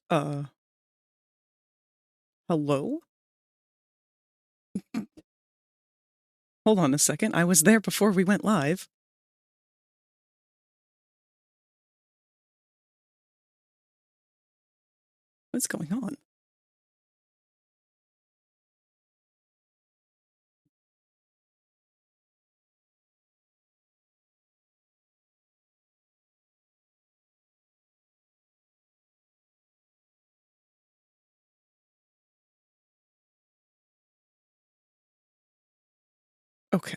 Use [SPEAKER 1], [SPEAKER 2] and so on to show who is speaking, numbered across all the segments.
[SPEAKER 1] Uh, hello? Hold on a second. I was there before we went live. What's going on? Okay.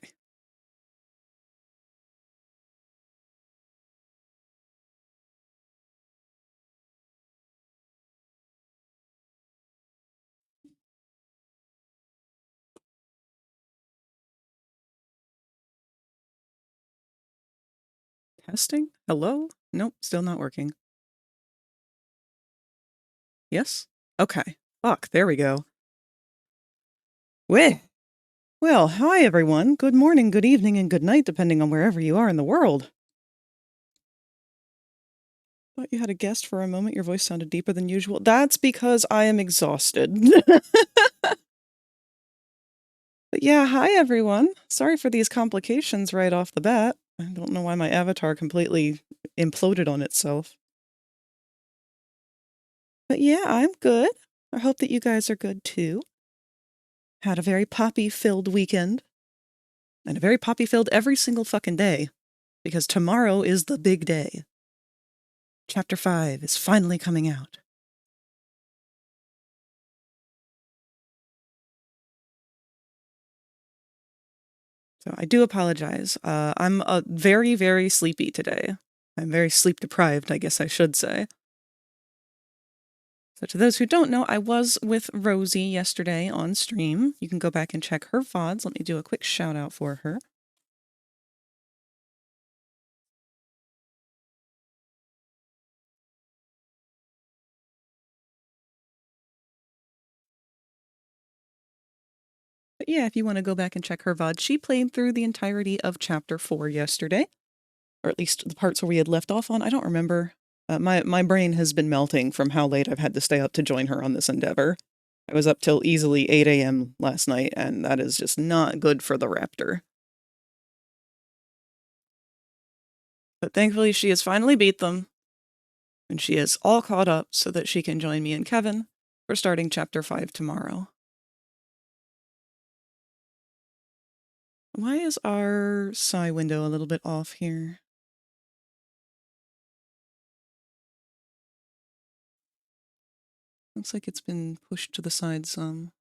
[SPEAKER 1] Testing? Hello? Nope, still not working. Yes? Okay. Fuck, there we go. Weh. Well, hi everyone. Good morning, good evening, and good night, depending on wherever you are in the world. Thought you had a guest for a moment. Your voice sounded deeper than usual. That's because I am exhausted. But yeah, hi everyone. Sorry for these complications right off the bat. I don't know why my avatar completely imploded on itself. But yeah, I'm good. I hope that you guys are good too. Had a very poppy-filled weekend. And a very poppy-filled every single fucking day. Because tomorrow is the big day. Chapter 5 is finally coming out. So I do apologize. I'm very, very sleepy today. I'm very sleep-deprived, I guess I should say. So to those who don't know, I was with Rosie yesterday on stream. You can go back and check her VODs. Let me do a quick shout-out for her. But yeah, if you want to go back and check her VOD, she played through the entirety of Chapter 4 yesterday. Or at least the parts where we had left off on. I don't remember. My brain has been melting from how late I've had to stay up to join her on this endeavor. I was up till easily 8 a.m. last night, and that is just not good for the raptor. But thankfully, she has finally beat them, and she is all caught up so that she can join me and Kevin for starting Chapter 5 tomorrow. Why is our psi window a little bit off here? Looks like it's been pushed to the side some.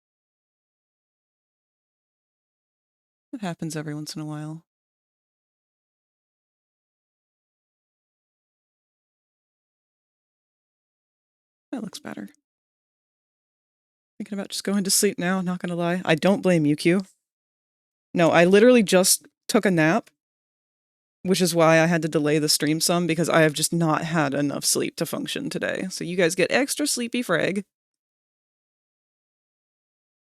[SPEAKER 1] It happens every once in a while. That looks better. Thinking about just going to sleep now, not gonna lie. I don't blame you, Q. No, I literally just took a nap, which is why I had to delay the stream some, because I have just not had enough sleep to function today. So you guys get extra sleepy frag.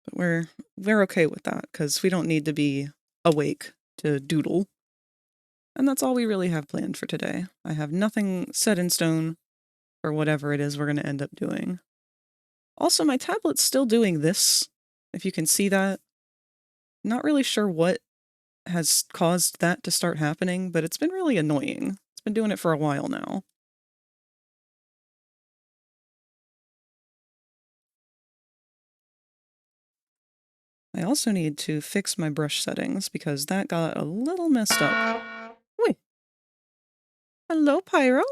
[SPEAKER 1] But we're okay with that, because we don't need to be awake to doodle. And that's all we really have planned for today. I have nothing set in stone for whatever it is we're going to end up doing. Also, my tablet's still doing this, if you can see that. Not really sure what has caused that to start happening, but it's been really annoying. It's been doing it for a while now. I also need to fix my brush settings because that got a little messed up. Wait. Hello, Pyro?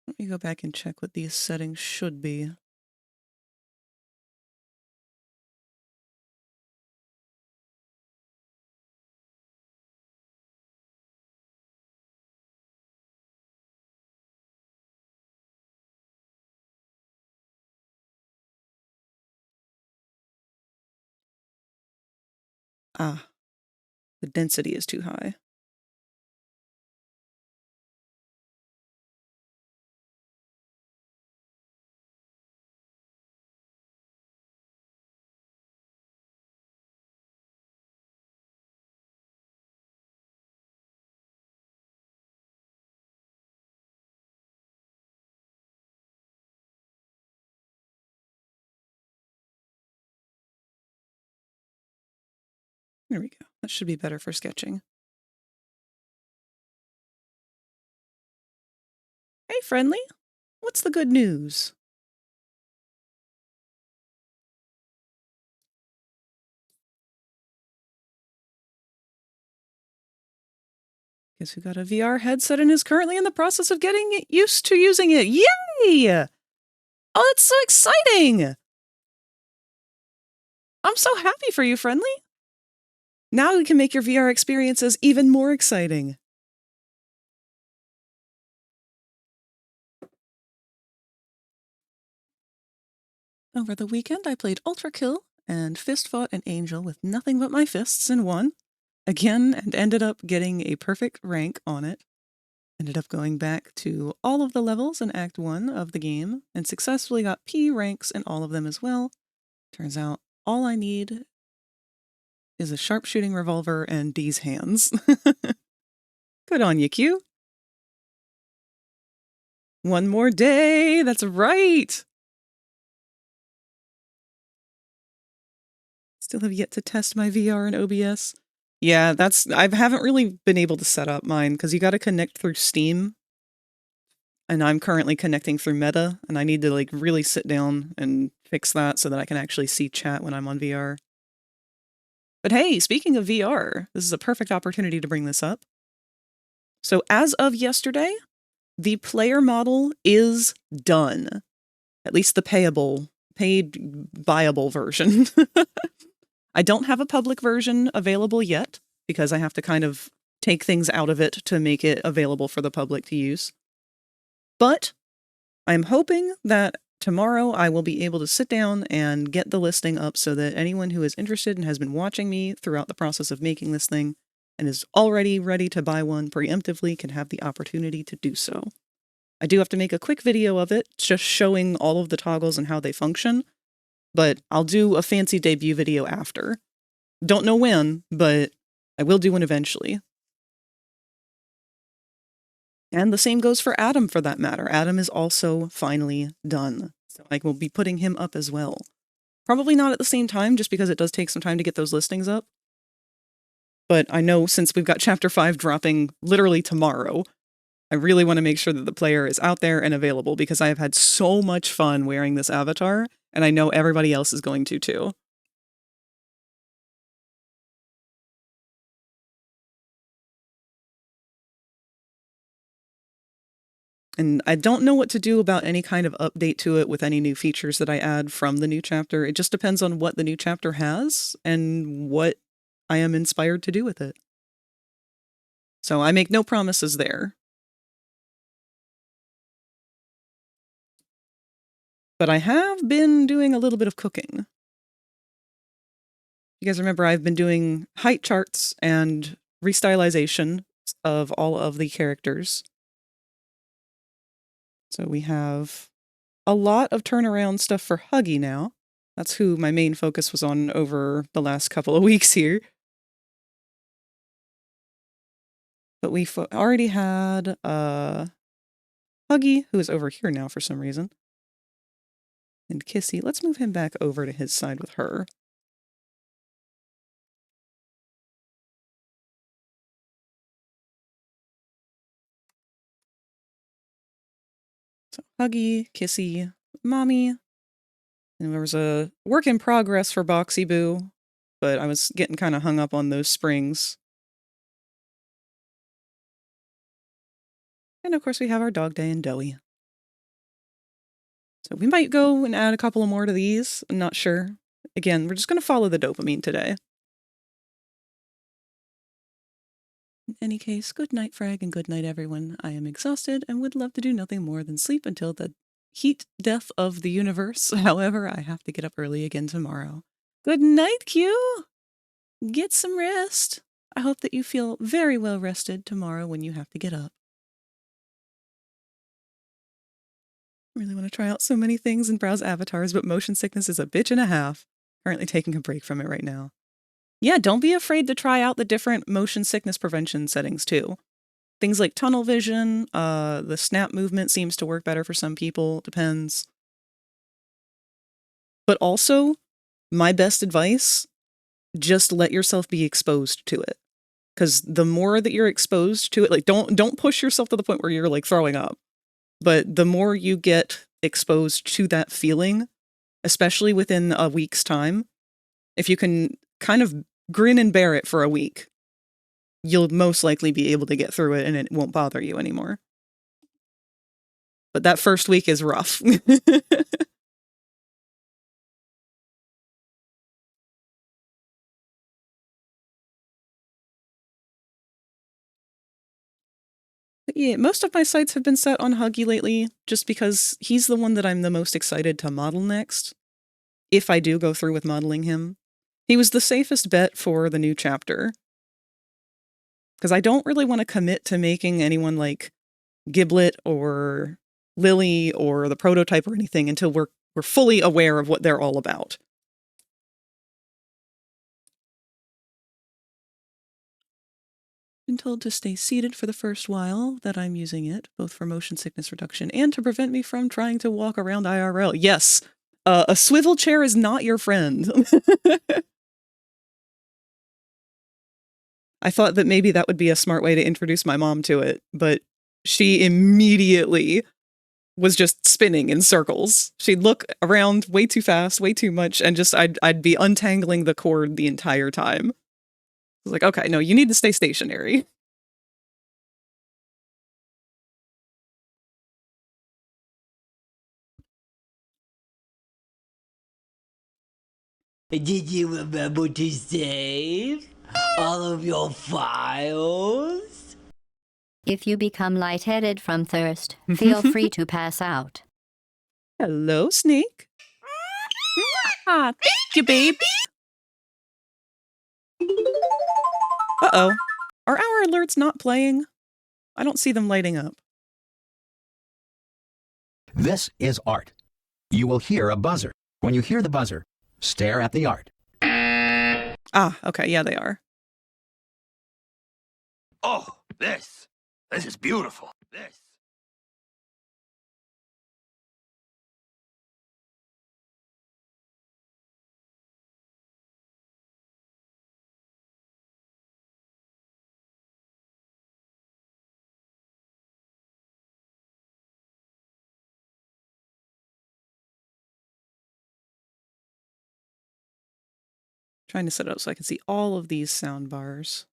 [SPEAKER 1] Let me go back and check what these settings should be. Ah, the density is too high. There we go. That should be better for sketching. Hey, friendly. What's the good news? Guess who got a VR headset and is currently in the process of getting used to using it. Yay! Oh, that's so exciting! I'm so happy for you, friendly. Now we can make your VR experiences even more exciting. Over the weekend, I played Ultra Kill and fist fought an angel with nothing but my fists and won. Again, and ended up getting a perfect rank on it. Ended up going back to all of the levels in Act 1 of the game and successfully got P ranks in all of them as well. Turns out all I need is a sharpshooting revolver and D's hands. Good on you, Q. One more day, that's right! Still have yet to test my VR and OBS. Yeah, I haven't really been able to set up mine, because you gotta connect through Steam. And I'm currently connecting through Meta, and I need to like really sit down and fix that so that I can actually see chat when I'm on VR. But hey, speaking of VR, this is a perfect opportunity to bring this up. So as of yesterday, the player model is done. At least the paid buyable version. I don't have a public version available yet, because I have to kind of take things out of it to make it available for the public to use. But I'm hoping that tomorrow I will be able to sit down and get the listing up so that anyone who is interested and has been watching me throughout the process of making this thing and is already ready to buy one preemptively can have the opportunity to do so. I do have to make a quick video of it, just showing all of the toggles and how they function, but I'll do a fancy debut video after. Don't know when, but I will do one eventually. And the same goes for Adam, for that matter. Adam is also finally done. So I will be putting him up as well. Probably not at the same time, just because it does take some time to get those listings up. But I know since we've got Chapter 5 dropping literally tomorrow, I really want to make sure that the player is out there and available, because I have had so much fun wearing this avatar, and I know everybody else is going to too. And I don't know what to do about any kind of update to it with any new features that I add from the new chapter. It just depends on what the new chapter has and what I am inspired to do with it. So I make no promises there. But I have been doing a little bit of cooking. You guys remember I've been doing height charts and restylization of all of the characters. So we have a lot of turnaround stuff for Huggy now. That's who my main focus was on over the last couple of weeks here. But we already had Huggy, who is over here now for some reason. And Kissy. Let's move him back over to his side with her. So Huggy, Kissy, Mommy. And there was a work in progress for Boxy Boo, but I was getting kind of hung up on those springs. And of course we have our dog day and Doey. So we might go and add a couple more to these. I'm not sure. Again, we're just going to follow the dopamine today. In any case, good night, Frag, and good night, everyone. I am exhausted and would love to do nothing more than sleep until the heat death of the universe. However, I have to get up early again tomorrow. Good night, Q! Get some rest. I hope that you feel very well rested tomorrow when you have to get up. I really want to try out so many things and browse avatars, but motion sickness is a bitch and a half. Currently taking a break from it right now. Yeah, don't be afraid to try out the different motion sickness prevention settings too. Things like tunnel vision, the snap movement seems to work better for some people, depends. But also, my best advice just let yourself be exposed to it. Because the more that you're exposed to it, like don't push yourself to the point where you're like throwing up. But the more you get exposed to that feeling, especially within a week's time, if you can kind of grin and bear it for a week, you'll most likely be able to get through it and it won't bother you anymore. But that first week is rough. Yeah, most of my sights have been set on Huggy lately, just because he's the one that I'm the most excited to model next, if I do go through with modeling him. He was the safest bet for the new chapter, because I don't really want to commit to making anyone like Giblet or Lily or the prototype or anything until we're fully aware of what they're all about. Been told to stay seated for the first while that I'm using it, both for motion sickness reduction and to prevent me from trying to walk around IRL. Yes, a swivel chair is not your friend. I thought that maybe that would be a smart way to introduce my mom to it, but she immediately was just spinning in circles. She'd look around way too fast, way too much, and just I'd be untangling the cord the entire time. I was like, okay, no, you need to stay stationary.
[SPEAKER 2] Did you remember to save all of your files?
[SPEAKER 3] If you become lightheaded from thirst, feel free to pass out.
[SPEAKER 1] Hello, Snake. Ah, thank you, baby. Uh-oh. Are our alerts not playing? I don't see them lighting up.
[SPEAKER 4] This is art. You will hear a buzzer. When you hear the buzzer, stare at the art.
[SPEAKER 1] Ah, okay, yeah, they are.
[SPEAKER 5] Oh, this is beautiful. This.
[SPEAKER 1] Trying to set it up so I can see all of these sound bars.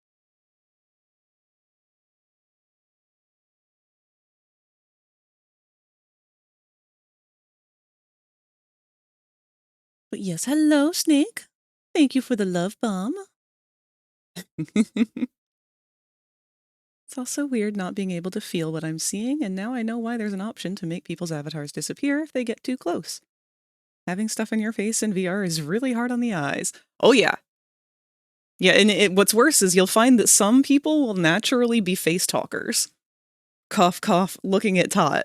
[SPEAKER 1] But yes, hello, Snake. Thank you for the love bomb. It's also weird not being able to feel what I'm seeing, and now I know why there's an option to make people's avatars disappear if they get too close. Having stuff in your face in VR is really hard on the eyes. Oh yeah. Yeah, and what's worse is you'll find that some people will naturally be face talkers. Cough, cough, looking at Tot.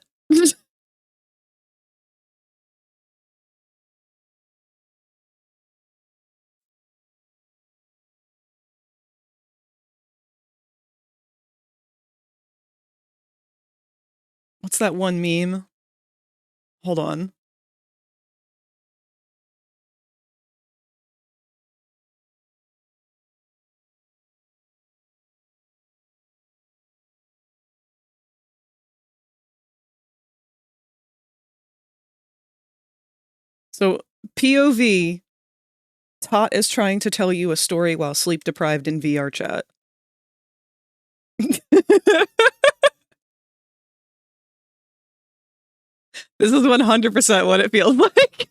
[SPEAKER 1] What's that one meme? Hold on. So, POV, Tot is trying to tell you a story while sleep deprived in VR chat. This is 100% what it feels like.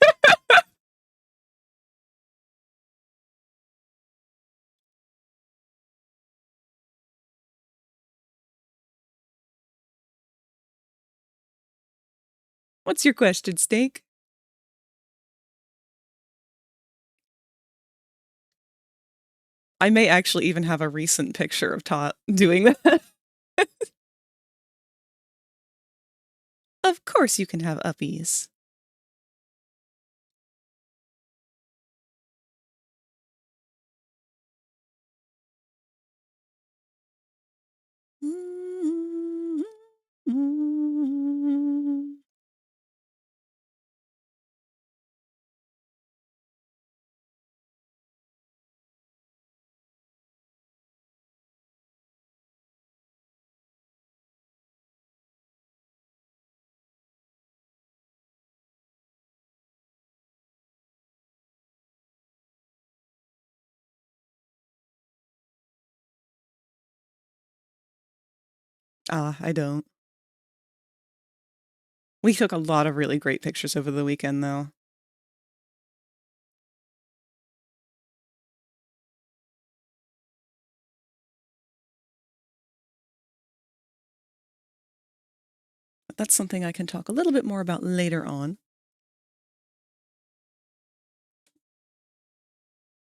[SPEAKER 1] What's your question, Snake? I may actually even have a recent picture of Tot doing that. Of course you can have uppies. I don't. We took a lot of really great pictures over the weekend, though. But that's something I can talk a little bit more about later on.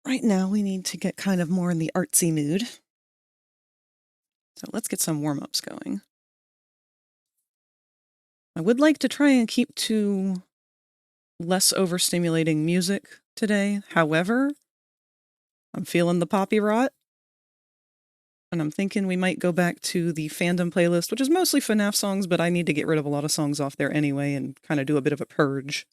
[SPEAKER 1] Right now, we need to get kind of more in the artsy mood. So let's get some warm-ups going. I would like to try and keep to less overstimulating music today. However, I'm feeling the poppy rot. And I'm thinking we might go back to the fandom playlist, which is mostly FNAF songs, but I need to get rid of a lot of songs off there anyway and kind of do a bit of a purge.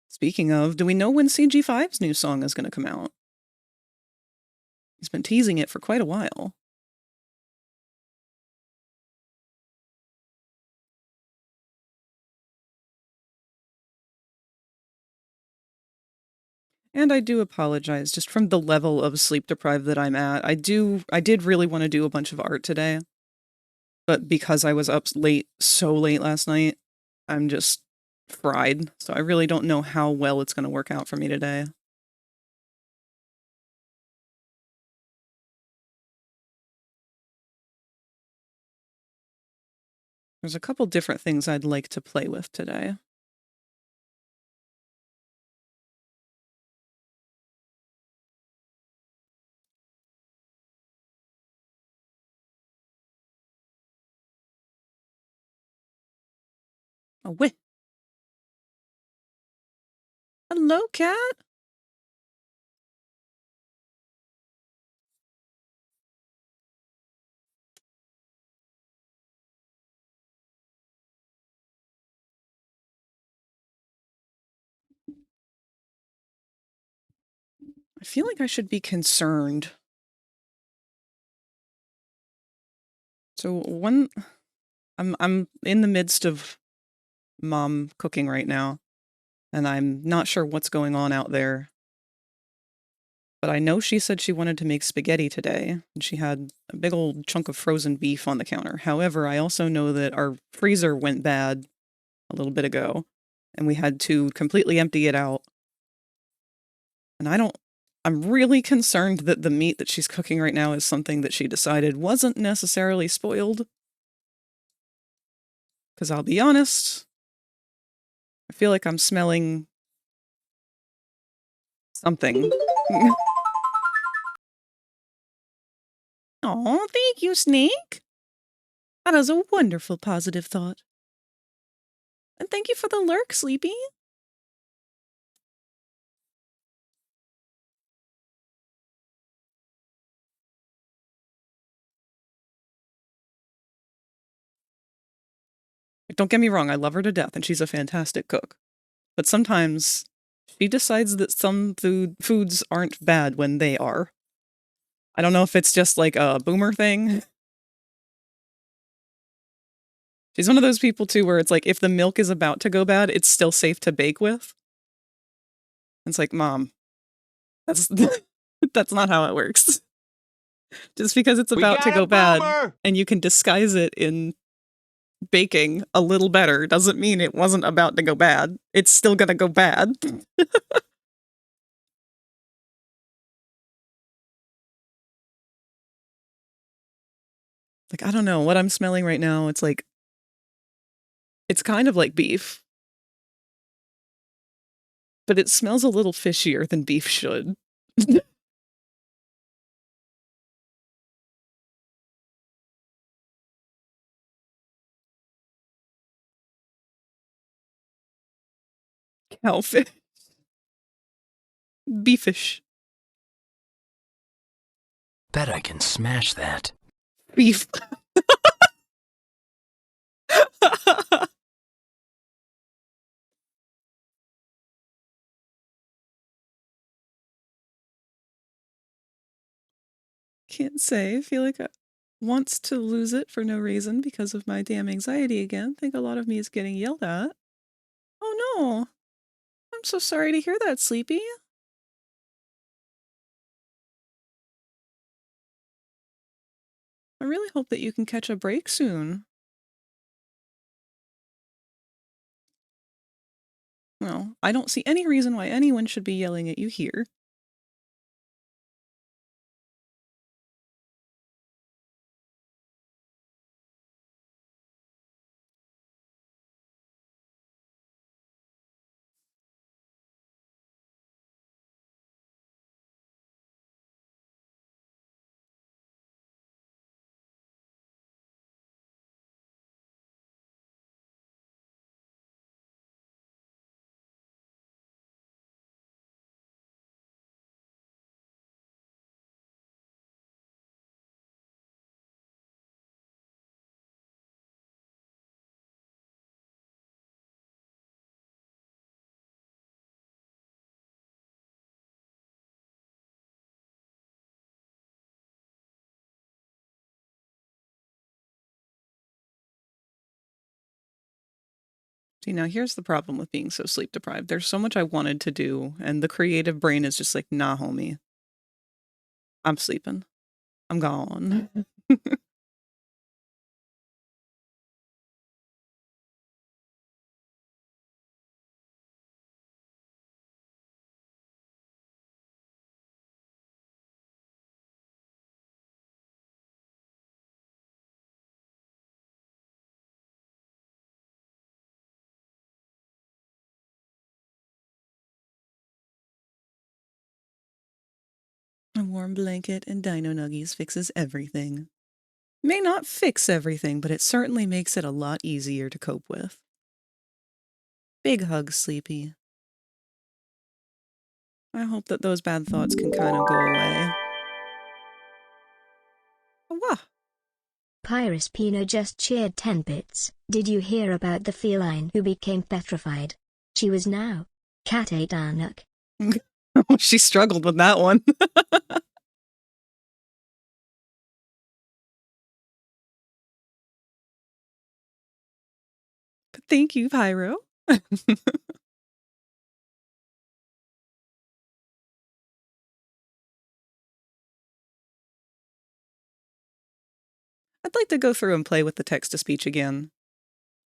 [SPEAKER 1] Speaking of, do we know when CG5's new song is going to come out? He's been teasing it for quite a while. And I do apologize, just from the level of sleep deprived that I'm at. I did really want to do a bunch of art today. But because I was up late, so late last night, I'm just fried. So I really don't know how well it's going to work out for me today. There's a couple different things I'd like to play with today. Oh, wait. Hello, cat. I feel like I should be concerned. So I'm in the midst of mom cooking right now, and I'm not sure what's going on out there. But I know she said she wanted to make spaghetti today, and she had a big old chunk of frozen beef on the counter. However, I also know that our freezer went bad a little bit ago, and we had to completely empty it out. And I'm really concerned that the meat that she's cooking right now is something that she decided wasn't necessarily spoiled. Because I'll be honest, I feel like I'm smelling something. Oh, thank you, Snake. That is a wonderful positive thought. And thank you for the lurk, Sleepy. Don't get me wrong, I love her to death, and she's a fantastic cook. But sometimes she decides that some foods aren't bad when they are. I don't know if it's just like a boomer thing. She's one of those people, too, where it's like, if the milk is about to go bad, it's still safe to bake with. It's like, Mom, that's that's not how it works. Just because it's about to go bad and you can disguise it in baking a little better doesn't mean it wasn't about to go bad. It's still gonna go bad. Like, I don't know what I'm smelling right now. It's like, it's kind of like beef, but it smells a little fishier than beef should. Cowfish. Beefish.
[SPEAKER 5] Bet I can smash that.
[SPEAKER 1] Beef. Can't say. I feel like I wants to lose it for no reason because of my damn anxiety again. Think a lot of me is getting yelled at. Oh no. I'm so sorry to hear that, Sleepy. I really hope that you can catch a break soon. Well, I don't see any reason why anyone should be yelling at you here. See, now here's the problem with being so sleep deprived. There's so much I wanted to do, and the creative brain is just like, nah, homie. I'm sleeping. I'm gone. A warm blanket and dino nuggies fixes everything. May not fix everything, but it certainly makes it a lot easier to cope with. Big hugs, Sleepy. I hope that those bad thoughts can kind of go away. Oh, wow.
[SPEAKER 6] Pyrus Pino just cheered 10 bits. Did you hear about the feline who became petrified? She was now Kate Darnock.
[SPEAKER 1] She struggled with that one. But thank you, Pyro. I'd like to go through and play with the text-to-speech again.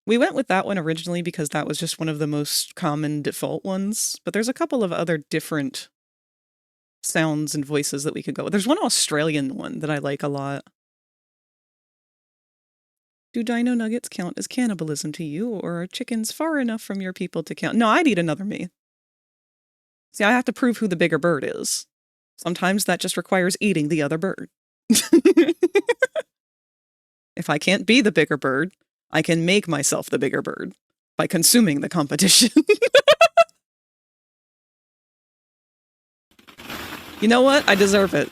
[SPEAKER 1] We went with that one originally because that was just one of the most common default ones, but there's a couple of other different sounds and voices that we could go with. There's one Australian one that I like a lot. Do dino nuggets count as cannibalism to you, or are chickens far enough from your people to count? No, I'd eat another me. See, I have to prove who the bigger bird is. Sometimes that just requires eating the other bird. If I can't be the bigger bird, I can make myself the bigger bird by consuming the competition. You know what? I deserve it.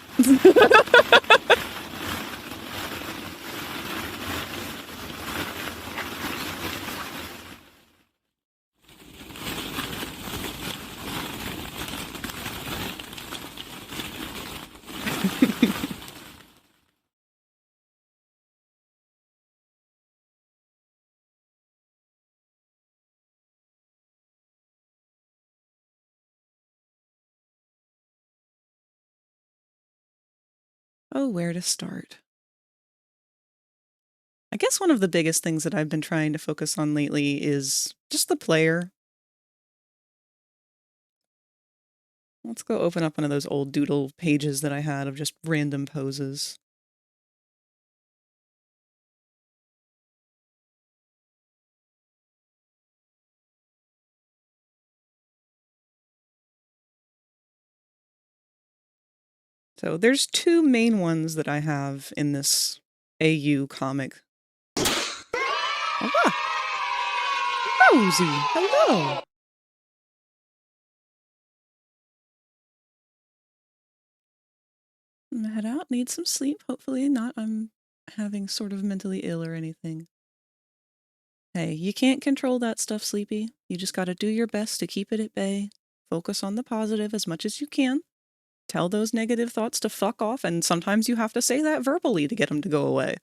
[SPEAKER 1] Oh, where to start? I guess one of the biggest things that I've been trying to focus on lately is just the player. Let's go open up one of those old doodle pages that I had of just random poses. So there's two main ones that I have in this AU comic. Oh, wow. Rosie, hello. I'm gonna head out, need some sleep. Hopefully not I'm having sort of mentally ill or anything. Hey, you can't control that stuff, Sleepy. You just gotta do your best to keep it at bay. Focus on the positive as much as you can. Tell those negative thoughts to fuck off, and sometimes you have to say that verbally to get them to go away.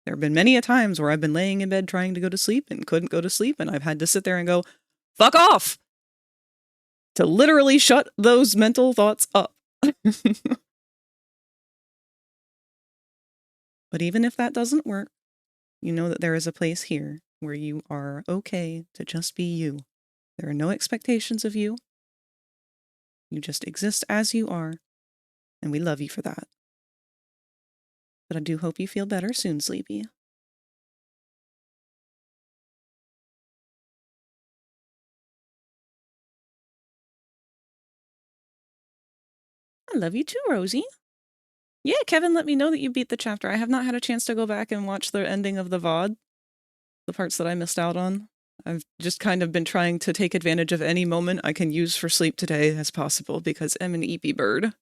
[SPEAKER 1] There have been many a times where I've been laying in bed trying to go to sleep and couldn't go to sleep, and I've had to sit there and go, fuck off! To literally shut those mental thoughts up. But even if that doesn't work, you know that there is a place here where you are okay to just be you. There are no expectations of you. You just exist as you are, and we love you for that. But I do hope you feel better soon, Sleepy. I love you too, Rosie. Yeah, Kevin let me know that you beat the chapter. I have not had a chance to go back and watch the ending of the VOD, the parts that I missed out on. I've just kind of been trying to take advantage of any moment I can use for sleep today as possible because I'm an eepy bird.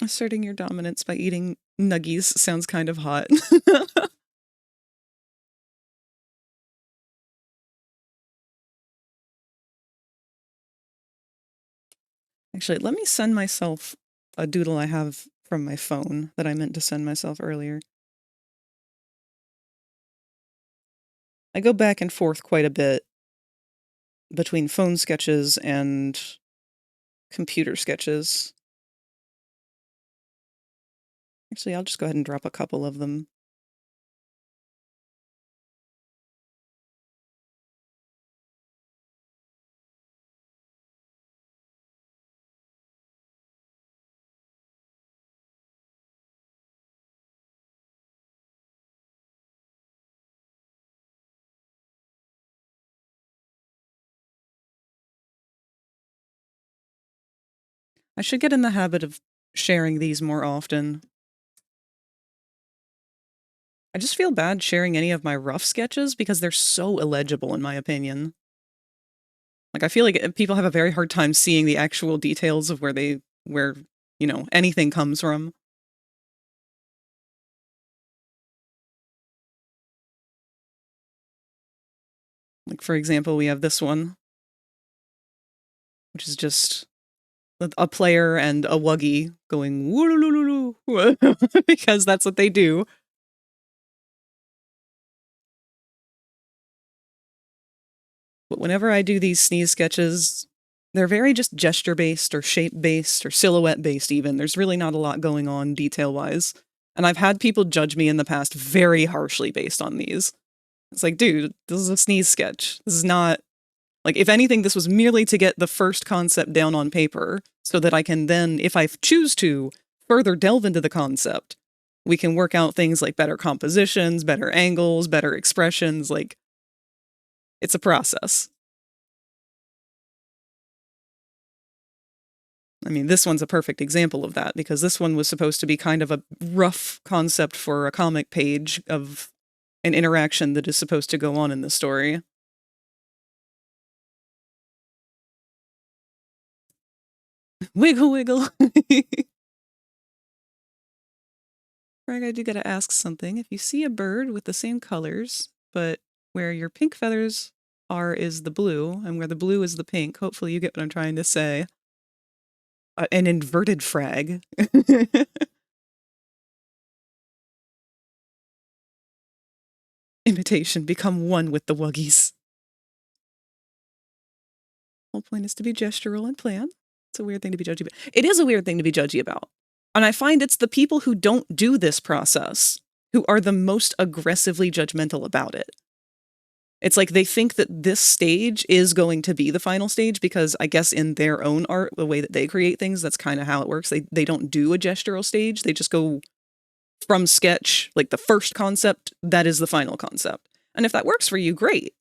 [SPEAKER 1] Asserting your dominance by eating nuggies sounds kind of hot. Actually, let me send myself a doodle I have from my phone that I meant to send myself earlier. I go back and forth quite a bit between phone sketches and computer sketches. Actually, I'll just go ahead and drop a couple of them. I should get in the habit of sharing these more often. I just feel bad sharing any of my rough sketches because they're so illegible in my opinion. Like, I feel like people have a very hard time seeing the actual details of where, you know, anything comes from. Like, for example, we have this one, which is just a player and a Wuggy going woo because that's what they do. But whenever I do these sneeze sketches, they're very just gesture-based or shape-based or silhouette-based even. There's really not a lot going on detail-wise. And I've had people judge me in the past very harshly based on these. It's like, dude, this is a sneeze sketch. This is not... Like, if anything, this was merely to get the first concept down on paper so that I can then, if I choose to, further delve into the concept. We can work out things like better compositions, better angles, better expressions, like... It's a process. I mean, this one's a perfect example of that, because this one was supposed to be kind of a rough concept for a comic page of an interaction that is supposed to go on in the story. Wiggle, wiggle! Frag, I do gotta ask something. If you see a bird with the same colors, but where your pink feathers are is the blue, and where the blue is the pink, hopefully you get what I'm trying to say. An inverted frag. Imitation, become one with the Wuggies. Whole point is to be gestural and plan. It's a weird thing to be judgy about. It is a weird thing to be judgy about. And I find it's the people who don't do this process who are the most aggressively judgmental about it. It's like they think that this stage is going to be the final stage because I guess in their own art, the way that they create things, that's kind of how it works. They don't do a gestural stage. They just go from sketch, like the first concept, that is the final concept. And if that works for you, great.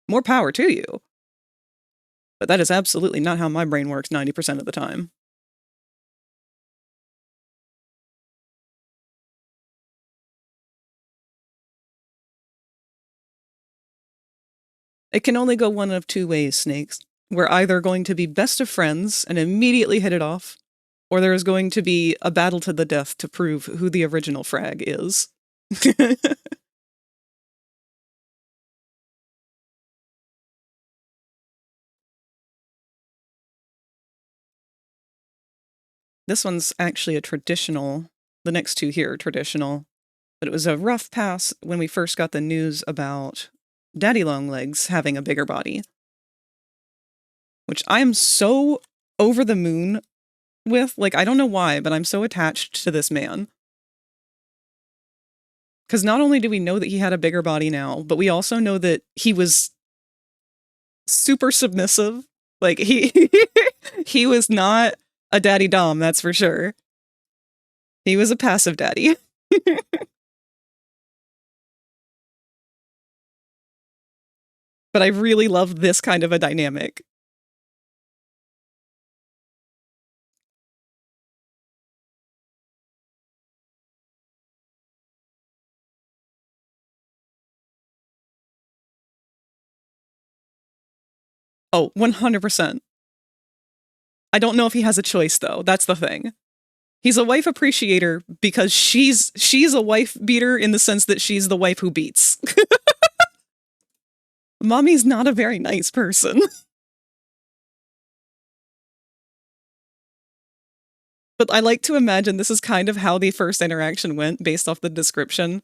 [SPEAKER 1] More power to you. But that is absolutely not how my brain works 90% of the time. It can only go one of two ways, Snakes. We're either going to be best of friends and immediately hit it off, or there is going to be a battle to the death to prove who the original Frag is. This one's actually a traditional. The next two here are traditional. But it was a rough pass when we first got the news about Daddy Longlegs having a bigger body. which I am so over the moon with. Like, I don't know why, but I'm so attached to this man. Because not only do we know that he had a bigger body now, but we also know that he was super submissive. Like, he was not a daddy dom, that's for sure. He was a passive daddy. But I really love this kind of a dynamic. Oh, 100%. I don't know if he has a choice, though. That's the thing. He's a wife appreciator because she's a wife beater in the sense that she's the wife who beats. Mommy's not a very nice person. But I like to imagine this is kind of how the first interaction went based off the description.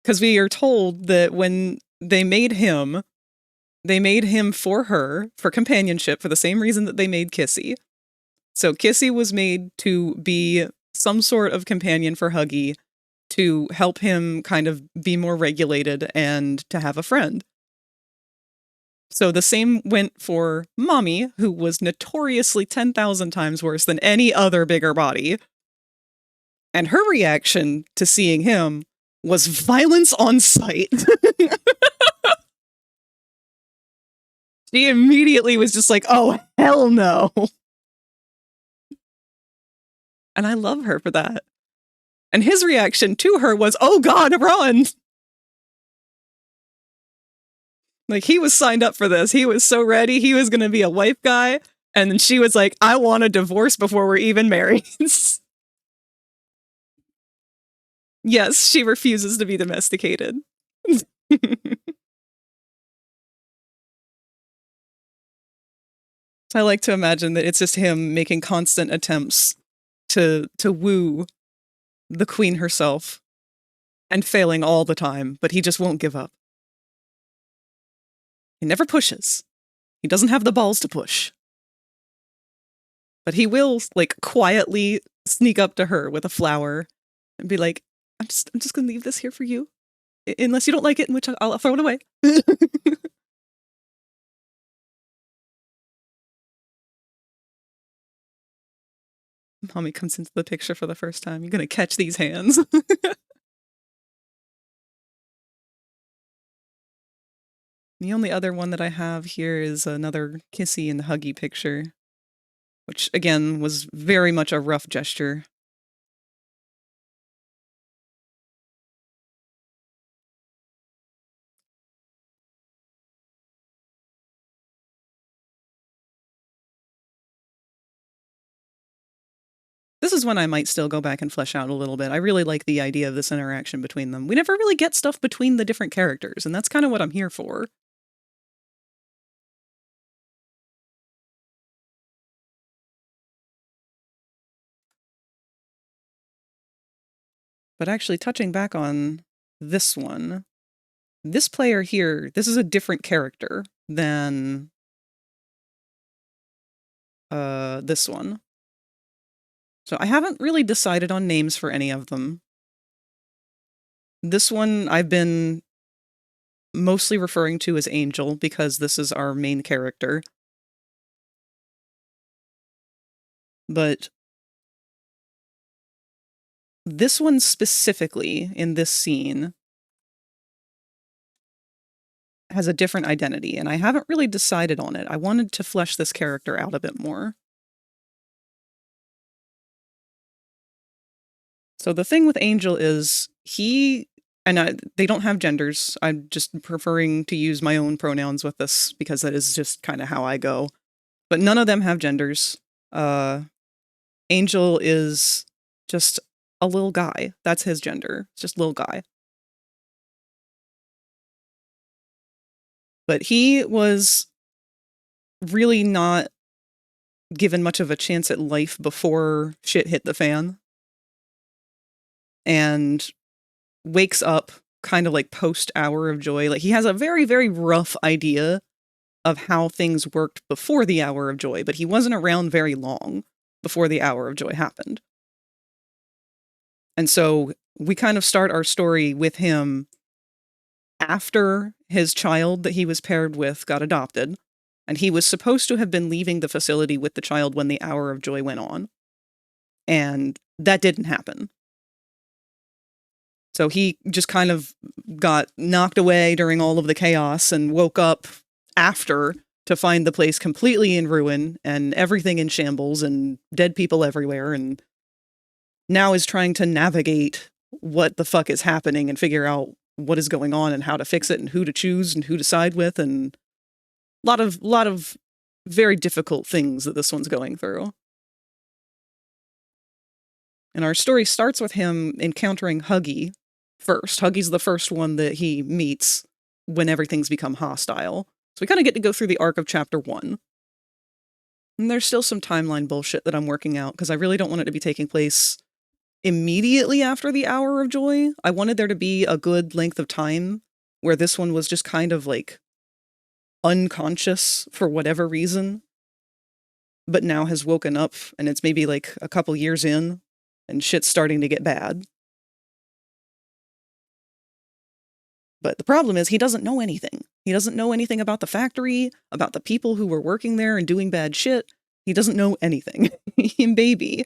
[SPEAKER 1] Because we are told that when they made him for her, for companionship, for the same reason that they made Kissy. So Kissy was made to be some sort of companion for Huggy, to help him kind of be more regulated and to have a friend. So the same went for Mommy, who was notoriously 10,000 times worse than any other bigger body. And her reaction to seeing him was violence on sight. She immediately was just like, oh, hell no. And I love her for that. And his reaction to her was, oh God, run! Like, he was signed up for this. He was so ready. He was going to be a wife guy. And then she was like, I want a divorce before we're even married. Yes, she refuses to be domesticated. I like to imagine that it's just him making constant attempts to woo the queen herself and failing all the time, but he just won't give up. He never pushes. He doesn't have the balls to push. But he will, like, quietly sneak up to her with a flower and be like, I'm just gonna leave this here for you. Unless you don't like it, in which I'll throw it away. Mommy comes into the picture for the first time. You're gonna catch these hands. The only other one that I have here is another Kissy and Huggy picture, which, again, was very much a rough gesture. This is one I might still go back and flesh out a little bit. I really like the idea of this interaction between them. We never really get stuff between the different characters, and that's kind of what I'm here for. But actually, touching back on this one, this player here, this is a different character than this one. So I haven't really decided on names for any of them. This one I've been mostly referring to as Angel because this is our main character. But this one specifically in this scene has a different identity, and I haven't really decided on it. I wanted to flesh this character out a bit more. So the thing with Angel is they don't have genders. I'm just preferring to use my own pronouns with this because that is just kind of how I go. But none of them have genders. Angel is just a little guy. That's his gender. It's just little guy. But he was really not given much of a chance at life before shit hit the fan. And wakes up kind of like post Hour of Joy. Like, he has a very, very rough idea of how things worked before the Hour of Joy, but he wasn't around very long before the Hour of Joy happened. And so we kind of start our story with him after his child that he was paired with got adopted, and he was supposed to have been leaving the facility with the child when the Hour of Joy went on. And that didn't happen. So he just kind of got knocked away during all of the chaos and woke up after to find the place completely in ruin and everything in shambles and dead people everywhere, and now is trying to navigate what the fuck is happening and figure out what is going on and how to fix it and who to choose and who to side with, and lot of very difficult things that this one's going through. And our story starts with him encountering Huggy first. Huggy's the first one that he meets when everything's become hostile. So we kind of get to go through the arc of chapter 1. And there's still some timeline bullshit that I'm working out because I really don't want it to be taking place immediately after the Hour of Joy. I wanted there to be a good length of time where this one was just kind of like unconscious for whatever reason, but now has woken up and it's maybe like a couple years in and shit's starting to get bad. But the problem is he doesn't know anything. He doesn't know anything about the factory, about the people who were working there and doing bad shit. He doesn't know anything. Baby.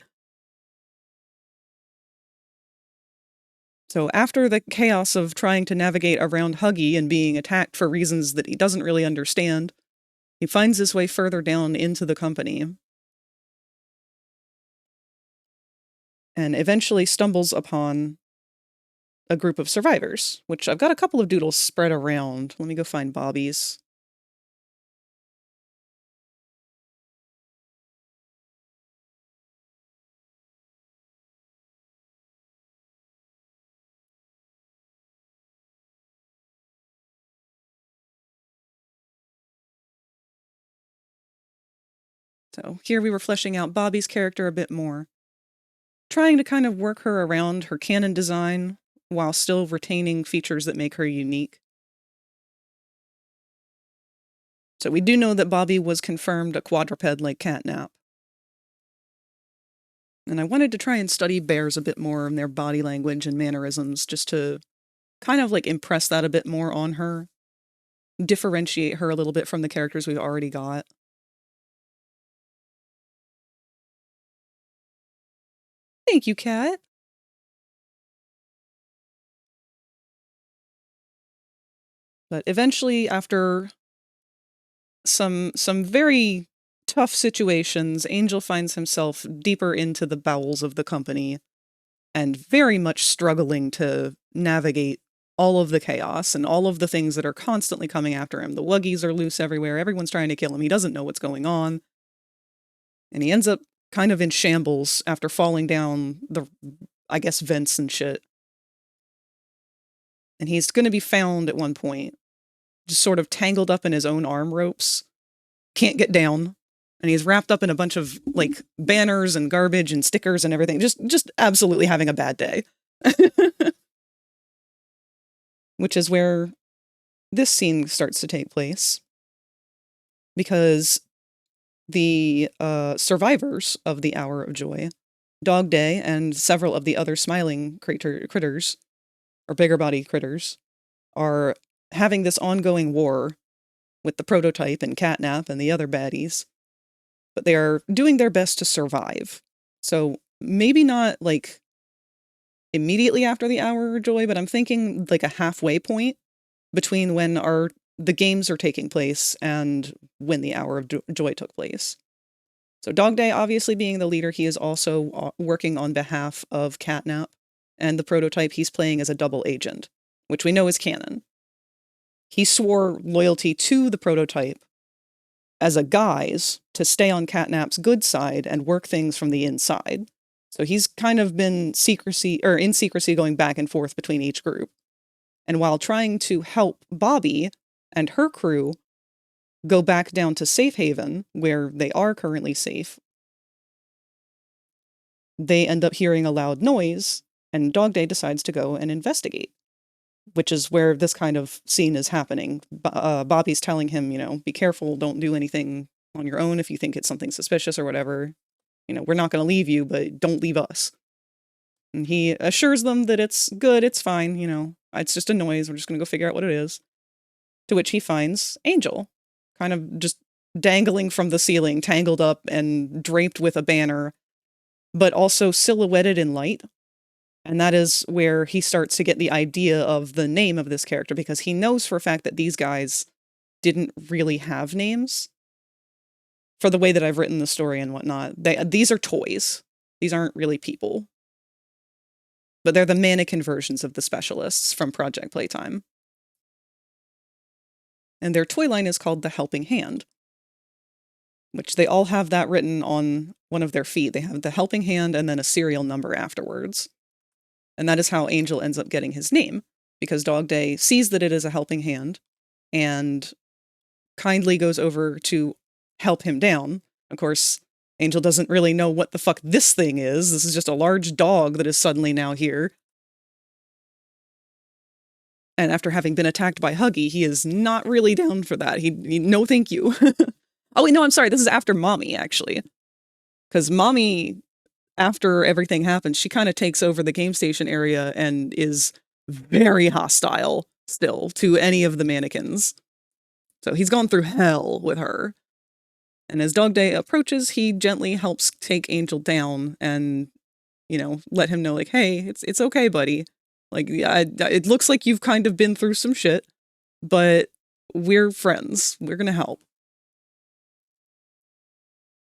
[SPEAKER 1] So after the chaos of trying to navigate around Huggy and being attacked for reasons that he doesn't really understand, he finds his way further down into the company. And eventually stumbles upon a group of survivors, which I've got a couple of doodles spread around. Let me go find Bobby's. So here we were fleshing out Bobby's character a bit more, trying to kind of work her around her canon design while still retaining features that make her unique. So we do know that Bobby was confirmed a quadruped like Catnap. And I wanted to try and study bears a bit more and their body language and mannerisms just to kind of like impress that a bit more on her, differentiate her a little bit from the characters we've already got. Thank you, Cat. But eventually, after some very tough situations, Angel finds himself deeper into the bowels of the company and very much struggling to navigate all of the chaos and all of the things that are constantly coming after him. The Wuggies are loose everywhere. Everyone's trying to kill him. He doesn't know what's going on. And he ends up kind of in shambles after falling down the, I guess, vents and shit. And he's going to be found at one point, just sort of tangled up in his own arm ropes. Can't get down. And he's wrapped up in a bunch of, like, banners and garbage and stickers and everything. Just absolutely having a bad day. Which is where this scene starts to take place. Because the survivors of the Hour of Joy, Dog Day and several of the other smiling critters, or bigger body critters, are having this ongoing war with the prototype and Catnap and the other baddies. But they are doing their best to survive. So maybe not like immediately after the Hour of Joy, but I'm thinking like a halfway point between when the games are taking place and when the Hour of Joy took place. So Dog Day obviously being the leader, he is also working on behalf of Catnap, and the prototype he's playing as a double agent, which we know is canon. He swore loyalty to the prototype as a guise to stay on Catnap's good side and work things from the inside. So he's kind of been in secrecy going back and forth between each group. And while trying to help Bobby and her crew go back down to Safe Haven, where they are currently safe, they end up hearing a loud noise, and Dog Day decides to go and investigate. which is where this kind of scene is happening. Bobby's telling him, you know, be careful, don't do anything on your own if you think it's something suspicious or whatever. You know, we're not going to leave you, but don't leave us. And he assures them that it's good, it's fine, you know, it's just a noise, we're just going to go figure out what it is. To which he finds Angel, kind of just dangling from the ceiling, tangled up and draped with a banner, but also silhouetted in light. And that is where he starts to get the idea of the name of this character, because he knows for a fact that these guys didn't really have names. For the way that I've written the story and whatnot, these are toys. These aren't really people. But they're the mannequin versions of the specialists from Project Playtime. And their toy line is called the Helping Hand, which they all have that written on one of their feet. They have the Helping Hand and then a serial number afterwards. And that is how Angel ends up getting his name, because Dog Day sees that it is a helping hand and kindly goes over to help him down. Of course, Angel doesn't really know what the fuck this thing is. This is just a large dog that is suddenly now here. And after having been attacked by Huggy, he is not really down for that. He no thank you. Oh wait, no, I'm sorry. This is after Mommy, actually. Because Mommy, after everything happens, she kind of takes over the game station area and is very hostile still to any of the mannequins. So he's gone through hell with her. And as Dog Day approaches, he gently helps take Angel down and, you know, let him know, like, hey, it's okay, buddy. Like, yeah, it looks like you've kind of been through some shit, but we're friends. We're gonna help.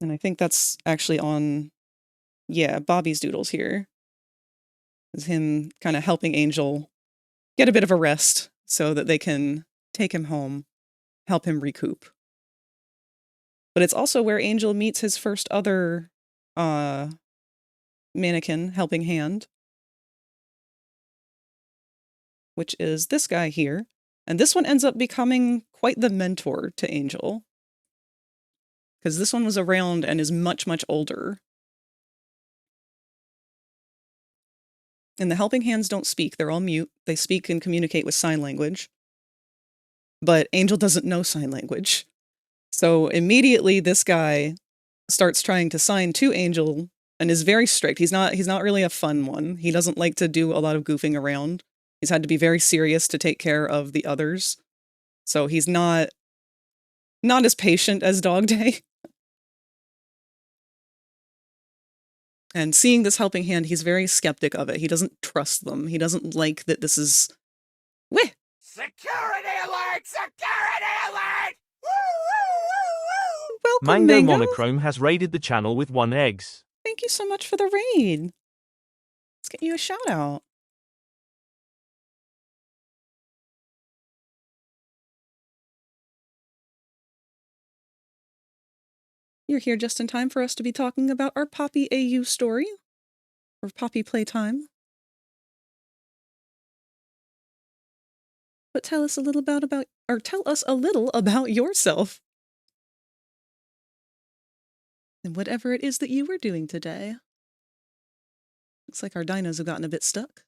[SPEAKER 1] And I think that's actually on, yeah, Bobby's doodles here. Is him kind of helping Angel get a bit of a rest so that they can take him home, help him recoup. But it's also where Angel meets his first other mannequin helping hand, which is this guy here. And this one ends up becoming quite the mentor to Angel, because this one was around and is much, much older. And the helping hands don't speak. They're all mute. They speak and communicate with sign language. But Angel doesn't know sign language. So immediately this guy starts trying to sign to Angel and is very strict. He's not really a fun one. He doesn't like to do a lot of goofing around. He's had to be very serious to take care of the others. So he's not as patient as Dog Day. And seeing this helping hand, he's very skeptic of it. He doesn't trust them. He doesn't like that this is... Weh!
[SPEAKER 5] Security alert! Security alert!
[SPEAKER 1] Welcome,
[SPEAKER 7] Mango
[SPEAKER 1] Mango!
[SPEAKER 7] Monochrome has raided the channel with 1 eggs.
[SPEAKER 1] Thank you so much for the raid. Let's get you a shout out. You're here just in time for us to be talking about our Poppy AU story, or Poppy Playtime. But tell us a little about yourself. And whatever it is that you were doing today. Looks like our dinos have gotten a bit stuck.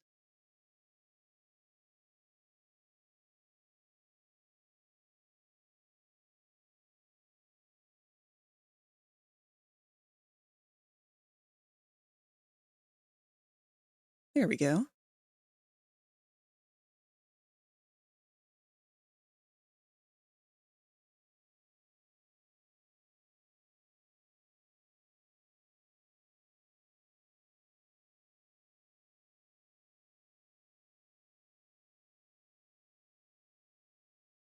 [SPEAKER 1] There we go.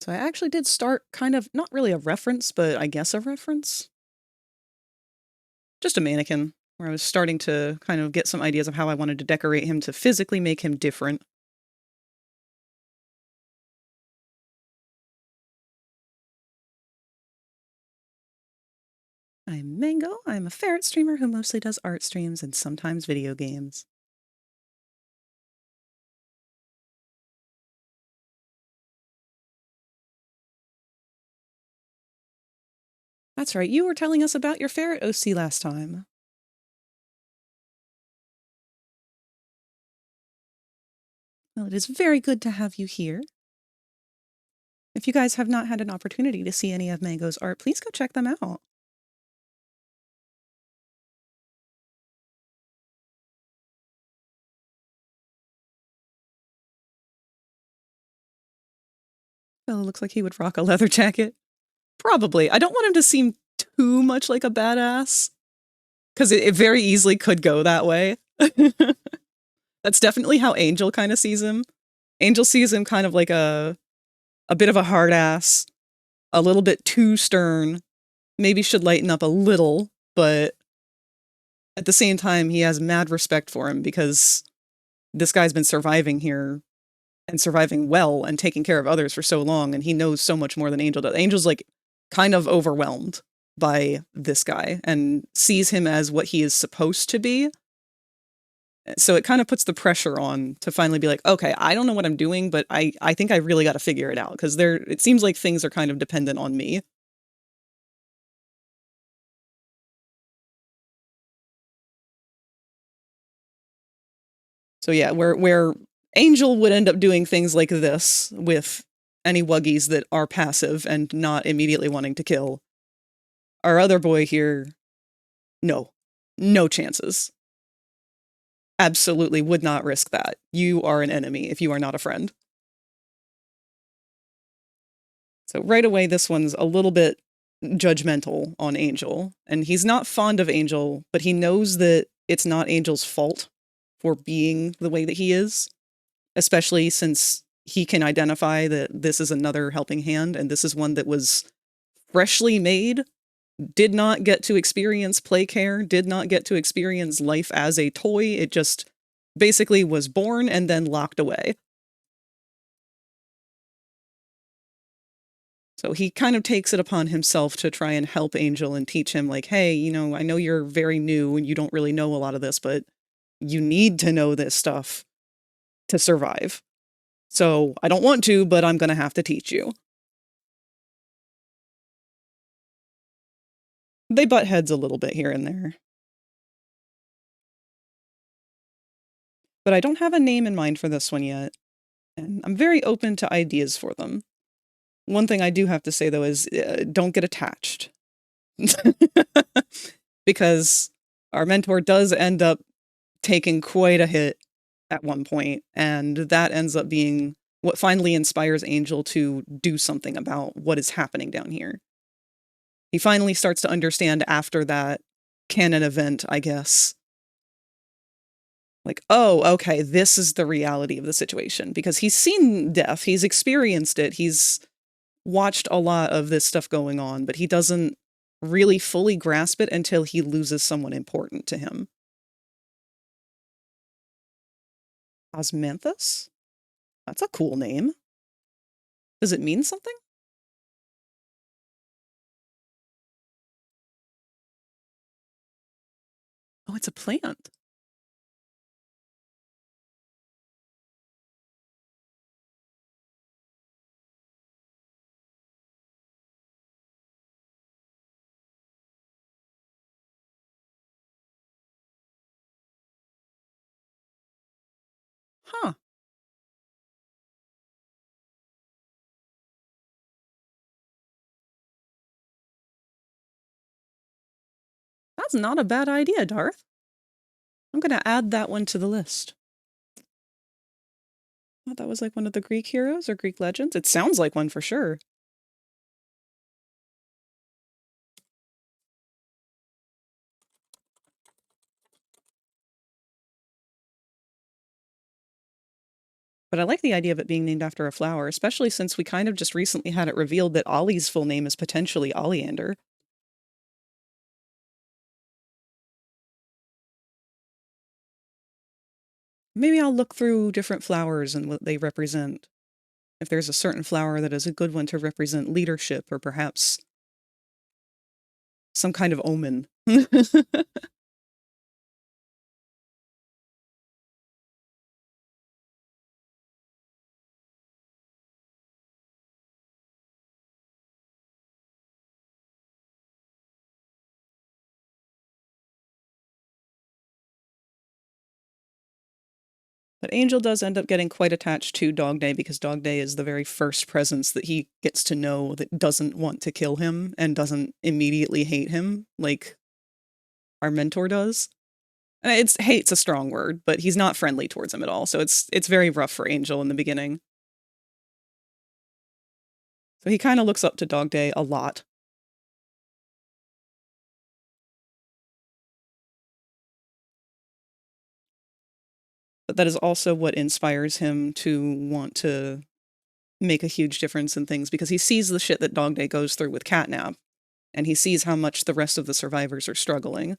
[SPEAKER 1] So I actually did start kind of, not really a reference, but I guess a reference. Just a mannequin, where I was starting to kind of get some ideas of how I wanted to decorate him to physically make him different. I'm Mango. I'm a ferret streamer who mostly does art streams and sometimes video games. That's right, you were telling us about your ferret OC last time. Well, it is very good to have you here. If you guys have not had an opportunity to see any of Mango's art, please go check them out. Oh, looks like he would rock a leather jacket. Probably. I don't want him to seem too much like a badass, because it very easily could go that way. That's definitely how Angel kind of sees him. Angel sees him kind of like a bit of a hard ass, a little bit too stern, maybe should lighten up a little, but at the same time, he has mad respect for him because this guy's been surviving here and surviving well and taking care of others for so long, and he knows so much more than Angel does. Angel's like kind of overwhelmed by this guy and sees him as what he is supposed to be. So it kind of puts the pressure on to finally be like, okay, I don't know what I'm doing, but I think I really got to figure it out, because it seems like things are kind of dependent on me. So yeah, where Angel would end up doing things like this with any Wuggies that are passive and not immediately wanting to kill, our other boy here, no chances. Absolutely would not risk that. You are an enemy if you are not a friend. So right away, this one's a little bit judgmental on Angel, and he's not fond of Angel, but he knows that it's not Angel's fault for being the way that he is, especially since he can identify that this is another helping hand, and this is one that was freshly made, did not get to experience play care, did not get to experience life as a toy. It just basically was born and then locked away. So he kind of takes it upon himself to try and help Angel and teach him, like, hey, you know, I know you're very new and you don't really know a lot of this, but you need to know this stuff to survive. So I don't want to, but I'm going to have to teach you. They butt heads a little bit here and there. But I don't have a name in mind for this one yet, and I'm very open to ideas for them. One thing I do have to say, though, is don't get attached. Because our mentor does end up taking quite a hit at one point, and that ends up being what finally inspires Angel to do something about what is happening down here. He finally starts to understand after that canon event, I guess. Like, oh, okay, this is the reality of the situation. Because he's seen death, he's experienced it, he's watched a lot of this stuff going on, but he doesn't really fully grasp it until he loses someone important to him. Osmanthus? That's a cool name. Does it mean something? Oh, it's a plant. Huh. That's not a bad idea, Darth. I'm going to add that one to the list. I thought that was like one of the Greek heroes or Greek legends. It sounds like one for sure. But I like the idea of it being named after a flower, especially since we kind of just recently had it revealed that Ollie's full name is potentially Oleander. Maybe I'll look through different flowers and what they represent. If there's a certain flower that is a good one to represent leadership or perhaps some kind of omen. But Angel does end up getting quite attached to Dog Day because Dog Day is the very first presence that he gets to know that doesn't want to kill him and doesn't immediately hate him like our mentor does. And hate's a strong word, but he's not friendly towards him at all. So it's very rough for Angel in the beginning. So he kind of looks up to Dog Day a lot. But that is also what inspires him to want to make a huge difference in things because he sees the shit that Dog Day goes through with Catnap, and he sees how much the rest of the survivors are struggling.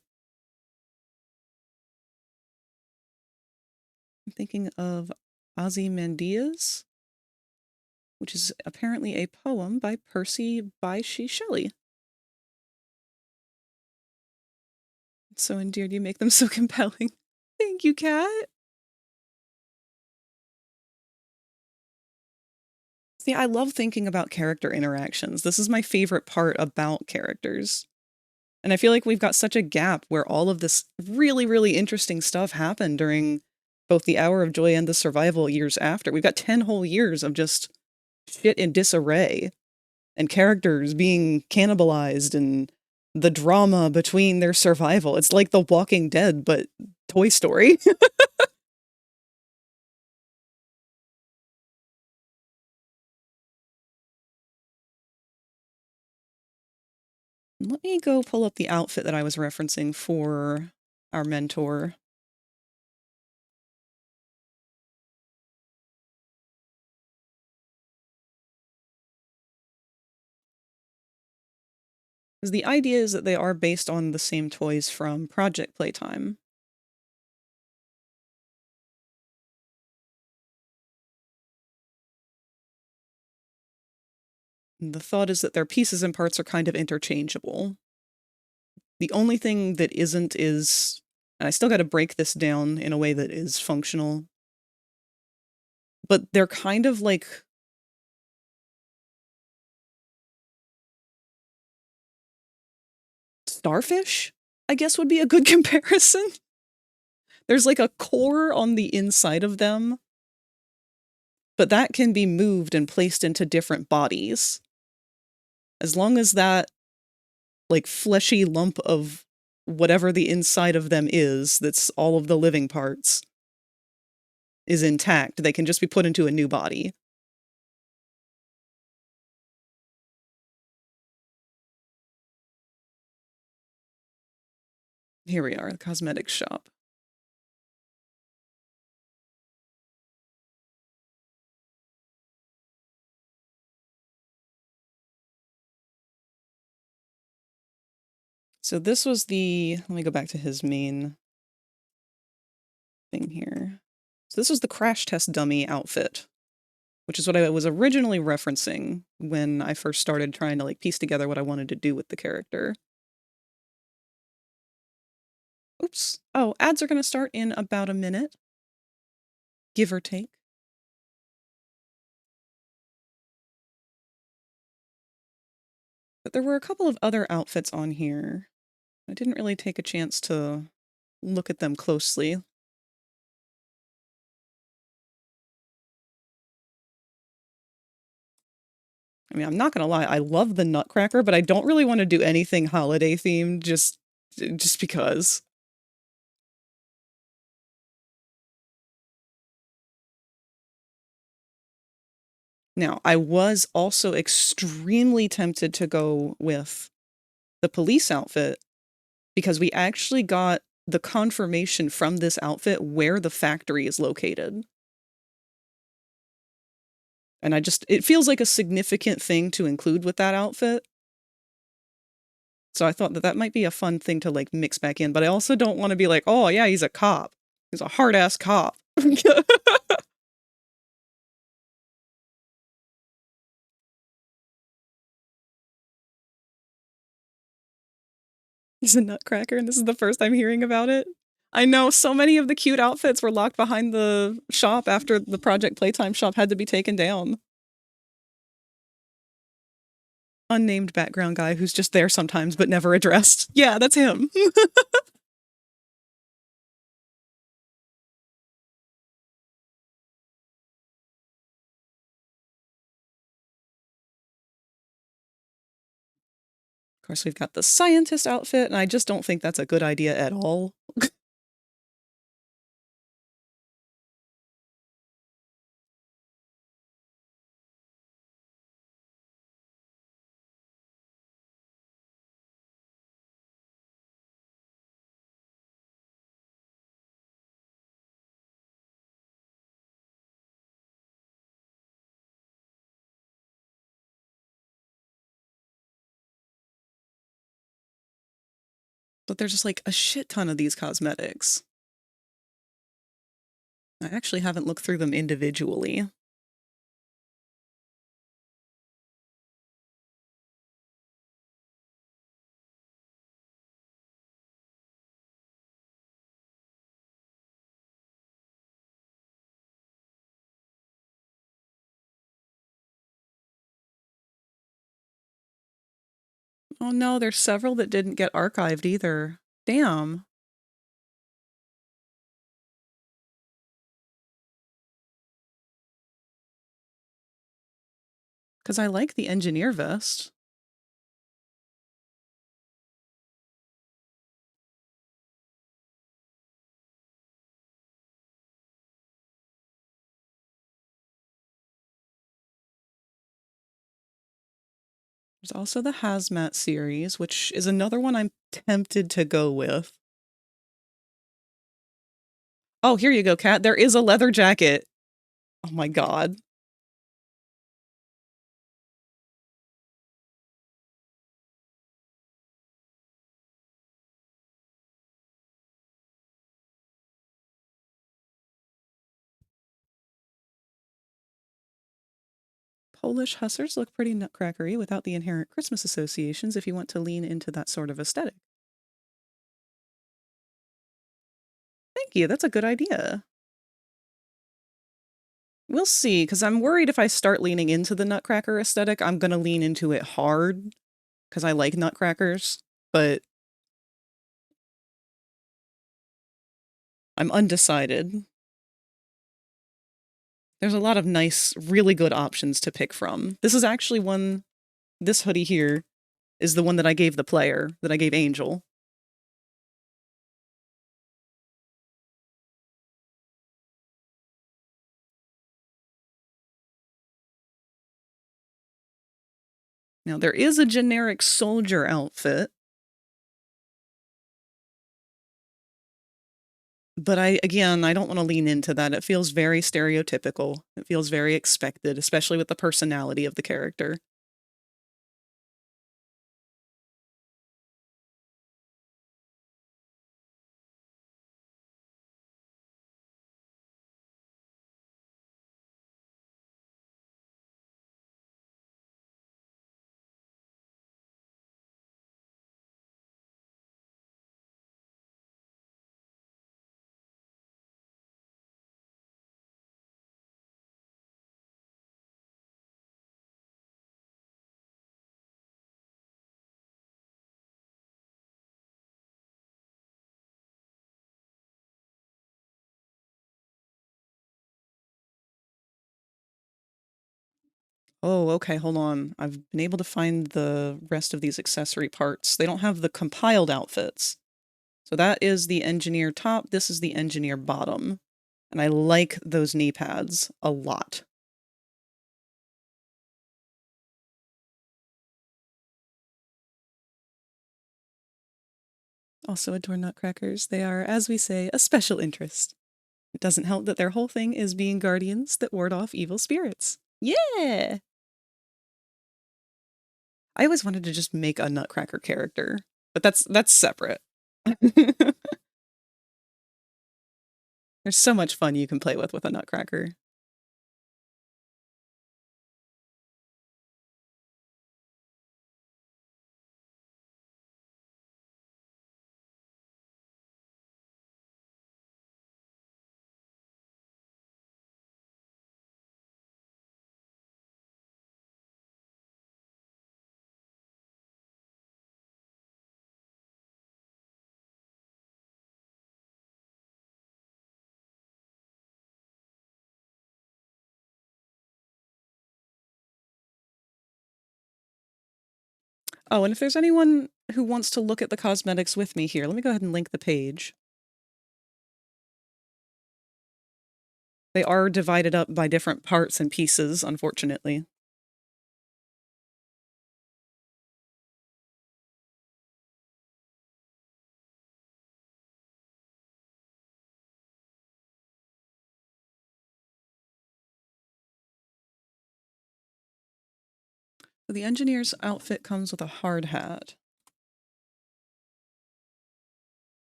[SPEAKER 1] I'm thinking of Ozymandias, which is apparently a poem by Percy Bysshe Shelley. It's so endeared, you make them so compelling. Thank you, Kat. See, I love thinking about character interactions. This is my favorite part about characters. And I feel like we've got such a gap where all of this really, really interesting stuff happened during both the Hour of Joy and the Survival years after. We've got 10 whole years of just shit in disarray and characters being cannibalized and the drama between their survival. It's like The Walking Dead, but Toy Story. Let me go pull up the outfit that I was referencing for our mentor. Because the idea is that they are based on the same toys from Project Playtime. The thought is that their pieces and parts are kind of interchangeable. The only thing that isn't is, and I still got to break this down in a way that is functional, but they're kind of like starfish, I guess would be a good comparison. There's like a core on the inside of them, but that can be moved and placed into different bodies. As long as that like fleshy lump of whatever the inside of them is, that's all of the living parts, is intact, they can just be put into a new body. Here we are, the cosmetics shop. So this was let me go back to his main thing here. So this was the crash test dummy outfit, which is what I was originally referencing when I first started trying to like piece together what I wanted to do with the character. Oops. Oh, ads are going to start in about a minute, give or take. But there were a couple of other outfits on here. I didn't really take a chance to look at them closely. I mean, I'm not gonna lie, I love the Nutcracker, but I don't really want to do anything holiday themed just because. Now, I was also extremely tempted to go with the police outfit because we actually got the confirmation from this outfit where the factory is located. And it feels like a significant thing to include with that outfit. So I thought that might be a fun thing to like mix back in, but I also don't want to be like, oh yeah, he's a cop. He's a hard-ass cop. He's a nutcracker, and this is the first I'm hearing about it. I know so many of the cute outfits were locked behind the shop after the Project Playtime shop had to be taken down. Unnamed background guy who's just there sometimes but never addressed. Yeah, that's him. Of course, we've got the scientist outfit, and I just don't think that's a good idea at all. But there's just like a shit ton of these cosmetics. I actually haven't looked through them individually. Oh no, there's several that didn't get archived either. Damn. Because I like the engineer vest. There's also the hazmat series, which is another one I'm tempted to go with. Oh, here you go, Kat. There is a leather jacket. Oh my god. Polish hussars look pretty nutcrackery without the inherent Christmas associations if you want to lean into that sort of aesthetic. Thank you, that's a good idea. We'll see, because I'm worried if I start leaning into the nutcracker aesthetic, I'm going to lean into it hard, because I like nutcrackers, but I'm undecided. There's a lot of nice, really good options to pick from. This is actually one, this hoodie here is the one that I gave the player, that I gave Angel. Now, there is a generic soldier outfit, but I don't want to lean into that. It feels very stereotypical. It feels very expected, especially with the personality of the character. Oh, okay, hold on. I've been able to find the rest of these accessory parts. They don't have the compiled outfits. So that is the engineer top, this is the engineer bottom. And I like those knee pads a lot. Also adore nutcrackers. They are, as we say, a special interest. It doesn't help that their whole thing is being guardians that ward off evil spirits. Yeah! I always wanted to just make a nutcracker character, but that's separate. There's so much fun you can play with a nutcracker. Oh, and if there's anyone who wants to look at the cosmetics with me here, let me go ahead and link the page. They are divided up by different parts and pieces, unfortunately. The engineer's outfit comes with a hard hat.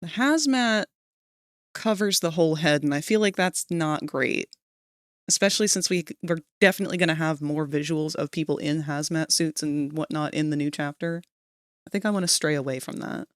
[SPEAKER 1] The hazmat covers the whole head, and I feel like that's not great. Especially since we're definitely going to have more visuals of people in hazmat suits and whatnot in the new chapter. I think I want to stray away from that.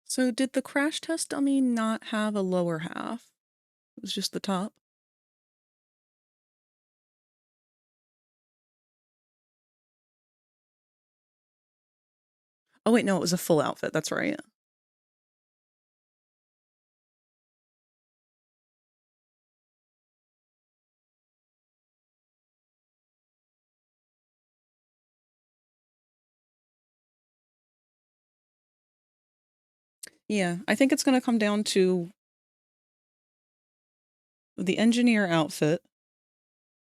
[SPEAKER 1] So did the crash test dummy not have a lower half? It was just the top? Oh wait, no, it was a full outfit, that's right. Yeah, I think it's going to come down to the engineer outfit,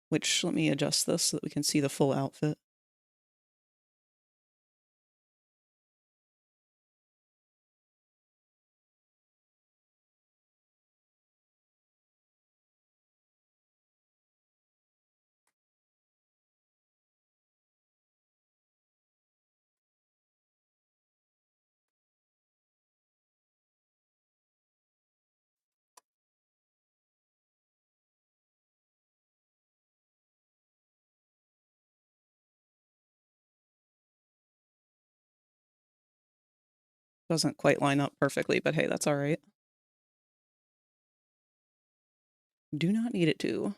[SPEAKER 1] which, let me adjust this so that we can see the full outfit. Doesn't quite line up perfectly, but hey, that's all right. Do not need it to.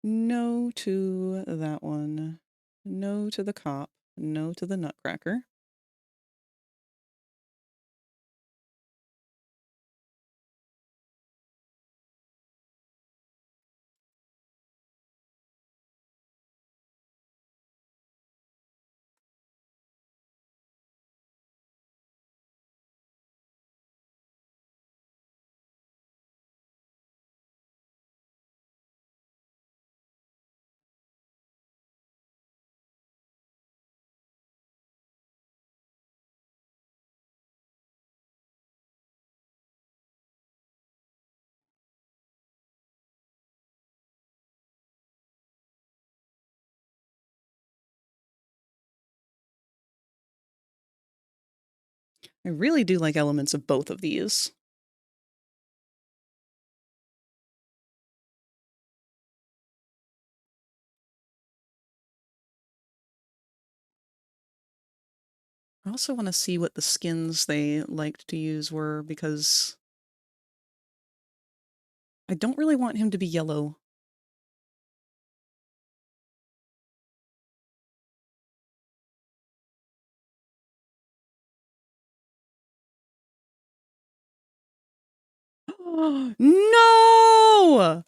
[SPEAKER 1] No to that one. No to the cop. No to the nutcracker. I really do like elements of both of these. I also want to see what the skins they liked to use were, because I don't really want him to be yellow. No!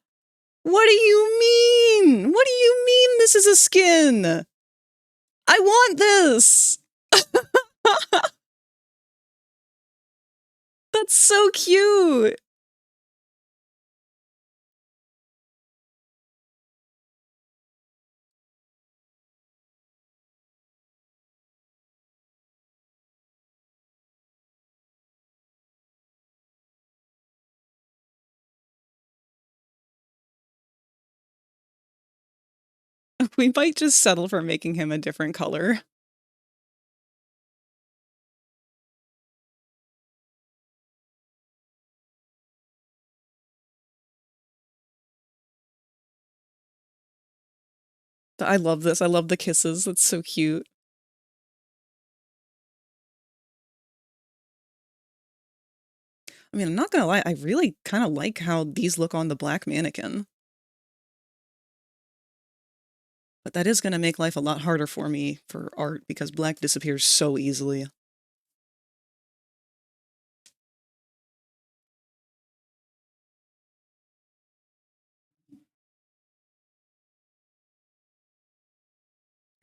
[SPEAKER 1] What do you mean? What do you mean this is a skin? I want this! That's so cute! We might just settle for making him a different color. I love this. I love the kisses. That's so cute. I mean, I'm not gonna lie, I really kind of like how these look on the black mannequin. But that is gonna make life a lot harder for me for art because black disappears so easily.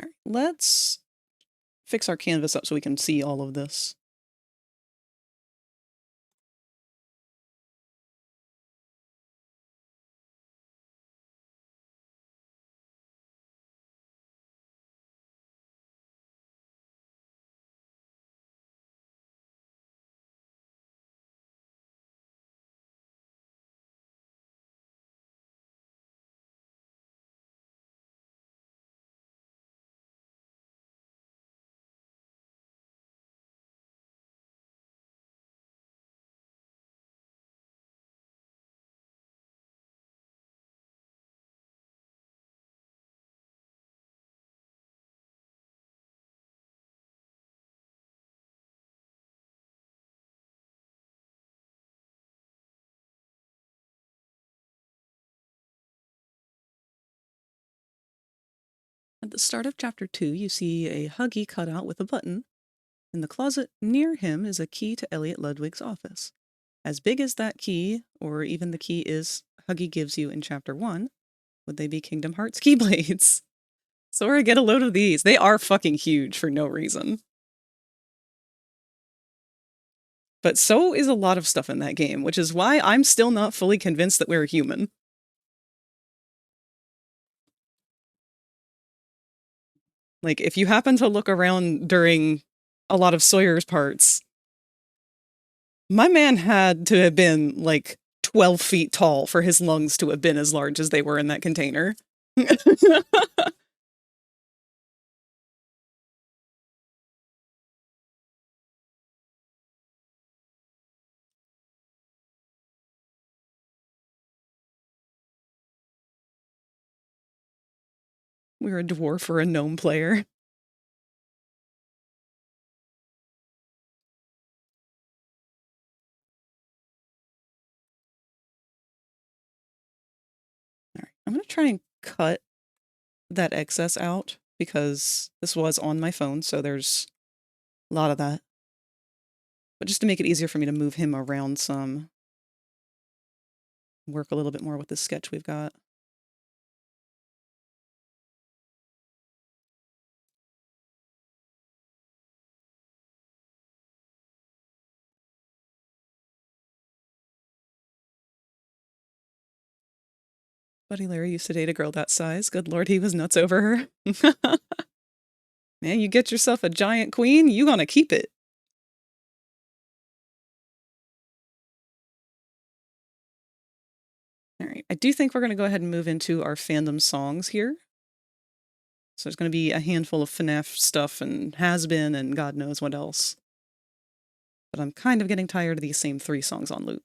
[SPEAKER 1] All right, let's fix our canvas up so we can see all of this. At the start of chapter 2, you see a Huggy cutout with a button. In the closet near him is a key to Elliot Ludwig's office. As big as that key, or even the key is Huggy gives you in chapter 1, would they be Kingdom Hearts keyblades? Sora, get a load of these. They are fucking huge for no reason. But so is a lot of stuff in that game, which is why I'm still not fully convinced that we're human. Like, if you happen to look around during a lot of Sawyer's parts, my man had to have been, like, 12 feet tall for his lungs to have been as large as they were in that container. We're a dwarf or a gnome player. All right, I'm going to try and cut that excess out because this was on my phone, so there's a lot of that. But just to make it easier for me to move him around some, work a little bit more with this sketch we've got. Buddy Larry used to date a girl that size. Good lord, he was nuts over her. Man, you get yourself a giant queen, you gonna keep it. All right, I do think we're gonna go ahead and move into our fandom songs here. So there's gonna be a handful of FNAF stuff and Has Been and God knows what else. But I'm kind of getting tired of these same 3 songs on loop.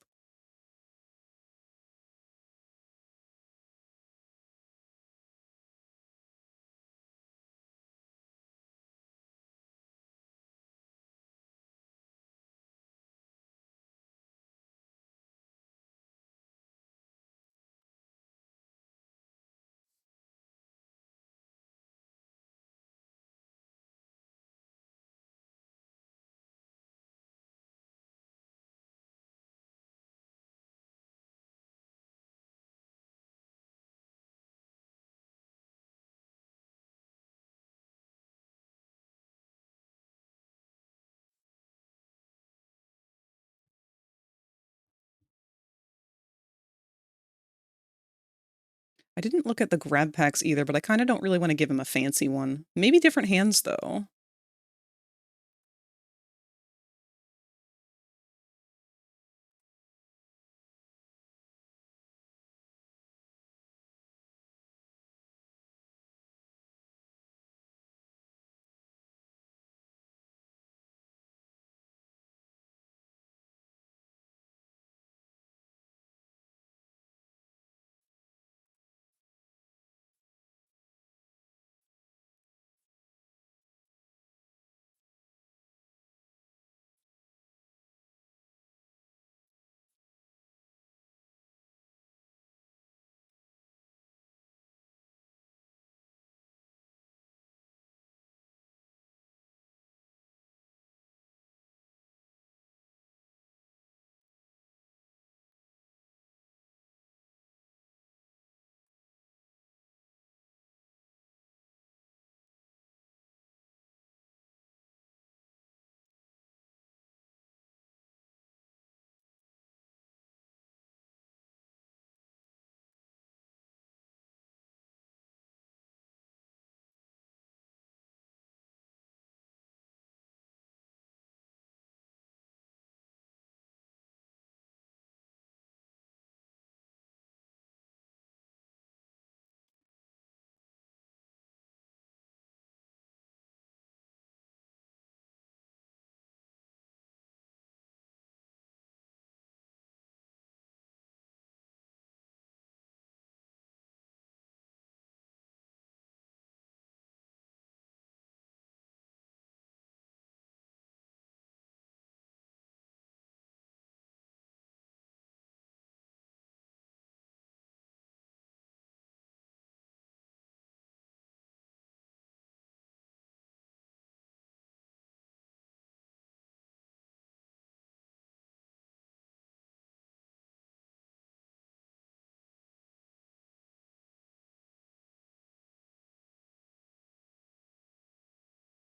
[SPEAKER 1] I didn't look at the grab packs either, but I kind of don't really want to give him a fancy one. Maybe different hands, though.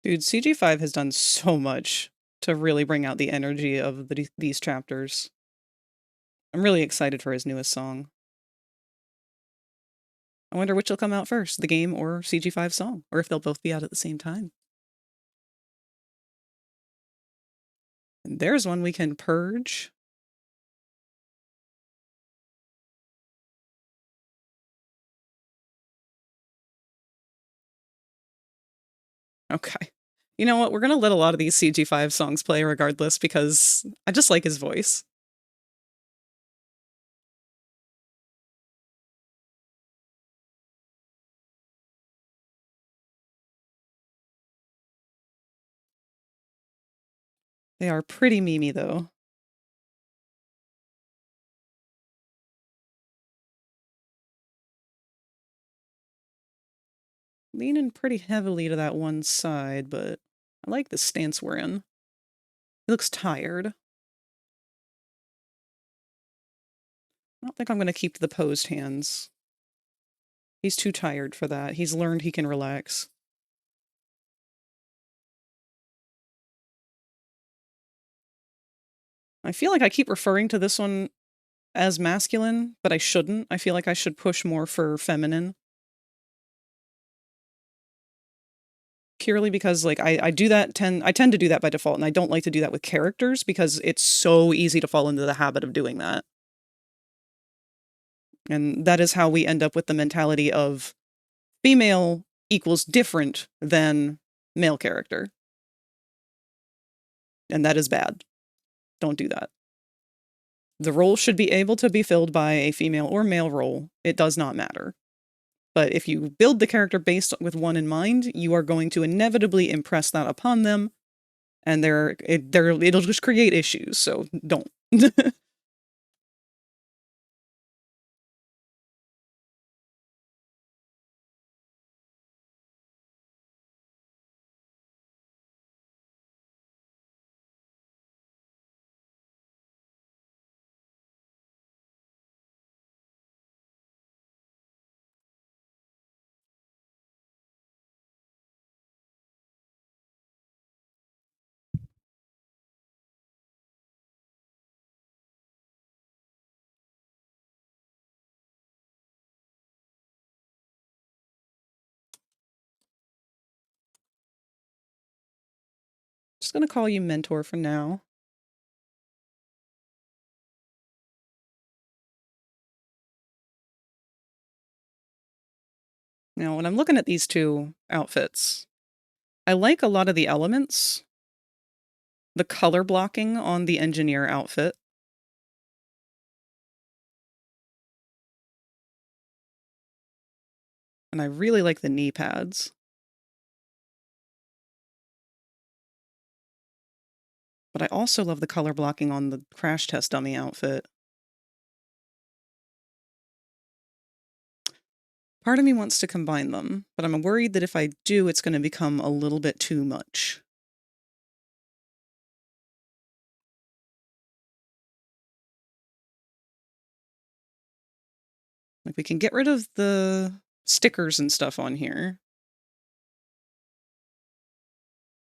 [SPEAKER 1] Dude, CG5 has done so much to really bring out the energy of these chapters. I'm really excited for his newest song. I wonder which will come out first, the game or CG5 song, or if they'll both be out at the same time. And there's one we can purge. Okay. You know what? We're going to let a lot of these CG5 songs play regardless because I just like his voice. They are pretty memey, though. Leaning pretty heavily to that one side, but I like the stance we're in. He looks tired. I don't think I'm going to keep the posed hands. He's too tired for that. He's learned he can relax. I feel like I keep referring to this one as masculine, but I shouldn't. I feel like I should push more for feminine. Purely because like I do that I tend to do that by default, and I don't like to do that with characters because it's so easy to fall into the habit of doing that. And that is how we end up with the mentality of female equals different than male character. And that is bad. Don't do that. The role should be able to be filled by a female or male role. It does not matter. But if you build the character based with one in mind, you are going to inevitably impress that upon them, and it'll just create issues, so don't. Just gonna call you Mentor for now. Now, when I'm looking at these two outfits, I like a lot of the elements. The color blocking on the engineer outfit. And I really like the knee pads. But I also love the color blocking on the crash test dummy outfit. Part of me wants to combine them, but I'm worried that if I do, it's going to become a little bit too much. Like, we can get rid of the stickers and stuff on here.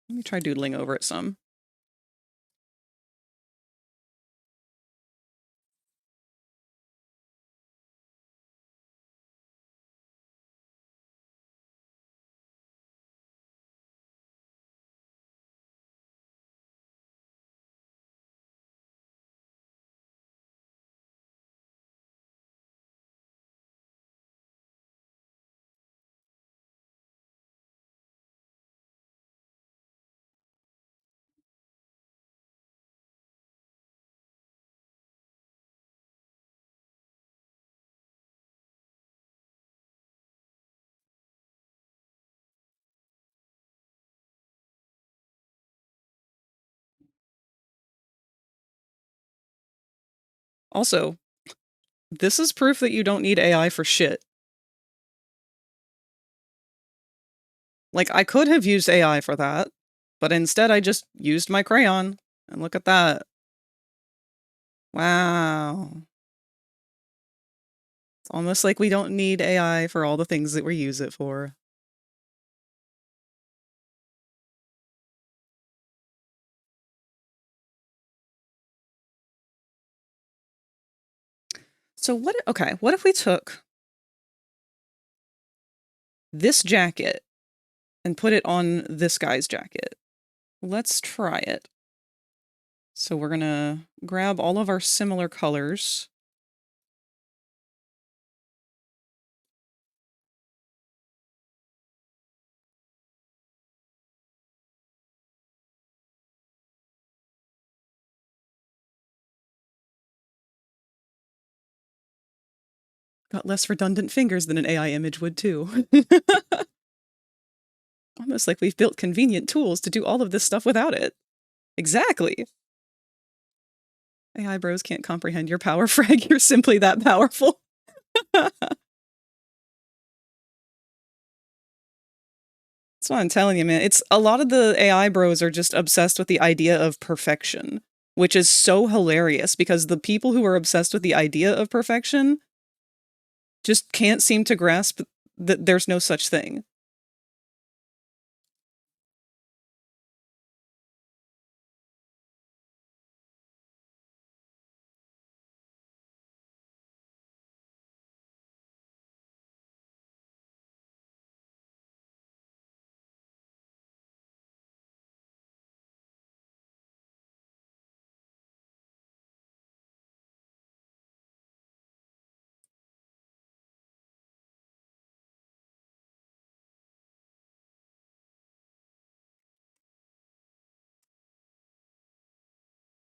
[SPEAKER 1] Let me try doodling over it some. Also, this is proof that you don't need AI for shit. Like, I could have used AI for that, but instead I just used my crayon. And look at that. Wow. It's almost like we don't need AI for all the things that we use it for. So what if we took this jacket and put it on this guy's jacket? Let's try it. So we're gonna grab all of our similar colors. Got less redundant fingers than an AI image would too. Almost like we've built convenient tools to do all of this stuff without it. Exactly. AI bros can't comprehend your power, Frag. You're simply that powerful. That's what I'm telling you, man. It's a lot of the AI bros are just obsessed with the idea of perfection, which is so hilarious because the people who are obsessed with the idea of perfection just can't seem to grasp that there's no such thing.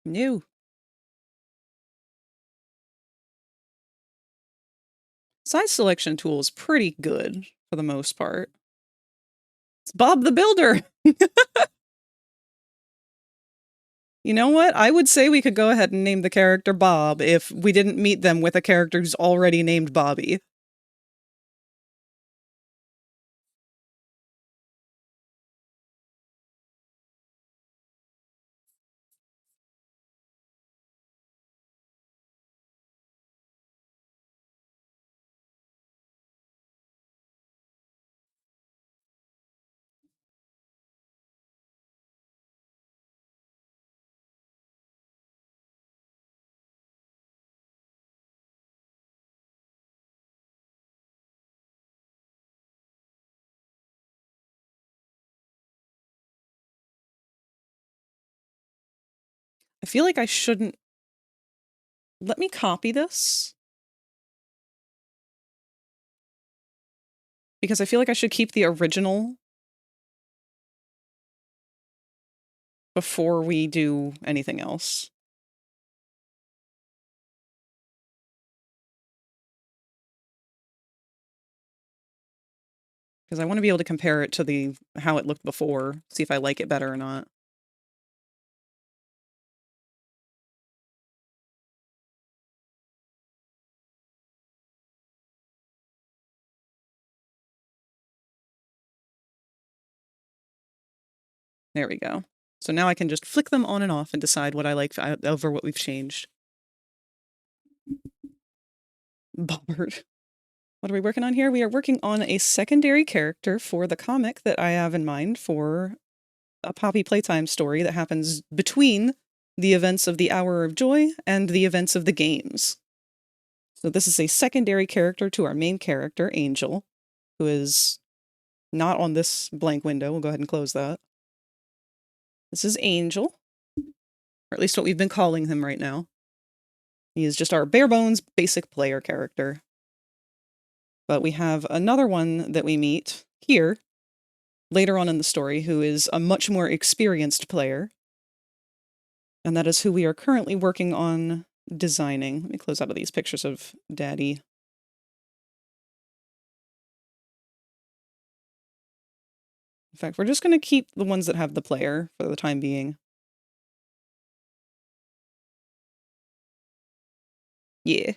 [SPEAKER 1] No. Size selection tool is pretty good for the most part. It's Bob the Builder. You know what? I would say we could go ahead and name the character Bob if we didn't meet them with a character who's already named Bobby. I feel like I shouldn't... Let me copy this. Because I feel like I should keep the original before we do anything else. Because I want to be able to compare it to how it looked before, see if I like it better or not. There we go. So now I can just flick them on and off and decide what I like over what we've changed. Bobbert. What are we working on here? We are working on a secondary character for the comic that I have in mind for a Poppy Playtime story that happens between the events of the Hour of Joy and the events of the games. So this is a secondary character to our main character, Angel, who is not on this blank window. We'll go ahead and close that. This is Angel, or at least what we've been calling him right now. He is just our bare bones basic player character. But we have another one that we meet here later on in the story who is a much more experienced player. And that is who we are currently working on designing. Let me close out of these pictures of Daddy. In fact, we're just going to keep the ones that have the player for the time being. Yeah.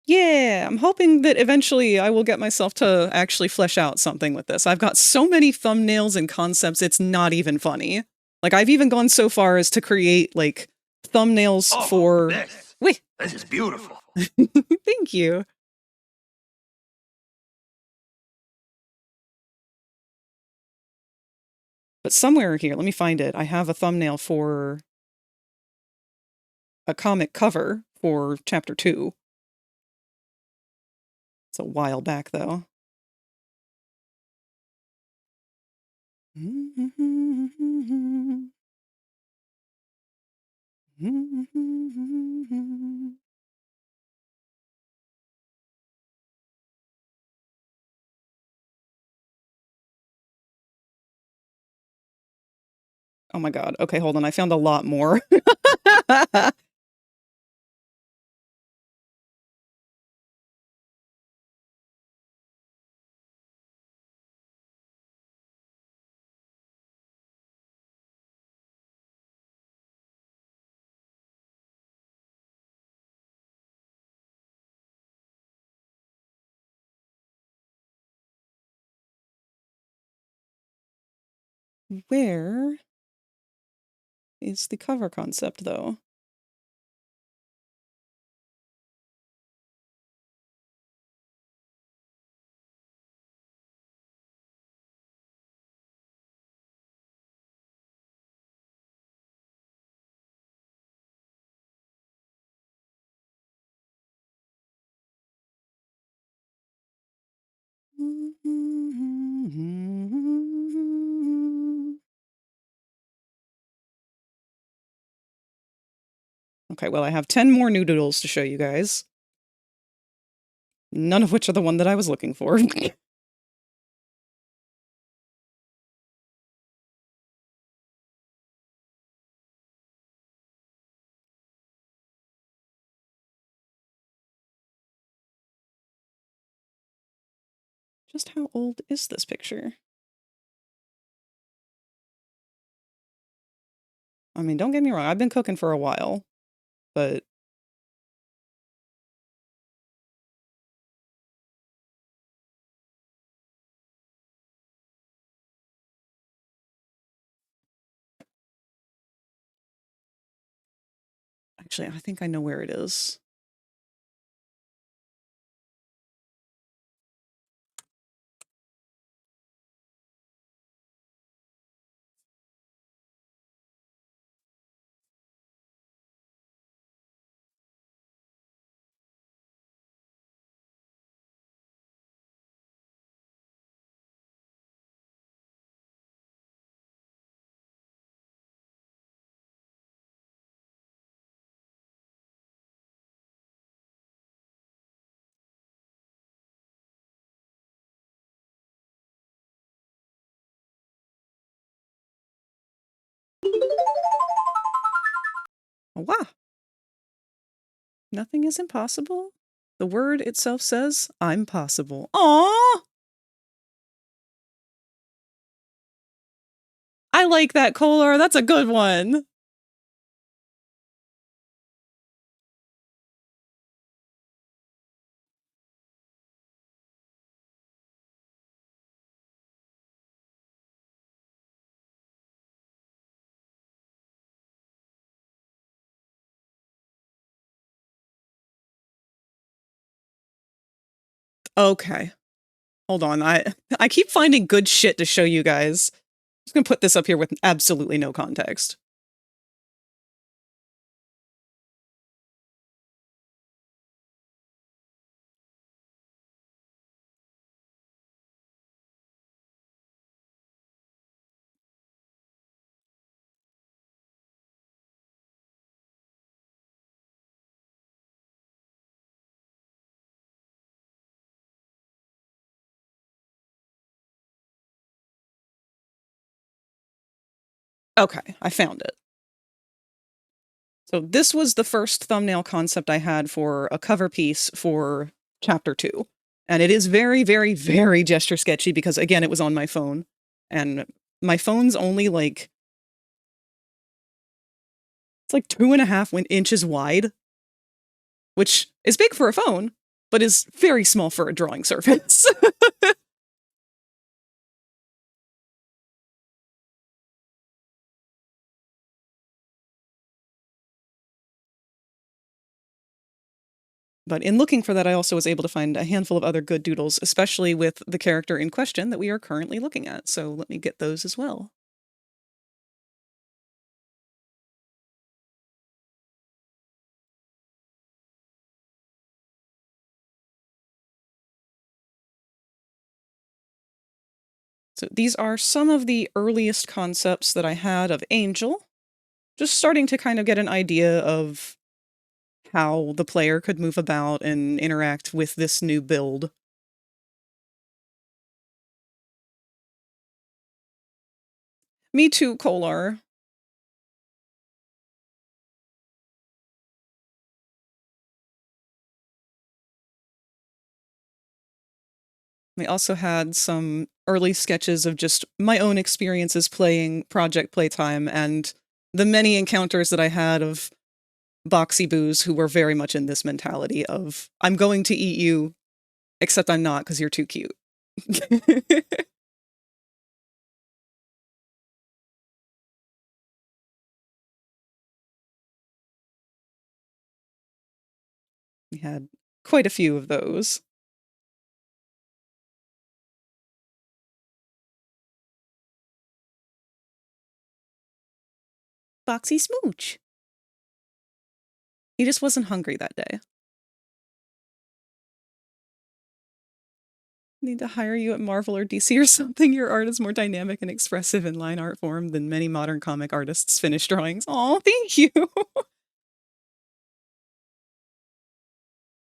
[SPEAKER 1] Yeah, I'm hoping that eventually I will get myself to actually flesh out something with this. I've got so many thumbnails and concepts, it's not even funny. Like, I've even gone so far as to create, like, thumbnails
[SPEAKER 5] Oh,
[SPEAKER 1] for...
[SPEAKER 5] this.
[SPEAKER 1] Wait.
[SPEAKER 5] This is beautiful.
[SPEAKER 1] Thank you. But somewhere here, let me find it. I have a thumbnail for a comic cover for Chapter 2. It's a while back, though. Oh my god. Okay, hold on. I found a lot more. Where is the cover concept, though? Okay, well, I have 10 more noodles to show you guys. None of which are the one that I was looking for. Just how old is this picture? I mean, don't get me wrong, I've been cooking for a while, but... Actually, I think I know where it is. Oh, wow. Nothing is impossible. The word itself says, I'm possible. Aww! I like that, Kolar. That's a good one. Okay. Hold on. I keep finding good shit to show you guys. I'm just gonna put this up here with absolutely no context. Okay, I found it. So this was the first thumbnail concept I had for a cover piece for chapter 2. And it is very, very, very gesture sketchy because, again, it was on my phone. And my phone's only like... It's like 2.5 inches wide. Which is big for a phone, but is very small for a drawing surface. But in looking for that, I also was able to find a handful of other good doodles, especially with the character in question that we are currently looking at. So let me get those as well. So these are some of the earliest concepts that I had of Angel. Just starting to kind of get an idea of how the player could move about and interact with this new build. Me too, Kolar. We also had some early sketches of just my own experiences playing Project Playtime and the many encounters that I had of boxy boos who were very much in this mentality of, I'm going to eat you, except I'm not because you're too cute. We had quite a few of those. Boxy Smooch. He just wasn't hungry that day. Need to hire you at Marvel or DC or something. Your art is more dynamic and expressive in line art form than many modern comic artists' finished drawings. Aw, thank you!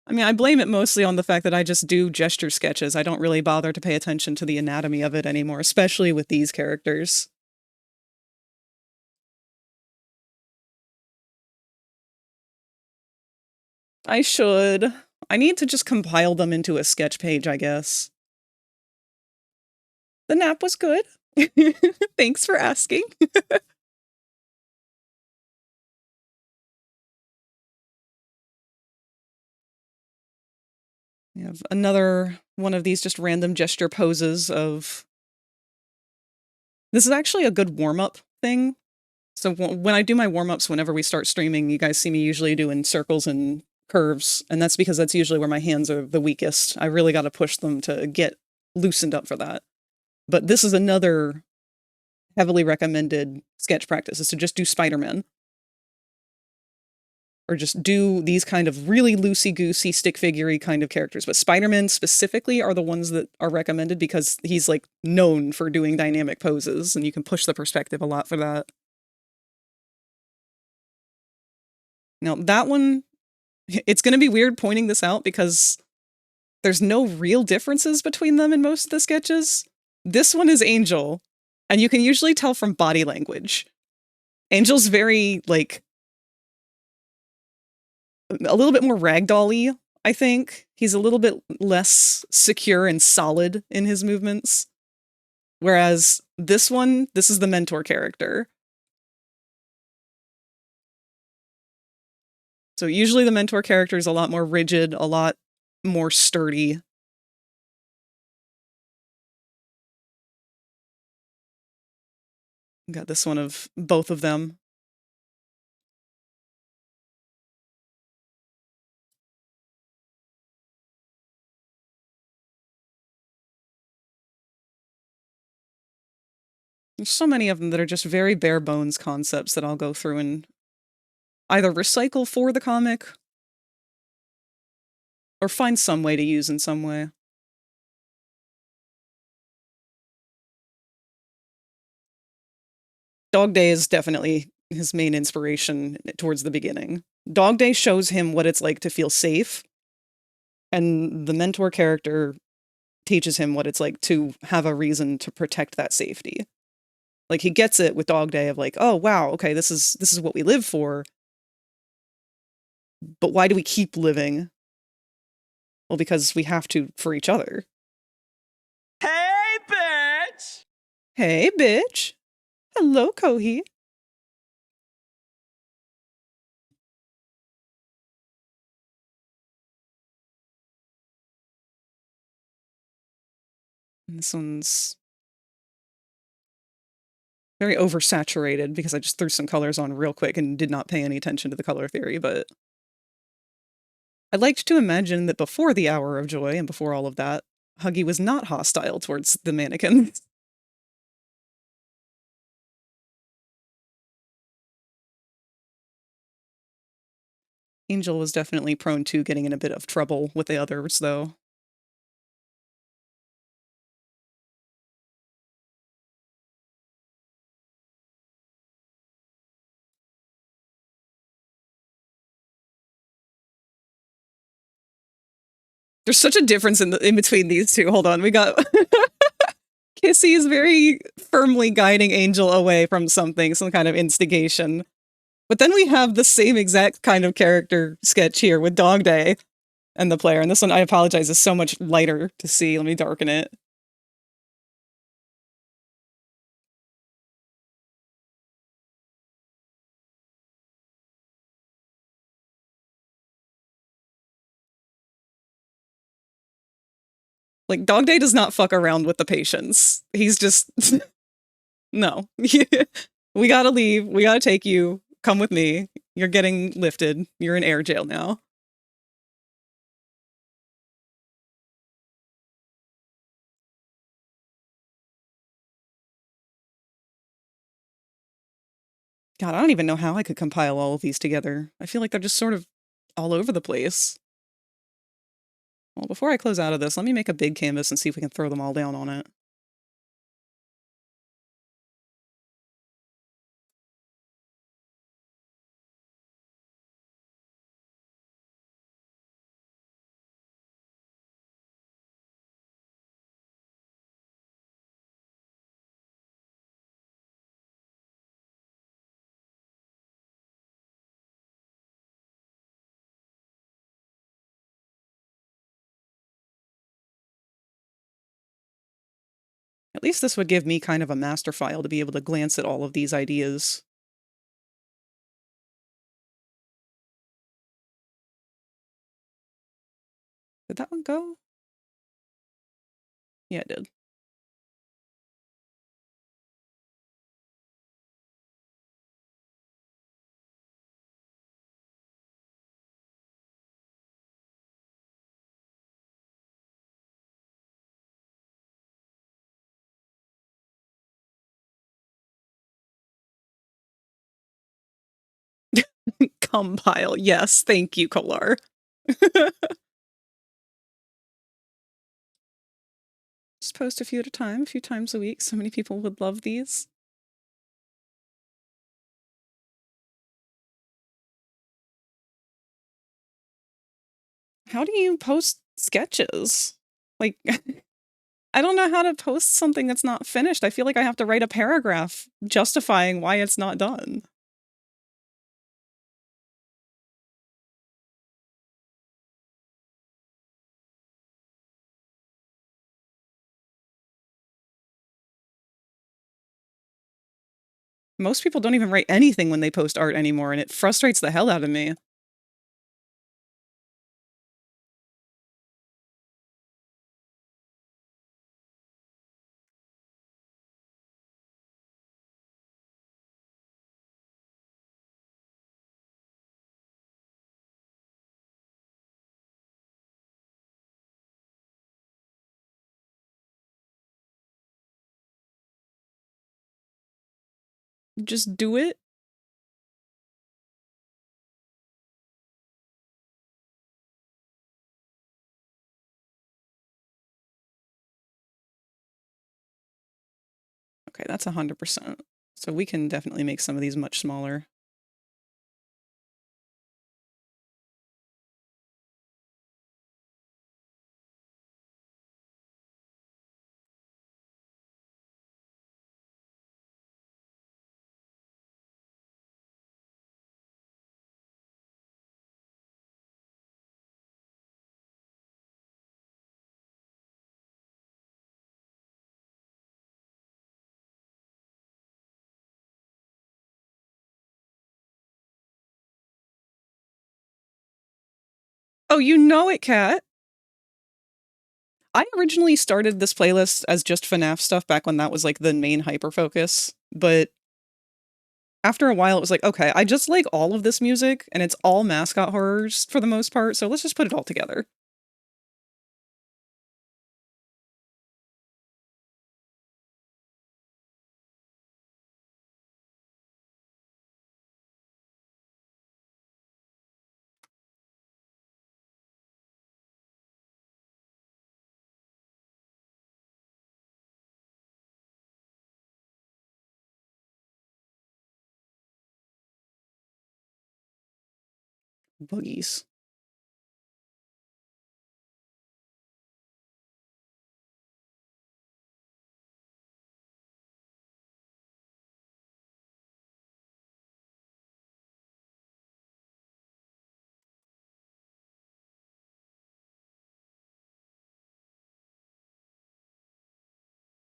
[SPEAKER 1] I mean, I blame it mostly on the fact that I just do gesture sketches. I don't really bother to pay attention to the anatomy of it anymore, especially with these characters. I should. I need to just compile them into a sketch page, I guess. The nap was good. Thanks for asking. We have another one of these just random gesture poses of... This is actually a good warm-up thing. So when I do my warm-ups, whenever we start streaming, you guys see me usually doing circles and curves, and that's because that's usually where my hands are the weakest. I really got to push them to get loosened up for that. But this is another heavily recommended sketch practice, is to just do Spider-Man. Or just do these kind of really loosey-goosey, stick-figure-y kind of characters. But Spider-Man specifically are the ones that are recommended because he's, like, known for doing dynamic poses, and you can push the perspective a lot for that. Now, that one, it's going to be weird pointing this out because there's no real differences between them in most of the sketches. This one is Angel, and you can usually tell from body language. Angel's very, like, a little bit more ragdoll-y, I think. He's a little bit less secure and solid in his movements. Whereas this one, this is the mentor character. So usually the mentor character is a lot more rigid, a lot more sturdy. Got this one of both of them. There's so many of them that are just very bare bones concepts that I'll go through and either recycle for the comic or find some way to use in some way. Dog Day is definitely his main inspiration towards the beginning. Dog Day shows him what it's like to feel safe, and the mentor character teaches him what it's like to have a reason to protect that safety. Like, he gets it with Dog Day of like, oh wow, okay, this is what we live for. But why do we keep living? Well, because we have to for each other.
[SPEAKER 2] Hey, bitch!
[SPEAKER 1] Hey, bitch. Hello, Kohi. And this one's very oversaturated because I just threw some colors on real quick and did not pay any attention to the color theory, but I'd like to imagine that before the Hour of Joy and before all of that, Huggy was not hostile towards the mannequins. Angel was definitely prone to getting in a bit of trouble with the others, though. There's such a difference in between these two. Hold on, we got Kissy is very firmly guiding Angel away from something, some kind of instigation. But then we have the same exact kind of character sketch here with Dog Day and the player. And this one, I apologize, is so much lighter to see. Let me darken it. Like, Dog Day does not fuck around with the patients. He's just... No. We gotta leave. We gotta take you. Come with me. You're getting lifted. You're in air jail now. God, I don't even know how I could compile all of these together. I feel like they're just sort of all over the place. Well, before I close out of this, let me make a big canvas and see if we can throw them all down on it. At least this would give me kind of a master file to be able to glance at all of these ideas. Did that one go? Yeah, it did. Compile. Yes, thank you, Kolar. Just post a few at a time, a few times a week. So many people would love these. How do you post sketches? Like, I don't know how to post something that's not finished. I feel like I have to write a paragraph justifying why it's not done. Most people don't even write anything when they post art anymore, and it frustrates the hell out of me. Just do it. Okay, that's 100%. So we can definitely make some of these much smaller. Oh, you know it, Kat. I originally started this playlist as just FNAF stuff back when that was like the main hyper focus, but after a while it was like, okay, I just like all of this music and it's all mascot horrors for the most part, so let's just put it all together. Boogies.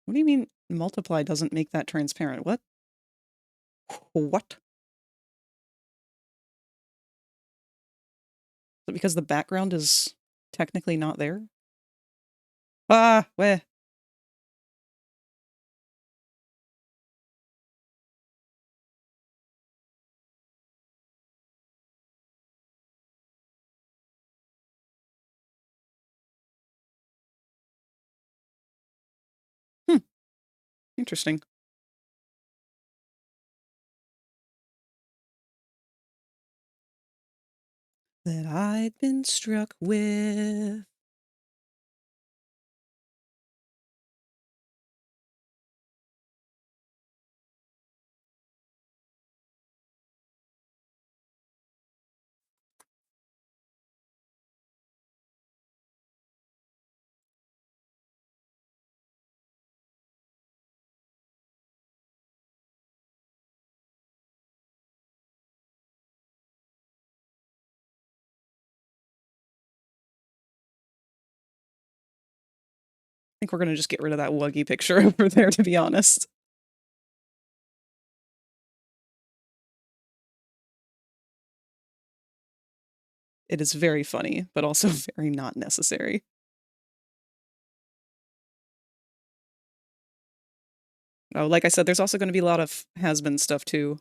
[SPEAKER 1] What do you mean multiply doesn't make that transparent? What? What? Is it because the background is technically not there? Ah, weh. Hmm. Interesting. That I'd been struck with. I think we're gonna just get rid of that Wuggy picture over there, to be honest. It is very funny, but also very not necessary. Oh, like I said, there's also going to be a lot of has-been stuff too.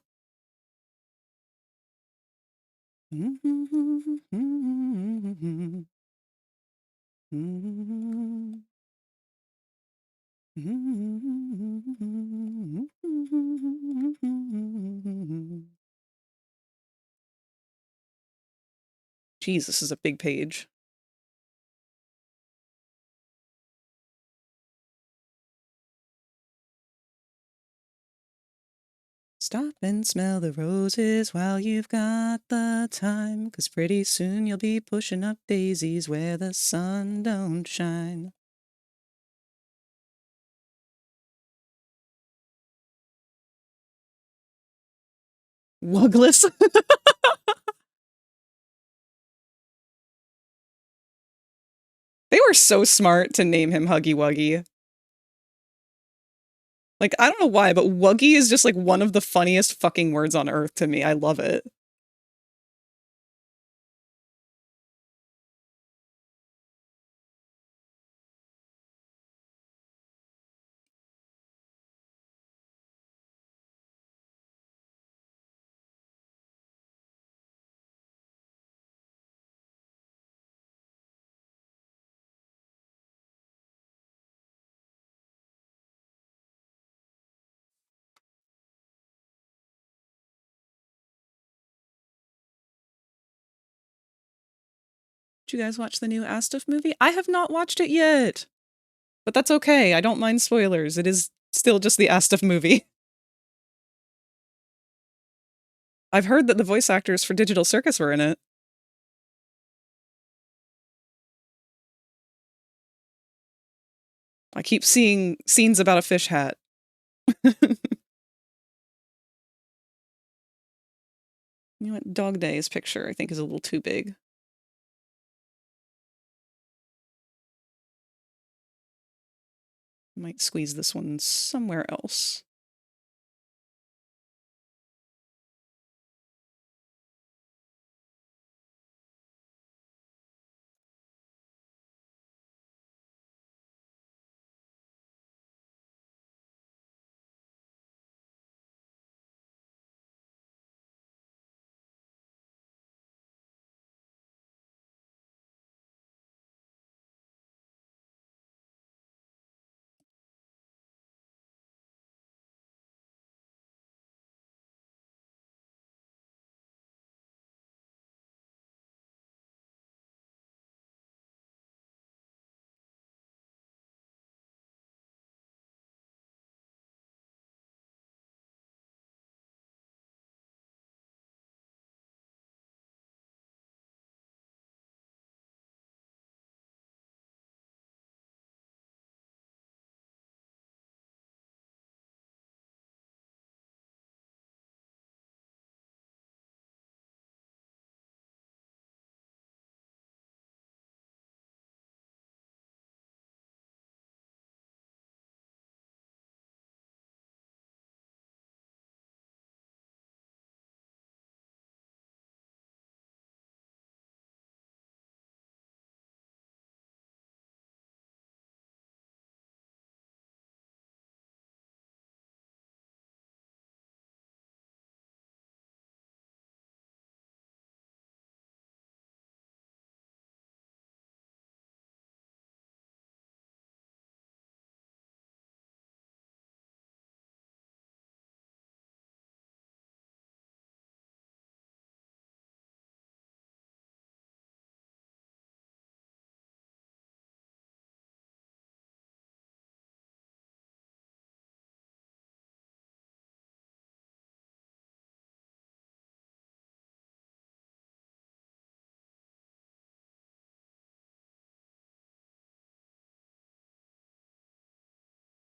[SPEAKER 1] Jeez, this is a big page. Stop and smell the roses while you've got the time, 'cause pretty soon you'll be pushing up daisies where the sun don't shine. Wugless. They were so smart to name him Huggy Wuggy. Like, I don't know why, but wuggy is just like one of the funniest fucking words on earth to me. I love it. Did you guys watch the new Astuff movie? I have not watched it yet. But that's okay. I don't mind spoilers. It is still just the Astuff movie. I've heard that the voice actors for Digital Circus were in it. I keep seeing scenes about a fish hat. You know what? Dog Day's picture, I think, is a little too big. Might squeeze this one somewhere else.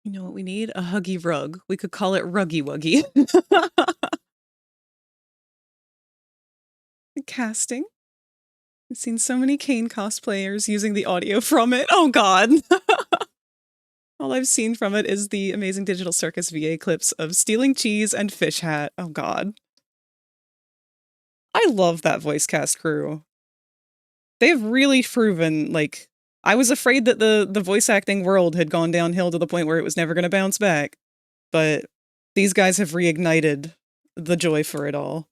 [SPEAKER 1] You know what we need? A huggy rug. We could call it Ruggy Wuggy. Casting. I've seen so many Kane cosplayers using the audio from it. Oh god. All I've seen from it is the amazing Digital Circus VA clips of stealing cheese and fish hat. Oh god. I love that voice cast crew. They've really proven, like, I was afraid that the voice acting world had gone downhill to the point where it was never going to bounce back. But these guys have reignited the joy for it all.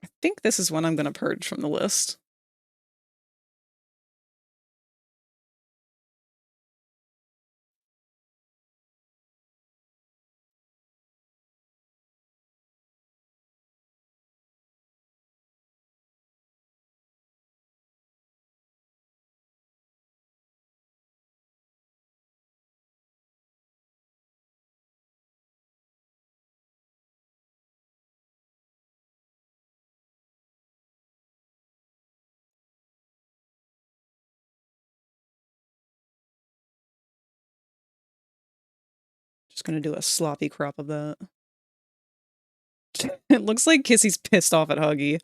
[SPEAKER 1] I think this is one I'm going to purge from the list. Just gonna do a sloppy crop of that. It looks like Kissy's pissed off at Huggy.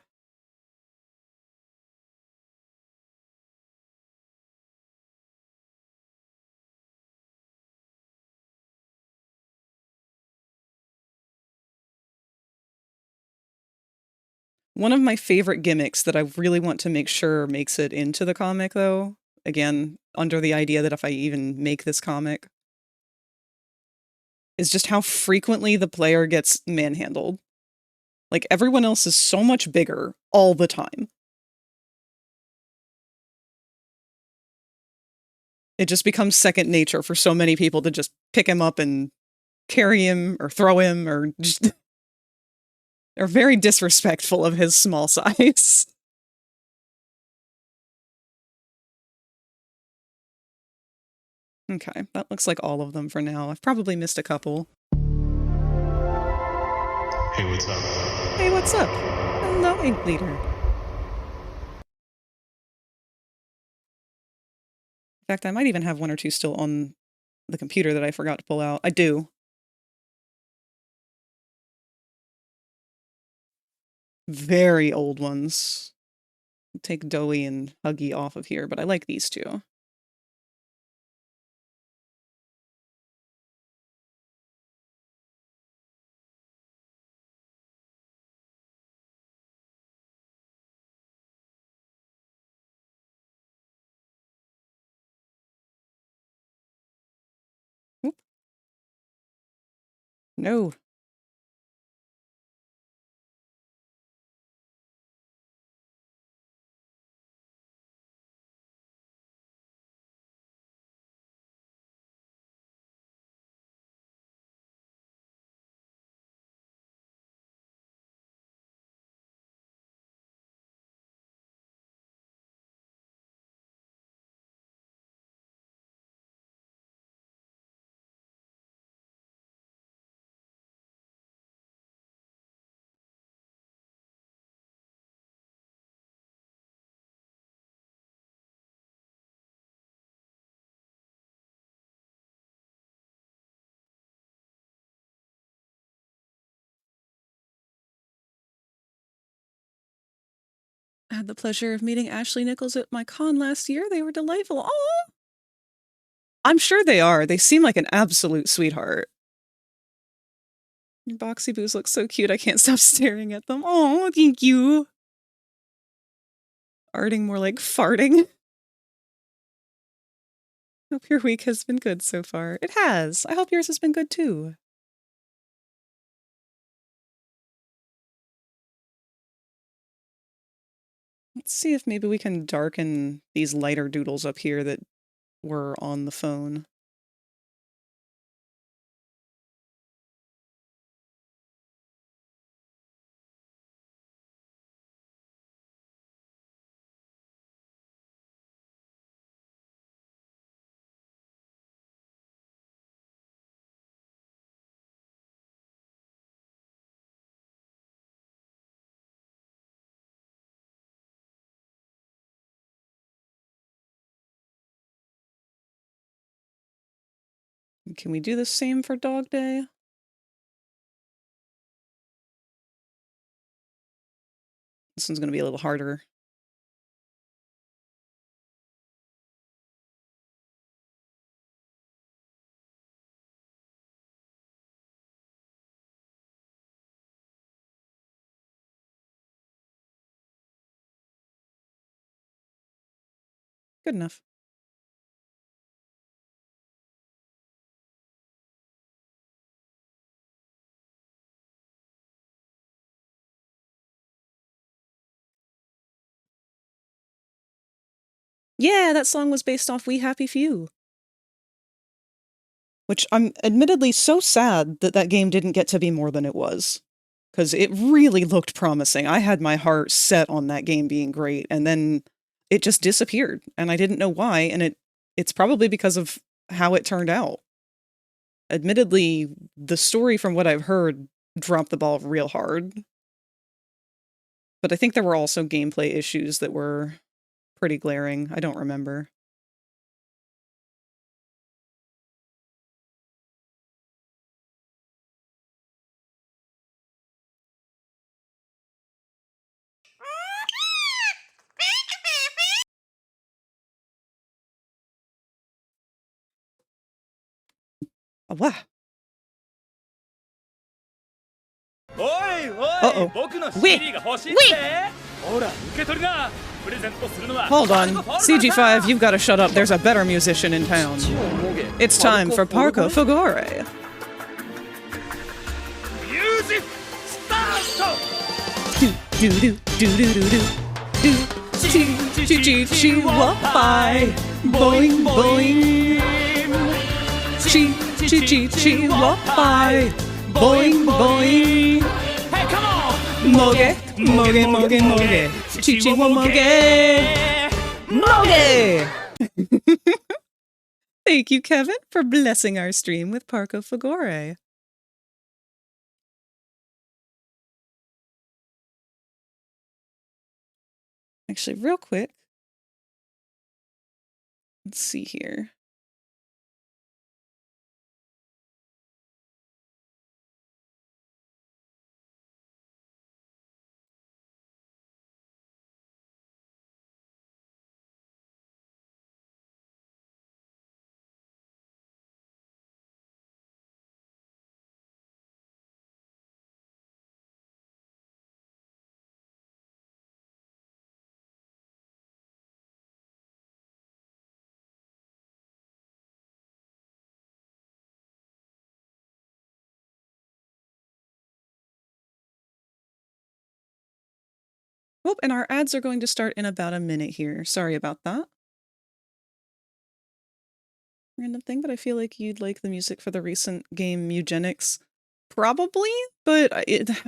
[SPEAKER 1] One of my favorite gimmicks that I really want to make sure makes it into the comic, though, again, under the idea that if I even make this comic, is just how frequently the player gets manhandled. Like, everyone else is so much bigger all the time. It just becomes second nature for so many people to just pick him up and carry him or throw him or just... They're very disrespectful of his small size. Okay, that looks like all of them for now. I've probably missed a couple.
[SPEAKER 8] Hey, what's up?
[SPEAKER 1] Hey, what's up? Hello, Ink Leader. In fact, I might even have one or two still on the computer that I forgot to pull out. I do. Very old ones. I'll take Doey and Huggy off of here, but I like these two. Oop. No. I had the pleasure of meeting Ashley Nichols at my con last year. They were delightful. Oh, I'm sure they are. They seem like an absolute sweetheart. Your boxy boos look so cute. I can't stop staring at them. Oh, thank you. Arting more like farting. Hope your week has been good so far. It has. I hope yours has been good too. Let's see if maybe we can darken these lighter doodles up here that were on the phone. Can we do the same for Dog Day? This one's going to be a little harder. Good enough. Yeah, that song was based off We Happy Few. Which I'm admittedly so sad that that game didn't get to be more than it was. Because it really looked promising. I had my heart set on that game being great, and then it just disappeared, and I didn't know why, and it's probably because of how it turned out. Admittedly, the story from what I've heard dropped the ball real hard. But I think there were also gameplay issues that were pretty glaring. I don't remember. Wow.
[SPEAKER 8] おいお
[SPEAKER 1] Uh-oh.
[SPEAKER 8] い僕の
[SPEAKER 1] Wait.
[SPEAKER 8] CD が欲しいっ
[SPEAKER 1] Wait.
[SPEAKER 8] てほら受け取りなプレゼントするのは
[SPEAKER 1] Hold on. CG5, you've got to shut up. There's a better musician in town. It's time for Parco Fagore.
[SPEAKER 8] ミュージックスタート
[SPEAKER 1] Do do do do do do do. Do chi chi chi wappai. Boing boing. Chi chi chi chi wappai. Boing boing.
[SPEAKER 8] Hey come on
[SPEAKER 1] Moge moge moge moge. Chi chi wa moge. Moge. Thank you, Kevin, for blessing our stream with Parco Fagore. Actually, real quick, let's see here. Oh, and our ads are going to start in about a minute here. Sorry about that. Random thing, but I feel like you'd like the music for the recent game Eugenics. Probably, but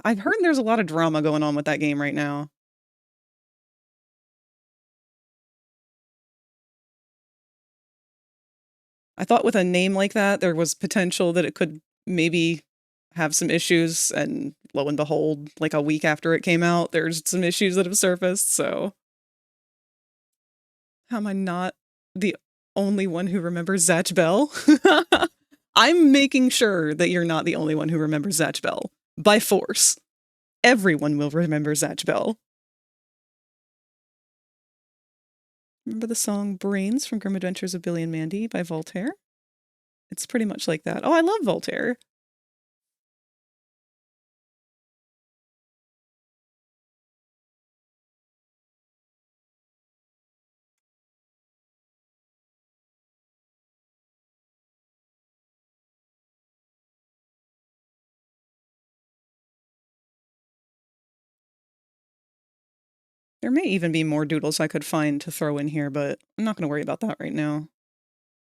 [SPEAKER 1] I've heard there's a lot of drama going on with that game right now. I thought with a name like that, there was potential that it could maybe have some issues, and lo and behold, like a week after it came out, there's some issues that have surfaced, so... How am I not the only one who remembers Zatch Bell? I'm making sure that you're not the only one who remembers Zatch Bell. By force. Everyone will remember Zatch Bell. Remember the song Brains from Grim Adventures of Billy and Mandy by Voltaire? It's pretty much like that. Oh, I love Voltaire. There may even be more doodles I could find to throw in here, but I'm not going to worry about that right now.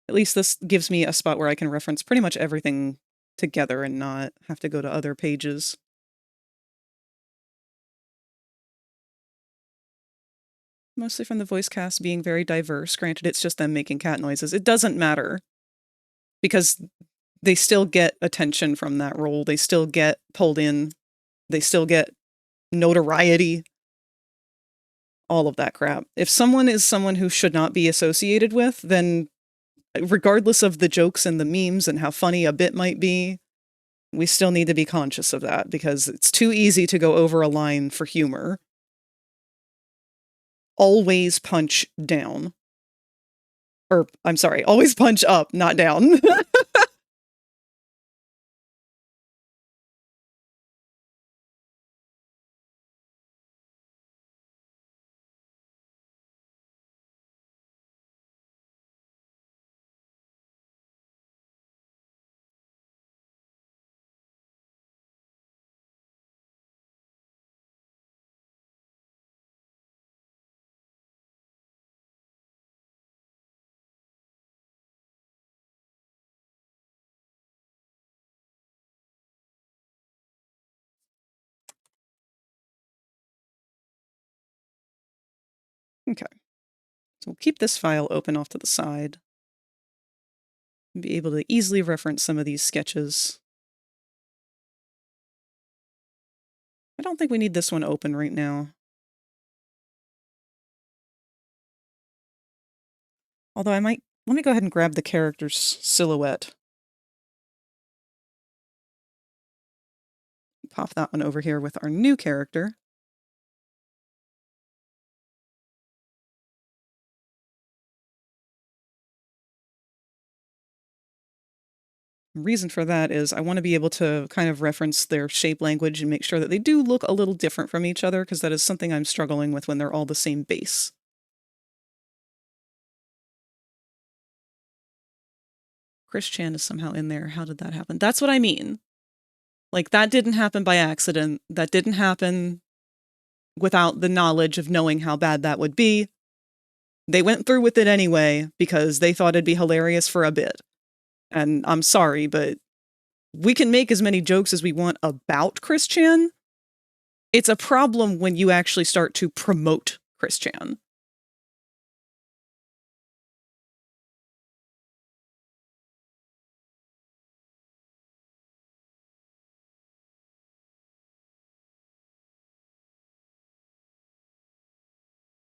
[SPEAKER 1] At least this gives me a spot where I can reference pretty much everything together and not have to go to other pages. Mostly from the voice cast being very diverse. Granted, it's just them making cat noises. It doesn't matter. Because they still get attention from that role. They still get pulled in. They still get notoriety. All of that crap. If someone is someone who should not be associated with, then regardless of the jokes and the memes and how funny a bit might be, we still need to be conscious of that, because it's too easy to go over a line for humor. Always punch down. Or, I'm sorry, always punch up, not down. Okay. So we'll keep this file open off to the side. And be able to easily reference some of these sketches. I don't think we need this one open right now. Although let me go ahead and grab the character's silhouette. Pop that one over here with our new character. The reason for that is I want to be able to kind of reference their shape language and make sure that they do look a little different from each other, because that is something I'm struggling with when they're all the same base. Chris Chan is somehow in there. How did that happen? That's what I mean. Like, that didn't happen by accident. That didn't happen without the knowledge of knowing how bad that would be. They went through with it anyway because they thought it'd be hilarious for a bit. And I'm sorry, but we can make as many jokes as we want about Chris Chan. It's a problem when you actually start to promote Chris Chan.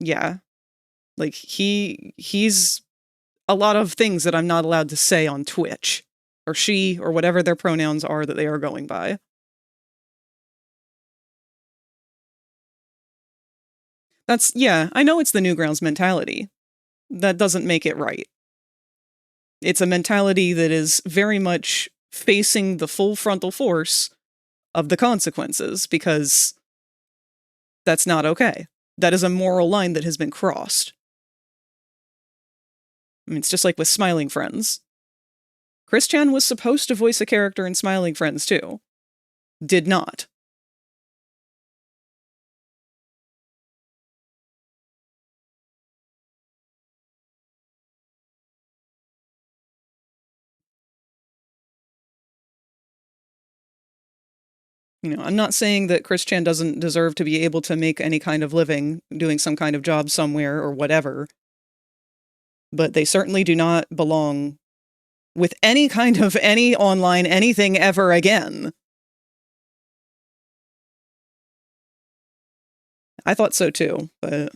[SPEAKER 1] Yeah. Like, he's a lot of things that I'm not allowed to say on Twitch. Or she, or whatever their pronouns are that they are going by. That's, yeah, I know it's the Newgrounds mentality. That doesn't make it right. It's a mentality that is very much facing the full frontal force of the consequences, because that's not okay. That is a moral line that has been crossed. I mean, it's just like with Smiling Friends. Chris Chan was supposed to voice a character in Smiling Friends too. Did not. You know, I'm not saying that Chris Chan doesn't deserve to be able to make any kind of living doing some kind of job somewhere or whatever, but they certainly do not belong with any kind of any online anything ever again. I thought so too, but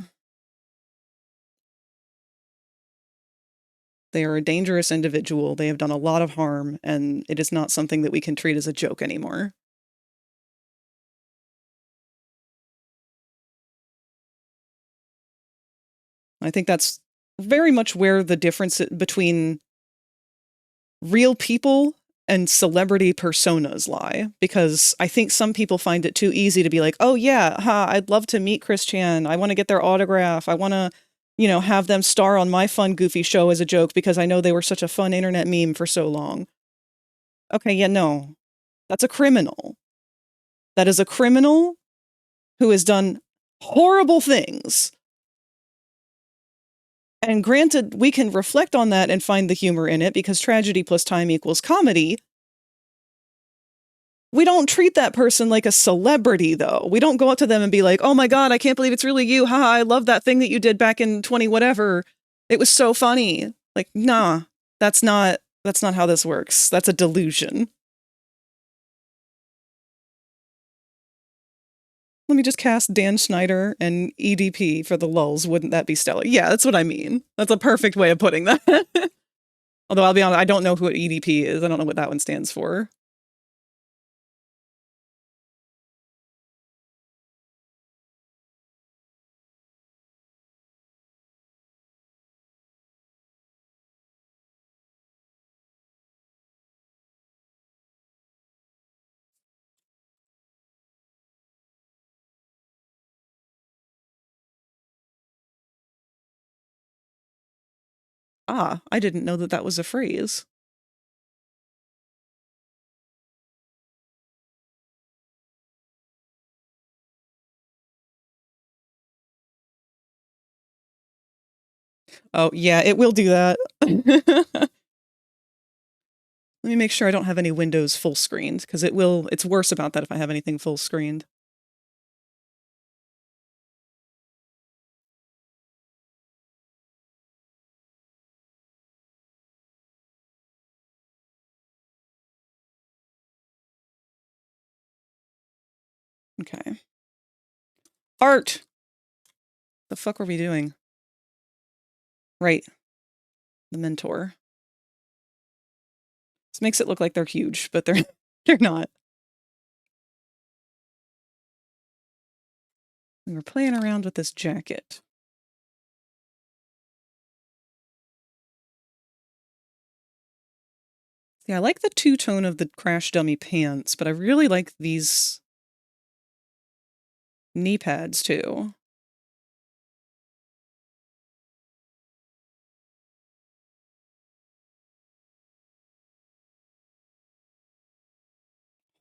[SPEAKER 1] they are a dangerous individual. They have done a lot of harm, and it is not something that we can treat as a joke anymore. I think that's very much where the difference between real people and celebrity personas lie, because I think some people find it too easy to be like, oh yeah, I'd love to meet Chris Chan. I want to get their autograph. I want to, you know, have them star on my fun, goofy show as a joke because I know they were such a fun internet meme for so long. Okay, yeah, no. That's a criminal. That is a criminal who has done horrible things. And granted, we can reflect on that and find the humor in it because tragedy plus time equals comedy. We don't treat that person like a celebrity, though. We don't go up to them and be like, oh my god, I can't believe it's really you. Haha, I love that thing that you did back in 20 whatever. It was so funny. Like, nah, that's not how this works. That's a delusion. Let me just cast Dan Schneider and EDP for the lulz. Wouldn't that be stellar? Yeah, that's what I mean. That's a perfect way of putting that. Although I'll be honest, I don't know who EDP is. I don't know what that one stands for. Ah, I didn't know that that was a phrase. Oh, yeah, it will do that. Let me make sure I don't have any windows full screened, because it's worse about that if I have anything full screened. Okay. Art! The fuck were we doing? Right. The mentor. This makes it look like they're huge, but they're not. We were playing around with this jacket. Yeah, I like the two-tone of the Crash Dummy pants, but I really like these knee pads too.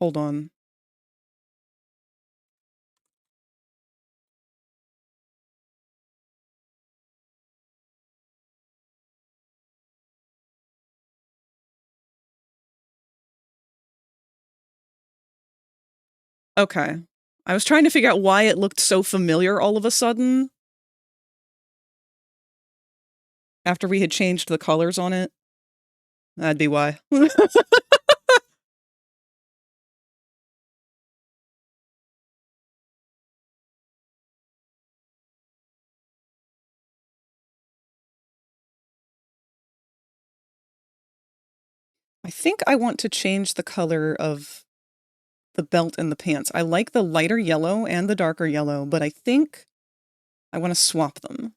[SPEAKER 1] Hold on. Okay. I was trying to figure out why it looked so familiar all of a sudden. After we had changed the colors on it. That'd be why. I think I want to change the color of the belt and the pants. I like the lighter yellow and the darker yellow, but I think I want to swap them.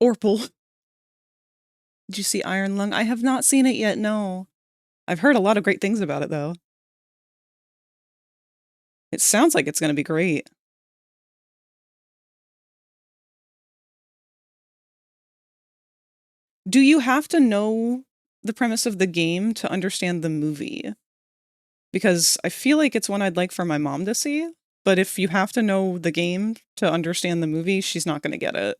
[SPEAKER 1] Orpal. Did you see Iron Lung? I have not seen it yet, no. I've heard a lot of great things about it, though. It sounds like it's going to be great. Do you have to know the premise of the game to understand the movie? Because I feel like it's one I'd like for my mom to see, but if you have to know the game to understand the movie, she's not going to get it.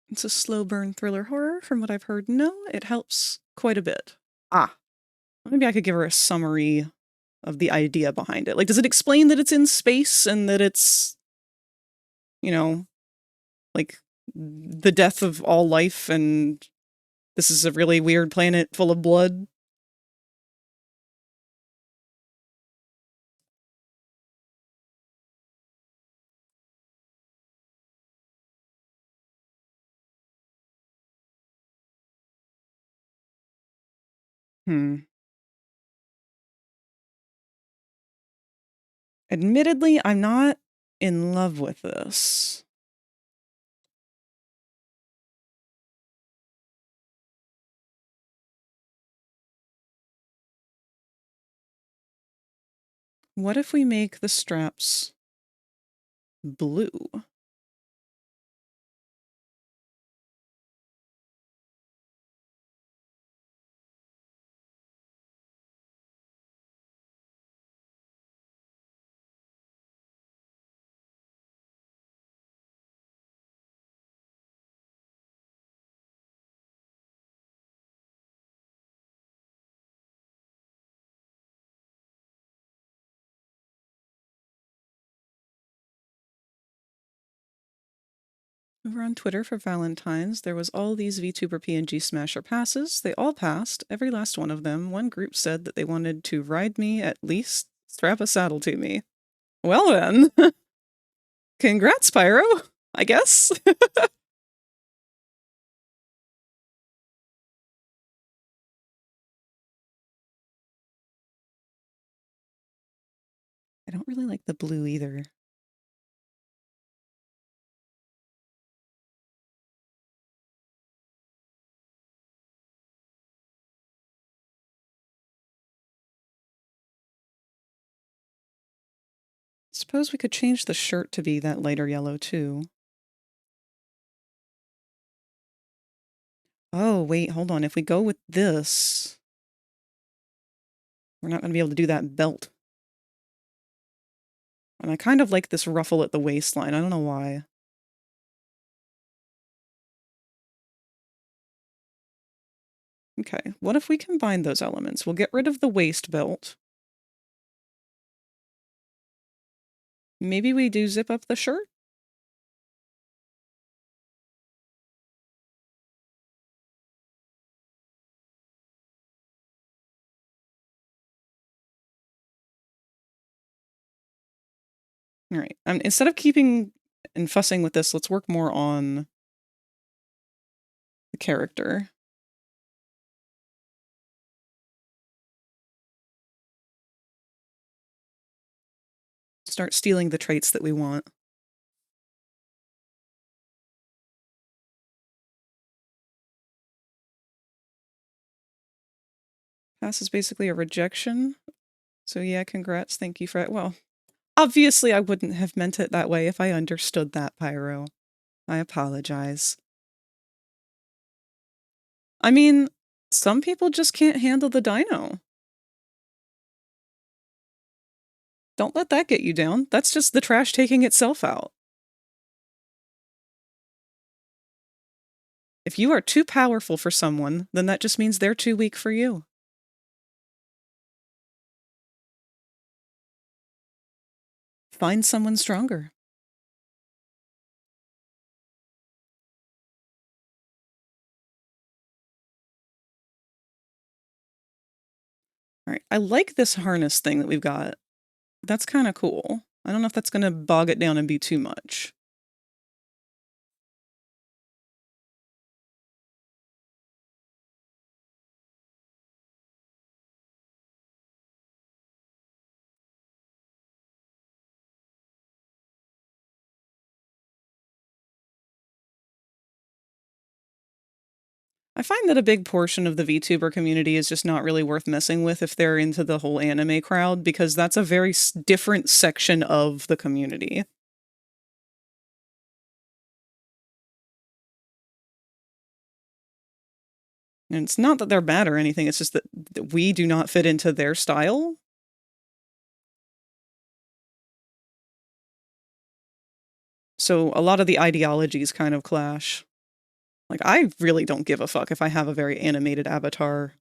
[SPEAKER 1] It's a slow burn thriller horror, from what I've heard. No, it helps quite a bit. Ah, maybe I could give her a summary of the idea behind it. Like, does it explain that it's in space and that it's, you know, like the death of all life and this is a really weird planet full of blood? Admittedly, I'm not in love with this. What if we make the straps blue? Over on Twitter for Valentine's, there was all these VTuber PNG Smasher passes. They all passed, every last one of them. One group said that they wanted to ride me, at least strap a saddle to me. Well then. Congrats, Pyro, I guess. I don't really like the blue either. Suppose we could change the shirt to be that lighter yellow too. Oh, wait, hold on. If we go with this, we're not going to be able to do that belt. And I kind of like this ruffle at the waistline. I don't know why. Okay, what if we combine those elements? We'll get rid of the waist belt. Maybe we do zip up the shirt? All right, instead of keeping and fussing with this, let's work more on the character. Start stealing the traits that we want. Pass is basically a rejection. So yeah, congrats, thank you for well, obviously I wouldn't have meant it that way if I understood that, Pyro. I apologize. I mean, some people just can't handle the dino. Don't let that get you down. That's just the trash taking itself out. If you are too powerful for someone, then that just means they're too weak for you. Find someone stronger. All right, I like this harness thing that we've got. That's kind of cool. I don't know if that's going to bog it down and be too much. I find that a big portion of the VTuber community is just not really worth messing with if they're into the whole anime crowd, because that's a very different section of the community. And it's not that they're bad or anything, it's just that we do not fit into their style. So a lot of the ideologies kind of clash. Like, I really don't give a fuck if I have a very animated avatar,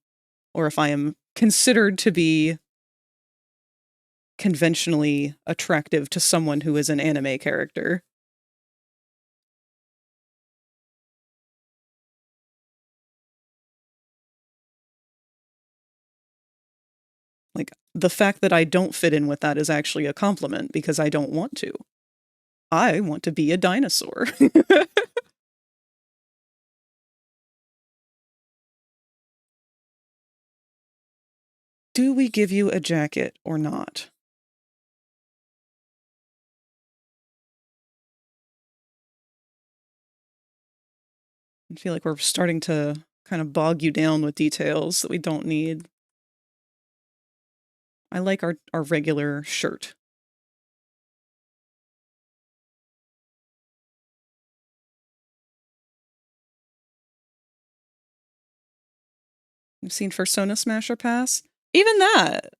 [SPEAKER 1] or if I am considered to be conventionally attractive to someone who is an anime character. Like, the fact that I don't fit in with that is actually a compliment, because I don't want to. I want to be a dinosaur. Do we give you a jacket or not? I feel like we're starting to kind of bog you down with details that we don't need. I like our regular shirt. You've seen Fursona Smasher Pass? Even that!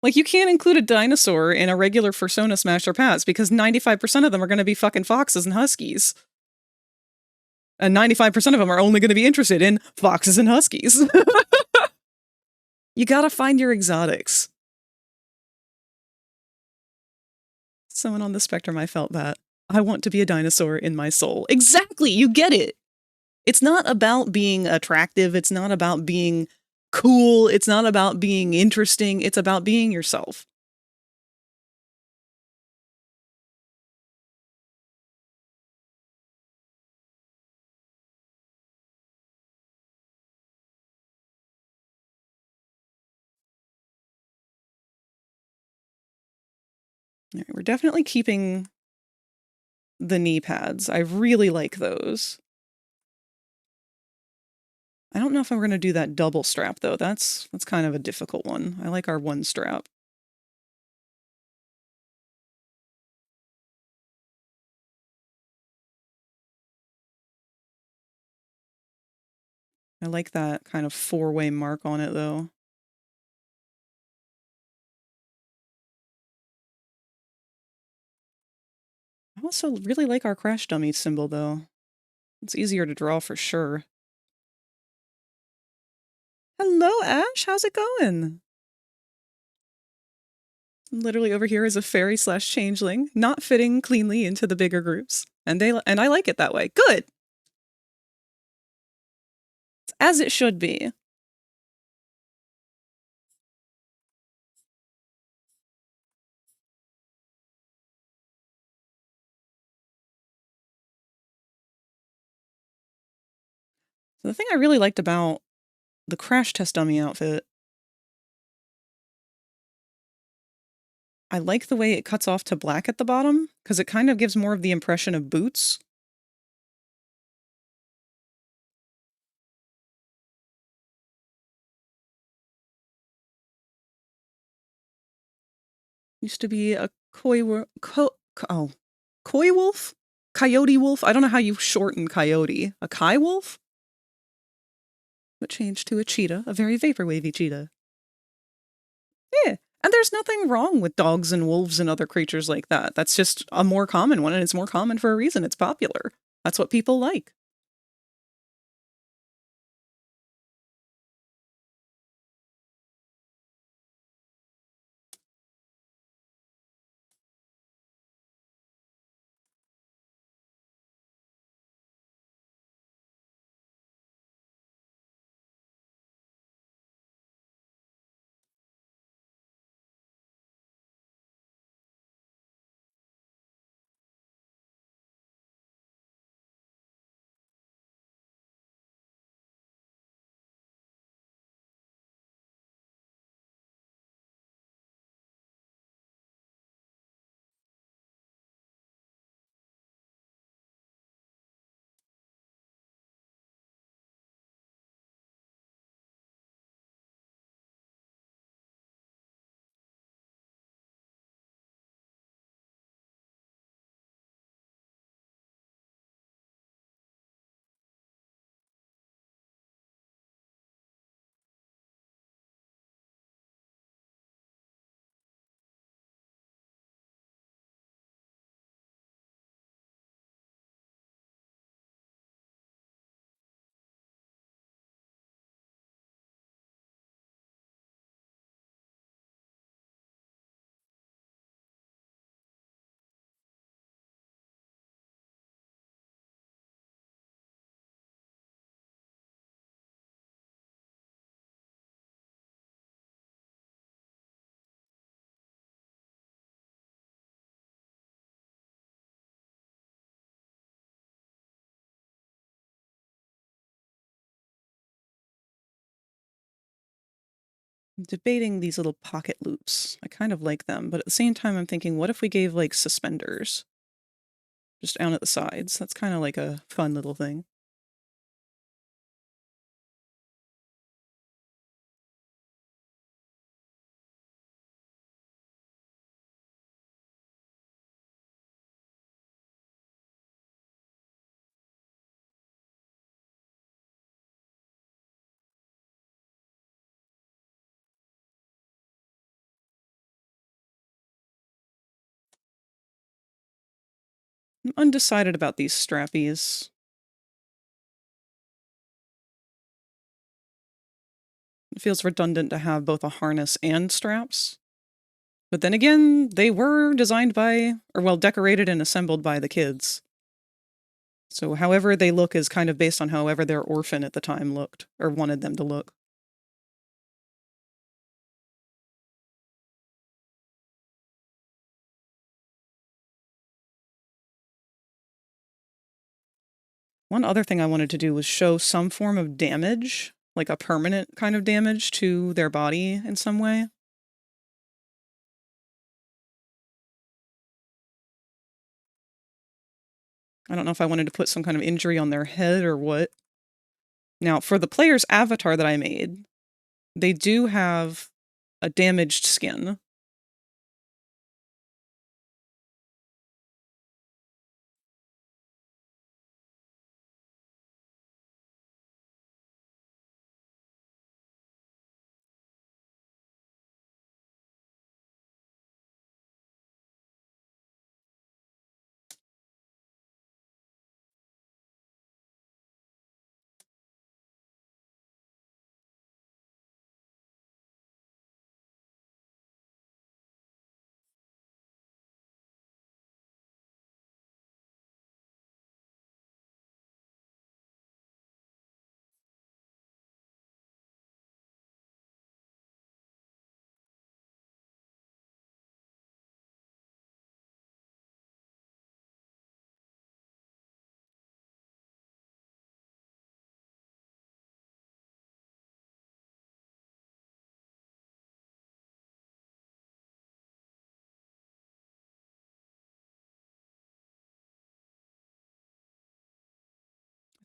[SPEAKER 1] Like, you can't include a dinosaur in a regular Fursona Smasher Pass because 95% of them are going to be fucking foxes and huskies. And 95% of them are only going to be interested in foxes and huskies. You gotta find your exotics. Someone on the spectrum, I felt that. I want to be a dinosaur in my soul. Exactly! You get it! It's not about being attractive. It's not about being cool. It's not about being interesting. It's about being yourself. All right, we're definitely keeping the knee pads. I really like those. I don't know if I'm going to do that double strap, though. That's kind of a difficult one. I like our one strap. I like that kind of four-way mark on it, though. I also really like our crash dummy symbol, though. It's easier to draw for sure. Hello, Ash. How's it going? Literally over here is a fairy / changeling, not fitting cleanly into the bigger groups. And I like it that way. Good! It's as it should be. So the thing I really liked about the crash test dummy outfit, I like the way it cuts off to black at the bottom, because it kind of gives more of the impression of boots. Used to be a koi wolf? Coyote wolf? I don't know how you shorten coyote. A kai wolf? But changed to a cheetah, a very vaporwavy cheetah. Yeah, and there's nothing wrong with dogs and wolves and other creatures like that. That's just a more common one, and it's more common for a reason. It's popular. That's what people like. I'm debating these little pocket loops. I kind of like them, but at the same time I'm thinking, what if we gave like suspenders? Just down at the sides. That's kind of like a fun little thing. I'm undecided about these strappies. It feels redundant to have both a harness and straps. But then again, they were designed by, or well, decorated and assembled by the kids. So however they look is kind of based on however their orphan at the time looked, or wanted them to look. One other thing I wanted to do was show some form of damage, like a permanent kind of damage to their body in some way. I don't know if I wanted to put some kind of injury on their head or what. Now, for the player's avatar that I made, they do have a damaged skin.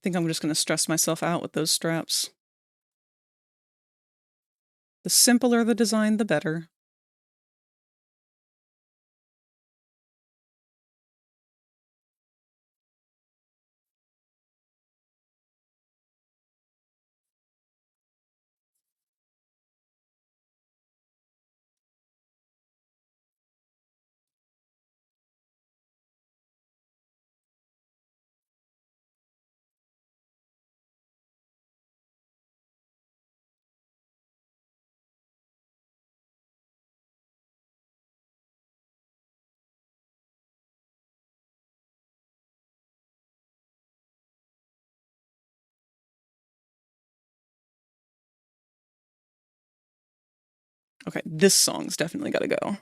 [SPEAKER 1] I think I'm just going to stress myself out with those straps. The simpler the design, the better. Okay, this song's definitely got to go.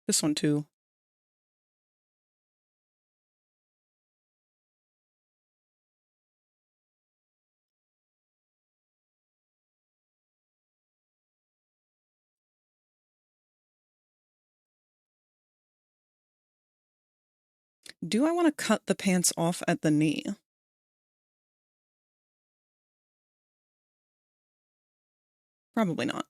[SPEAKER 1] This one too. Do I want to cut the pants off at the knee? Probably not.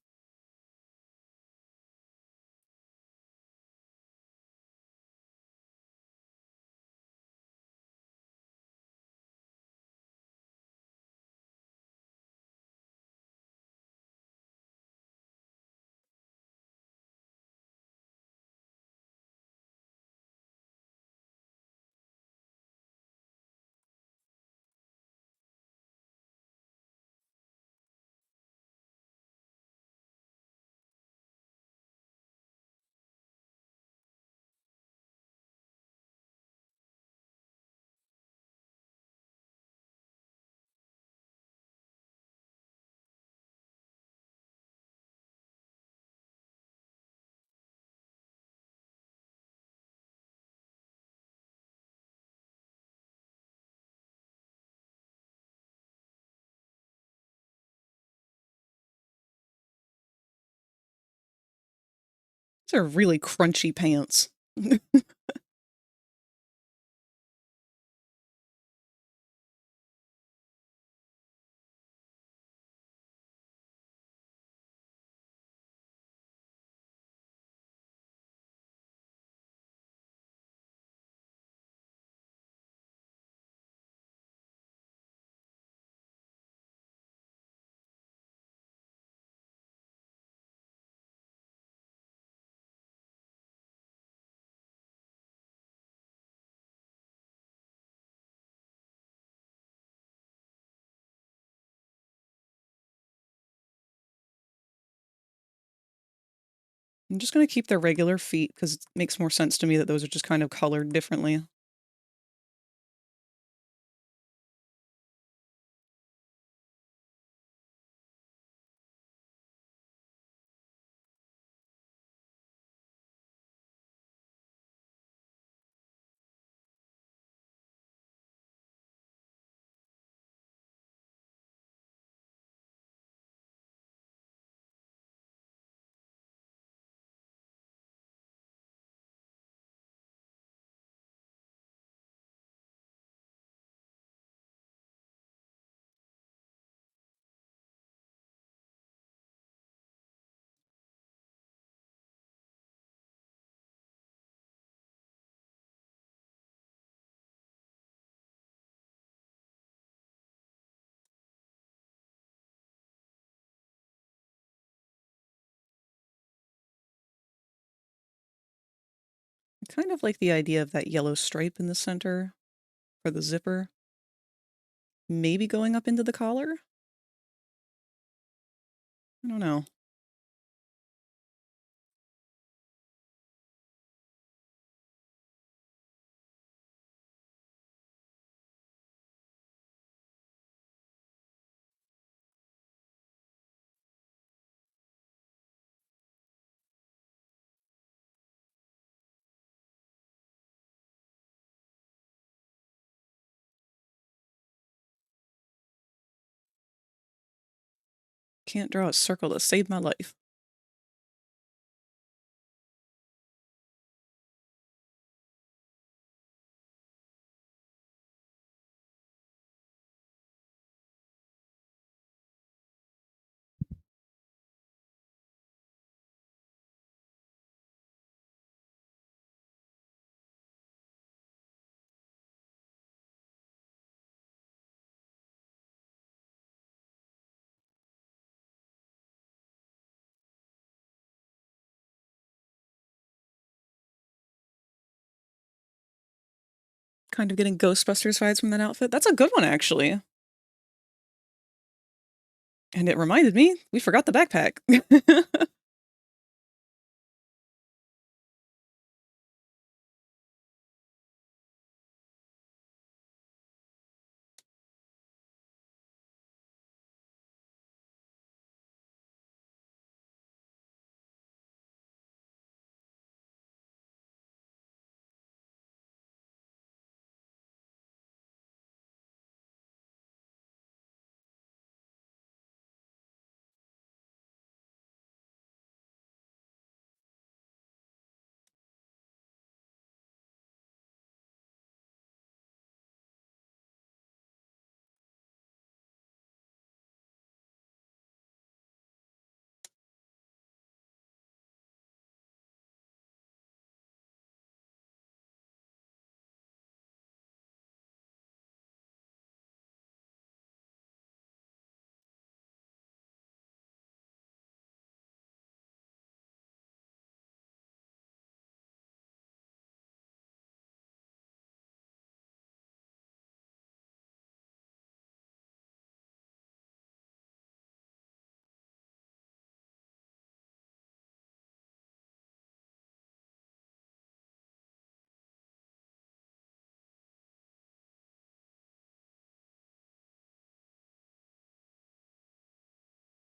[SPEAKER 1] These are really crunchy pants. I'm just going to keep their regular feet because it makes more sense to me that those are just kind of colored differently. I kind of like the idea of that yellow stripe in the center for the zipper. Maybe going up into the collar? I don't know. Can't draw a circle to save my life. Kind of getting Ghostbusters vibes from that outfit. That's a good one, actually. And it reminded me, we forgot the backpack.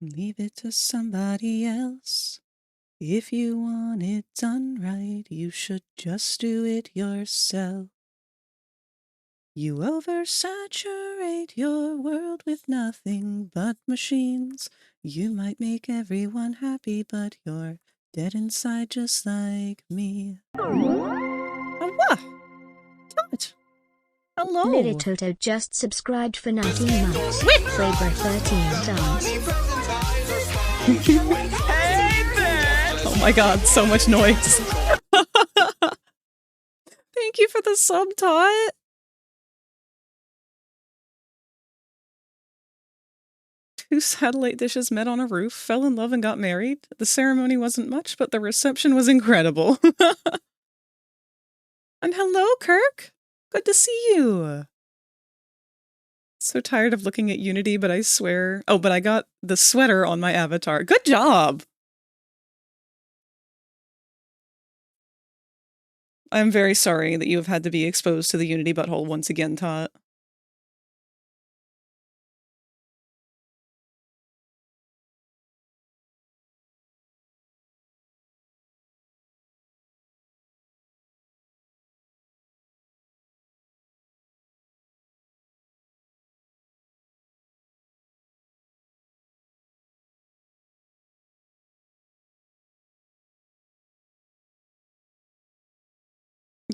[SPEAKER 1] Leave it to somebody else. If you want it done right, you should just do it yourself. You oversaturate your world with nothing but machines. You might make everyone happy, but you're Dead inside just like me. Oh, what? What? Hello.
[SPEAKER 6] Liritoto just subscribed for 19 months. Fabra 13 dance.
[SPEAKER 1] Oh my god, so much noise. Thank you for the sub, Tot. Two satellite dishes met on a roof, fell in love and got married. The ceremony wasn't much, but the reception was incredible. And hello, Kirk. Good to see you. So tired of looking at Unity, but I swear... Oh, but I got the sweater on my avatar. Good job! I'm very sorry that you have had to be exposed to the Unity butthole once again, Tot.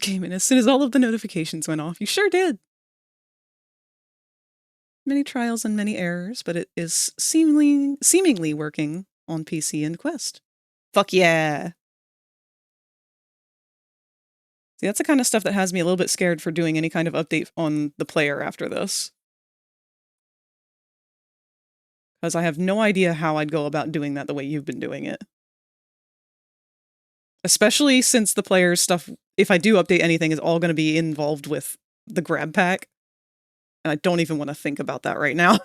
[SPEAKER 1] Came in as soon as all of the notifications went off. You sure did! Many trials and many errors, but it is seemingly working on PC and Quest. Fuck yeah! See, that's the kind of stuff that has me a little bit scared for doing any kind of update on the player after this. Because I have no idea how I'd go about doing that the way you've been doing it. Especially since the player's stuff, if I do update anything, is all going to be involved with the grab pack. And I don't even want to think about that right now.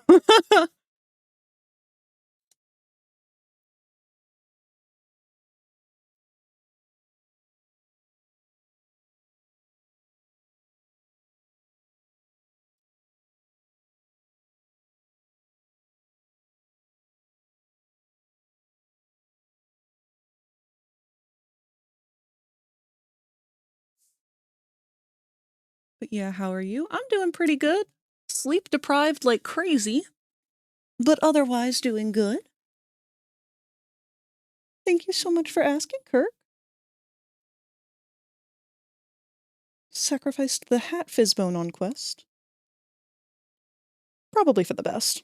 [SPEAKER 1] But yeah, how are you? I'm doing pretty good. Sleep deprived like crazy, but otherwise doing good. Thank you so much for asking, Kirk. Sacrificed the hat fizzbone on Quest. Probably for the best.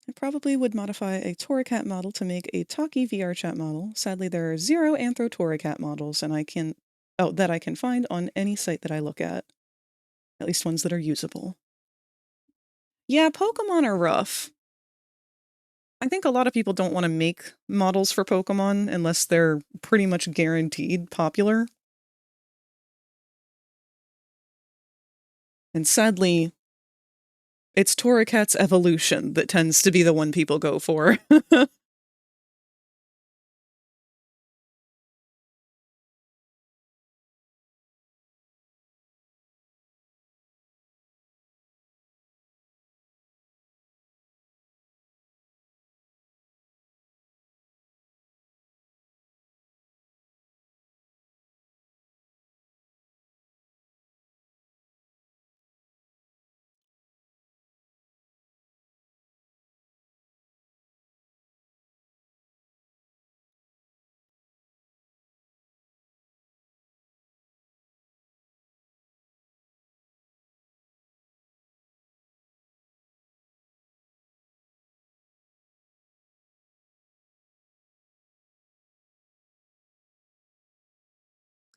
[SPEAKER 1] I probably would modify a Torracat model to make a Talkie VR chat model. Sadly, there are 0 Anthro Torracat models, and that I can find on any site that I look at. At least ones that are usable. Yeah, Pokemon are rough. I think a lot of people don't want to make models for Pokemon unless they're pretty much guaranteed popular. And sadly, it's Torracat's evolution that tends to be the one people go for.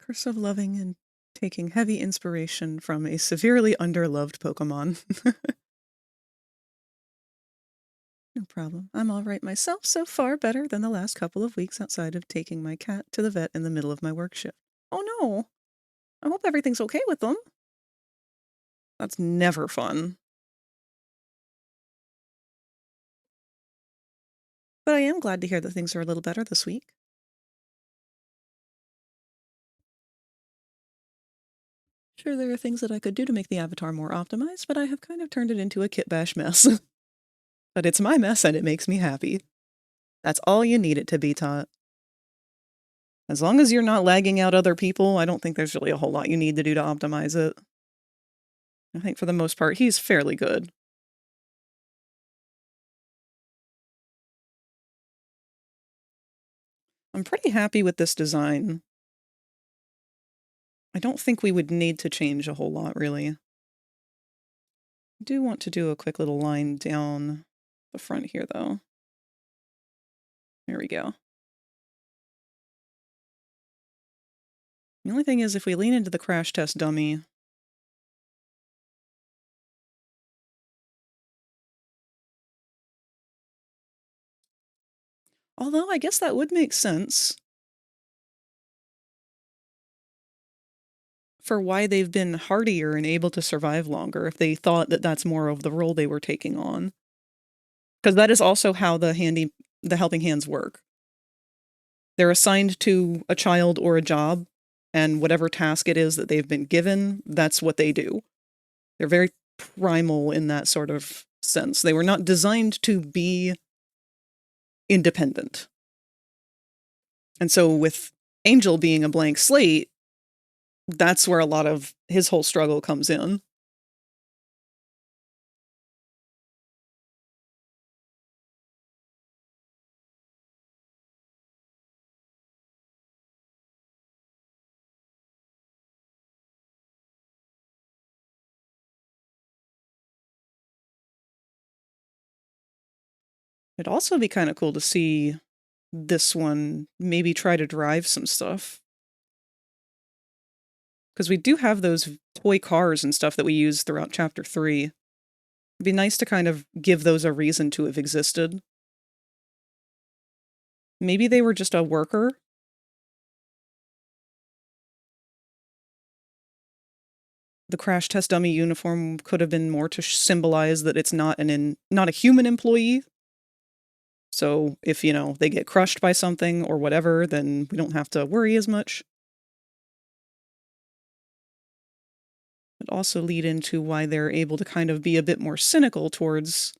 [SPEAKER 1] Curse of loving and taking heavy inspiration from a severely underloved Pokemon. No problem. I'm all right myself, so far better than the last couple of weeks outside of taking my cat to the vet in the middle of my work shift. Oh no! I hope everything's okay with them. That's never fun. But I am glad to hear that things are a little better this week. Sure, there are things that I could do to make the avatar more optimized, but I have kind of turned it into a kit bash mess. But it's my mess and it makes me happy. That's all you need it to be, Tot. As long as you're not lagging out other people, I don't think there's really a whole lot you need to do to optimize it. I think for the most part, he's fairly good. I'm pretty happy with this design. I don't think we would need to change a whole lot, really. I do want to do a quick little line down the front here, though. There we go. The only thing is, if we lean into the crash test dummy... Although, I guess that would make sense for why they've been hardier and able to survive longer, if they thought that that's more of the role they were taking on. Because that is also how the helping hands work. They're assigned to a child or a job, and whatever task it is that they've been given, that's what they do. They're very primal in that sort of sense. They were not designed to be independent. And so with Angel being a blank slate, that's where a lot of his whole struggle comes in. It'd also be kind of cool to see this one maybe try to drive some stuff. Because we do have those toy cars and stuff that we use throughout Chapter 3. It'd be nice to kind of give those a reason to have existed. Maybe they were just a worker. The crash test dummy uniform could have been more to symbolize that it's not a human employee. So if, they get crushed by something or whatever, then we don't have to worry as much. It also lead into why they're able to kind of be a bit more cynical towards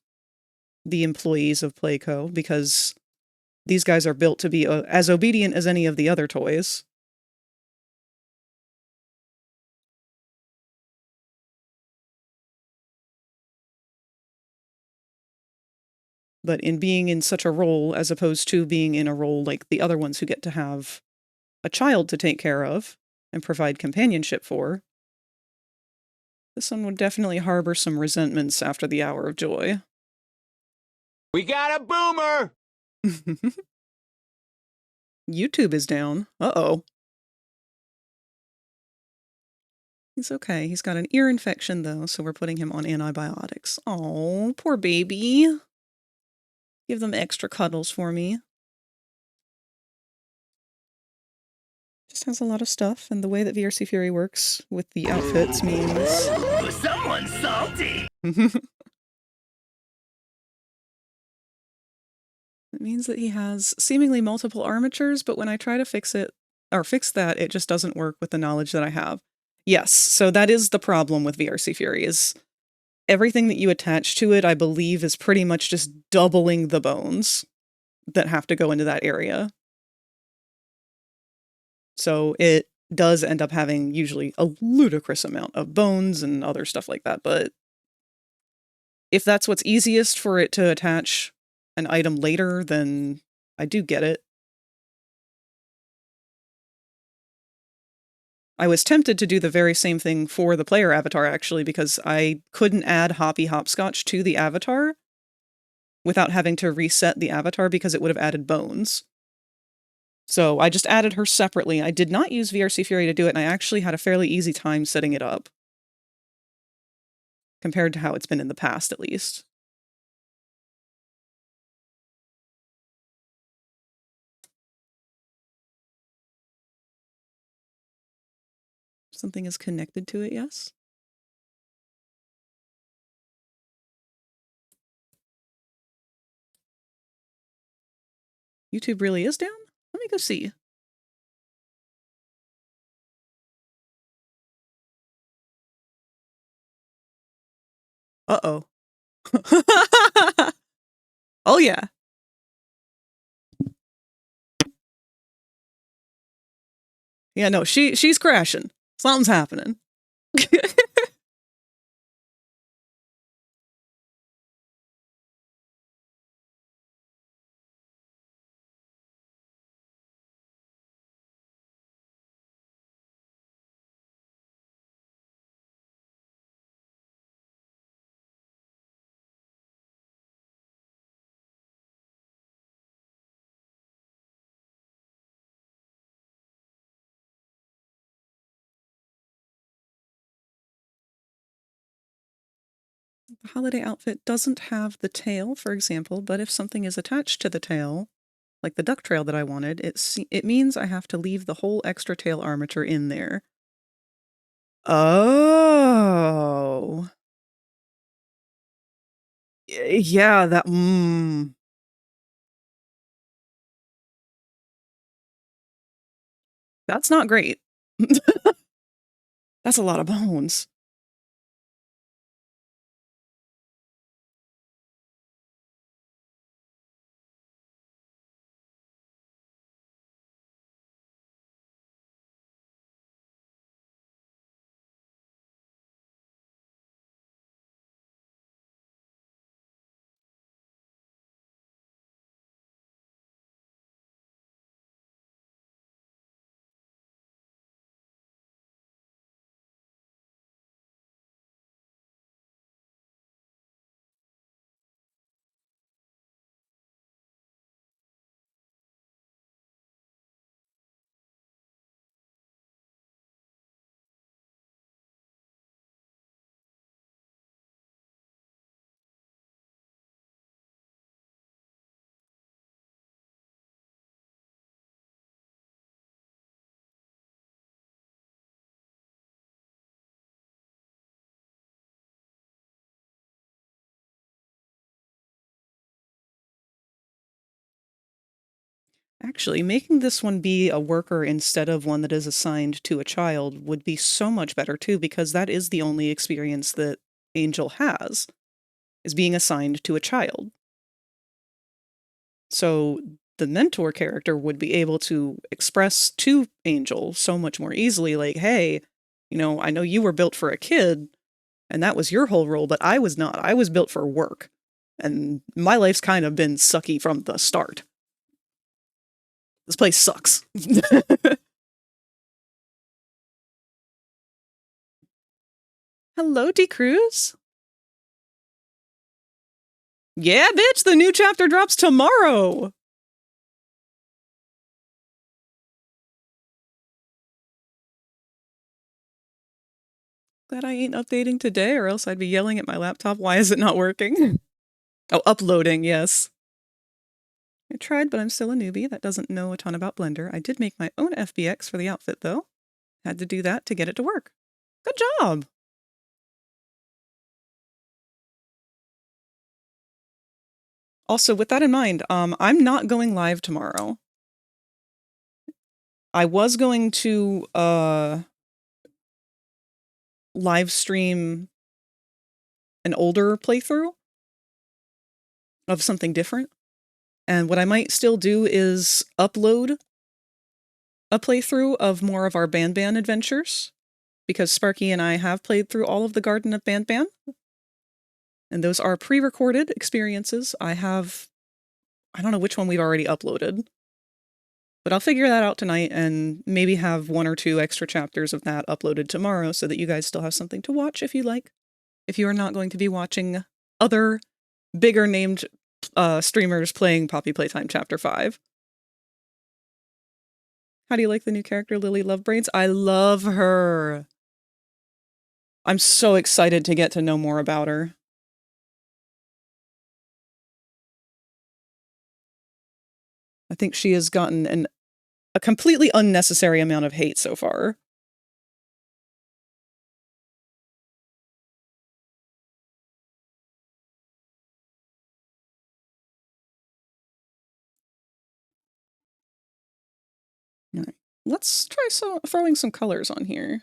[SPEAKER 1] the employees of Playco, because these guys are built to be as obedient as any of the other toys. But in being in such a role, as opposed to being in a role like the other ones who get to have a child to take care of and provide companionship for, this one would definitely harbor some resentments after the hour of joy.
[SPEAKER 5] We got a boomer!
[SPEAKER 1] YouTube is down. Uh-oh. He's okay. He's got an ear infection, though, so we're putting him on antibiotics. Oh, poor baby. Give them extra cuddles for me. Just has a lot of stuff, and the way that VRC Fury works with the outfits means...
[SPEAKER 8] Someone's salty!
[SPEAKER 1] It means that he has seemingly multiple armatures, but when I try to fix that, it just doesn't work with the knowledge that I have. Yes, so that is the problem with VRC Fury, is everything that you attach to it, I believe, is pretty much just doubling the bones that have to go into that area. So it does end up having usually a ludicrous amount of bones and other stuff like that, but if that's what's easiest for it to attach an item later, then I do get it. I was tempted to do the very same thing for the player avatar, actually, because I couldn't add Hoppy Hopscotch to the avatar without having to reset the avatar because it would have added bones. So I just added her separately. I did not use VRC Fury to do it, and I actually had a fairly easy time setting it up. Compared to how it's been in the past, at least. Something is connected to it, yes? YouTube really is down? Let me go see. Uh-oh. Oh, yeah. Yeah, no, she's crashing. Something's happening. The holiday outfit doesn't have the tail, for example, but if something is attached to the tail, like the duck trail that I wanted, it means I have to leave the whole extra tail armature in there. Oh. Yeah, that, That's not great. That's a lot of bones. Actually, making this one be a worker instead of one that is assigned to a child would be so much better too, because that is the only experience that Angel has, is being assigned to a child. So the mentor character would be able to express to Angel so much more easily, like, hey, I know you were built for a kid, and that was your whole role, but I was not. I was built for work. And my life's kind of been sucky from the start. This place sucks. Hello, D. Cruz. Yeah, bitch, the new chapter drops tomorrow. Glad I ain't updating today, or else I'd be yelling at my laptop, why is it not working? Oh, uploading, yes. I tried, but I'm still a newbie that doesn't know a ton about Blender. I did make my own FBX for the outfit, though. Had to do that to get it to work. Good job! Also, with that in mind, I'm not going live tomorrow. I was going to, live stream an older playthrough of something different. And what I might still do is upload a playthrough of more of our Ban adventures, because Sparky and I have played through all of the Garden of Ban, and those are pre-recorded experiences. I don't know which one we've already uploaded, but I'll figure that out tonight and maybe have 1 or 2 extra chapters of that uploaded tomorrow so that you guys still have something to watch if you like. If you are not going to be watching other bigger named streamers playing Poppy Playtime Chapter 5. How do you like the new character, Lily Lovebrains? I love her. I'm so excited to get to know more about her. I think she has gotten a completely unnecessary amount of hate so far. All right, let's try throwing some colors on here.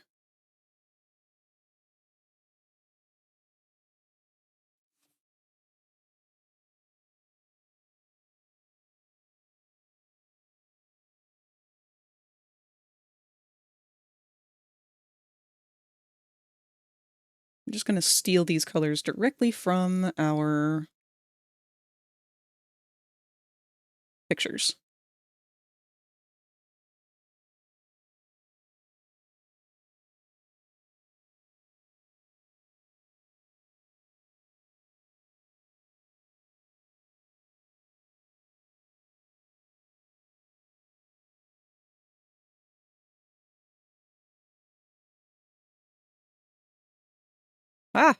[SPEAKER 1] I'm just going to steal these colors directly from our pictures. Ah!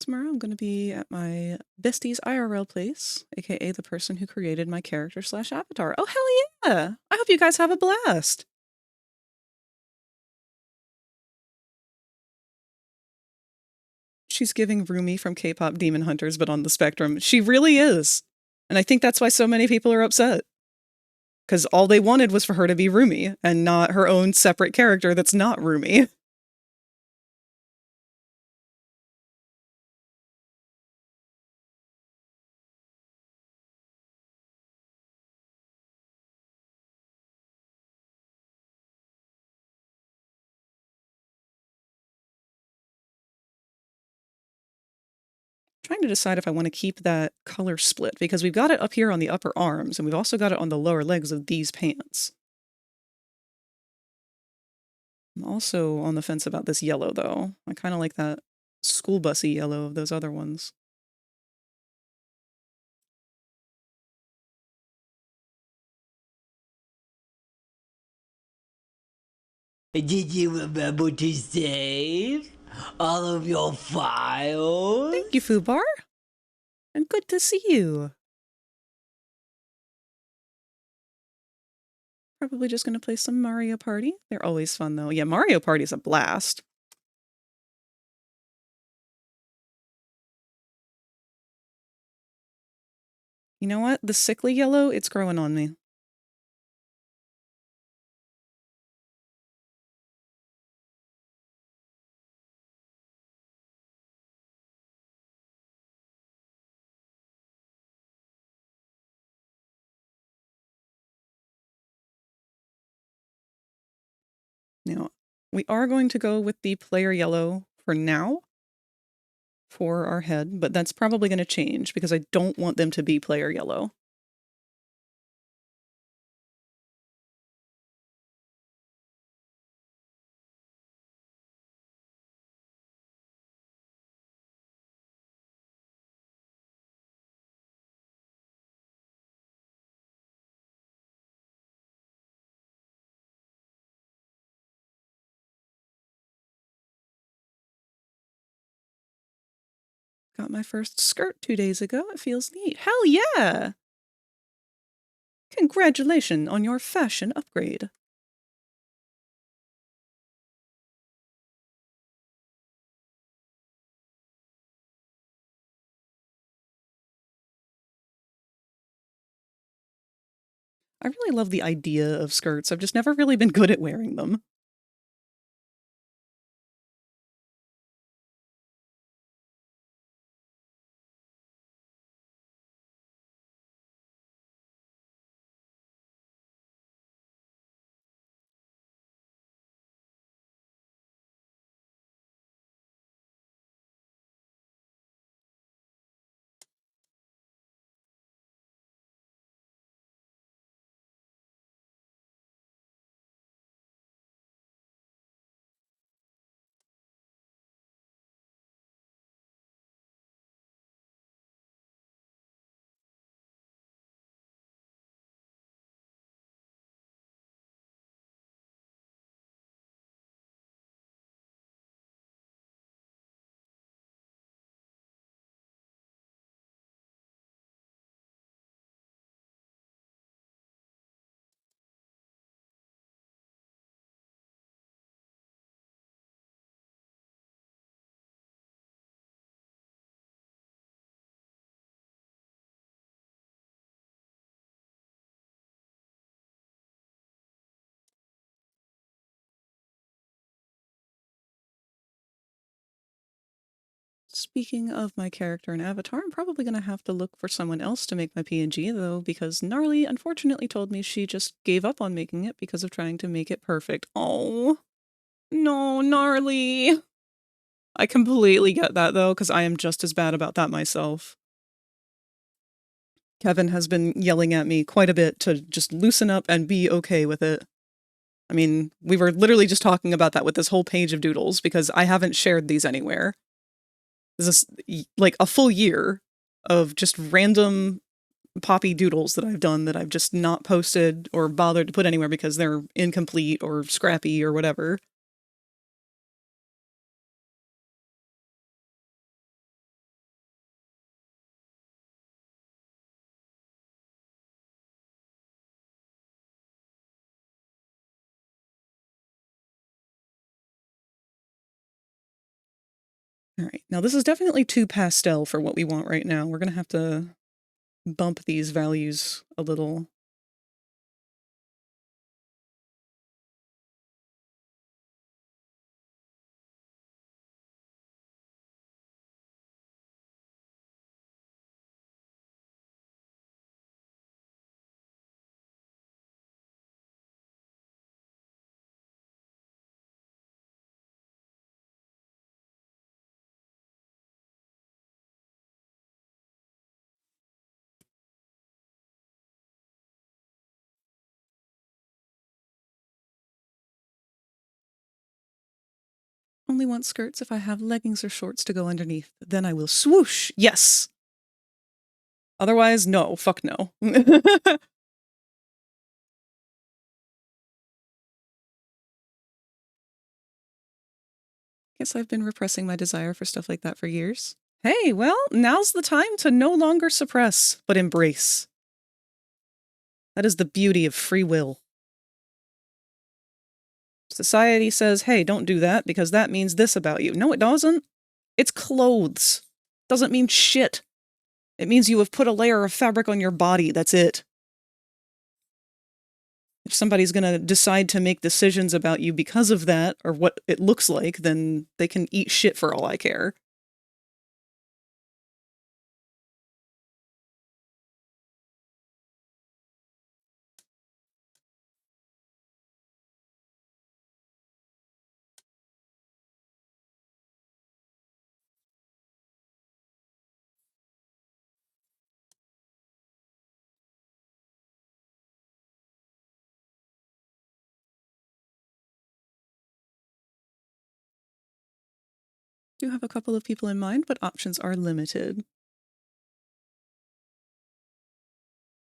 [SPEAKER 1] Tomorrow I'm going to be at my bestie's IRL place, aka the person who created my character / avatar. Oh, hell yeah! I hope you guys have a blast! She's giving Rumi from K-pop Demon Hunters, but on the spectrum. She really is! And I think that's why so many people are upset. Because all they wanted was for her to be Rumi, and not her own separate character that's not Rumi. Trying to decide if I want to keep that color split, because we've got it up here on the upper arms, and we've also got it on the lower legs of these pants. I'm also on the fence about this yellow, though. I kind of like that school busy yellow of those other ones.
[SPEAKER 2] Did you remember to save all of your files?
[SPEAKER 1] Thank you, Fubar! And good to see you! Probably just gonna play some Mario Party. They're always fun, though. Yeah, Mario Party's a blast. You know what? The sickly yellow, it's growing on me. Now, we are going to go with the player yellow for now for our head, but that's probably going to change because I don't want them to be player yellow. Got my first skirt 2 days ago. It feels neat. Hell yeah! Congratulations on your fashion upgrade. I really love the idea of skirts. I've just never really been good at wearing them. Speaking of my character and avatar, I'm probably going to have to look for someone else to make my PNG, though, because Gnarly unfortunately told me she just gave up on making it because of trying to make it perfect. Oh, no, Gnarly. I completely get that, though, because I am just as bad about that myself. Kevin has been yelling at me quite a bit to just loosen up and be okay with it. I mean, we were literally just talking about that with this whole page of doodles, because I haven't shared these anywhere. This is like a full year of just random poppy doodles that I've done that I've just not posted or bothered to put anywhere because they're incomplete or scrappy or whatever. All right, now this is definitely too pastel for what we want right now. We're gonna have to bump these values a little. Only want skirts if I have leggings or shorts to go underneath. Then I will swoosh. Yes. Otherwise, no. Fuck no. Guess I've been repressing my desire for stuff like that for years. Hey, well, now's the time to no longer suppress, but embrace. That is the beauty of free will. Society says, hey, don't do that because that means this about you. No, it doesn't. It's clothes. Doesn't mean shit. It means you have put a layer of fabric on your body. That's it. If somebody's going to decide to make decisions about you because of that, or what it looks like, then they can eat shit for all I care. Do have a couple of people in mind, but options are limited.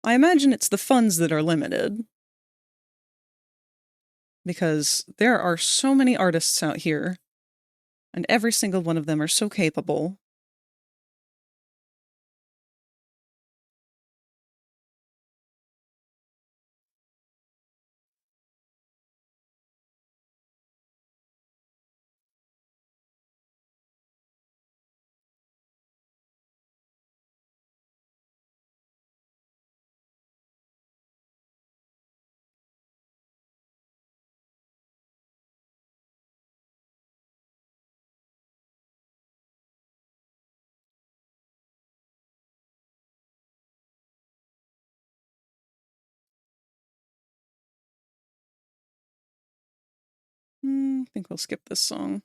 [SPEAKER 1] I imagine it's the funds that are limited. Because there are so many artists out here, and every single one of them are so capable. I think we'll skip this song.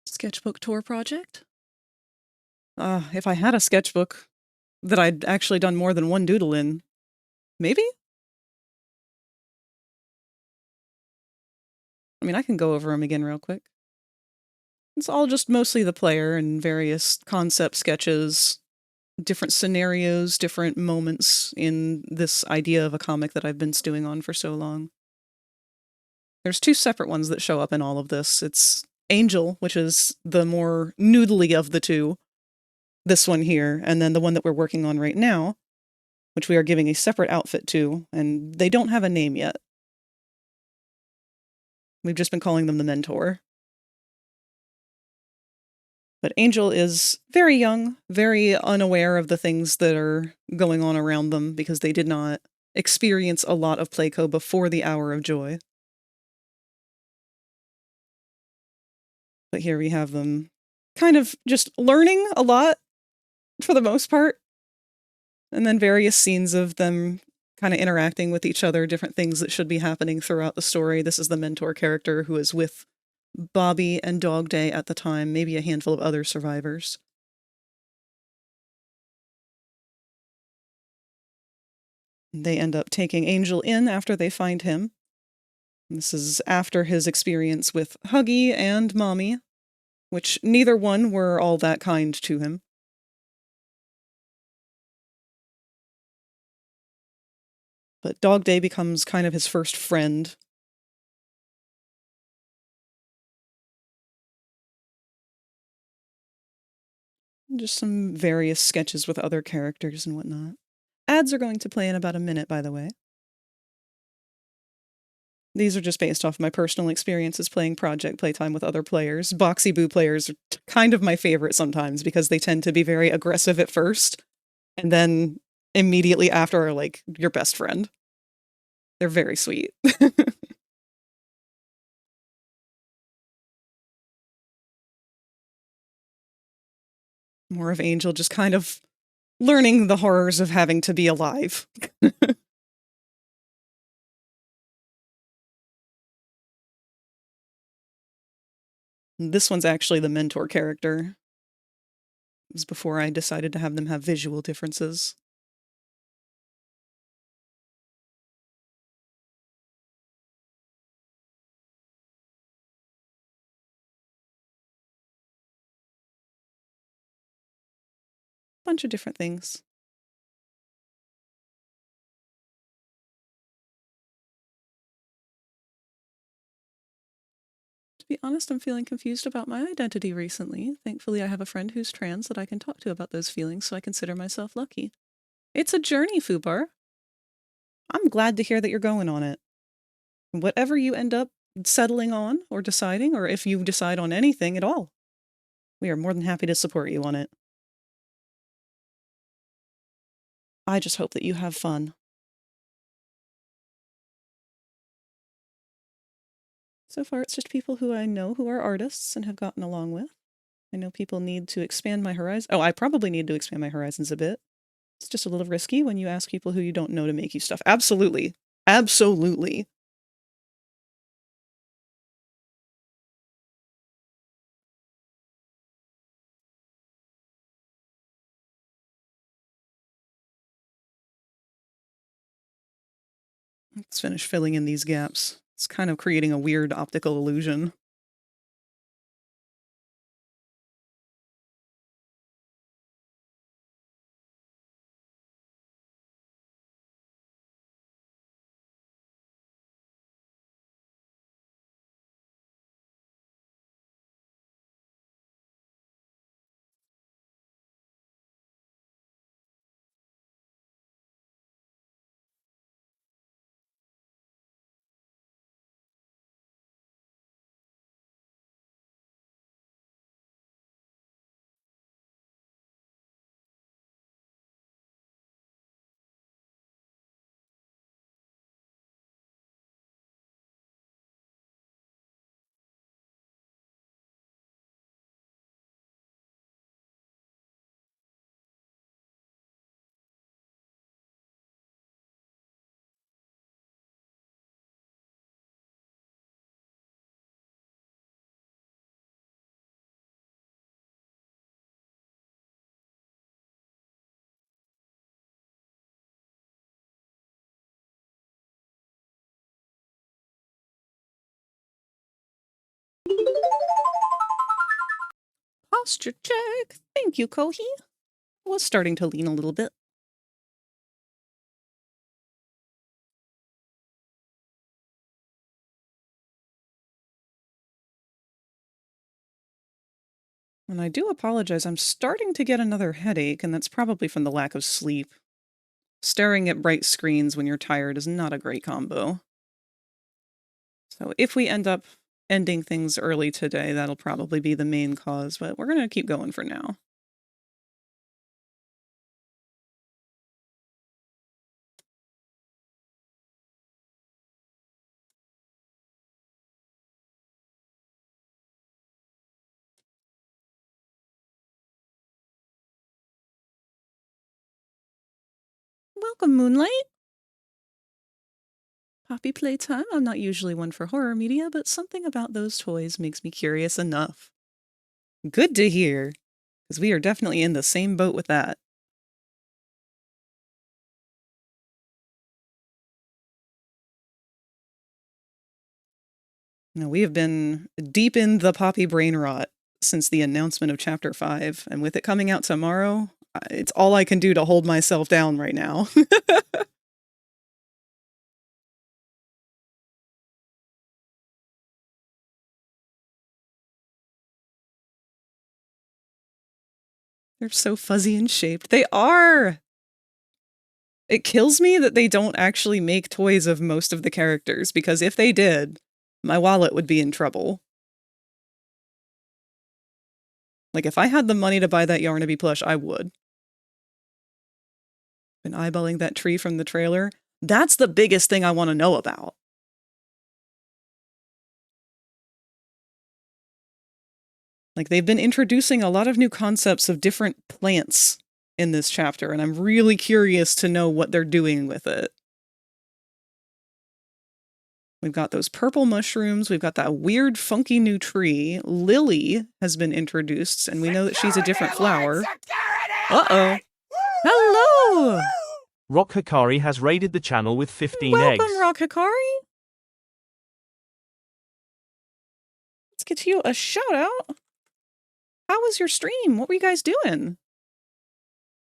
[SPEAKER 1] Sketchbook tour project? If I had a sketchbook that I'd actually done more than one doodle in, maybe? I mean, I can go over them again real quick. It's all just mostly the player and various concept sketches, different scenarios, different moments in this idea of a comic that I've been stewing on for so long. There's two separate ones that show up in all of this. It's Angel, which is the more noodly of the two, this one here, and then the one that we're working on right now, which we are giving a separate outfit to, and they don't have a name yet. We've just been calling them the Mentor. But Angel is very young, very unaware of the things that are going on around them because they did not experience a lot of Playco before the Hour of Joy. But here we have them kind of just learning a lot for the most part. And then various scenes of them kind of interacting with each other, different things that should be happening throughout the story. This is the Mentor character who is with Bobby and Dog Day at the time, maybe a handful of other survivors. They end up taking Angel in after they find him. This is after his experience with Huggy and Mommy, which neither one were all that kind to him. But Dog Day becomes kind of his first friend. Just some various sketches with other characters and whatnot. Ads are going to play in about a minute, by the way. These are just based off my personal experiences playing Project Playtime with other players. Boxy Boo players are kind of my favorite sometimes because they tend to be very aggressive at first, and then immediately after are like your best friend. They're very sweet. More of Angel just kind of learning the horrors of having to be alive. This one's actually the mentor character. It was before I decided to have them have visual differences. Bunch of different things. To be honest, I'm feeling confused about my identity recently. Thankfully, I have a friend who's trans that I can talk to about those feelings, so I consider myself lucky. It's a journey, Fubar. I'm glad to hear that you're going on it. Whatever you end up settling on or deciding, or if you decide on anything at all, we are more than happy to support you on it. I just hope that you have fun. So far, it's just people who I know who are artists and have gotten along with. I know people need to expand my horizons. Oh, I probably need to expand my horizons a bit. It's just a little risky when you ask people who you don't know to make you stuff. Absolutely. Absolutely. Let's finish filling in these gaps. It's kind of creating a weird optical illusion. Posture check. Thank you, Kohi. Was starting to lean a little bit. And I do apologize, I'm starting to get another headache, and that's probably from the lack of sleep. Staring at bright screens when you're tired is not a great combo. So if we end up ending things early today, that'll probably be the main cause, but we're gonna keep going for now. Welcome, Moonlight! Poppy Playtime. I'm not usually one for horror media, but something about those toys makes me curious enough. Good to hear, because we are definitely in the same boat with that. Now, we have been deep in the Poppy Brainrot since the announcement of Chapter 5, and with it coming out tomorrow, it's all I can do to hold myself down right now. They're so fuzzy and shaped. They are! It kills me that they don't actually make toys of most of the characters, because if they did, my wallet would be in trouble. Like, if I had the money to buy that Yarnaby plush, I would. Been eyeballing that tree from the trailer. That's the biggest thing I want to know about. Like, they've been introducing a lot of new concepts of different plants in this chapter, and I'm really curious to know what they're doing with it. We've got those purple mushrooms, we've got that weird, funky new tree. Lily has been introduced, and we know that she's a different flower. Uh-oh. Hello!
[SPEAKER 7] Rock Hikari has raided the channel with 15
[SPEAKER 1] Welcome,
[SPEAKER 7] eggs.
[SPEAKER 1] Rock Hikari! Let's get you a shout-out. How was your stream? What were you guys doing?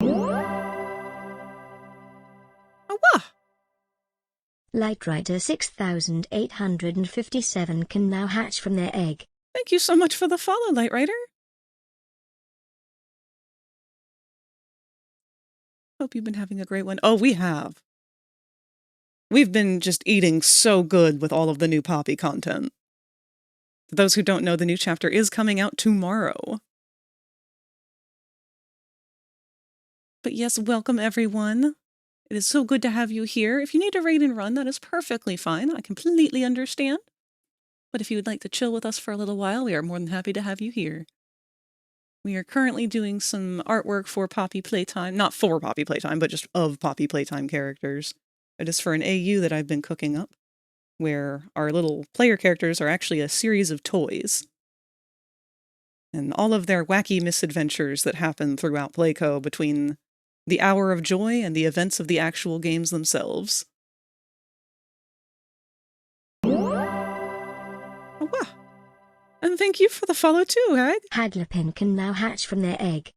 [SPEAKER 1] Oh, wow!
[SPEAKER 6] Lightrider 6857 can now hatch from their egg.
[SPEAKER 1] Thank you so much for the follow, Lightrider. Hope you've been having a great one. Oh, we have. We've been just eating so good with all of the new Poppy content. For those who don't know, the new chapter is coming out tomorrow. But yes, welcome everyone. It is so good to have you here. If you need to raid and run, that is perfectly fine. I completely understand. But if you would like to chill with us for a little while, we are more than happy to have you here. We are currently doing some artwork for Poppy Playtime. Not for Poppy Playtime, but just of Poppy Playtime characters. It is for an AU that I've been cooking up, where our little player characters are actually a series of toys. And all of their wacky misadventures that happen throughout Playco between the Hour of Joy and the events of the actual games themselves. Oh, wow. And thank you for the follow too, Hag.
[SPEAKER 6] Haglapin can now hatch from their egg.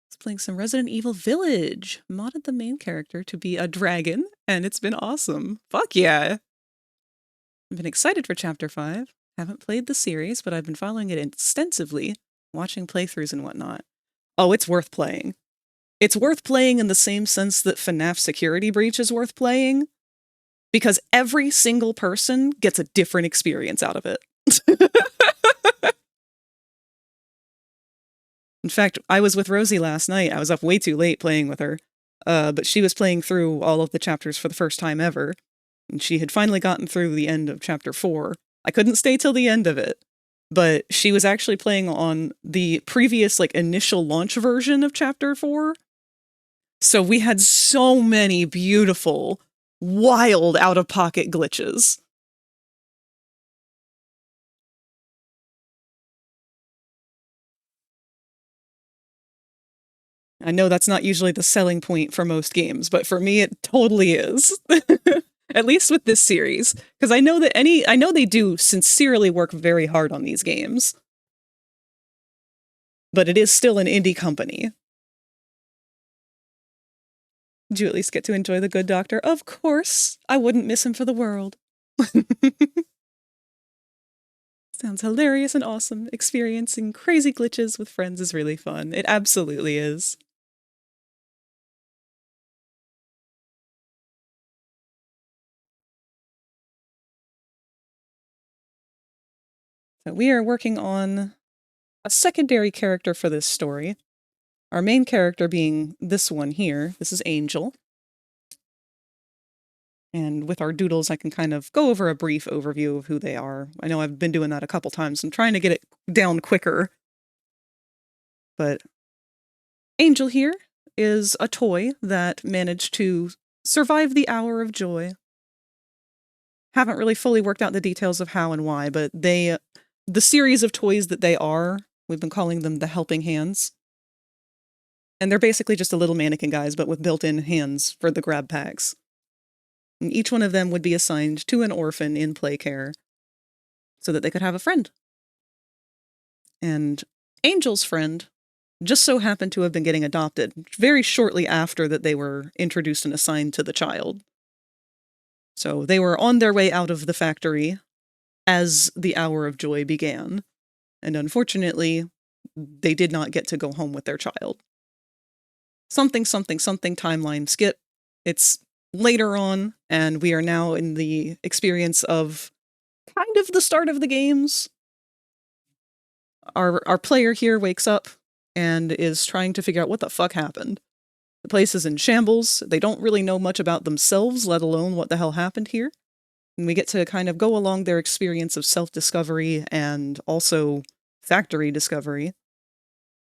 [SPEAKER 1] It's playing some Resident Evil Village. Modded the main character to be a dragon, and it's been awesome. Fuck yeah! I've been excited for Chapter 5. Haven't played the series, but I've been following it extensively, watching playthroughs and whatnot. Oh, it's worth playing. It's worth playing in the same sense that FNAF Security Breach is worth playing, because every single person gets a different experience out of it. In fact, I was with Rosie last night. I was up way too late playing with her, but she was playing through all of the chapters for the first time ever, and she had finally gotten through the end of Chapter 4. I couldn't stay till the end of it, but she was actually playing on the previous, initial launch version of Chapter 4. So we had so many beautiful, wild out-of-pocket glitches. I know that's not usually the selling point for most games, but for me it totally is. At least with this series, because I know they do sincerely work very hard on these games. But it is still an indie company. Did you at least get to enjoy The Good Doctor? Of course! I wouldn't miss him for the world. Sounds hilarious and awesome. Experiencing crazy glitches with friends is really fun. It absolutely is. So we are working on a secondary character for this story. Our main character being this one here. This is Angel. And with our doodles, I can kind of go over a brief overview of who they are. I know I've been doing that a couple times. I'm trying to get it down quicker. But Angel here is a toy that managed to survive the Hour of Joy. Haven't really fully worked out the details of how and why, but the series of toys that they are, we've been calling them the Helping Hands. And they're basically just a little mannequin guys, but with built-in hands for the grab packs. And each one of them would be assigned to an orphan in play care, so that they could have a friend. And Angel's friend just so happened to have been getting adopted very shortly after that they were introduced and assigned to the child. So they were on their way out of the factory as the Hour of Joy began. And unfortunately, they did not get to go home with their child. Something timeline skip. It's later on, and we are now in the experience of kind of the start of the games. Our player here wakes up and is trying to figure out what the fuck happened. The place is in shambles. They don't really know much about themselves, let alone what the hell happened here. And we get to kind of go along their experience of self-discovery and also factory discovery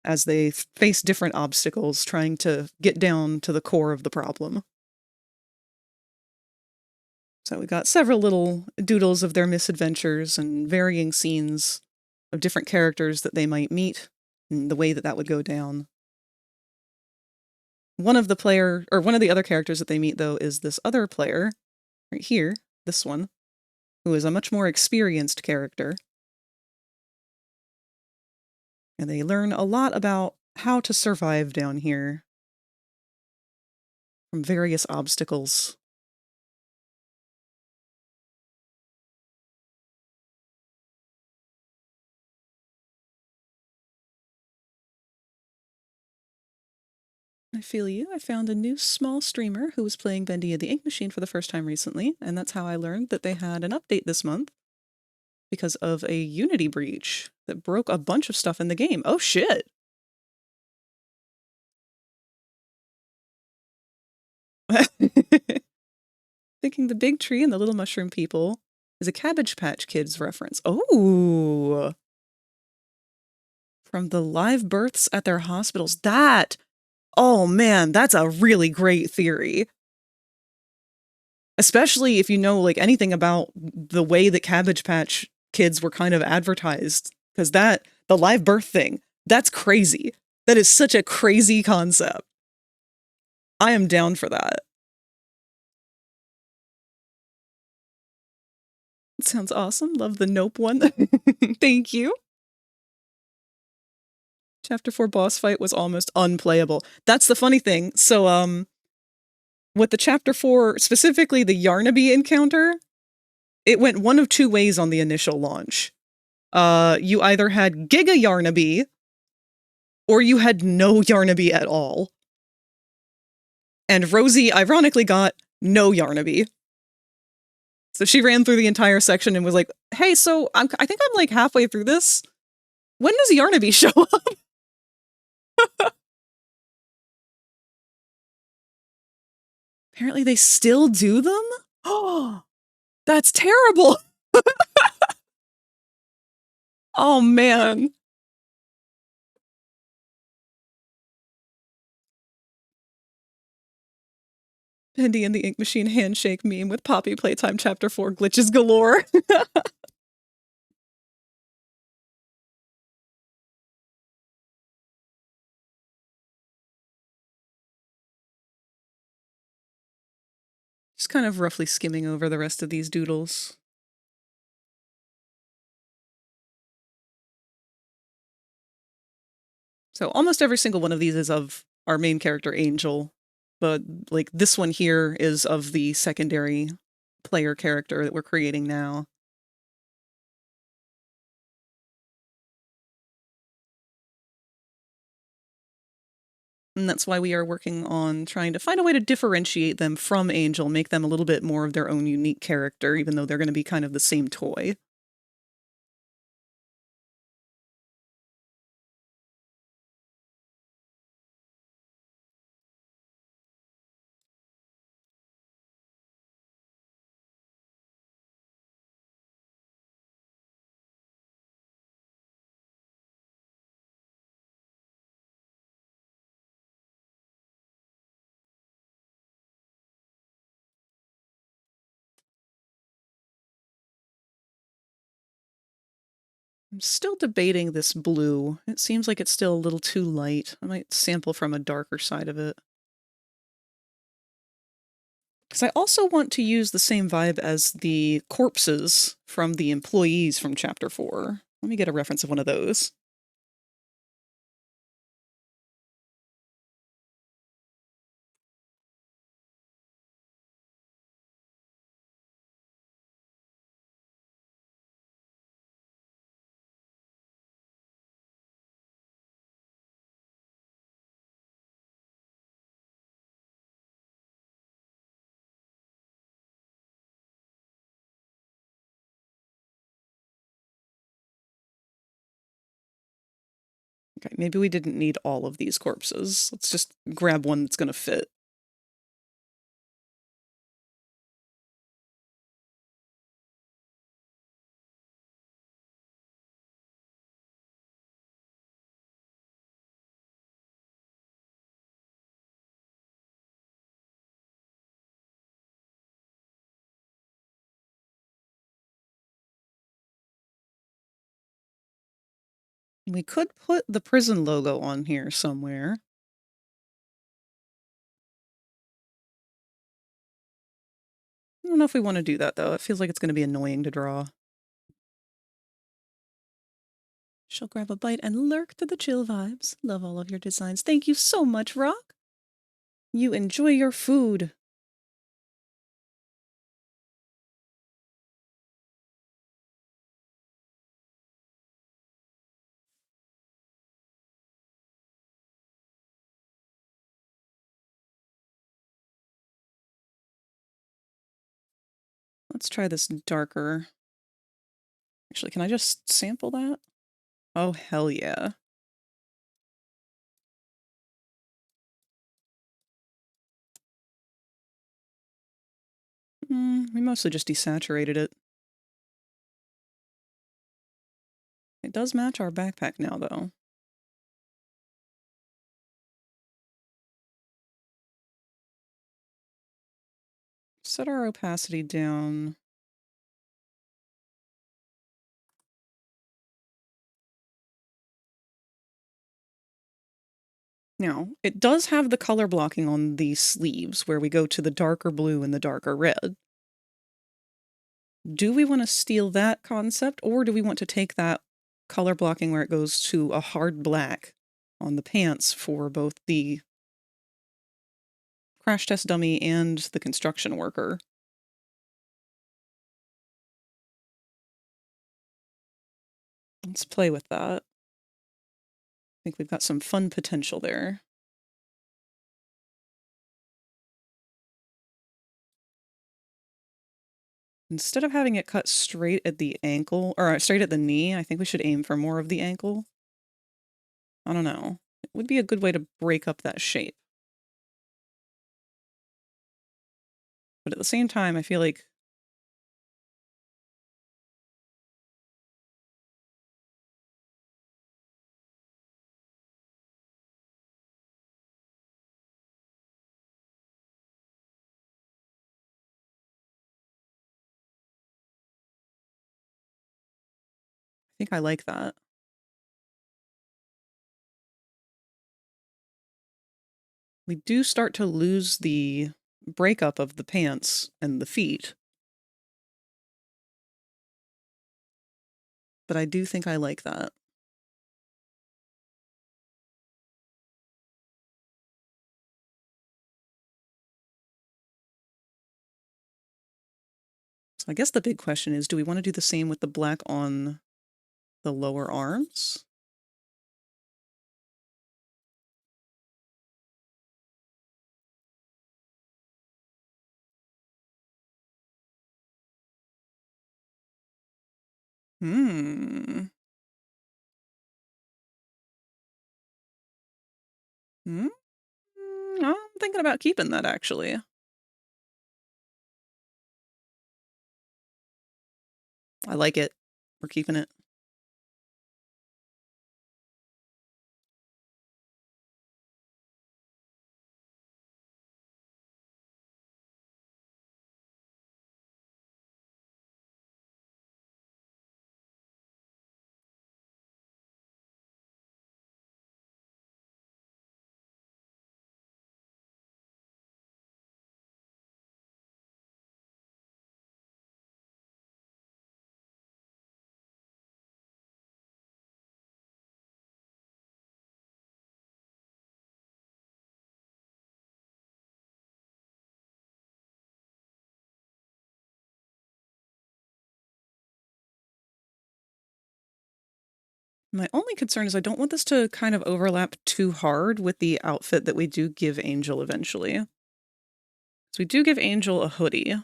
[SPEAKER 1] as they face different obstacles, trying to get down to the core of the problem. So we got several little doodles of their misadventures and varying scenes of different characters that they might meet and the way that that would go down. One of the other characters that they meet, though, is this other player, right here, this one, who is a much more experienced character. And they learn a lot about how to survive down here from various obstacles. I feel you. I found a new small streamer who was playing Bendy and the Ink Machine for the first time recently, and that's how I learned that they had an update this month because of a Unity breach that broke a bunch of stuff in the game. Oh shit! Thinking the big tree and the little mushroom people is a Cabbage Patch Kids reference. Oh! From the live births at their hospitals. Oh man, that's a really great theory. Especially if you know like anything about the way that Cabbage Patch Kids were kind of advertised. Because the live birth thing, that's crazy. That is such a crazy concept. I am down for that. Sounds awesome. Love the Nope one. Thank you. Chapter 4 boss fight was almost unplayable. That's the funny thing. So, with the Chapter 4, specifically the Yarnaby encounter, it went one of two ways on the initial launch. You either had Giga Yarnaby, or you had no Yarnaby at all. And Rosie, ironically, got no Yarnaby. So she ran through the entire section and was like, hey, so I think I'm like halfway through this. When does Yarnaby show up? Apparently they still do them? Oh, that's terrible. Oh, man. Bendy and the Ink Machine handshake meme with Poppy Playtime Chapter 4 glitches galore. Just kind of roughly skimming over the rest of these doodles. So almost every single one of these is of our main character, Angel. But like this one here is of the secondary player character that we're creating now. And that's why we are working on trying to find a way to differentiate them from Angel, make them a little bit more of their own unique character, even though they're going to be kind of the same toy. I'm still debating this blue. It seems like it's still a little too light. I might sample from a darker side of it. Because I also want to use the same vibe as the corpses from the employees from Chapter 4. Let me get a reference of one of those. Okay, maybe we didn't need all of these corpses. Let's just grab one that's going to fit. We could put the prison logo on here somewhere. I don't know if we want to do that, though. It feels like it's going to be annoying to draw. She'll grab a bite and lurk to the chill vibes. Love all of your designs. Thank you so much, Rock. You enjoy your food. Let's try this darker. Actually, can I just sample that? Oh, hell yeah. We mostly just desaturated it. It does match our backpack now, though. Set our opacity down. Now, it does have the color blocking on the sleeves, where we go to the darker blue and the darker red. Do we want to steal that concept, or do we want to take that color blocking where it goes to a hard black on the pants for both the crash test dummy and the construction worker? Let's play with that. I think we've got some fun potential there. Instead of having it cut straight at the ankle, or straight at the knee, I think we should aim for more of the ankle. I don't know. It would be a good way to break up that shape. But at the same time, I feel like I like that. We do start to lose the breakup of the pants and the feet. But I do think I like that. So I guess the big question is, do we want to do the same with the black on the lower arms? Hmm. Hmm? I'm thinking about keeping that, actually. I like it. We're keeping it. My only concern is I don't want this to kind of overlap too hard with the outfit that we do give Angel eventually. So we do give Angel a hoodie.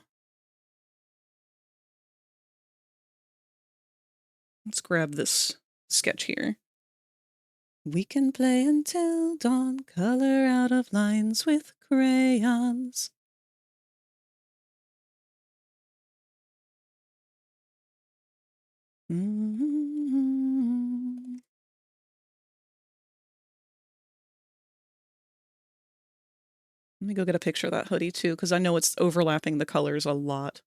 [SPEAKER 1] Let's grab this sketch here. We can play until dawn, color out of lines with crayons. Mm-hmm. Let me go get a picture of that hoodie too, because I know it's overlapping the colors a lot.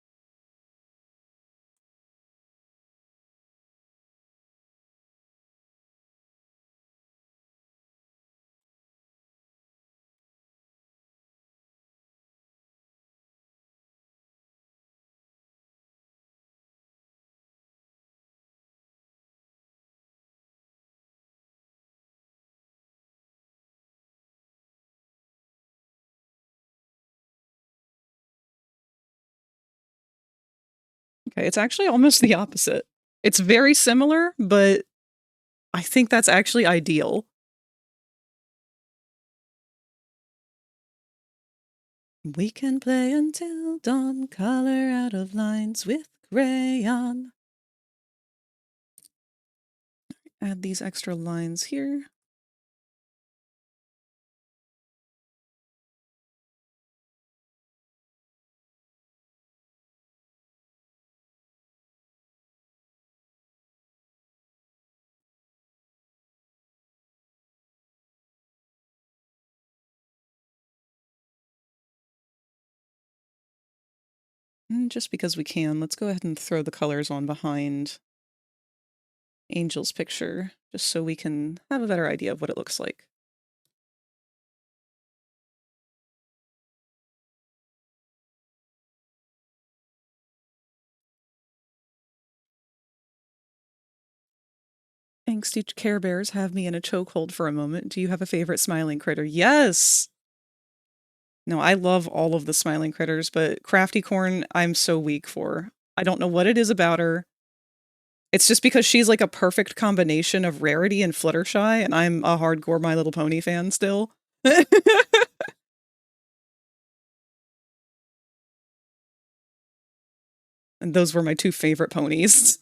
[SPEAKER 1] Okay, it's actually almost the opposite. It's very similar, but I think that's actually ideal. We can play until dawn, color out of lines with crayon. Add these extra lines here. And just because we can, let's go ahead and throw the colors on behind Angel's picture, just so we can have a better idea of what it looks like. Angsty Care Bears have me in a chokehold for a moment. Do you have a favorite smiling critter? Yes! No, I love all of the smiling critters, but Crafty Corn, I'm so weak for. I don't know what it is about her. It's just because she's like a perfect combination of Rarity and Fluttershy, and I'm a hardcore My Little Pony fan still. And those were my two favorite ponies.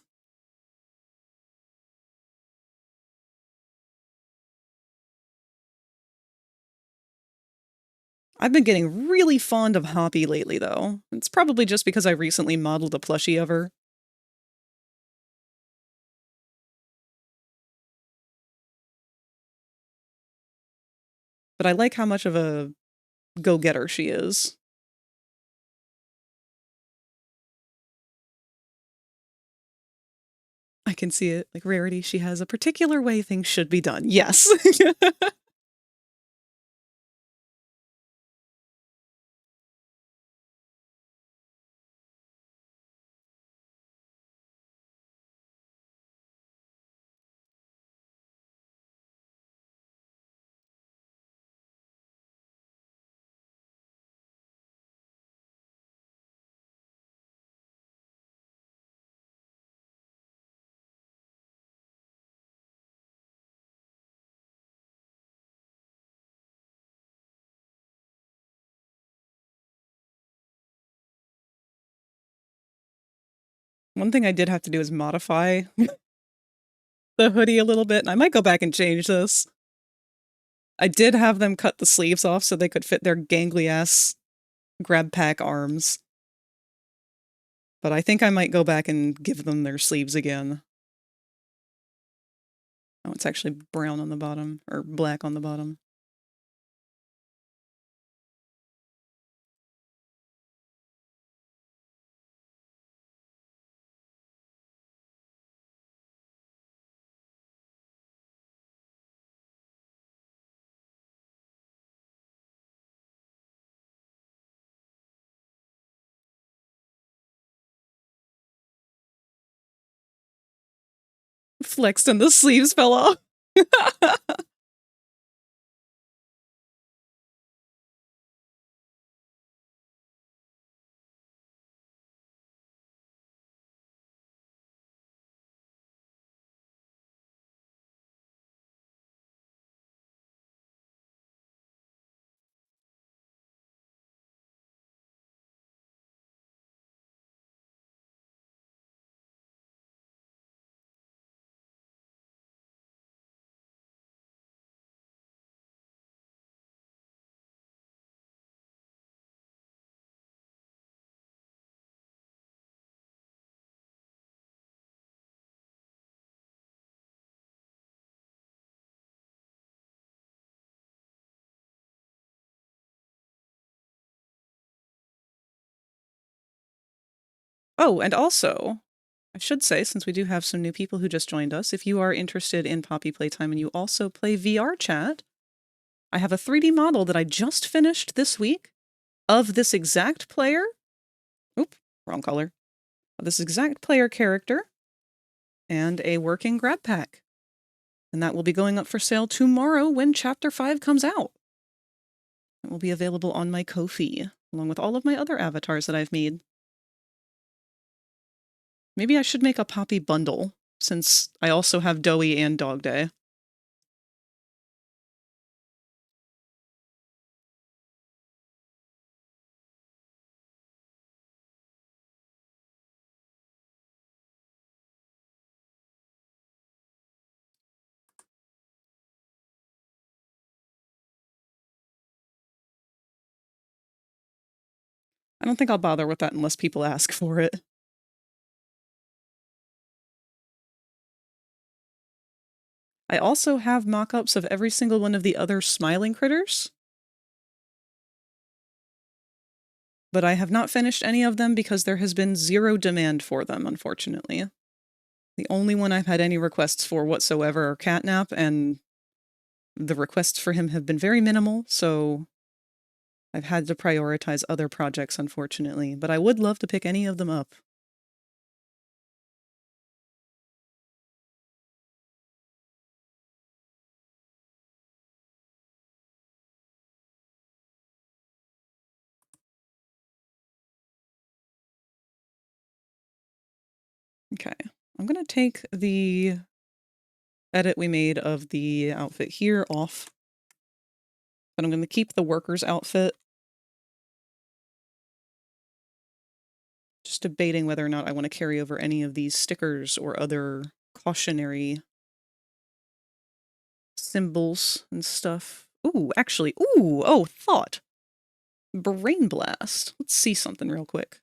[SPEAKER 1] I've been getting really fond of Hoppy lately, though. It's probably just because I recently modeled a plushie of her. But I like how much of a go-getter she is. I can see it. Like Rarity, she has a particular way things should be done. Yes. One thing I did have to do is modify the hoodie a little bit, and I might go back and change this. I did have them cut the sleeves off so they could fit their gangly-ass grab pack arms. But I think I might go back and give them their sleeves again. Oh, it's actually brown on the bottom, or black on the bottom. Flexed and the sleeves fell off. Oh, and also, I should say, since we do have some new people who just joined us, if you are interested in Poppy Playtime and you also play VR chat, I have a 3D model that I just finished this week of this exact player. Oop, wrong color. Of this exact player character and a working grab pack. And that will be going up for sale tomorrow when Chapter 5 comes out. It will be available on my Ko-fi, along with all of my other avatars that I've made. Maybe I should make a Poppy bundle, since I also have Doey and Dog Day. I don't think I'll bother with that unless people ask for it. I also have mock-ups of every single one of the other smiling critters. But I have not finished any of them because there has been zero demand for them, unfortunately. The only one I've had any requests for whatsoever are Catnap, and the requests for him have been very minimal, so I've had to prioritize other projects, unfortunately. But I would love to pick any of them up. Okay, I'm gonna take the edit we made of the outfit here off. But I'm gonna keep the worker's outfit. Just debating whether or not I want to carry over any of these stickers or other cautionary symbols and stuff. Ooh, actually, oh, thought. Brain Blast. Let's see something real quick.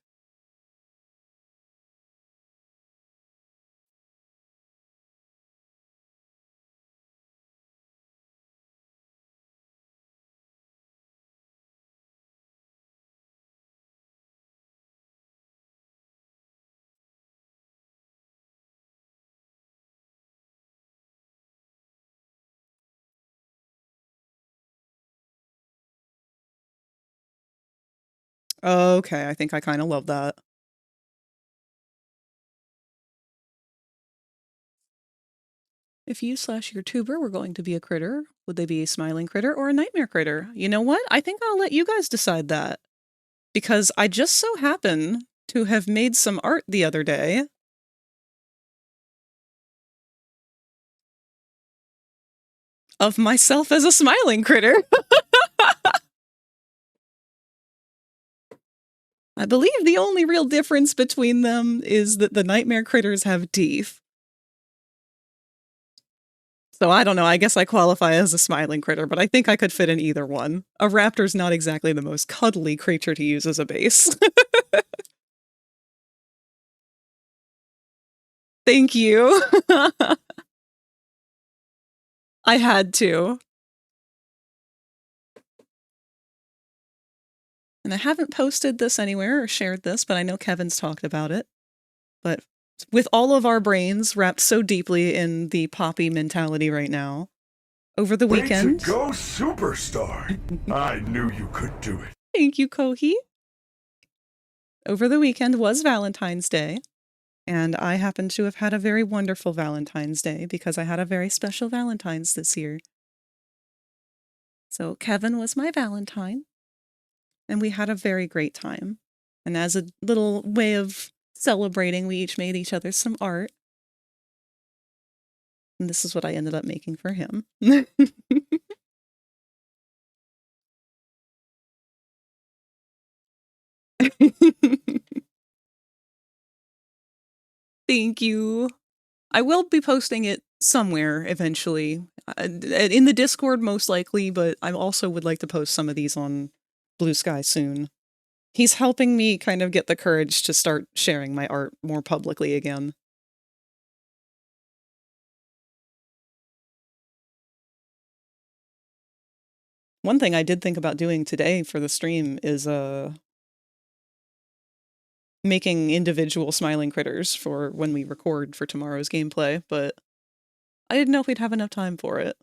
[SPEAKER 1] Okay, I think I kind of love that. If you/your tuber were going to be a critter, would they be a smiling critter or a nightmare critter? You know what? I think I'll let you guys decide that. Because I just so happen to have made some art the other day of myself as a smiling critter. I believe the only real difference between them is that the nightmare critters have teeth. So I don't know, I guess I qualify as a smiling critter, but I think I could fit in either one. A raptor's not exactly the most cuddly creature to use as a base. Thank you. I had to. And I haven't posted this anywhere or shared this, but I know Kevin's talked about it. But with all of our brains wrapped so deeply in the Poppy mentality right now, over the weekend...
[SPEAKER 9] Way to go, superstar! I knew you could do it.
[SPEAKER 1] Thank you, Kohi. Over the weekend was Valentine's Day, and I happened to have had a very wonderful Valentine's Day because I had a very special Valentine's this year. So Kevin was my Valentine, and we had a very great time. And as a little way of celebrating, we each made each other some art. And this is what I ended up making for him. Thank you. I will be posting it somewhere eventually. In the Discord, most likely, but I also would like to post some of these on Blue Sky soon. He's helping me kind of get the courage to start sharing my art more publicly again. One thing I did think about doing today for the stream is making individual smiling critters for when we record for tomorrow's gameplay, but I didn't know if we'd have enough time for it.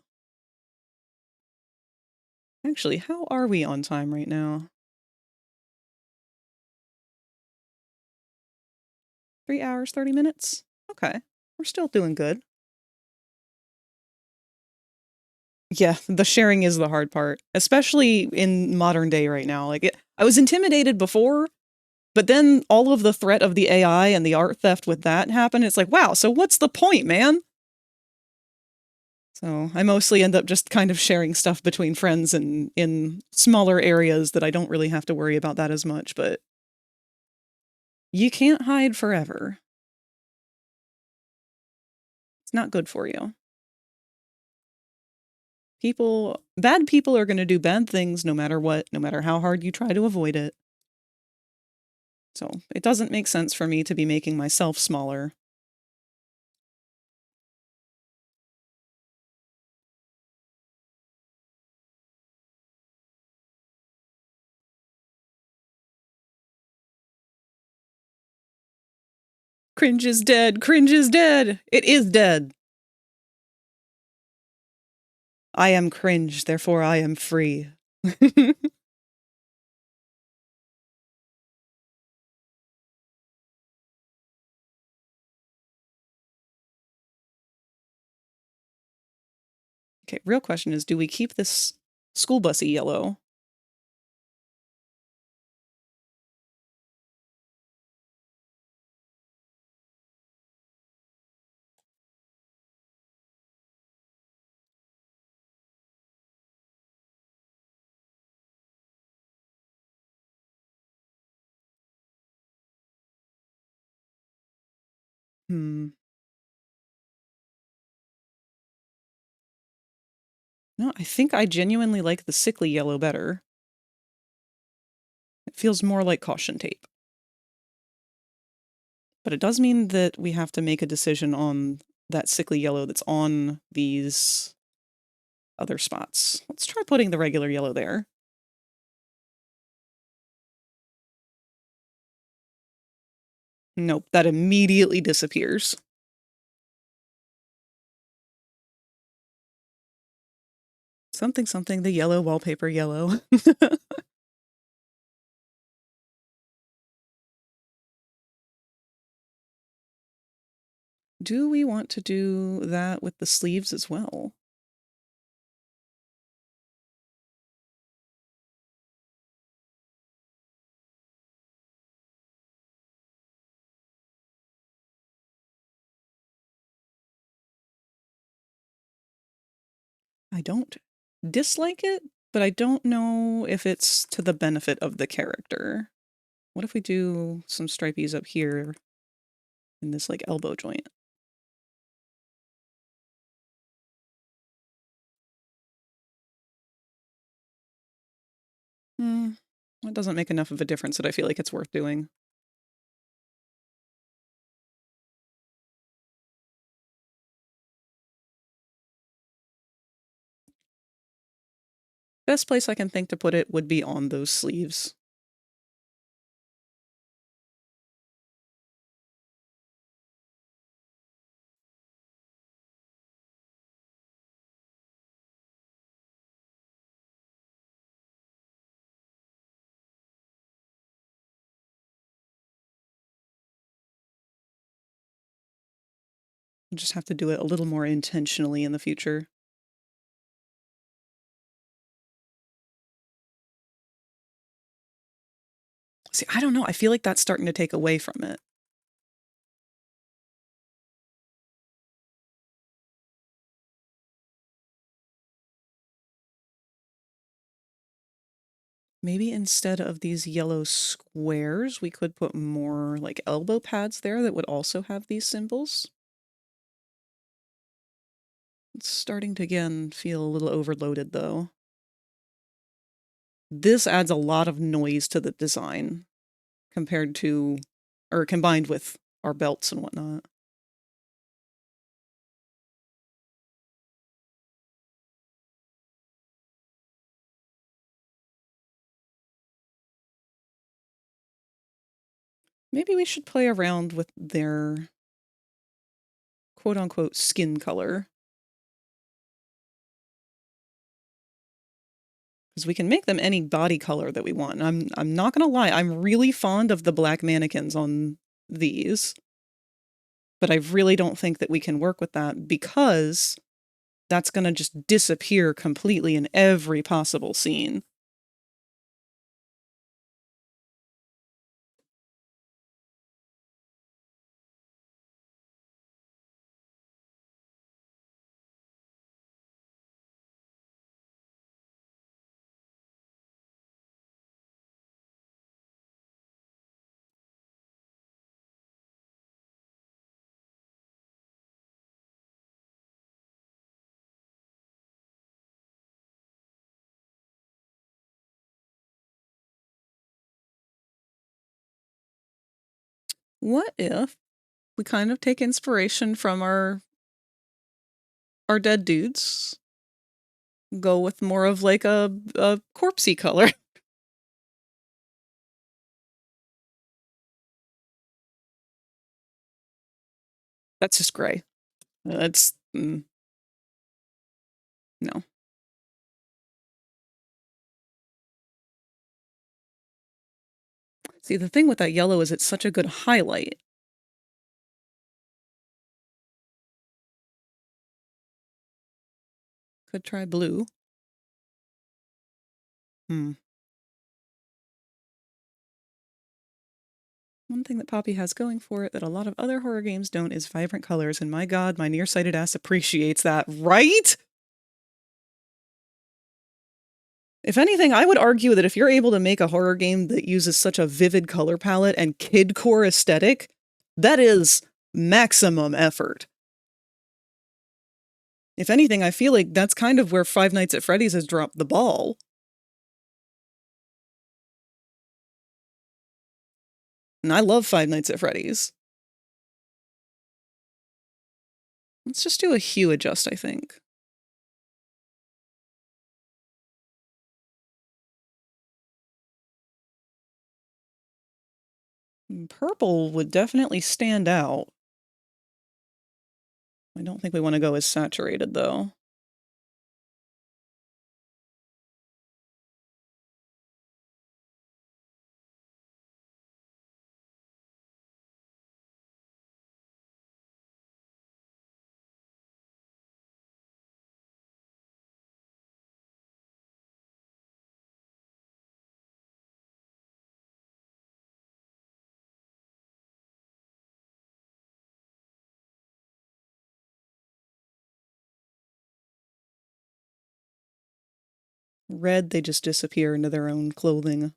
[SPEAKER 1] Actually, how are we on time right now? 3 hours, 30 minutes? Okay, we're still doing good. Yeah, the sharing is the hard part, especially in modern day right now. Like, I was intimidated before, but then all of the threat of the AI and the art theft with that happened. It's like, wow, so what's the point, man? So I mostly end up just kind of sharing stuff between friends and in smaller areas that I don't really have to worry about that as much, but you can't hide forever. It's not good for you. Bad people are going to do bad things no matter what, no matter how hard you try to avoid it. So it doesn't make sense for me to be making myself smaller. Cringe is dead. Cringe is dead. It is dead. I am cringe, therefore I am free. Okay, real question is, do we keep this school busy yellow? No, I think I genuinely like the sickly yellow better. It feels more like caution tape. But it does mean that we have to make a decision on that sickly yellow that's on these other spots. Let's try putting the regular yellow there. Nope, that immediately disappears. Something, something, the yellow wallpaper yellow. Do we want to do that with the sleeves as well? I don't dislike it, but I don't know if it's to the benefit of the character. What if we do some stripies up here in this like elbow joint? That doesn't make enough of a difference that I feel like it's worth doing. Best place I can think to put it would be on those sleeves. We'll just have to do it a little more intentionally in the future. See, I don't know. I feel like that's starting to take away from it. Maybe instead of these yellow squares, we could put more like elbow pads there that would also have these symbols. It's starting to again feel a little overloaded though. This adds a lot of noise to the design compared to, or combined with our belts and whatnot. Maybe we should play around with their quote-unquote skin color. Because we can make them any body color that we want. I'm not gonna lie, I'm really fond of the black mannequins on these. But I really don't think that we can work with that because that's gonna just disappear completely in every possible scene. What if we kind of take inspiration from our dead dudes, go with more of like a corpsey color? That's just gray. That's no. See, the thing with that yellow is it's such a good highlight. Could try blue. One thing that Poppy has going for it that a lot of other horror games don't is vibrant colors, and my god, my nearsighted ass appreciates that, right? If anything, I would argue that if you're able to make a horror game that uses such a vivid color palette and kidcore aesthetic, that is maximum effort. If anything, I feel like that's kind of where Five Nights at Freddy's has dropped the ball. And I love Five Nights at Freddy's. Let's just do a hue adjust, I think. Purple would definitely stand out. I don't think we want to go as saturated, though. Red, they just disappear into their own clothing.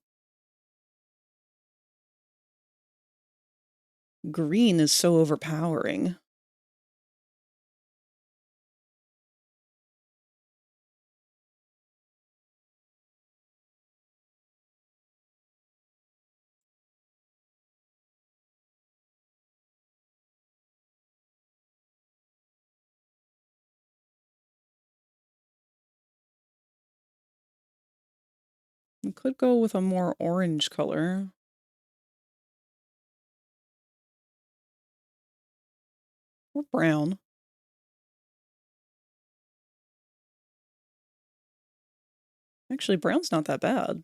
[SPEAKER 1] Green is so overpowering. We could go with a more orange color. Or brown. Actually, brown's not that bad.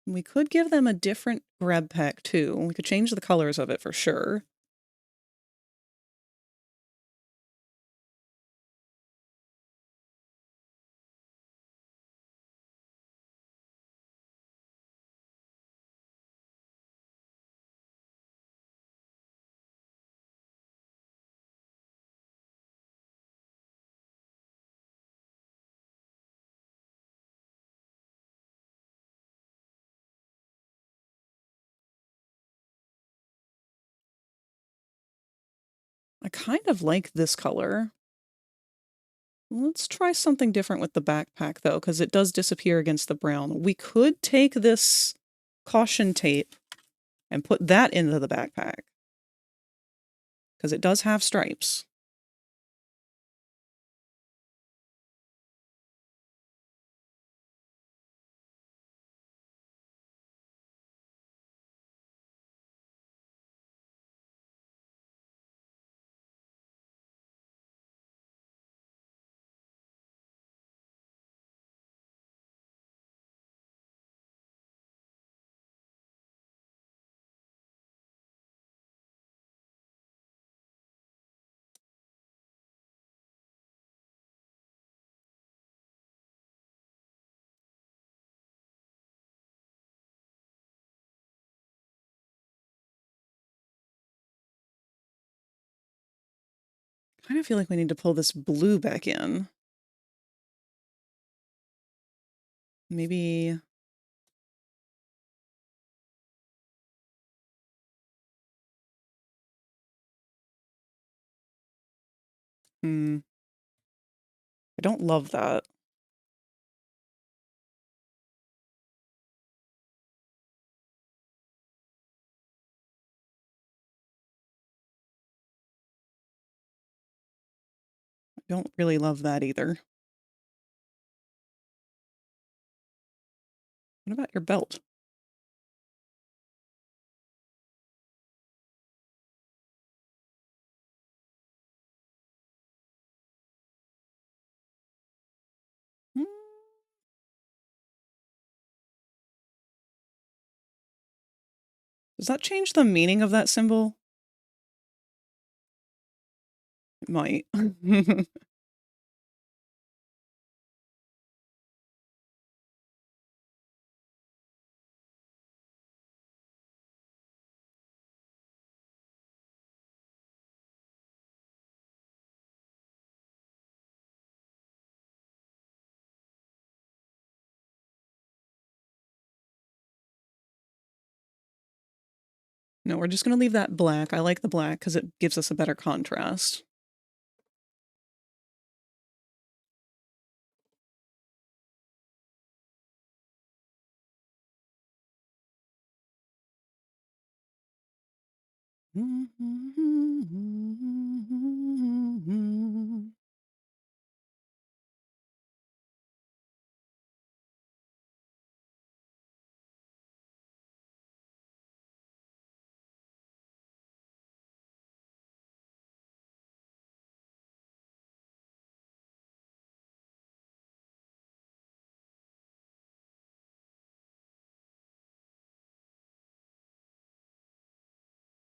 [SPEAKER 1] We could give them a different grab pack, too. We could change the colors of it for sure. I kind of like this color. Let's try something different with the backpack, though, because it does disappear against the brown. We could take this caution tape and put that into the backpack, because it does have stripes. I kind of feel like we need to pull this blue back in. Maybe... I don't love that. I don't really love that either. What about your belt? Hmm. Does that change the meaning of that symbol? It might. No, we're just going to leave that black. I like the black because it gives us a better contrast.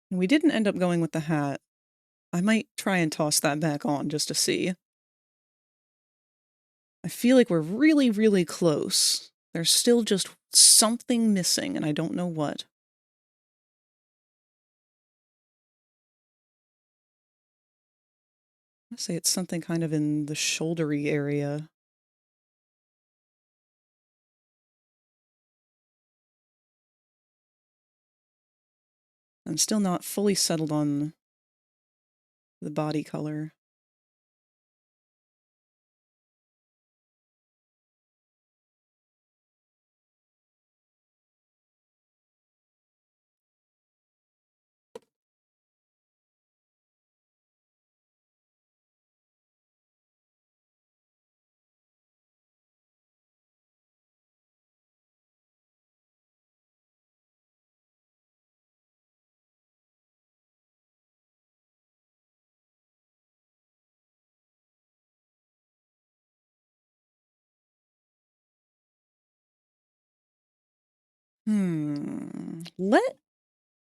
[SPEAKER 1] We didn't end up going with the hat. I might try and toss that back on just to see. I feel like we're really, really close. There's still just something missing, and I don't know what. I say it's something kind of in the shouldery area. I'm still not fully settled on the body color.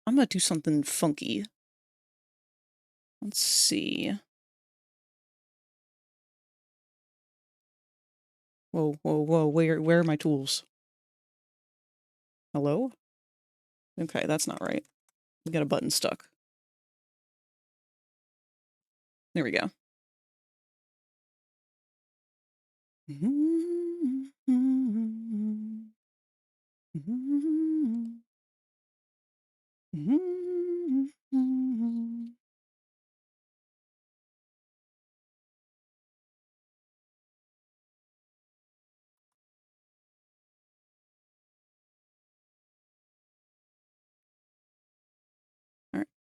[SPEAKER 1] I'm gonna do something funky. Let's see. Whoa, whoa, whoa, where are my tools? Hello? Okay, that's not right. We got a button stuck. There we go.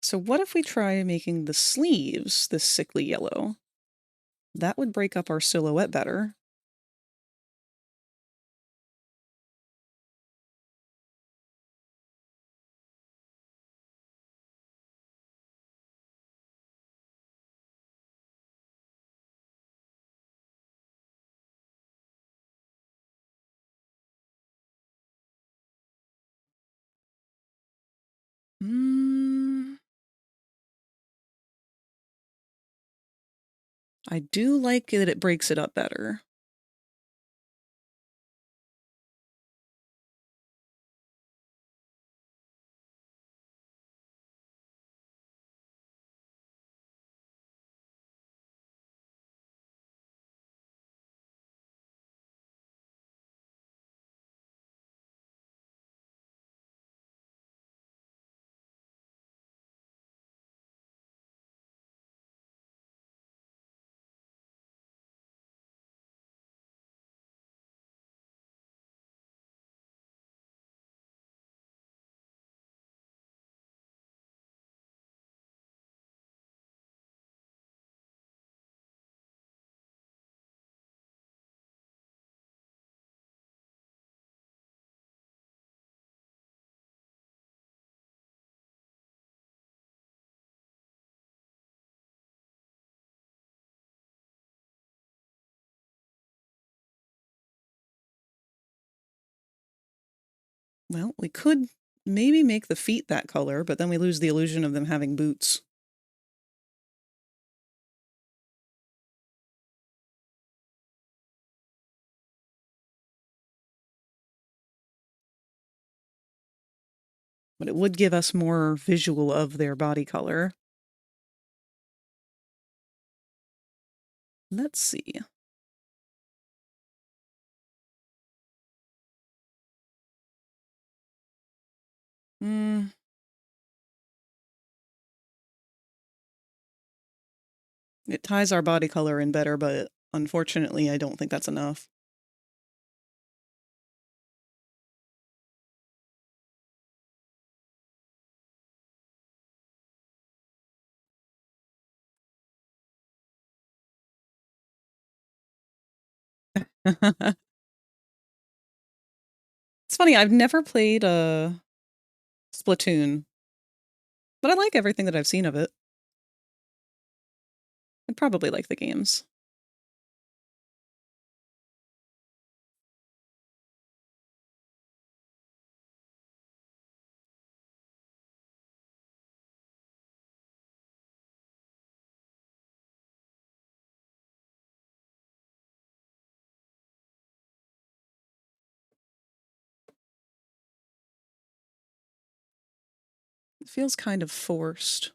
[SPEAKER 1] So what if we try making the sleeves this sickly yellow? That would break up our silhouette better. I do like that it breaks it up better. Well, we could maybe make the feet that color, but then we lose the illusion of them having boots. But it would give us more visual of their body color. Let's see. It ties our body color in better, but unfortunately, I don't think that's enough. It's funny, I've never played Splatoon, but I like everything that I've seen of it. I'd probably like the games. It feels kind of forced.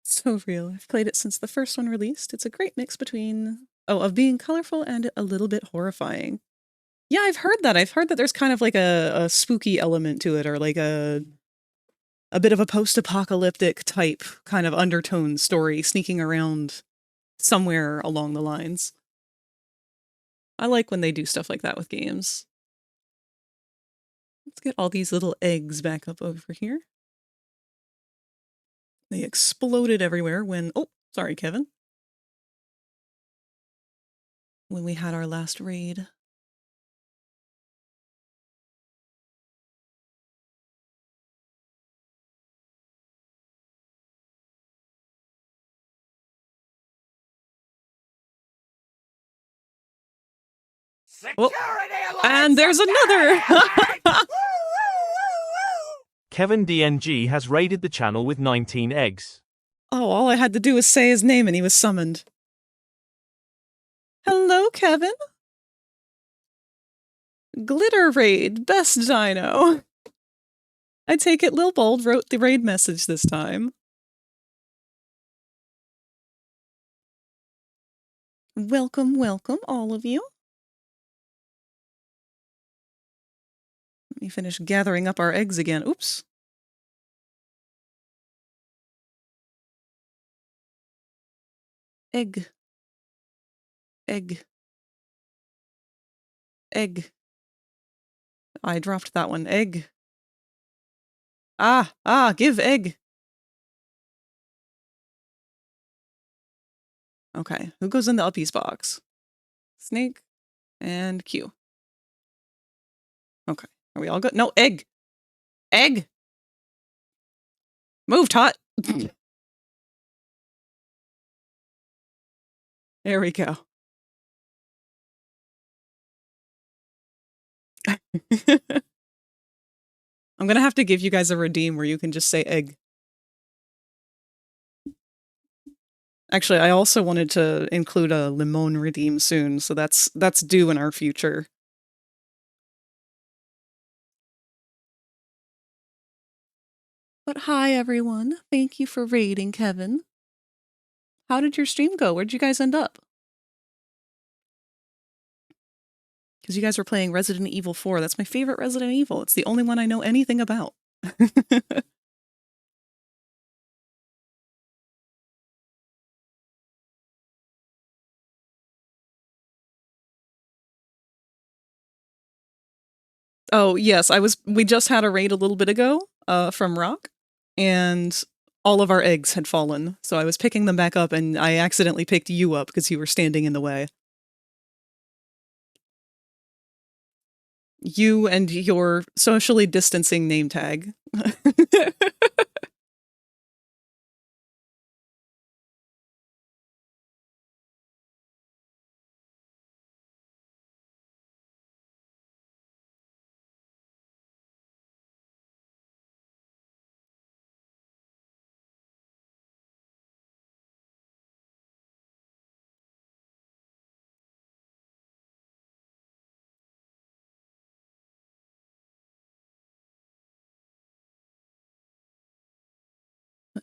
[SPEAKER 1] So real. I've played it since the first one released. It's a great mix between, of being colorful and a little bit horrifying. Yeah, I've heard that. I've heard that there's kind of like a spooky element to it, or like a bit of a post-apocalyptic type kind of undertone story sneaking around somewhere along the lines. I like when they do stuff like that with games. Let's get all these little eggs back up over here. They exploded everywhere when, oh, sorry, Kevin. When we had our last raid.
[SPEAKER 8] Security
[SPEAKER 1] and there's another!
[SPEAKER 7] Kevin DNG has raided the channel with 19 eggs.
[SPEAKER 1] Oh, all I had to do was say his name and he was summoned. Hello, Kevin. Glitter Raid, best dino. I take it Lil Bold wrote the raid message this time. Welcome, welcome, all of you. Let me finish gathering up our eggs again. Oops. Egg. Egg. Egg. I dropped that one. Egg. Give egg. Okay, who goes in the uppies box? Snake and Q. Okay, are we all good? No, egg! Egg! Move, Tot! There we go. I'm gonna have to give you guys a redeem where you can just say egg. Actually, I also wanted to include a limon redeem soon, so that's due in our future. But hi, everyone. Thank you for raiding, Kevin. How did your stream go? Where'd you guys end up? Because you guys were playing Resident Evil 4. That's my favorite Resident Evil. It's the only one I know anything about. Oh, yes, we just had a raid a little bit ago, from Rock, and all of our eggs had fallen, so I was picking them back up, and I accidentally picked you up because you were standing in the way. You and your socially distancing name tag.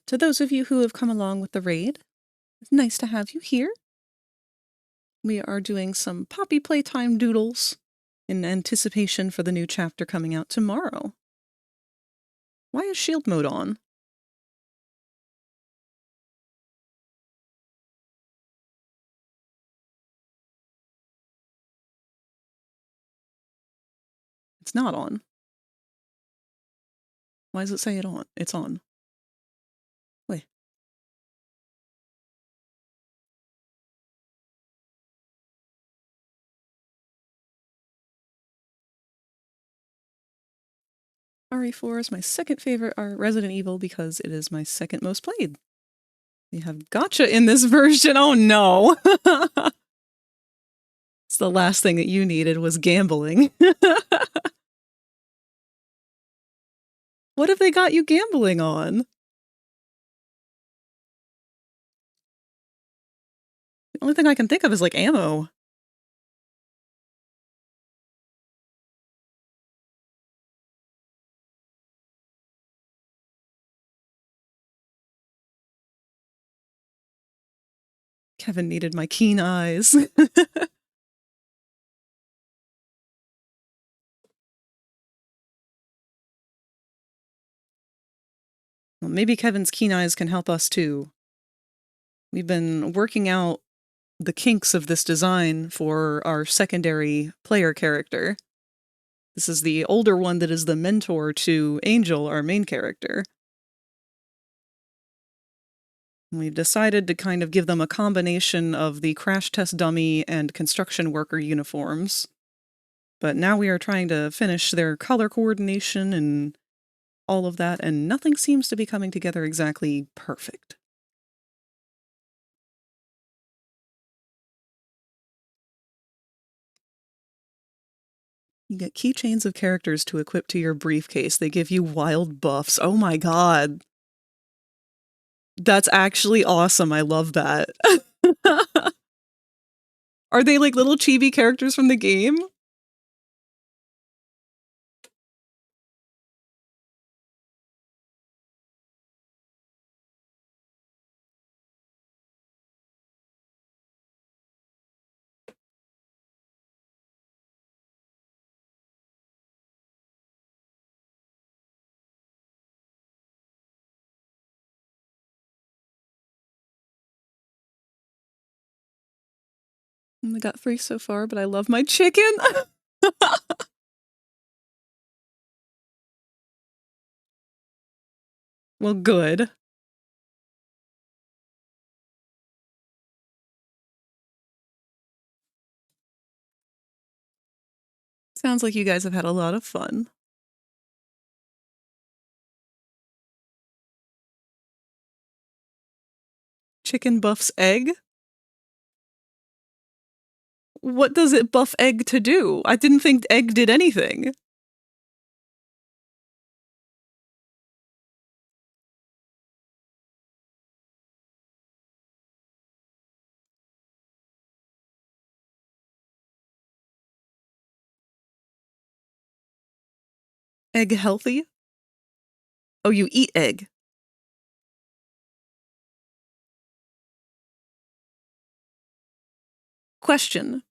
[SPEAKER 1] To those of you who have come along with the raid, it's nice to have you here. We are doing some Poppy Playtime doodles in anticipation for the new chapter coming out tomorrow. Why is shield mode on? It's not on. Why does it say it on? It's on. Wait. RE4 is my second favorite Resident Evil because it is my second most played. We have gotcha in this version. Oh no! It's the last thing that you needed was gambling. What have they got you gambling on? The only thing I can think of is like ammo. Kevin needed my keen eyes. Well, maybe Kevin's keen eyes can help us too. We've been working out the kinks of this design for our secondary player character. This is the older one that is the mentor to Angel, our main character. We've decided to kind of give them a combination of the crash test dummy and construction worker uniforms. But now we are trying to finish their color coordination and all of that, and nothing seems to be coming together exactly perfect. You get keychains of characters to equip to your briefcase. They give you wild buffs. Oh my god. That's actually awesome. I love that. Are they like little chibi characters from the game? I only got 3 so far, but I love my chicken. Well, good. Sounds like you guys have had a lot of fun. Chicken buffs egg? What does it buff egg to do? I didn't think egg did anything. Egg healthy? Oh, you eat egg. Question.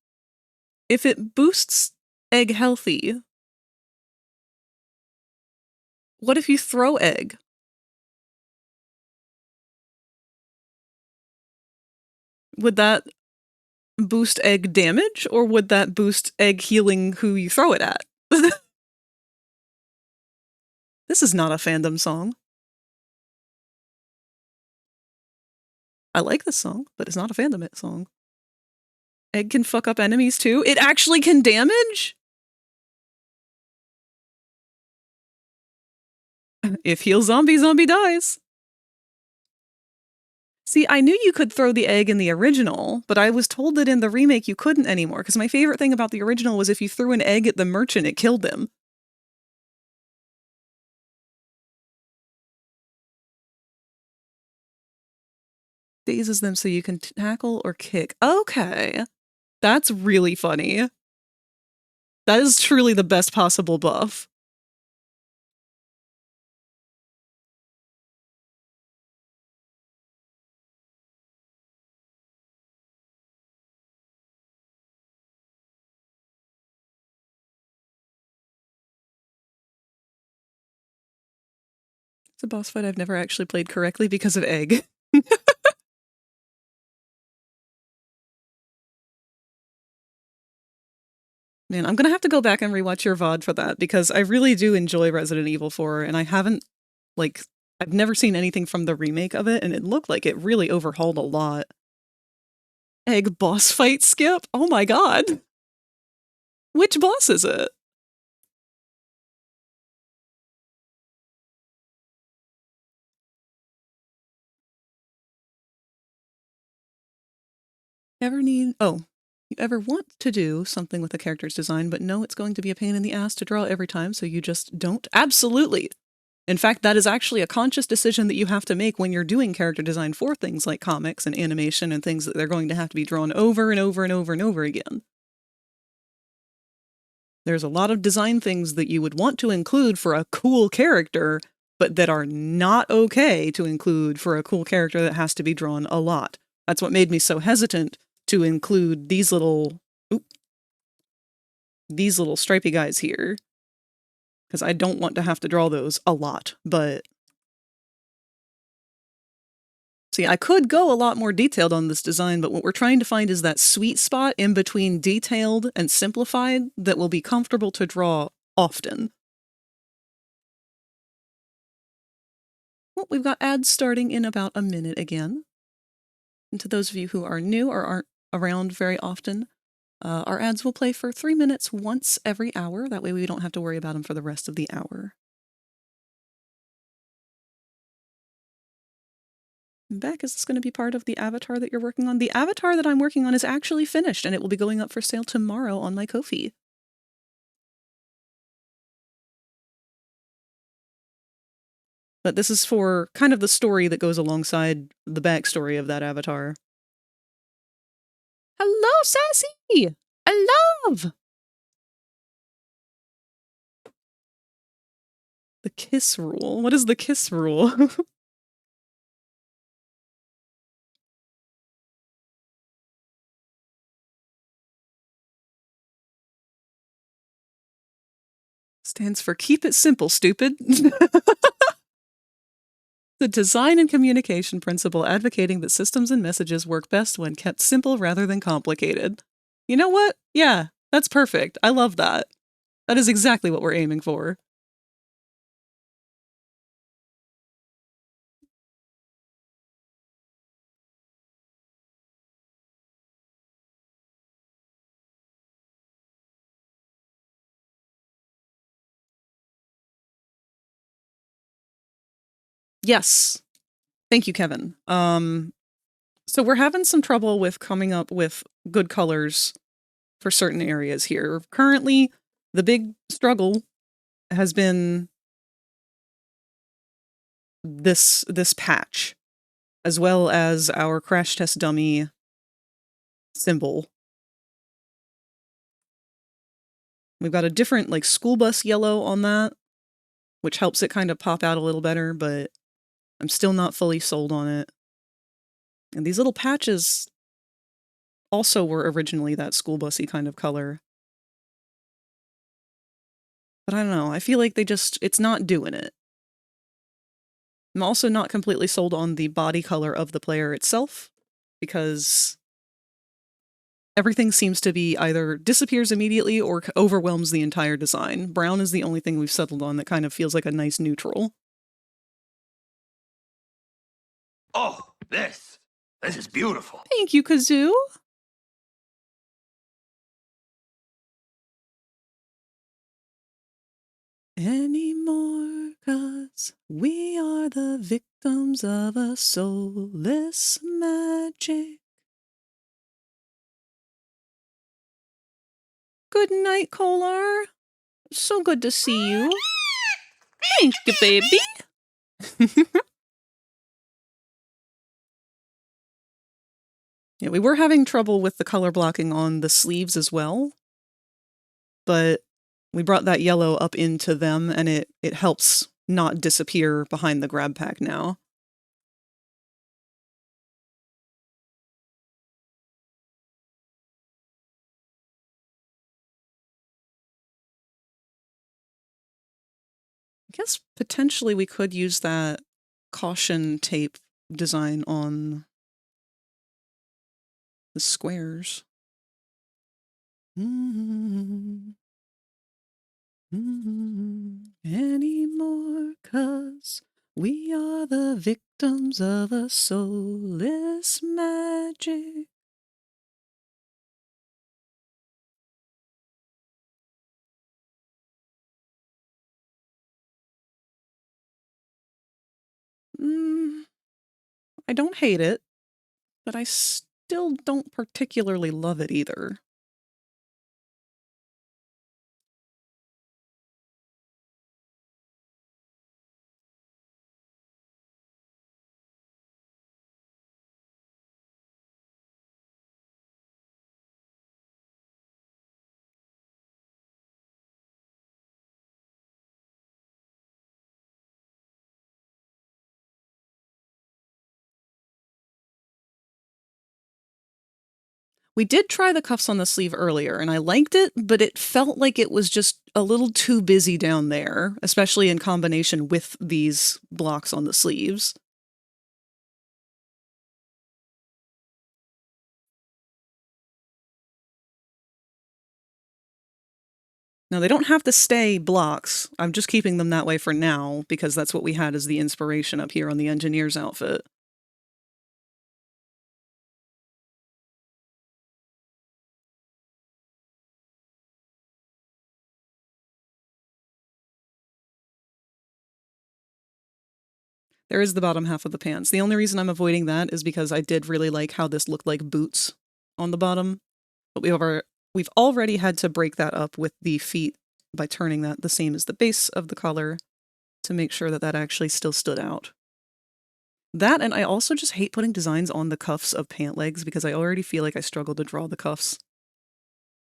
[SPEAKER 1] If it boosts egg healthy, what if you throw egg? Would that boost egg damage, or would that boost egg healing who you throw it at? This is not a fandom song. I like this song, but it's not a fandom song. Egg can fuck up enemies too? It actually can damage? If heal zombie, zombie dies. See, I knew you could throw the egg in the original, but I was told that in the remake you couldn't anymore, because my favorite thing about the original was if you threw an egg at the merchant, it killed them. Dazes them so you can tackle or kick. Okay. That's really funny. That is truly the best possible buff. It's a boss fight I've never actually played correctly because of egg. Man, I'm gonna have to go back and rewatch your VOD for that, because I really do enjoy Resident Evil 4, and I haven't, like, I've never seen anything from the remake of it, and it looked like it really overhauled a lot. Egg boss fight skip? Oh my god! Which boss is it? You ever want to do something with a character's design, but know it's going to be a pain in the ass to draw every time, so you just don't? Absolutely! In fact, that is actually a conscious decision that you have to make when you're doing character design for things like comics and animation and things that they're going to have to be drawn over and over and over and over again. There's a lot of design things that you would want to include for a cool character, but that are not okay to include for a cool character that has to be drawn a lot. That's what made me so hesitant to include these little stripy guys here, because I don't want to have to draw those a lot, but see, I could go a lot more detailed on this design, but what we're trying to find is that sweet spot in between detailed and simplified that will be comfortable to draw often. Well, we've got ads starting in about a minute again. And to those of you who are new or aren't around very often, our ads will play for 3 minutes once every hour. That way we don't have to worry about them for the rest of the hour. Beck, is this going to be part of the avatar that you're working on? The avatar that I'm working on is actually finished, and it will be going up for sale tomorrow on my Ko-fi. But this is for kind of the story that goes alongside the backstory of that avatar. Hello, Sassy! I love! The kiss rule? What is the kiss rule? Stands for keep it simple, stupid. The design and communication principle advocating that systems and messages work best when kept simple rather than complicated. You know what? Yeah, that's perfect. I love that. That is exactly what we're aiming for. Yes. Thank you, Kevin. So we're having some trouble with coming up with good colors for certain areas here. Currently, the big struggle has been this patch, as well as our crash test dummy symbol. We've got a different, like, school bus yellow on that, which helps it kind of pop out a little better, but I'm still not fully sold on it. And these little patches also were originally that school busy kind of color. But I don't know, I feel like it's not doing it. I'm also not completely sold on the body color of the player itself, because everything seems to be either disappears immediately or overwhelms the entire design. Brown is the only thing we've settled on that kind of feels like a nice neutral.
[SPEAKER 5] Oh, this is beautiful.
[SPEAKER 1] Thank you, Kazoo! Anymore, 'cause we are the victims of a soulless magic. Good night, Kolar. So good to see you. Thank you, baby. Yeah, we were having trouble with the color blocking on the sleeves as well, but we brought that yellow up into them, and it helps not disappear behind the grab pack now. I guess potentially we could use that caution tape design on the squares. Anymore, 'cause we are the victims of a soulless magic. I don't hate it, but I still don't particularly love it either. We did try the cuffs on the sleeve earlier, and I liked it, but it felt like it was just a little too busy down there, especially in combination with these blocks on the sleeves. Now, they don't have to stay blocks. I'm just keeping them that way for now, because that's what we had as the inspiration up here on the engineer's outfit. There is the bottom half of the pants. The only reason I'm avoiding that is because I did really like how this looked like boots on the bottom. But we've already had to break that up with the feet by turning that the same as the base of the collar to make sure that that actually still stood out. That, and I also just hate putting designs on the cuffs of pant legs because I already feel like I struggle to draw the cuffs.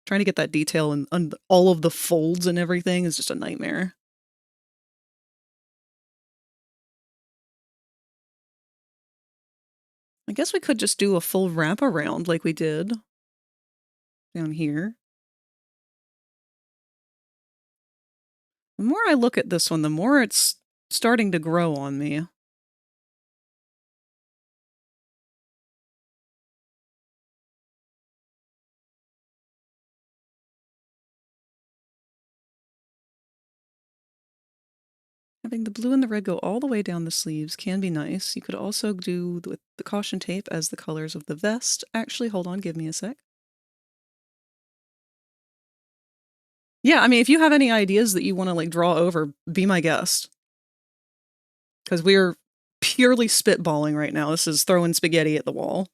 [SPEAKER 1] Trying to get that detail and all of the folds and everything is just a nightmare. I guess we could just do a full wraparound like we did down here. The more I look at this one, the more it's starting to grow on me. Having the blue and the red go all the way down the sleeves can be nice. You could also do with the caution tape as the colors of the vest. Actually, hold on, give me a sec. Yeah, I mean, if you have any ideas that you want to like draw over, be my guest. Because we're purely spitballing right now. This is throwing spaghetti at the wall.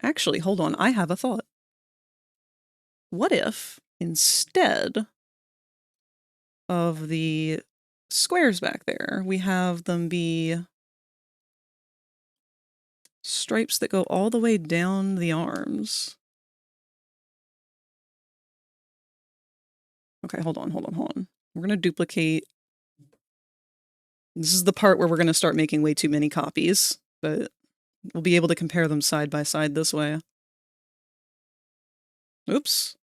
[SPEAKER 1] Actually, hold on. I have a thought. What if instead of the squares back there, we have them be stripes that go all the way down the arms? Okay, hold on. We're going to duplicate. This is the part where we're going to start making way too many copies, but we'll be able to compare them side by side this way. Oops.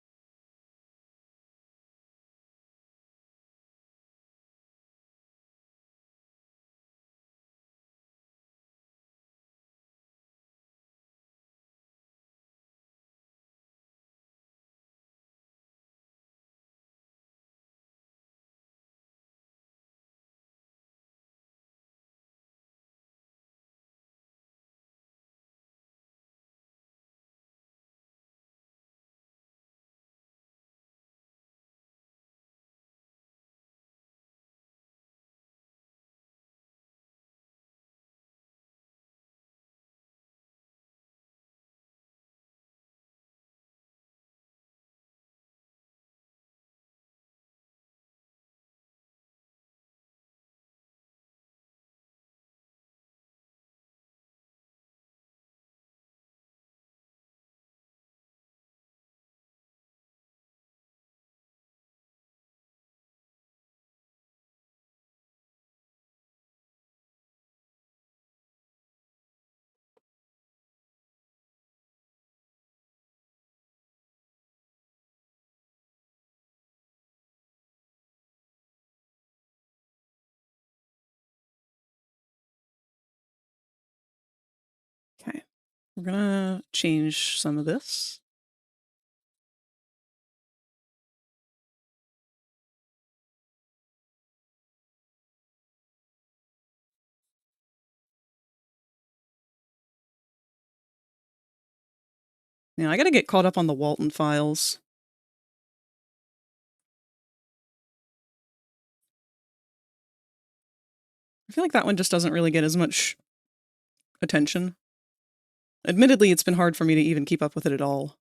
[SPEAKER 1] Okay. We're going to change some of this. Now, I got to get caught up on the Walton files. I feel like that one just doesn't really get as much attention. Admittedly, it's been hard for me to even keep up with it at all.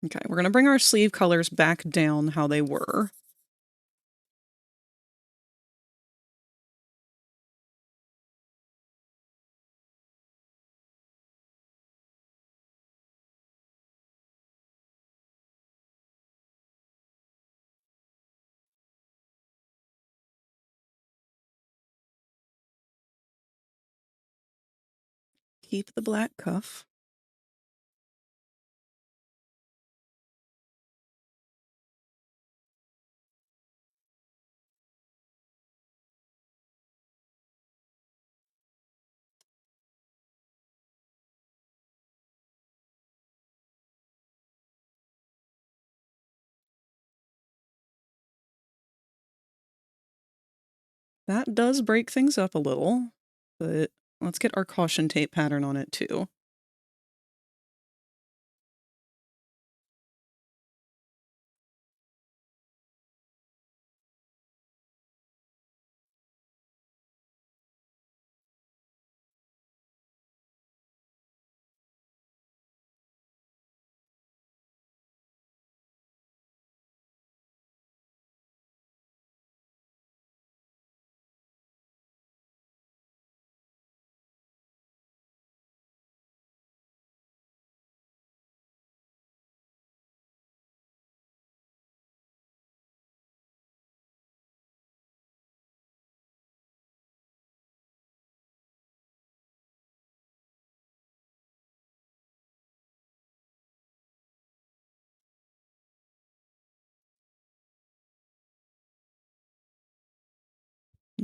[SPEAKER 1] Okay, we're going to bring our sleeve colors back down how they were. Keep the black cuff. That does break things up a little, but let's get our caution tape pattern on it too.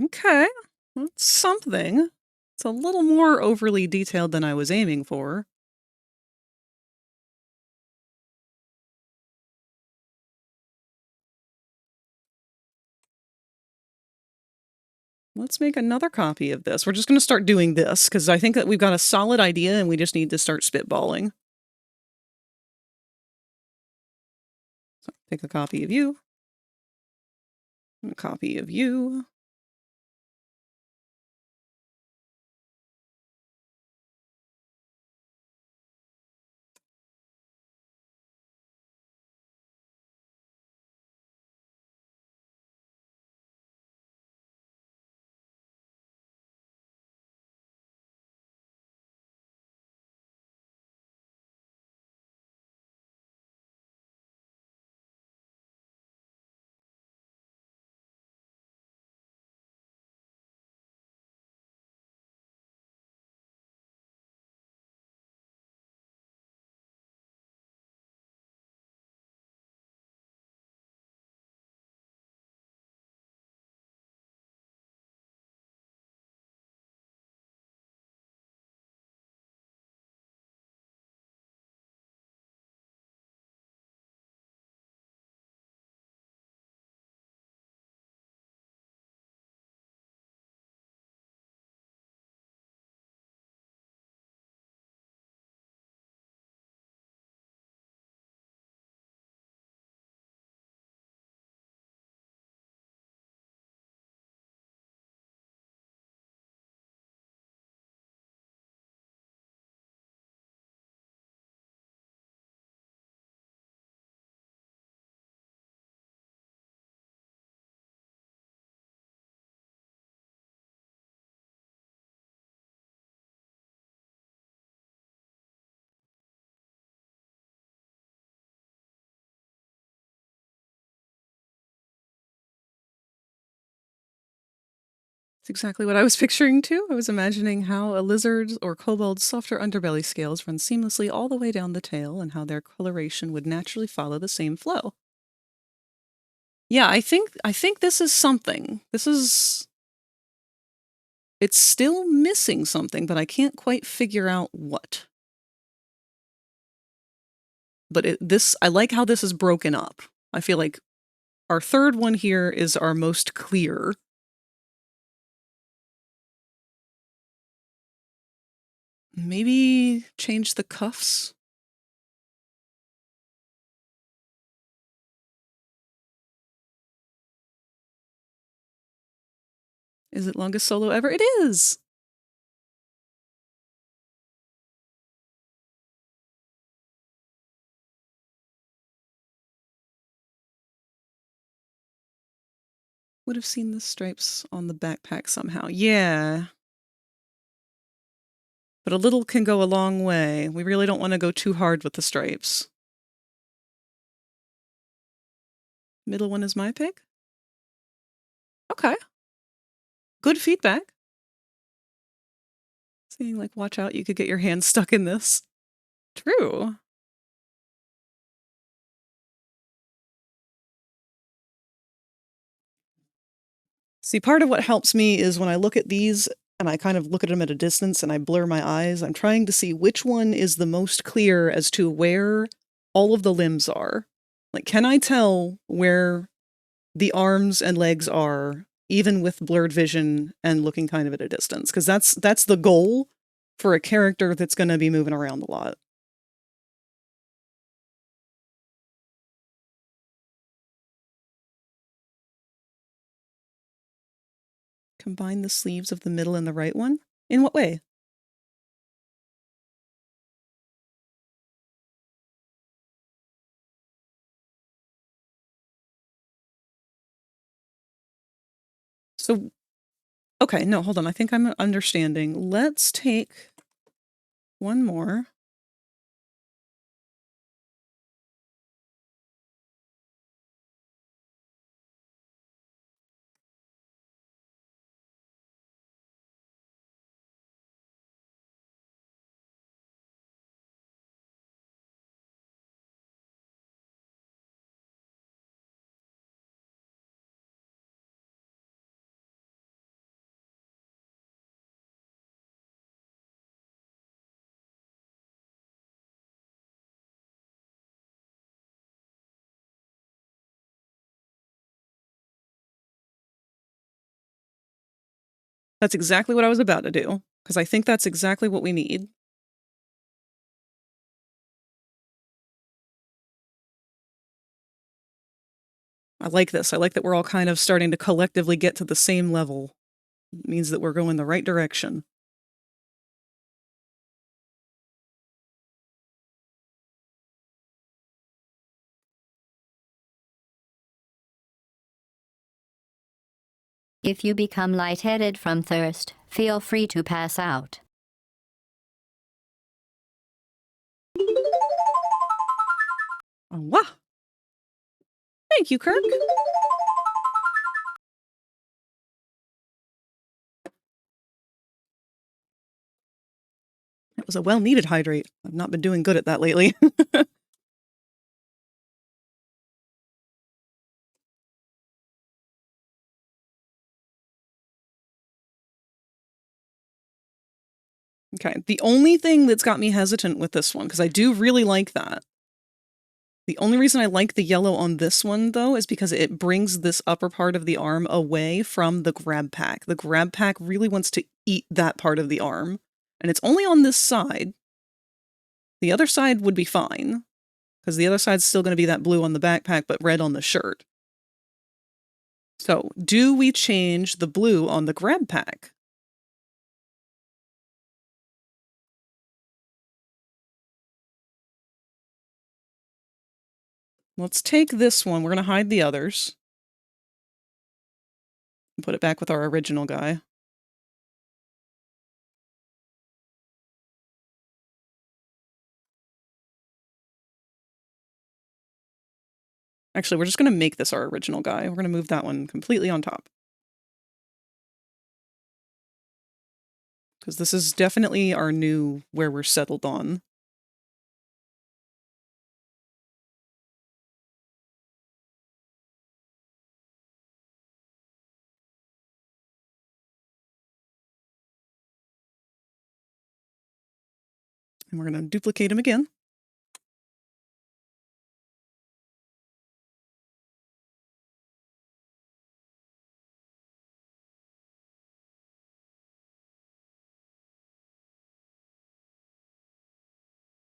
[SPEAKER 1] Okay, that's something. It's a little more overly detailed than I was aiming for. Let's make another copy of this. We're just going to start doing this, because I think that we've got a solid idea and we just need to start spitballing. So take a copy of you. A copy of you. It's exactly what I was picturing too. I was imagining how a lizard's or kobold's softer underbelly scales run seamlessly all the way down the tail and how their coloration would naturally follow the same flow. Yeah, I think this is something. It's still missing something, but I can't quite figure out what. But I like how this is broken up. I feel like our third one here is our most clear. Maybe change the cuffs? Is it longest solo ever? It is! Would have seen the stripes on the backpack somehow. Yeah. But a little can go a long way. We really don't want to go too hard with the stripes. Middle one is my pick? Okay. Good feedback. Saying like, watch out, you could get your hands stuck in this. True. See, part of what helps me is when I look at these and I kind of look at them at a distance and I blur my eyes, I'm trying to see which one is the most clear as to where all of the limbs are. Like, can I tell where the arms and legs are even with blurred vision and looking kind of at a distance, because that's the goal for a character that's going to be moving around a lot. Combine the sleeves of the middle and the right one? In what way? So, okay, no, hold on. I think I'm understanding. Let's take one more. That's exactly what I was about to do, because I think that's exactly what we need. I like this. I like that we're all kind of starting to collectively get to the same level. It means that we're going the right direction.
[SPEAKER 3] If you become lightheaded from thirst, feel free to pass out.
[SPEAKER 1] Oh, wow. Thank you, Kirk. It was a well-needed hydrate. I've not been doing good at that lately. Okay, the only thing that's got me hesitant with this one, because I do really like that. The only reason I like the yellow on this one, though, is because it brings this upper part of the arm away from the grab pack. The grab pack really wants to eat that part of the arm, and it's only on this side. The other side would be fine, because the other side's still going to be that blue on the backpack, but red on the shirt. So, do we change the blue on the grab pack? Let's take this one. We're going to hide the others. And put it back with our original guy. Actually, we're just going to make this our original guy. We're going to move that one completely on top. Because this is definitely our new where we're settled on. And we're going to duplicate him again.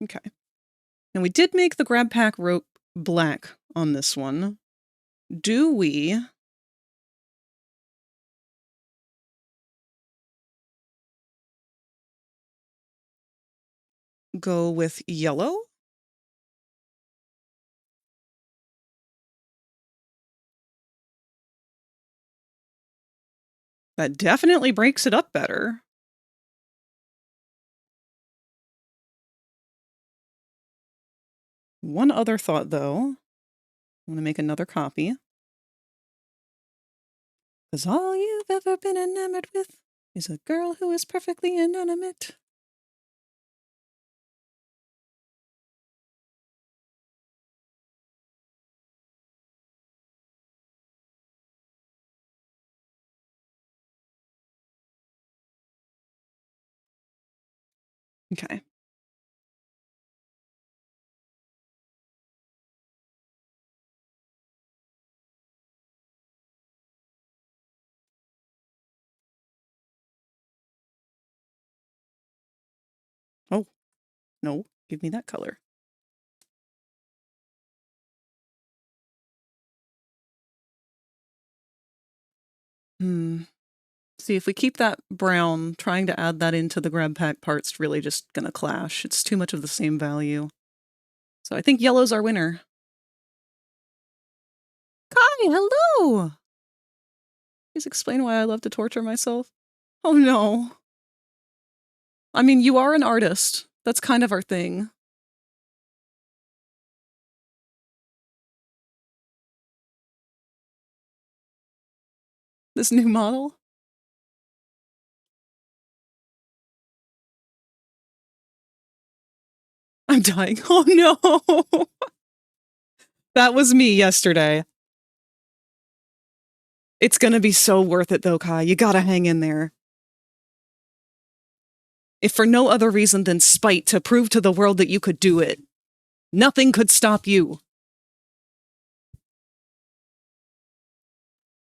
[SPEAKER 1] Okay. And we did make the grab pack rope black on this one. Do we go with yellow? That definitely breaks it up better. One other thought, though. I'm going to make another copy. Because all you've ever been enamored with is a girl who is perfectly inanimate. Okay. No, give me that color. See, if we keep that brown, trying to add that into the grab pack part's really just gonna clash. It's too much of the same value. So I think yellow's our winner. Kai, hello! Please explain why I love to torture myself. Oh no. I mean, you are an artist. That's kind of our thing. This new model? I'm dying. Oh no! That was me yesterday. It's gonna be so worth it though, Kai. You gotta hang in there. If for no other reason than spite to prove to the world that you could do it. Nothing could stop you.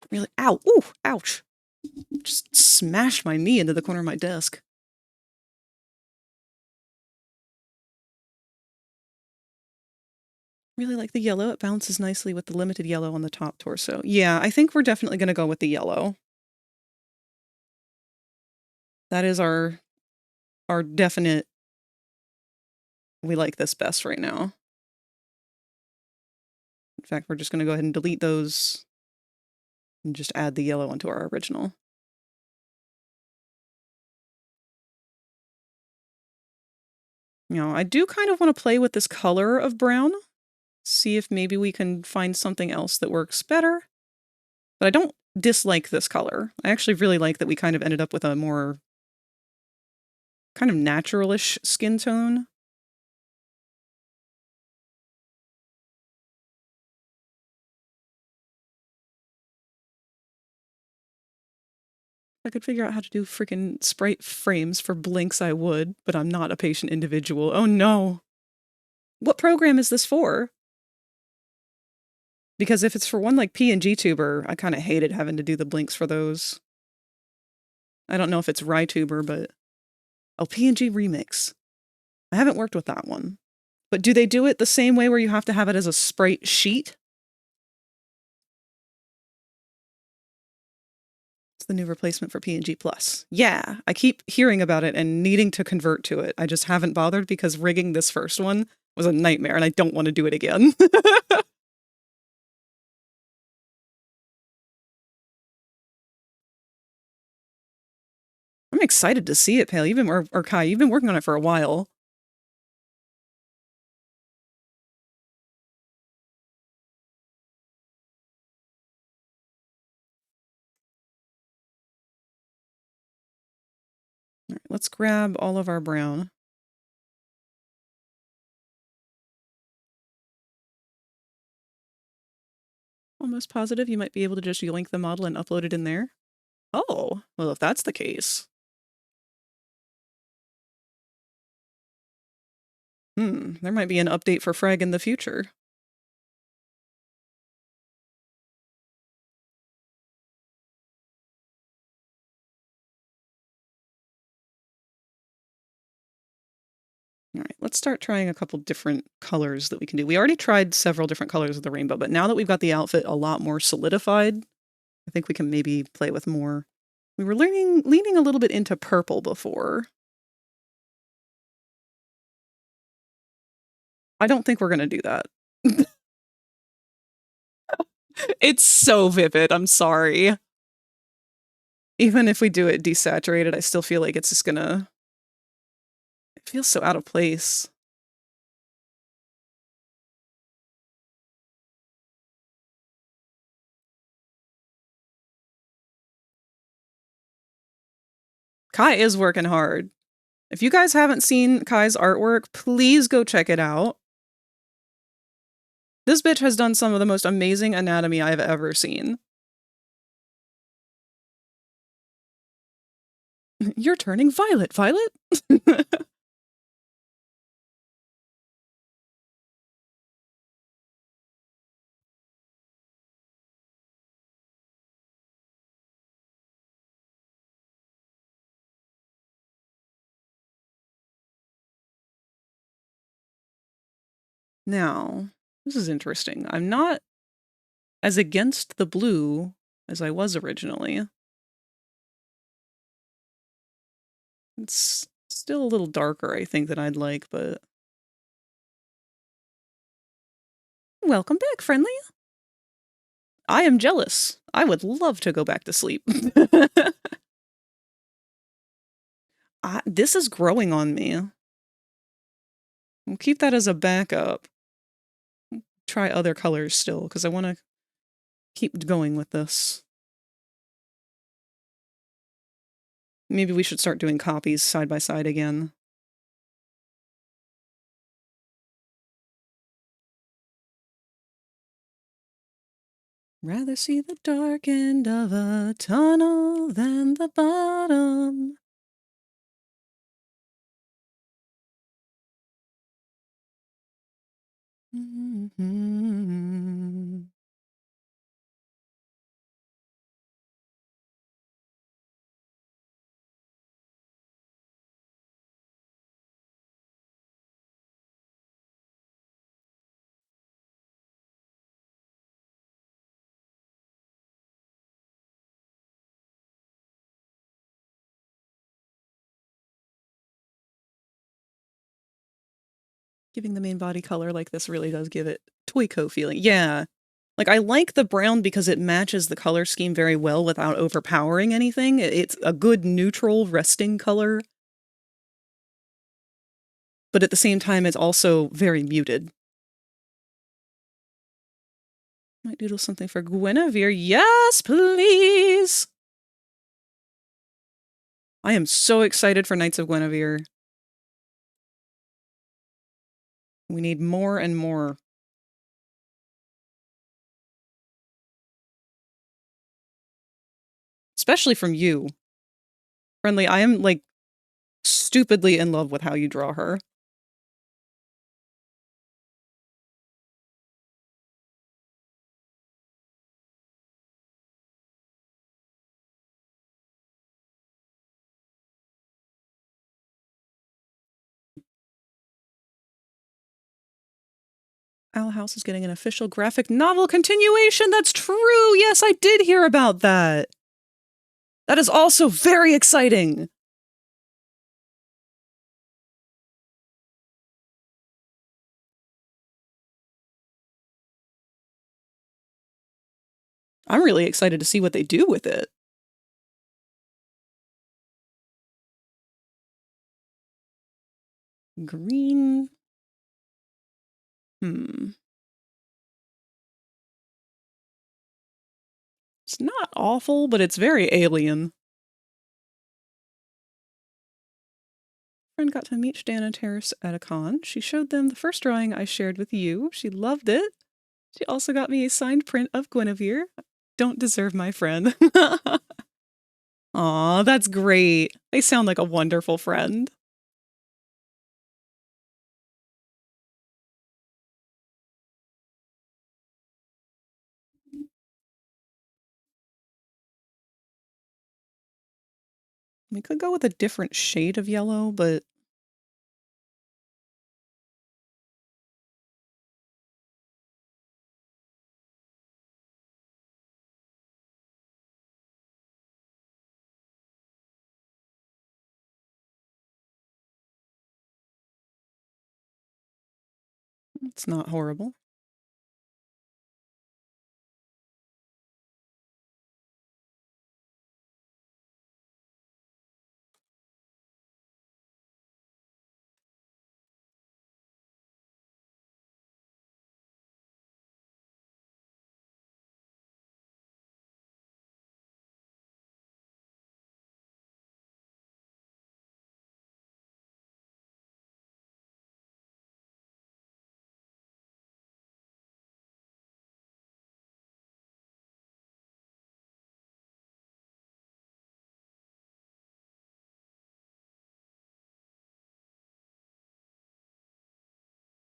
[SPEAKER 1] Really? Ow! Ooh! Ouch! Just smashed my knee into the corner of my desk. Really like the yellow. It balances nicely with the limited yellow on the top torso. Yeah, I think we're definitely going to go with the yellow. That is our definite... We like this best right now. In fact, we're just going to go ahead and delete those and just add the yellow onto our original. You know, I do kind of want to play with this color of brown. See if maybe we can find something else that works better. But I don't dislike this color. I actually really like that we kind of ended up with a more kind of natural-ish skin tone. If I could figure out how to do freaking sprite frames for blinks, I would, but I'm not a patient individual. Oh no! What program is this for? Because if it's for one like PNG Tuber, I kind of hated having to do the blinks for those. I don't know if it's RyTuber, but... Oh, PNG Remix. I haven't worked with that one. But do they do it the same way where you have to have it as a sprite sheet? It's the new replacement for PNG Plus. Yeah, I keep hearing about it and needing to convert to it. I just haven't bothered because rigging this first one was a nightmare and I don't want to do it again. I'm excited to see it, Pale. Or Kai, you've been working on it for a while. All right, let's grab all of our brown. Almost positive you might be able to just yoink the model and upload it in there. Oh, well, if that's the case. There might be an update for Frag in the future. All right, let's start trying a couple different colors that we can do. We already tried several different colors of the rainbow, but now that we've got the outfit a lot more solidified, I think we can maybe play with more. We were leaning a little bit into purple before. I don't think we're going to do that. It's so vivid, I'm sorry. Even if we do it desaturated, I still feel like it's just gonna... It feels so out of place. Kai is working hard. If you guys haven't seen Kai's artwork, please go check it out. This bitch has done some of the most amazing anatomy I've ever seen. You're turning violet, Violet? Now, this is interesting. I'm not as against the blue as I was originally. It's still a little darker, I think, than I'd like, but... Welcome back, friendly. I am jealous. I would love to go back to sleep. This is growing on me. I'll keep that as a backup. Try other colors still, because I want to keep going with this. Maybe we should start doing copies side by side again. Rather see the dark end of a tunnel than the bottom. Mm-hmm. Giving the main body color like this really does give it Toyco feeling. Yeah. Like, I like the brown because it matches the color scheme very well without overpowering anything. It's a good neutral resting color. But at the same time, it's also very muted. Might doodle something for Guinevere. Yes, please! I am so excited for Knights of Guinevere. We need more and more. Especially from you. Friendly, I am, like, stupidly in love with how you draw her. Owl House is getting an official graphic novel continuation. That's true. Yes, I did hear about that. That is also very exciting. I'm really excited to see what they do with it. Green. It's not awful, but it's very alien. Friend got to meet Dana Terrace at a con. She showed them the first drawing I shared with you. She loved it. She also got me a signed print of Guinevere. Don't deserve my friend. Aw, that's great. They sound like a wonderful friend. We could go with a different shade of yellow, but... it's not horrible.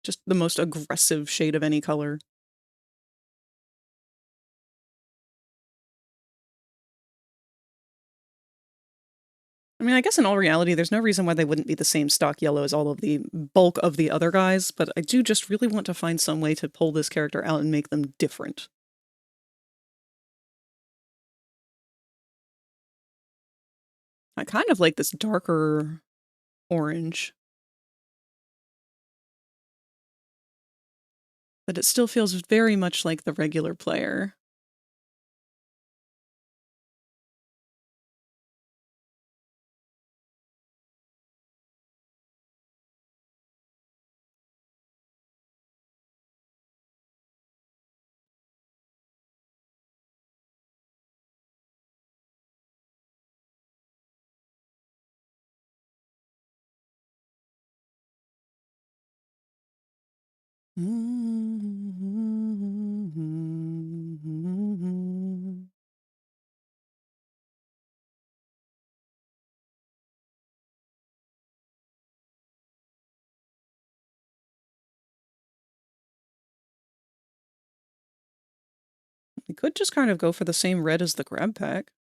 [SPEAKER 1] Just the most aggressive shade of any color. I I mean, I guess in all reality, there's no reason why they wouldn't be the same stock yellow as all of the bulk of the other guys, but I do just really want to find some way to pull this character out and make them different. I kind of like this darker orange. But it still feels very much like the regular player. We could just kind of go for the same red as the grab pack.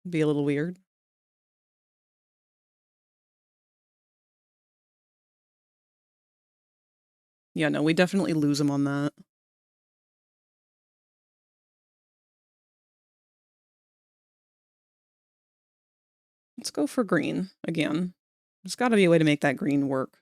[SPEAKER 1] Be a little weird. Yeah, no, we definitely lose him on that. Let's go for green again. There's got to be a way to make that green work.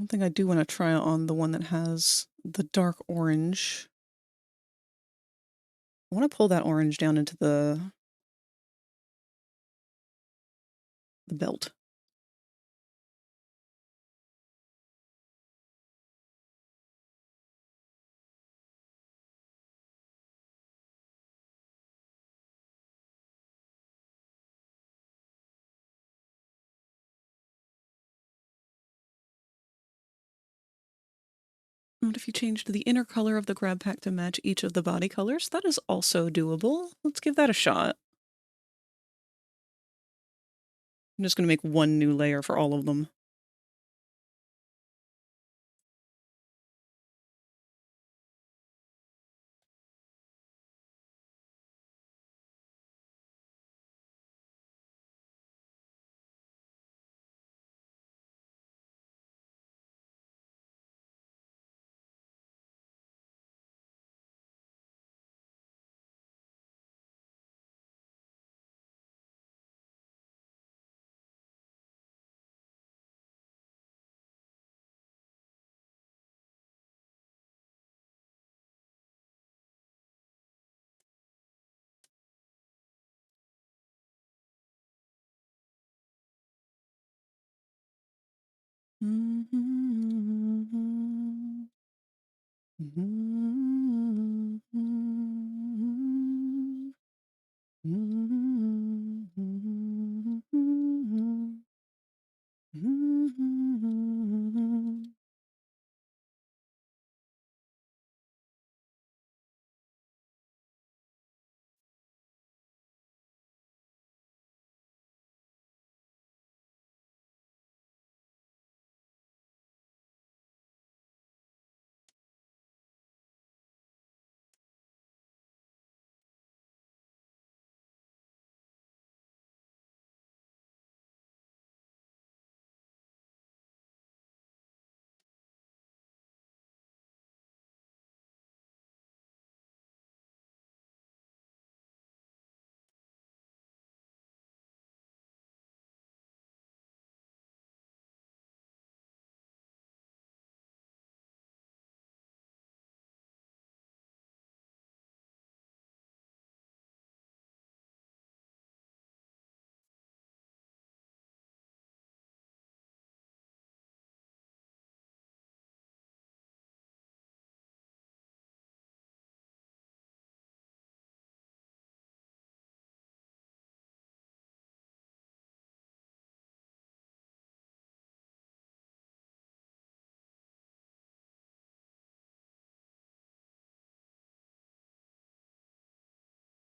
[SPEAKER 1] One thing I do want to try on the one that has the dark orange. I want to pull that orange down into the belt. What if you changed the inner color of the grab pack to match each of the body colors? That is also doable. Let's give that a shot. I'm just going to make one new layer for all of them.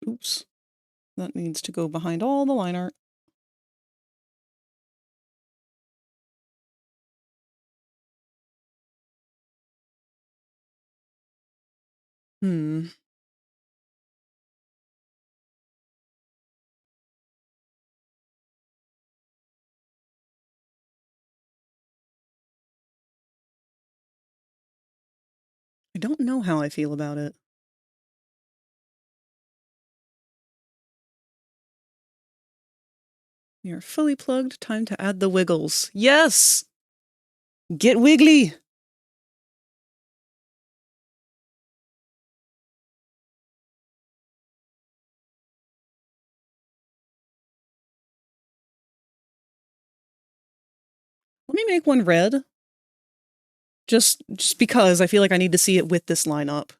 [SPEAKER 1] Oops. That needs to go behind all the line art. Hmm. I don't know how I feel about it. You're fully plugged. Time to add the wiggles. Yes! Get wiggly! Let me make one red. Just because I feel like I need to see it with this lineup.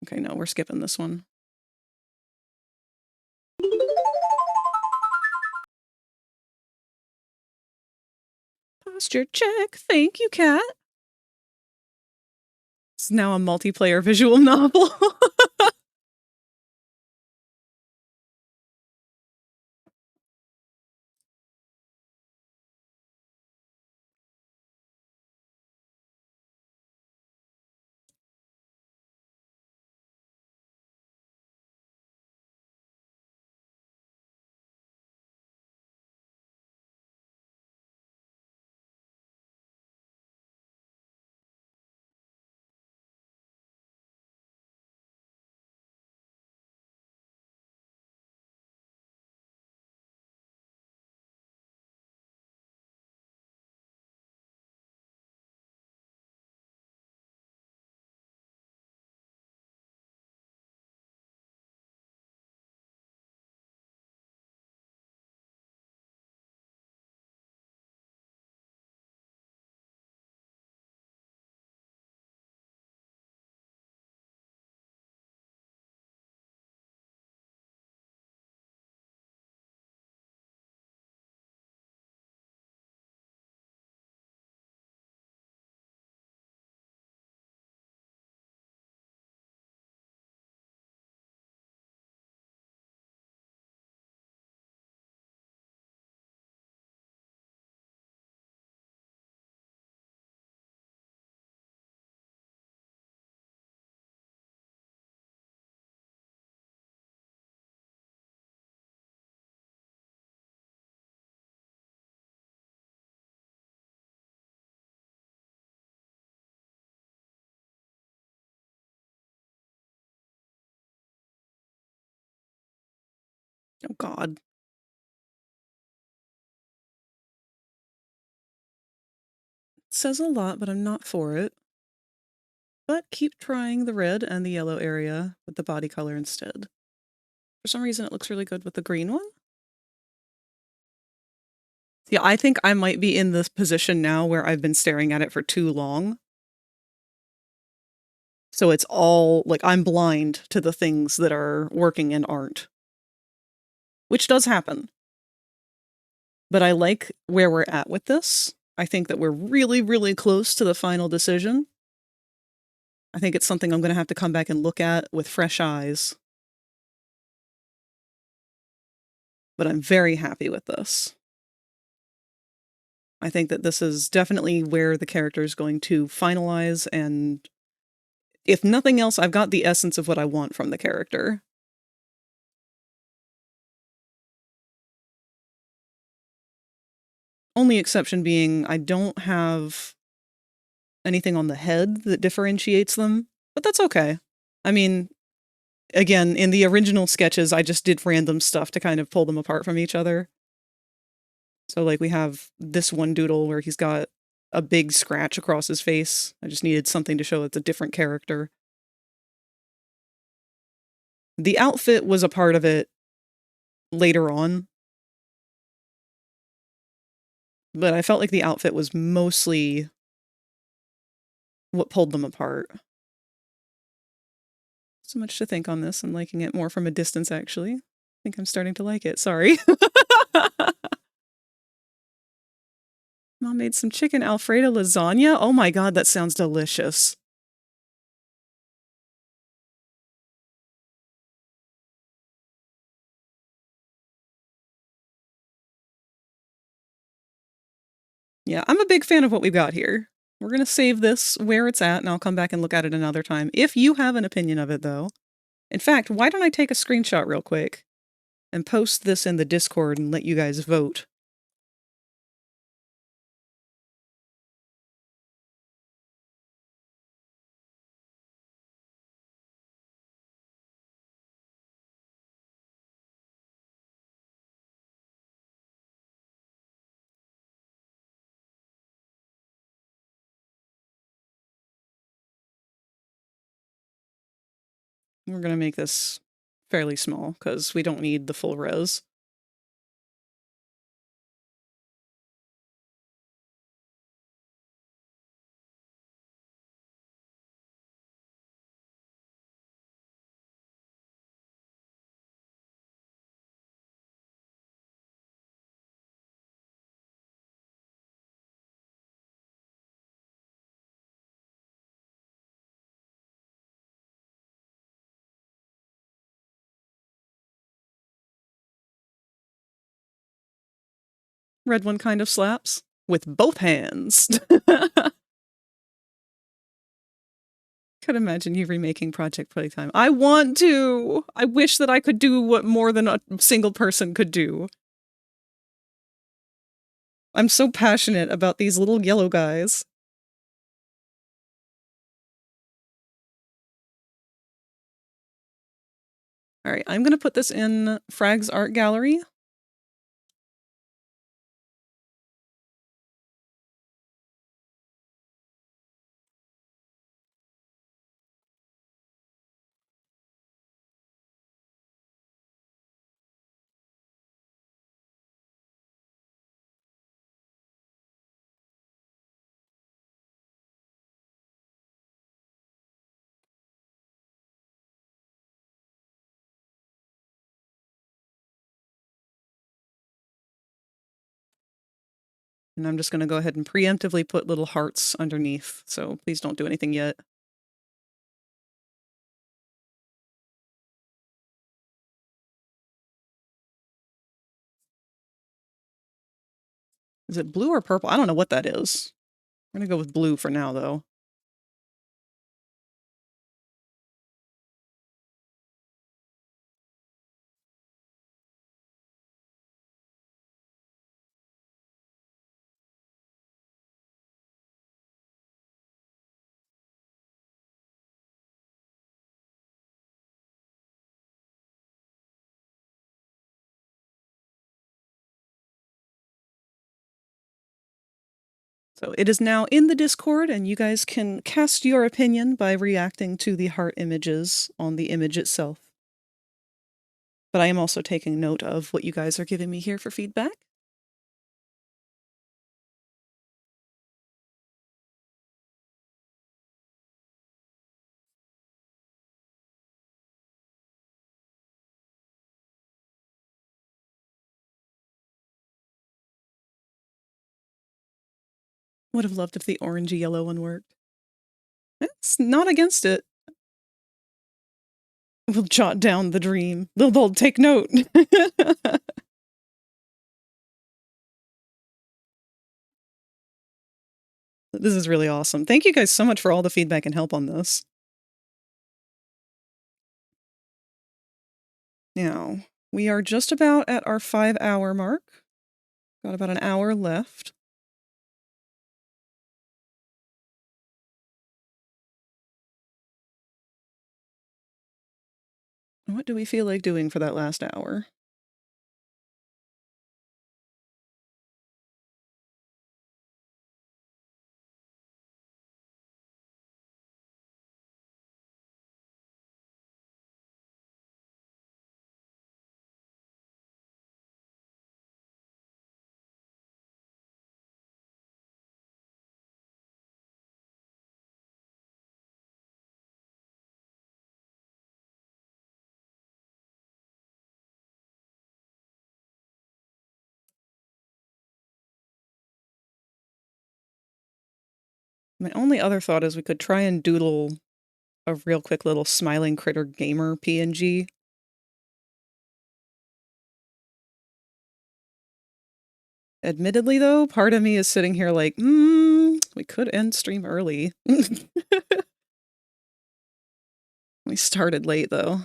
[SPEAKER 1] Okay, no, we're skipping this one. Posture check. Thank you, cat. It's now a multiplayer visual novel. Oh, God. It says a lot, but I'm not for it. But keep trying the red and the yellow area with the body color instead. For some reason, it looks really good with the green one. Yeah, I think I might be in this position now where I've been staring at it for too long. So it's all, like, I'm blind to the things that are working and aren't. Which does happen. But I like where we're at with this. I think that we're really, really close to the final decision. I think it's something I'm going to have to come back and look at with fresh eyes. But I'm very happy with this. I think that this is definitely where the character is going to finalize, and if nothing else, I've got the essence of what I want from the character. Only exception being I don't have anything on the head that differentiates them, but that's okay. I mean, again, in the original sketches, I just did random stuff to kind of pull them apart from each other. So, like, we have this one doodle where he's got a big scratch across his face. I just needed something to show it's a different character. The outfit was a part of it later on, but I felt like the outfit was mostly what pulled them apart. So much to think on this. I'm liking it more from a distance, actually. I think I'm starting to like it. Sorry. Mom made some chicken Alfredo lasagna. Oh my God, that sounds delicious. Yeah, I'm a big fan of what we've got here. We're going to save this where it's at, and I'll come back and look at it another time. If you have an opinion of it, though. In fact, why don't I take a screenshot real quick and post this in the Discord and let you guys vote? We're going to make this fairly small because we don't need the full res. Red one kind of slaps with both hands. Could imagine you remaking Project Playtime. I want to! I wish that I could do what more than a single person could do. I'm so passionate about these little yellow guys. Alright, I'm gonna put this in Frag's art gallery. And I'm just gonna go ahead and preemptively put little hearts underneath, so please don't do anything yet. Is it blue or purple? I don't know what that is. I'm gonna go with blue for now, though. So it is now in the Discord, and you guys can cast your opinion by reacting to the heart images on the image itself. But I am also taking note of what you guys are giving me here for feedback. Would have loved if the orangey yellow one worked. It's not against it. We'll jot down the dream. They'll take note. This is really awesome. Thank you guys so much for all the feedback and help on this. Now, we are just about at our 5-hour mark. Got about an hour left. What do we feel like doing for that last hour? My only other thought is we could try and doodle a real quick little smiling critter gamer PNG. Admittedly, though, part of me is sitting here like, we could end stream early. We started late, though.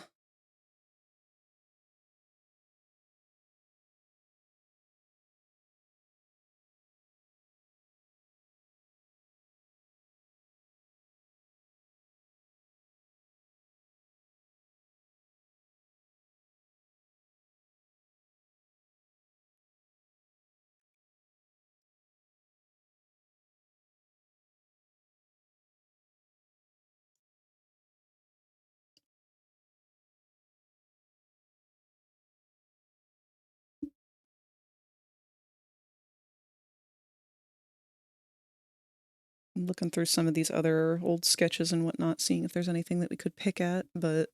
[SPEAKER 1] I'm looking through some of these other old sketches and whatnot, seeing if there's anything that we could pick at, but...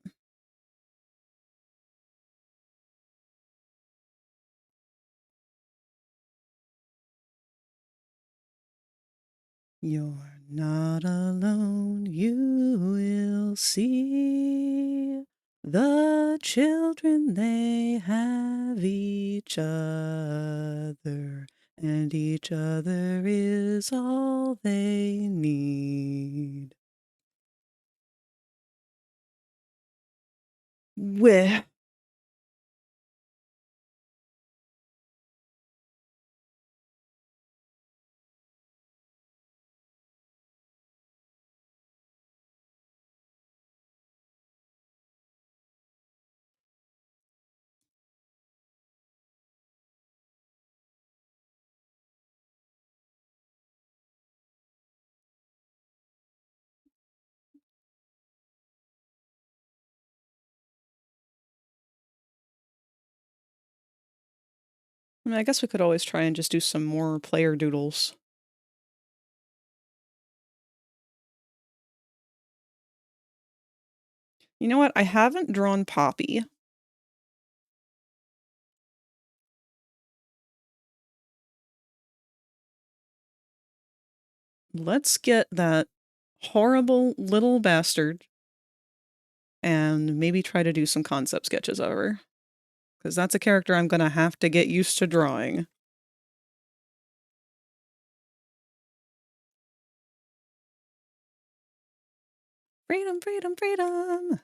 [SPEAKER 1] You're not alone, you will see. The children, they have each other, and each other is all they need. Where? I mean, I guess we could always try and just do some more player doodles. You know what? I haven't drawn Poppy. Let's get that horrible little bastard and maybe try to do some concept sketches of her. Because that's a character I'm going to have to get used to drawing. Freedom, freedom, freedom!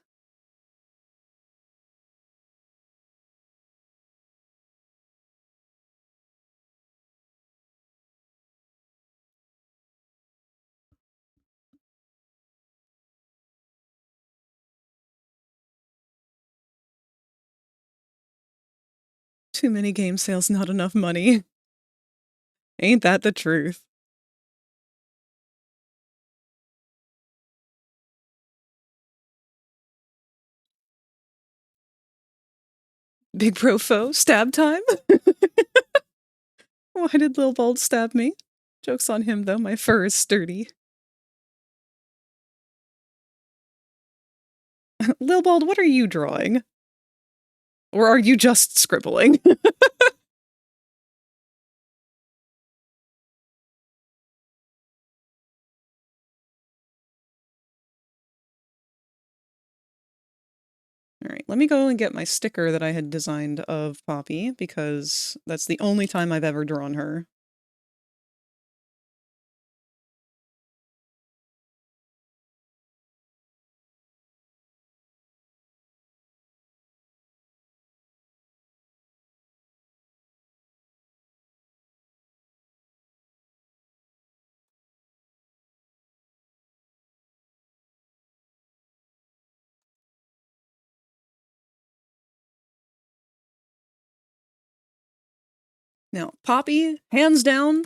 [SPEAKER 1] Too many game sales, not enough money. Ain't that the truth? Big pro foe, stab time? Why did Lil Bald stab me? Joke's on him, though, my fur is sturdy. Lil Bald, what are you drawing? Or are you just scribbling? Alright, let me go and get my sticker that I had designed of Poppy, because that's the only time I've ever drawn her. Now, Poppy, hands down,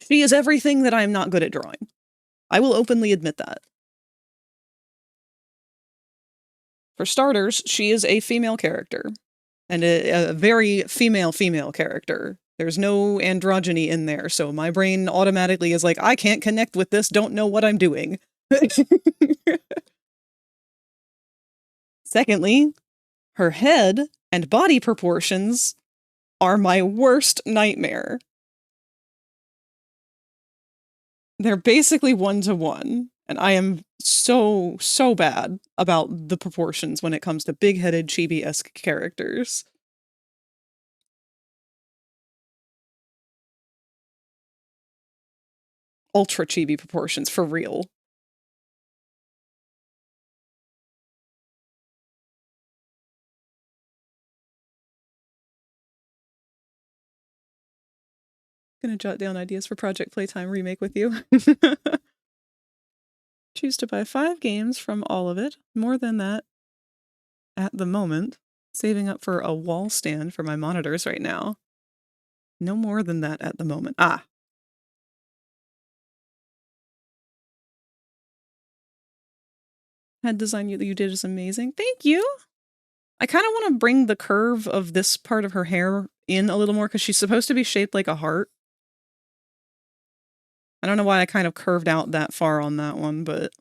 [SPEAKER 1] she is everything that I am not good at drawing. I will openly admit that. For starters, she is a female character. And a very female character. There's no androgyny in there, so my brain automatically is like, I can't connect with this, don't know what I'm doing. Secondly, her head and body proportions are my worst nightmare. They're basically 1-to-1, and I am so bad about the proportions when it comes to big-headed chibi-esque characters. ultra chibi proportions, for real. Gonna jot down ideas for Project Playtime remake with you. Choose to buy 5 games from all of it. More than that at the moment. Saving up for a wall stand for my monitors right now. No more than that at the moment. Ah. Head design you did is amazing. Thank you. I kind of want to bring the curve of this part of her hair in a little more because she's supposed to be shaped like a heart. I don't know why I kind of curved out that far on that one, but...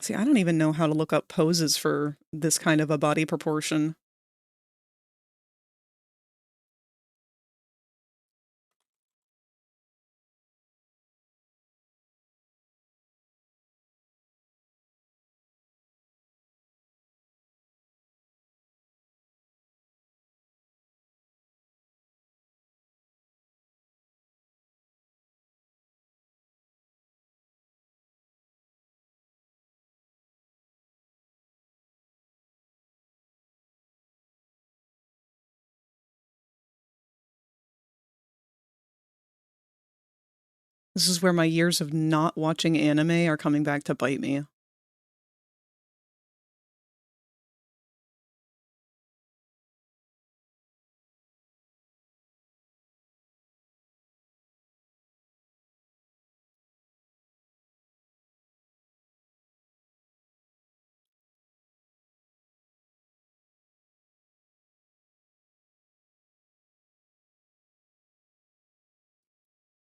[SPEAKER 1] See, I don't even know how to look up poses for this kind of a body proportion. This is where my years of not watching anime are coming back to bite me.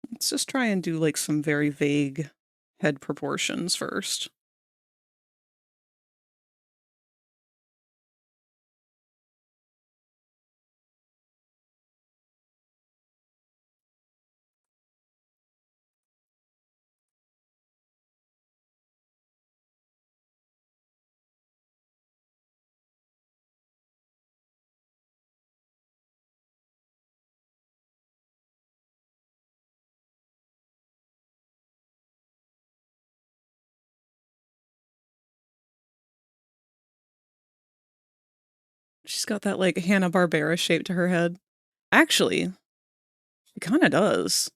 [SPEAKER 1] Let's just try and do like some very vague head proportions first. She's got that like Hanna-Barbera shape to her head. Actually, it kind of does.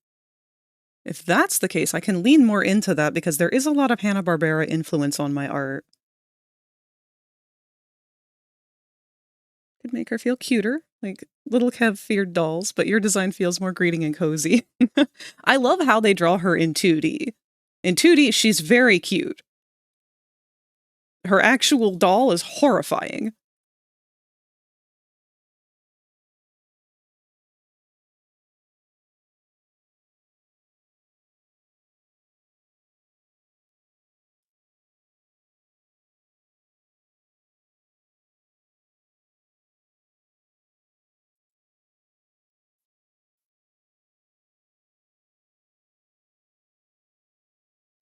[SPEAKER 1] If that's the case, I can lean more into that because there is a lot of Hanna-Barbera influence on my art. Could make her feel cuter, like little Kev feared dolls, but your design feels more greeting and cozy. I love how they draw her in 2D. In 2D, she's very cute. Her actual doll is horrifying.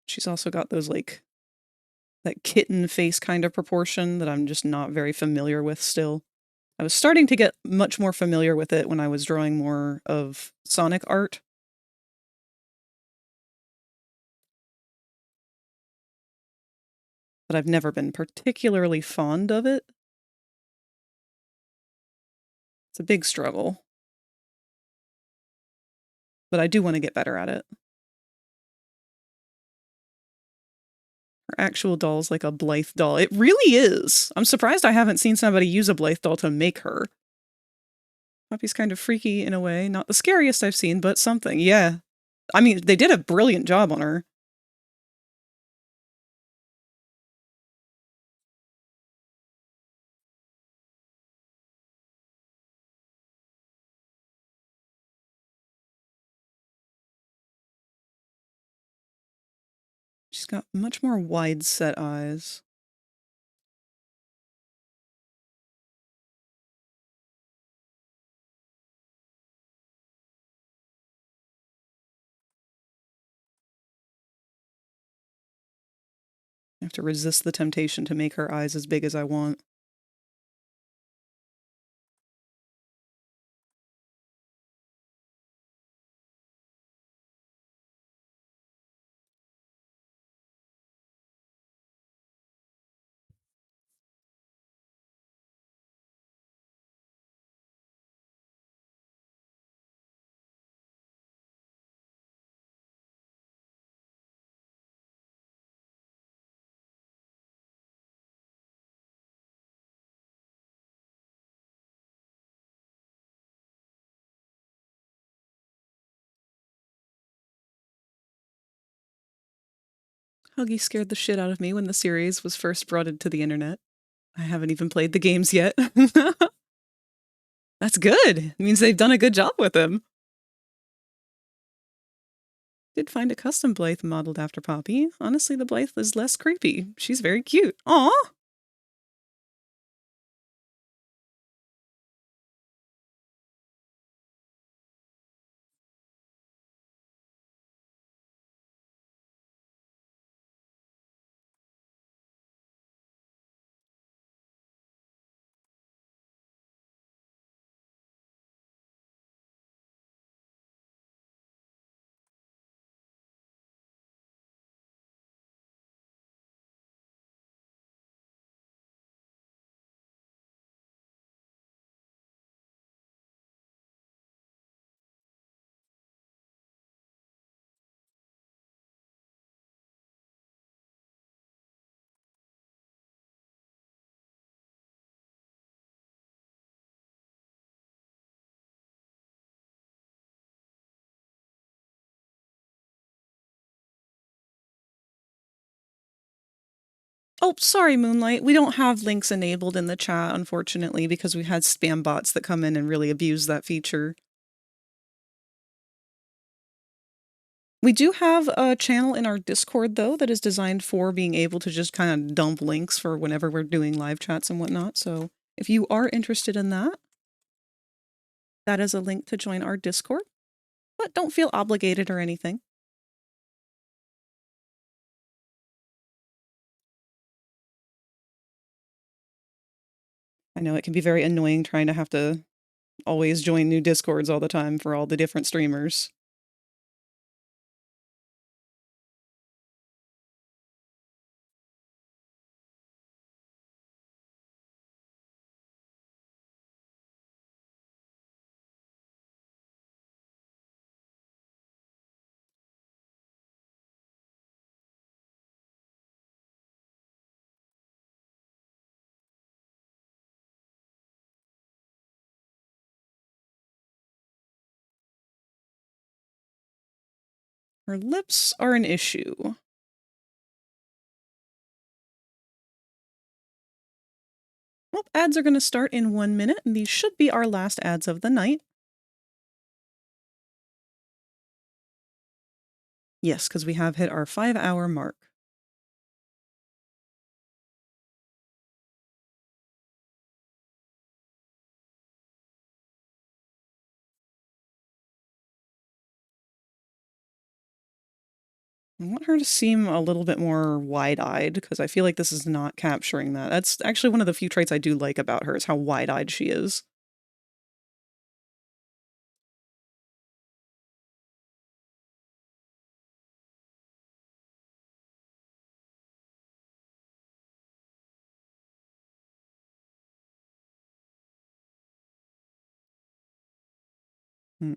[SPEAKER 1] She's also got those like that kitten face kind of proportion that I'm just not very familiar with still. I was starting to get much more familiar with it when I was drawing more of Sonic art. But I've never been particularly fond of it. It's a big struggle. But I do want to get better at it. Her actual doll's like a Blythe doll. It really is! I'm surprised I haven't seen somebody use a Blythe doll to make her. Puppy's kind of freaky in a way. Not the scariest I've seen, but something. Yeah. I mean, they did a brilliant job on her. She's got much more wide set eyes. have to resist the temptation to make her eyes as big as I want. Huggy scared the shit out of me when the series was first brought into the internet. I haven't even played the games yet. That's good. It means they've done a good job with him. Did find a custom Blythe modeled after Poppy. Honestly, the Blythe is less creepy. She's very cute. Aw! Oh, sorry, Moonlight. We don't have links enabled in the chat, unfortunately, because we had spam bots that come in and really abuse that feature. We do have a channel in our Discord, though, that is designed for being able to just kind of dump links for whenever we're doing live chats and whatnot. So if you are interested in that, that is a link to join our Discord. But don't feel obligated or anything. I know it can be very annoying trying to have to always join new Discords all the time for all the different streamers. Her lips are an issue. Well, ads are going to start in 1 minute, and these should be our last ads of the night. Yes, because we have hit our 5-hour mark. I want her to seem a little bit more wide-eyed, because I feel like this is not capturing that. That's actually one of the few traits I do like about her, is how wide-eyed she is. Hmm.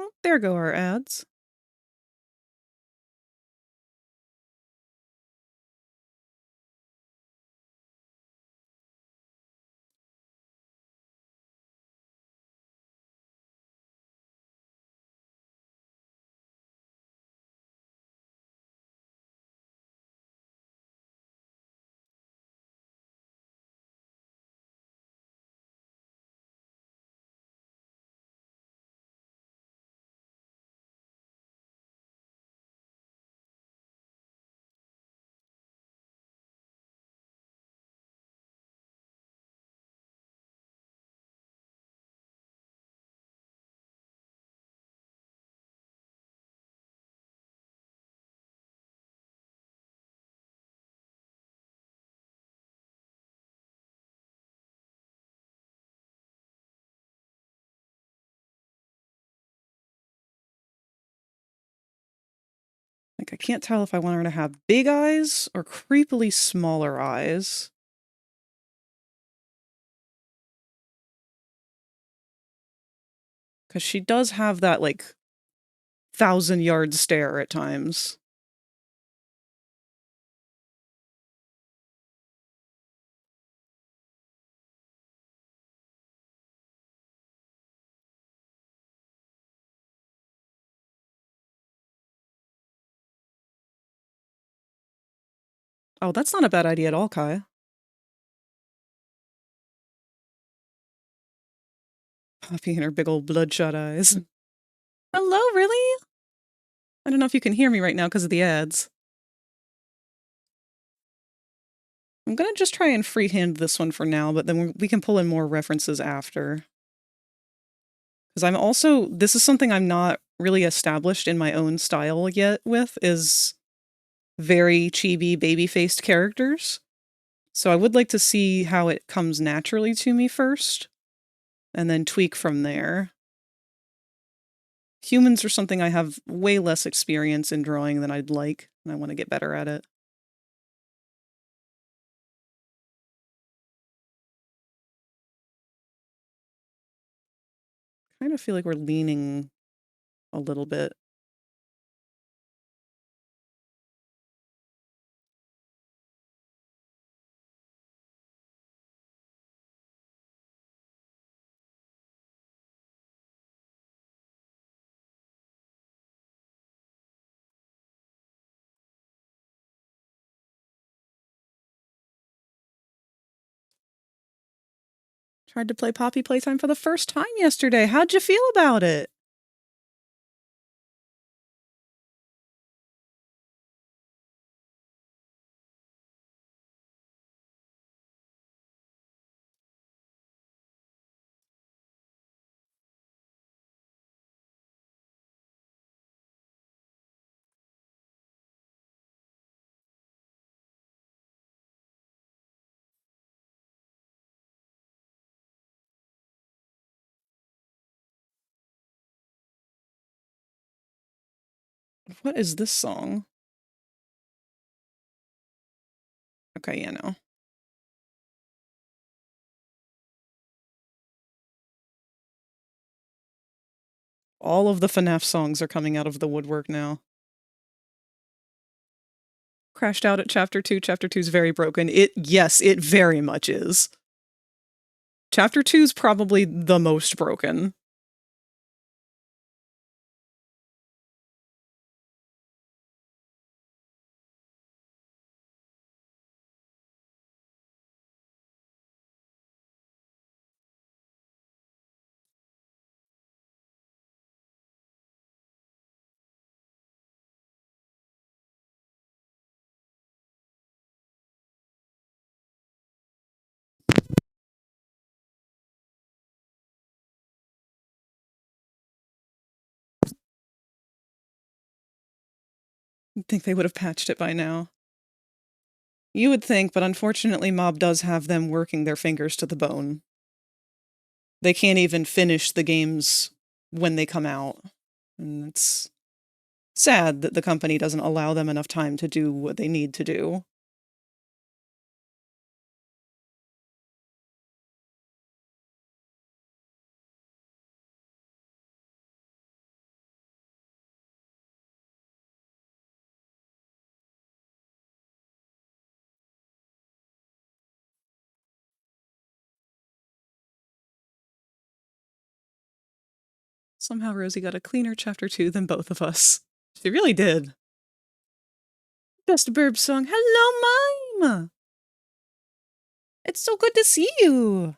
[SPEAKER 1] Oh, there go our ads. Like, I can't tell if I want her to have big eyes or creepily smaller eyes. Because she does have that, like, 1,000-yard stare at times. Oh, that's not a bad idea at all, Kai. Poppy and her big old bloodshot eyes. Hello, really? I don't know if you can hear me right now because of the ads. I'm gonna just try and freehand this one for now, but then we can pull in more references after. Because I'm also, this is something I'm not really established in my own style yet with, is very chibi baby-faced characters. So I would like to see how it comes naturally to me first, and then tweak from there. Humans are something I have way less experience in drawing than I'd like, and I want to get better at it. Kind of feel like we're leaning a little bit. Tried to play Poppy Playtime for the first time yesterday. How'd you feel about it? What is this song? Okay, yeah, no. All of the FNAF songs are coming out of the woodwork now. Crashed out at Chapter 2. Chapter 2 is very broken. Yes, it very much is. Chapter 2 is probably the most broken. You'd think they would have patched it by now. You would think, but unfortunately Mob does have them working their fingers to the bone. They can't even finish the games when they come out. And it's sad that the company doesn't allow them enough time to do what they need to do. Somehow Rosie got a cleaner chapter 2 than both of us. She really did. Best burb song. Hello, Mime! It's so good to see you!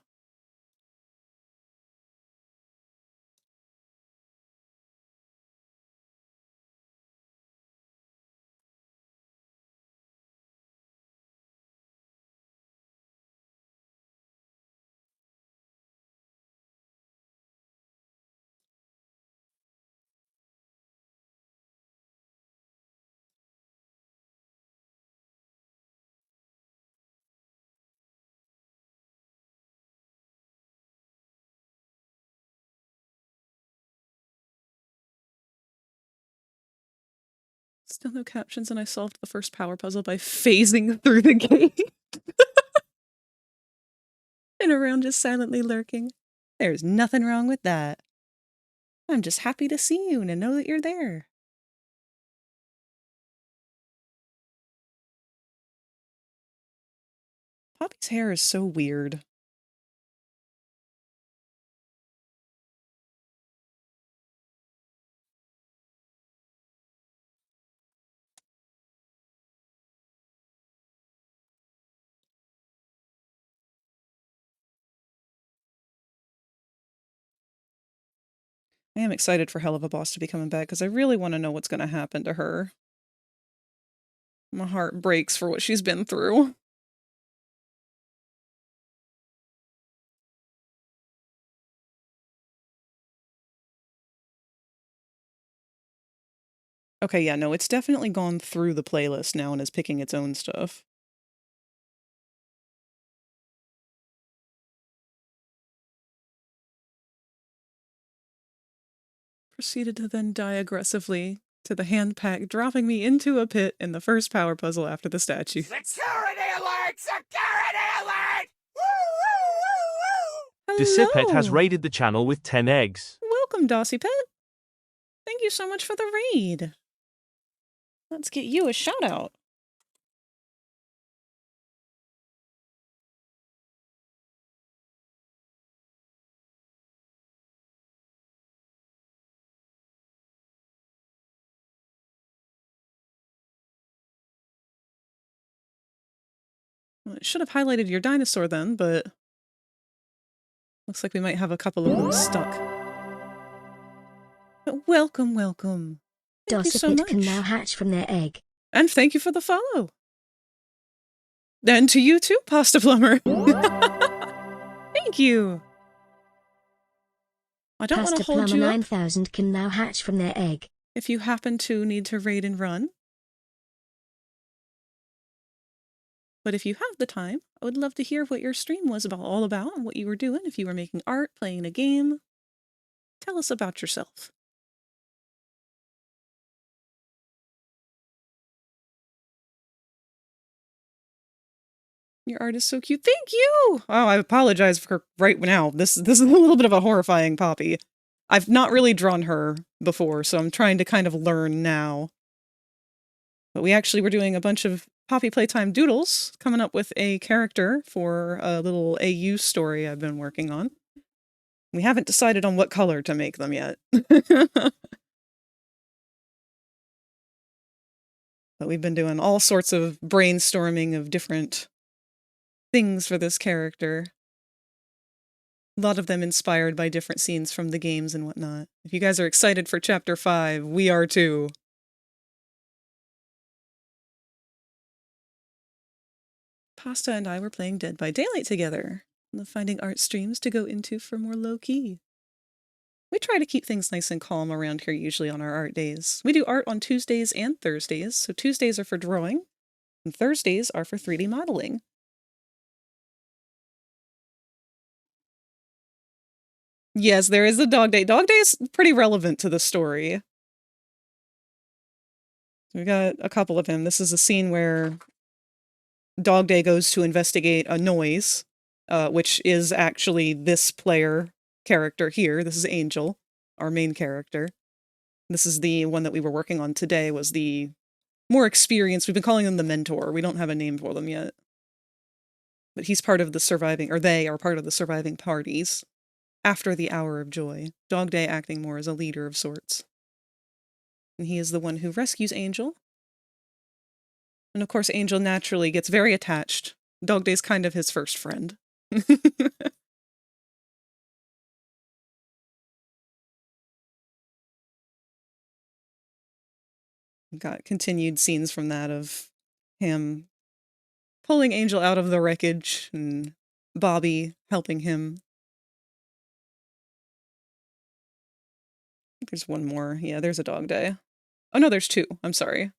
[SPEAKER 1] Still no captions, and I solved the first power puzzle by phasing through the gate. And around just silently lurking. There's nothing wrong with that. I'm just happy to see you and to know that you're there. Poppy's hair is so weird. I am excited for Hell of a Boss to be coming back because I really want to know what's going to happen to her. My heart breaks for what she's been through. Okay, yeah, no, it's definitely gone through the playlist now and is picking its own stuff. Proceeded to then die aggressively to the hand pack, dropping me into a pit in the first power puzzle after the statue.
[SPEAKER 8] Security alert! Security alert! Woo, woo, woo, woo!
[SPEAKER 7] Disipet has
[SPEAKER 1] Hello!
[SPEAKER 7] raided the channel with 10 eggs.
[SPEAKER 1] Welcome, Dossie Pet. Thank you so much for the raid. Let's get you a shout out. Well, it should have highlighted your dinosaur then, but looks like we might have a couple of them stuck. But welcome, welcome. Thank you so
[SPEAKER 6] Dossipit
[SPEAKER 1] much.
[SPEAKER 6] can now hatch from their egg.
[SPEAKER 1] And thank you for the follow. And to you too, Pasta Plumber. Thank you. I don't want
[SPEAKER 6] Pasta
[SPEAKER 1] to hold
[SPEAKER 6] Plumber
[SPEAKER 1] you up
[SPEAKER 6] 9000 can now hatch from their egg.
[SPEAKER 1] if you happen to need to raid and run. But if you have the time, I would love to hear what your stream was all about and what you were doing, if you were making art, playing a game. Tell us about yourself. Your art is so cute. Thank you! Oh, I apologize for right now. This is a little bit of a horrifying Poppy. I've not really drawn her before, so I'm trying to kind of learn now. But we actually were doing a bunch of Poppy Playtime doodles, coming up with a character for a little AU story I've been working on. We haven't decided on what color to make them yet. But we've been doing all sorts of brainstorming of different things for this character. A lot of them inspired by different scenes from the games and whatnot. If you guys are excited for Chapter 5, we are too. Pasta and I were playing Dead by Daylight together, and finding art streams to go into for more low-key. We try to keep things nice and calm around here usually on our art days. We do art on Tuesdays and Thursdays, so Tuesdays are for drawing, and Thursdays are for 3D modeling. Yes, there is a dog day. Dog day is pretty relevant to the story. We got a couple of them. This is a scene where Dog Day goes to investigate a noise, which is actually this player character here. This is Angel, our main character. This is the one that we were working on today, was the more experienced. We've been calling them the mentor. We don't have a name for them yet. But he's part of the surviving, or they are part of the surviving parties. after the hour of joy. Dog Day acting more as a leader of sorts. And he is the one who rescues Angel. And of course, Angel naturally gets very attached. Dog Day's kind of his first friend. Got continued scenes from that of him pulling Angel out of the wreckage and Bobby helping him. There's one more. Yeah, there's a Dog Day. Oh no, there's two. I'm sorry.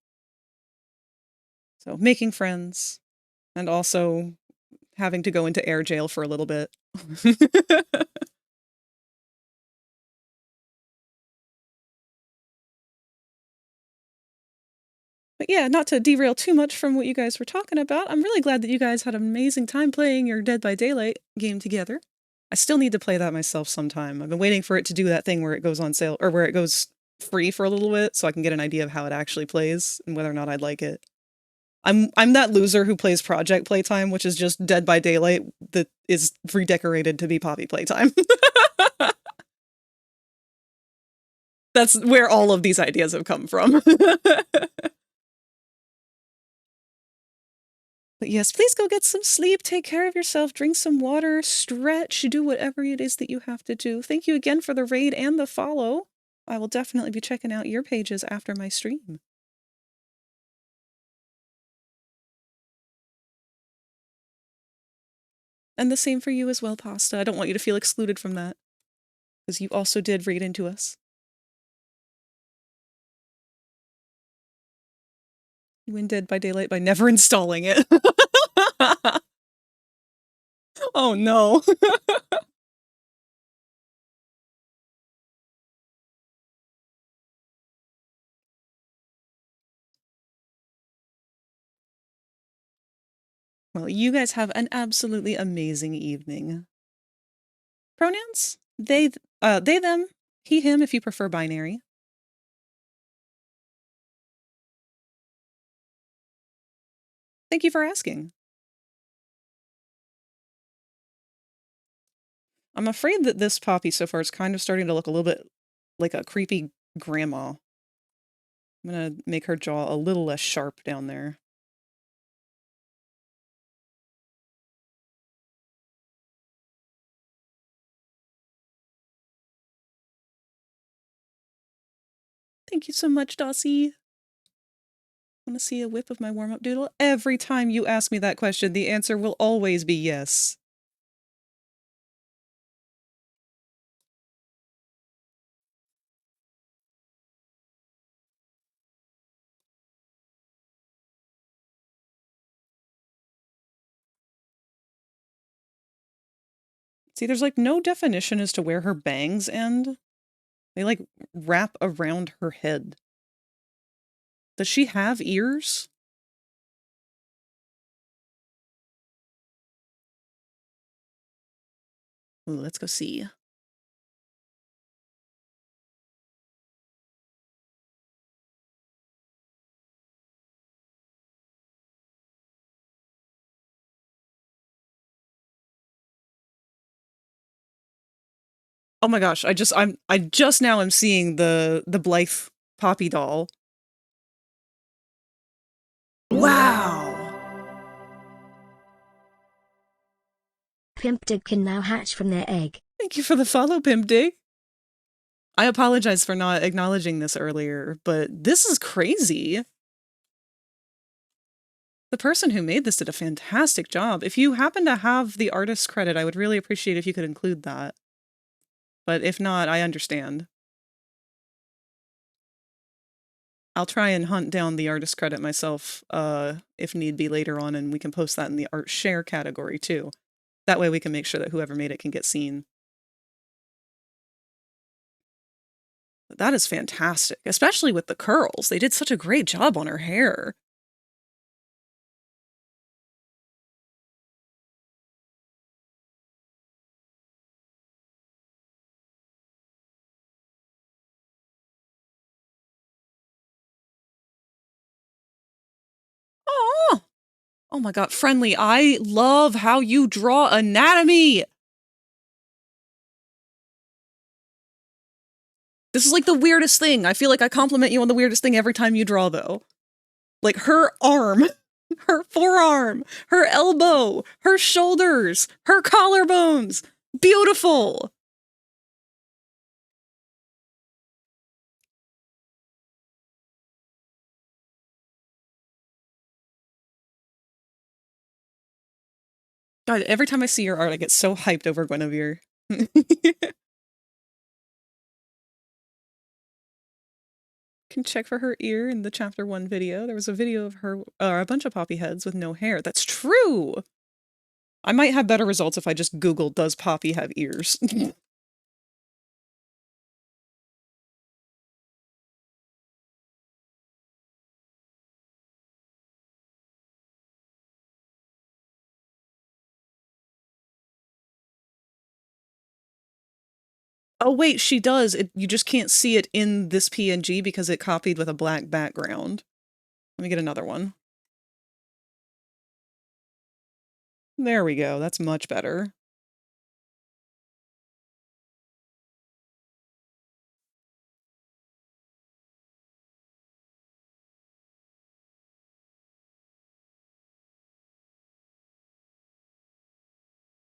[SPEAKER 1] So making friends and also having to go into air jail for a little bit. But yeah, not to derail too much from what you guys were talking about, I'm really glad that you guys had an amazing time playing your Dead by Daylight game together. I still need to play that myself sometime. I've been waiting for it to do that thing where it goes on sale, or where it goes free for a little bit, so I can get an idea of how it actually plays and whether or not I'd like it. I'm that loser who plays Project Playtime, which is just Dead by Daylight that is redecorated to be Poppy Playtime. That's where all of these ideas have come from. But yes, please go get some sleep, take care of yourself, drink some water, stretch, do whatever it is that you have to do. Thank you again for the raid and the follow. I will definitely be checking out your pages after my stream. And the same for you as well, Pasta. I don't want you to feel excluded from that, because you also did raid into us. You win Dead by Daylight by never installing it. Oh no. Well, you guys have an absolutely amazing evening. Pronouns? They, them, he, him, if you prefer binary. Thank you for asking. I'm afraid that this Poppy so far is kind of starting to look a little bit like a creepy grandma. I'm gonna make her jaw a little less sharp down there. Thank you so much, Dossie. Want to see a whip of my warm-up doodle? Every time you ask me that question, the answer will always be yes. See, there's like no definition as to where her bangs end. They like wrap around her head. Does she have ears? Ooh, let's go see. Oh my gosh, I just now am seeing the Blythe Poppy doll. Wow!
[SPEAKER 6] Pimpdig can now hatch from their egg.
[SPEAKER 1] Thank you for the follow, Pimpdig. I apologize for not acknowledging this earlier, but this is crazy. The person who made this did a fantastic job. If you happen to have the artist credit, I would really appreciate if you could include that. But if not, I understand. I'll try and hunt down the artist credit myself, if need be later on, and we can post that in the art share category too. That way we can make sure that whoever made it can get seen. But that is fantastic, especially with the curls. They did such a great job on her hair. Oh! Oh my god, Friendly, I love how you draw anatomy! This is like the weirdest thing. I feel like I compliment you on the weirdest thing every time you draw, though. Like her arm, her forearm, her elbow, her shoulders, her collarbones. Beautiful. God, every time I see your art, I get so hyped over Guinevere. Can check for her ear in the chapter 1 video. There was a video of her, a bunch of poppy heads with no hair. That's true! I might have better results if I just Google, does Poppy have ears? Oh wait, she does. You just can't see it in this PNG because it copied with a black background. Let me get another one. There we go, that's much better.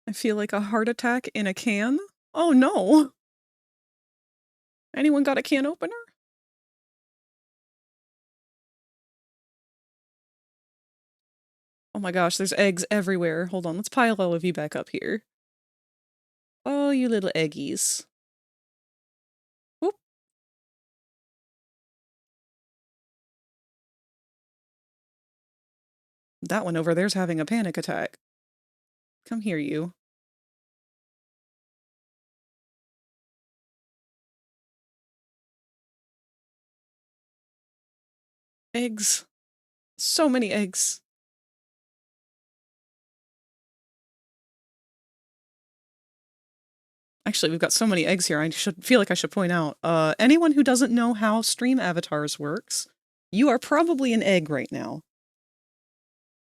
[SPEAKER 1] I feel like a heart attack in a can? Oh no! Anyone got a can opener? Oh my gosh, there's eggs everywhere. Hold on, let's pile all of you back up here. Oh, you little eggies. Whoop. That one over there's having a panic attack. Come here, you. Eggs. So many eggs. Actually, we've got so many eggs here, I feel like I should point out. Anyone who doesn't know how stream avatars works, you are probably an egg right now.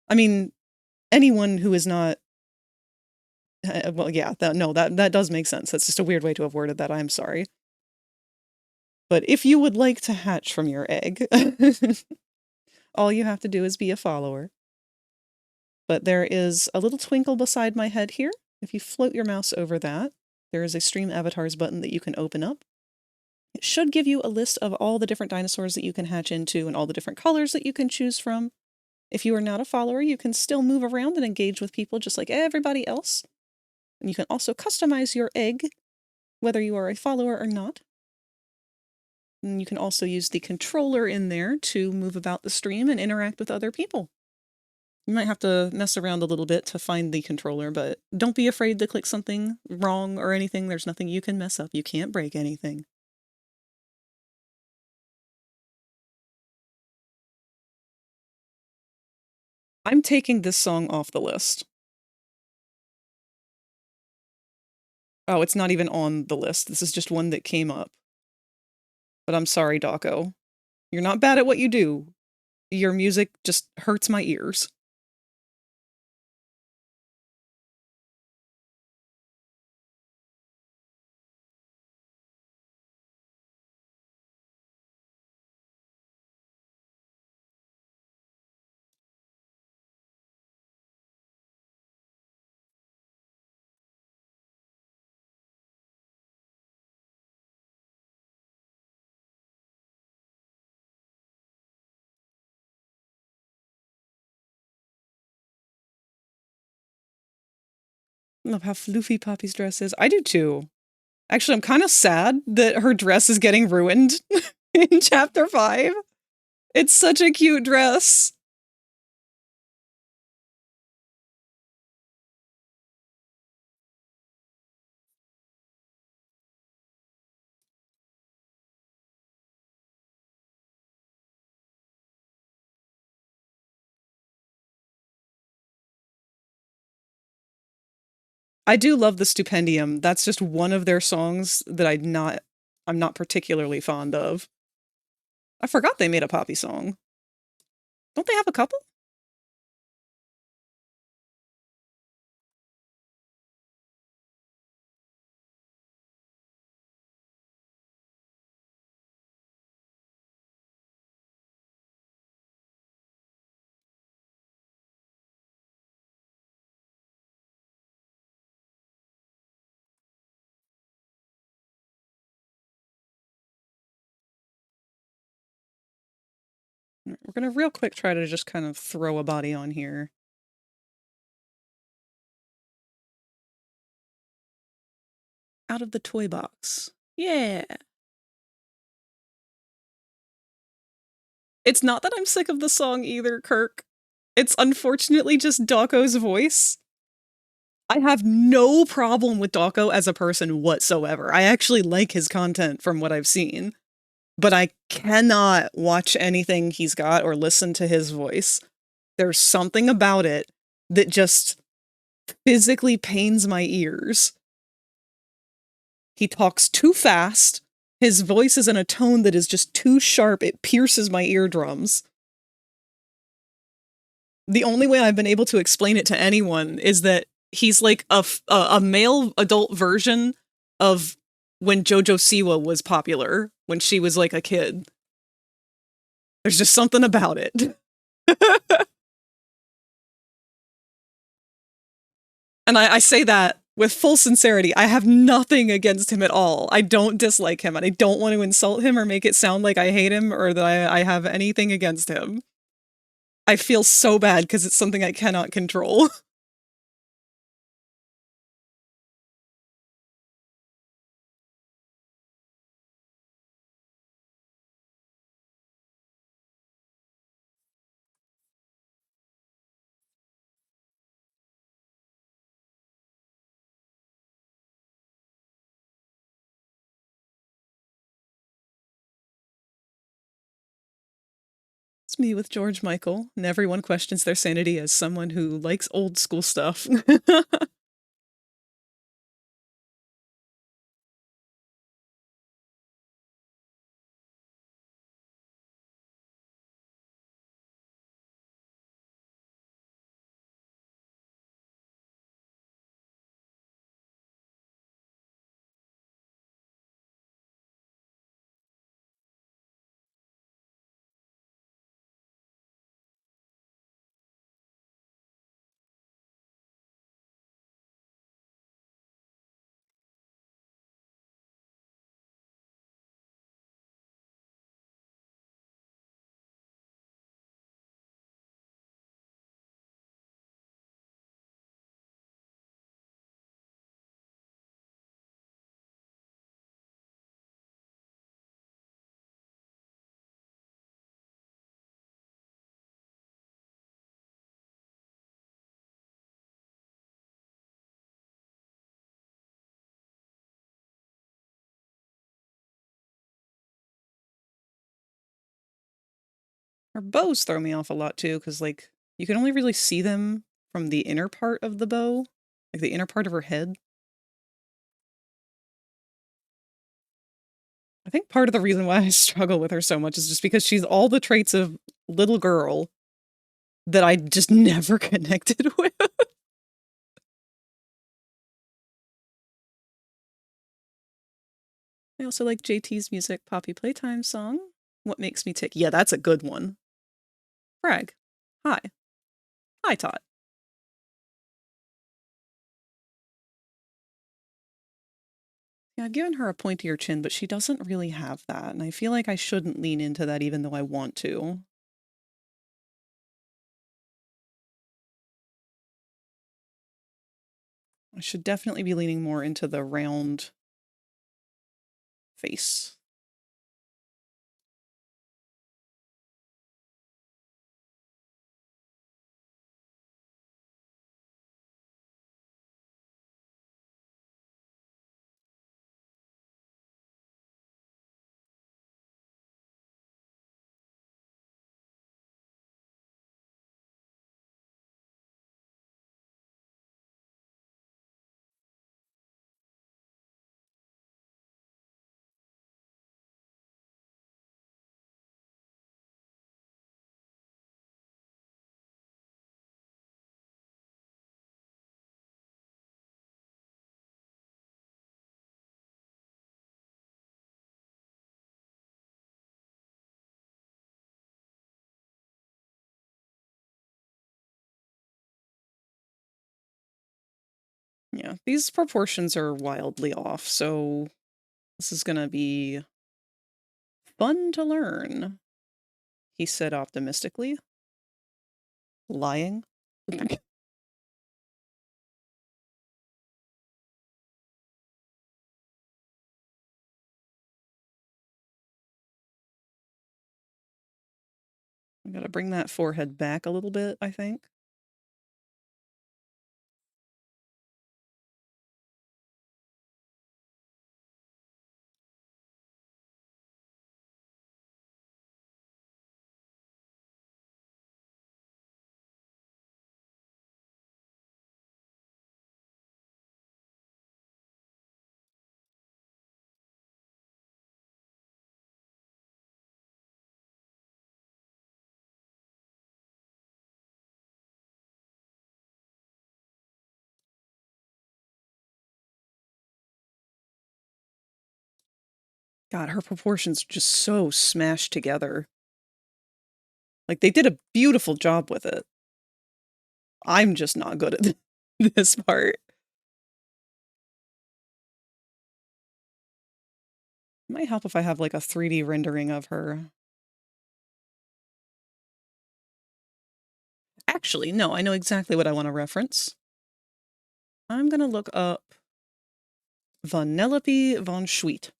[SPEAKER 1] I mean, anyone who is not... well, yeah, that does make sense. That's just a weird way to have worded that, I'm sorry. But if you would like to hatch from your egg, all you have to do is be a follower. But there is a little twinkle beside my head here. If you float your mouse over that, there is a Stream Avatars button that you can open up. It should give you a list of all the different dinosaurs that you can hatch into and all the different colors that you can choose from. If you are not a follower, you can still move around and engage with people just like everybody else. And you can also customize your egg, whether you are a follower or not. And you can also use the controller in there to move about the stream and interact with other people. You might have to mess around a little bit to find the controller, but don't be afraid to click something wrong or anything. There's nothing you can mess up. You can't break anything. I'm taking this song off the list. Oh, it's not even on the list. This is just one that came up. But I'm sorry, Dawko. You're not bad at what you do. Your music just hurts my ears. I love how floofy Poppy's dress is. I do too. Actually, I'm kind of sad that her dress is getting ruined in chapter 5. It's such a cute dress. I do love the Stupendium. That's just one of their songs that I'm not particularly fond of. I forgot they made a Poppy song. Don't they have a couple? We're gonna real quick try to just kind of throw a body on here. Out of the toy box. Yeah. It's not that I'm sick of the song either, Kirk. It's unfortunately just Dawko's voice. I have no problem with Dawko as a person whatsoever. I actually like his content from what I've seen. But I cannot watch anything he's got or listen to his voice. There's something about it that just physically pains my ears. He talks too fast. His voice is in a tone that is just too sharp. It pierces my eardrums. The only way I've been able to explain it to anyone is that he's like a male adult version of when JoJo Siwa was popular, when she was like a kid. There's just something about it. And I say that with full sincerity. I have nothing against him at all. I don't dislike him, and I don't want to insult him or make it sound like I hate him or that I have anything against him. I feel so bad because it's something I cannot control. It's me with George Michael, and everyone questions their sanity as someone who likes old school stuff. Her bows throw me off a lot too, because like you can only really see them from the inner part of the bow, like the inner part of her head. I think part of the reason why I struggle with her so much is just because she's all the traits of little girl that I just never connected with. I also like JT's music, Poppy Playtime song. What makes me tick? Yeah, that's a good one. Frag. Hi. Hi, Todd. Yeah, I've given her a pointier chin, but she doesn't really have that, and I feel like I shouldn't lean into that even though I want to. I should definitely be leaning more into the round face. Yeah, these proportions are wildly off, so this is gonna be fun to learn. he said optimistically. Lying. I gotta bring that forehead back a little bit, I think. God, her proportions are just so smashed together. Like, they did a beautiful job with it. I'm just not good at this part. It might help if I have, like, a 3D rendering of her. Actually, no, I know exactly what I want to reference. I'm gonna look up Vanellope von Schweet.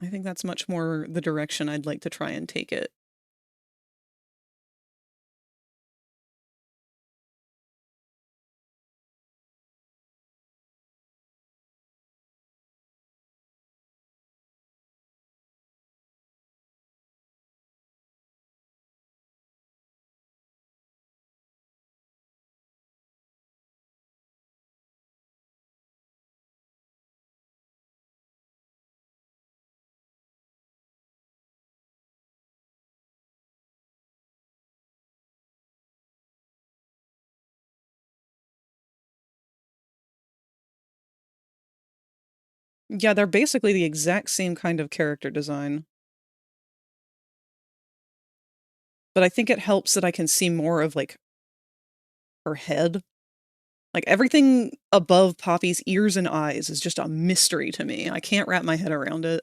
[SPEAKER 1] I think that's much more the direction I'd like to try and take it. Yeah, they're basically the exact same kind of character design. But I think it helps that I can see more of, like, her head. Like, everything above Poppy's ears and eyes is just a mystery to me. I can't wrap my head around it.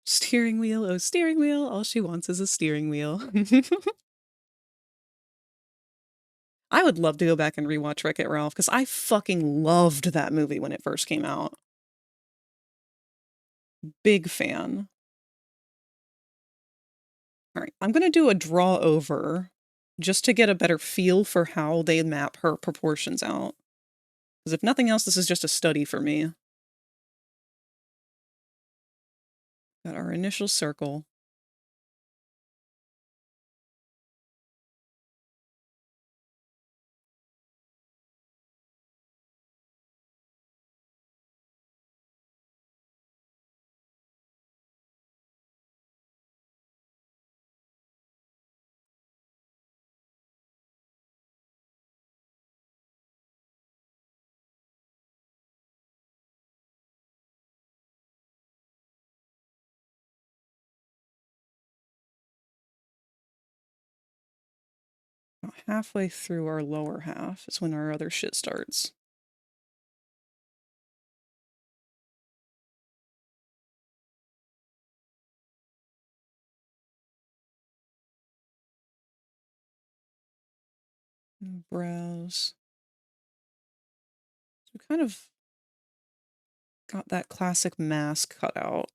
[SPEAKER 1] Steering wheel, oh steering wheel, all she wants is a steering wheel. I would love to go back and rewatch Wreck-It Ralph, because I fucking loved that movie when it first came out. Big fan. Alright, I'm gonna do a draw over, just to get a better feel for how they map her proportions out. Because if nothing else, this is just a study for me. Got our initial circle. About halfway through our lower half is when our other shit starts. Brows. So we kind of got that classic mask cut out.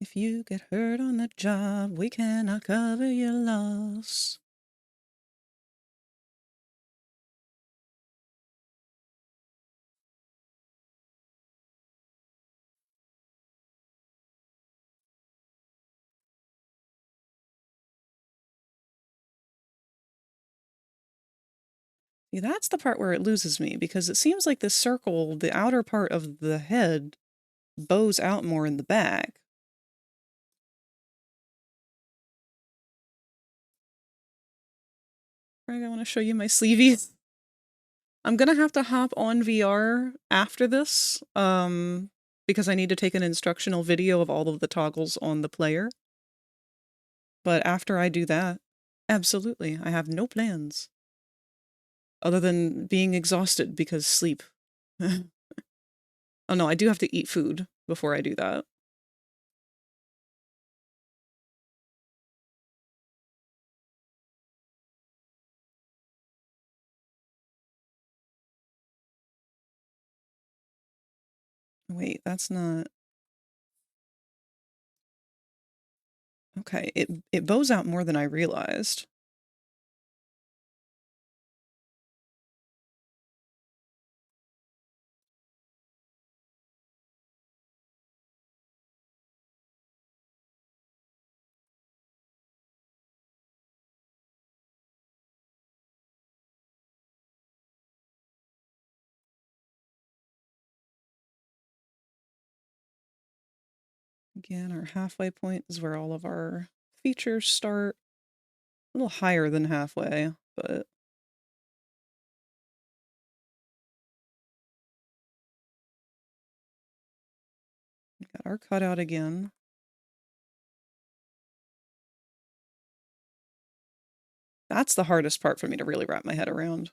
[SPEAKER 1] If you get hurt on the job, we cannot cover your loss. See, that's the part where it loses me, because it seems like this circle, the outer part of the head, bows out more in the back. Right, I want to show you my sleeveys. I'm gonna have to hop on VR after this, because I need to take an instructional video of all of the toggles on the player. But after I do that, absolutely, I have no plans. Other than being exhausted because sleep. Oh no, I do have to eat food before I do that. Wait, that's not... Okay, it bows out more than I realized. Again, our halfway point is where all of our features start. A little higher than halfway, but... We got our cutout again. That's the hardest part for me to really wrap my head around.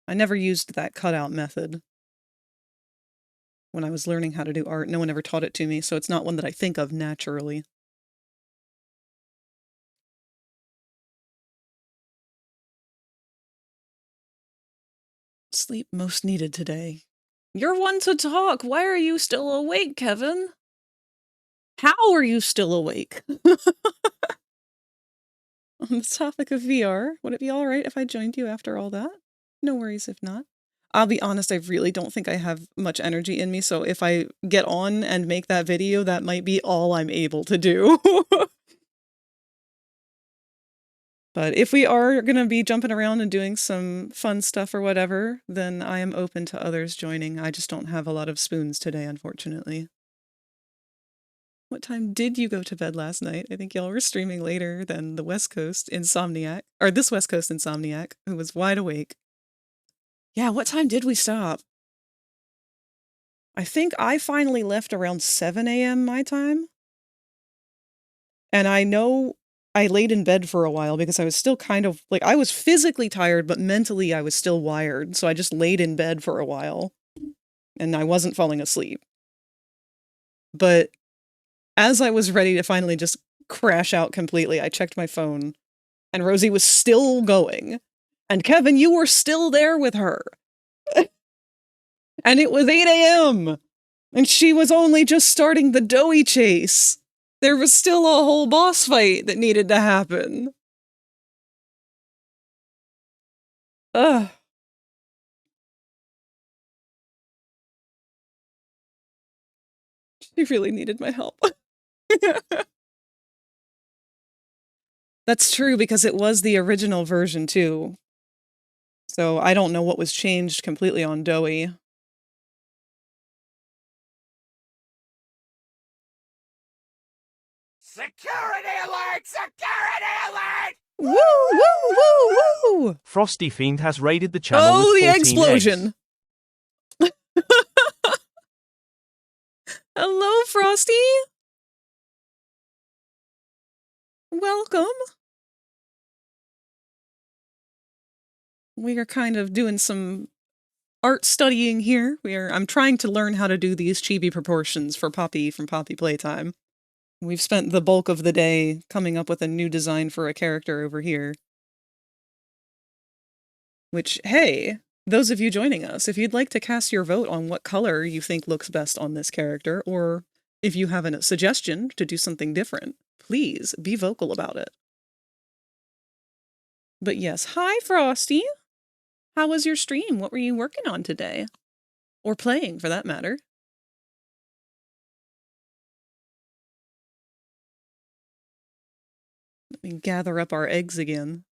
[SPEAKER 1] I never used that cutout method when I was learning how to do art. No one ever taught it to me, so it's not one that I think of naturally. Sleep most needed today. You're one to talk! Why are you still awake, Kevin? How are you still awake? On the topic of VR, would it be alright if I joined you after all that? No worries if not. I'll be honest, I really don't think I have much energy in me, so if I get on and make that video, that might be all I'm able to do. But if we are gonna be jumping around and doing some fun stuff or whatever, then I am open to others joining. I just don't have a lot of spoons today, unfortunately. What time did you go to bed last night? I think y'all were streaming later than the West Coast Insomniac, or this West Coast Insomniac, who was wide awake. Yeah, what time did we stop? I think I finally left around 7 a.m. my time. And I know I laid in bed for a while because I was still kind of, like, I was physically tired, but mentally I was still wired. So I just laid in bed for a while. And I wasn't falling asleep. But as I was ready to finally just crash out completely, I checked my phone. And Rosie was still going. And Kevin, you were still there with her. And it was 8 a.m. And she was only just starting the doughy chase. There was still a whole boss fight that needed to happen. Ugh. She really needed my help. That's true, because it was the original version, too. So I don't know what was changed completely on Doughy.
[SPEAKER 8] Security alert! Security alert!
[SPEAKER 1] Woo, woo, woo, woo!
[SPEAKER 7] Frosty Fiend has raided the channel
[SPEAKER 1] Oh,
[SPEAKER 7] with
[SPEAKER 1] the
[SPEAKER 7] 14
[SPEAKER 1] explosion!
[SPEAKER 7] eggs.
[SPEAKER 1] Hello, Frosty! Welcome! We are kind of doing some art studying here. I'm trying to learn how to do these chibi proportions for Poppy from Poppy Playtime. We've spent the bulk of the day coming up with a new design for a character over here. Which, hey, those of you joining us, if you'd like to cast your vote on what color you think looks best on this character, or if you have a suggestion to do something different, please be vocal about it. But yes, hi Frosty! How was your stream? What were you working on today? Or playing, for that matter. Let me gather up our eggs again.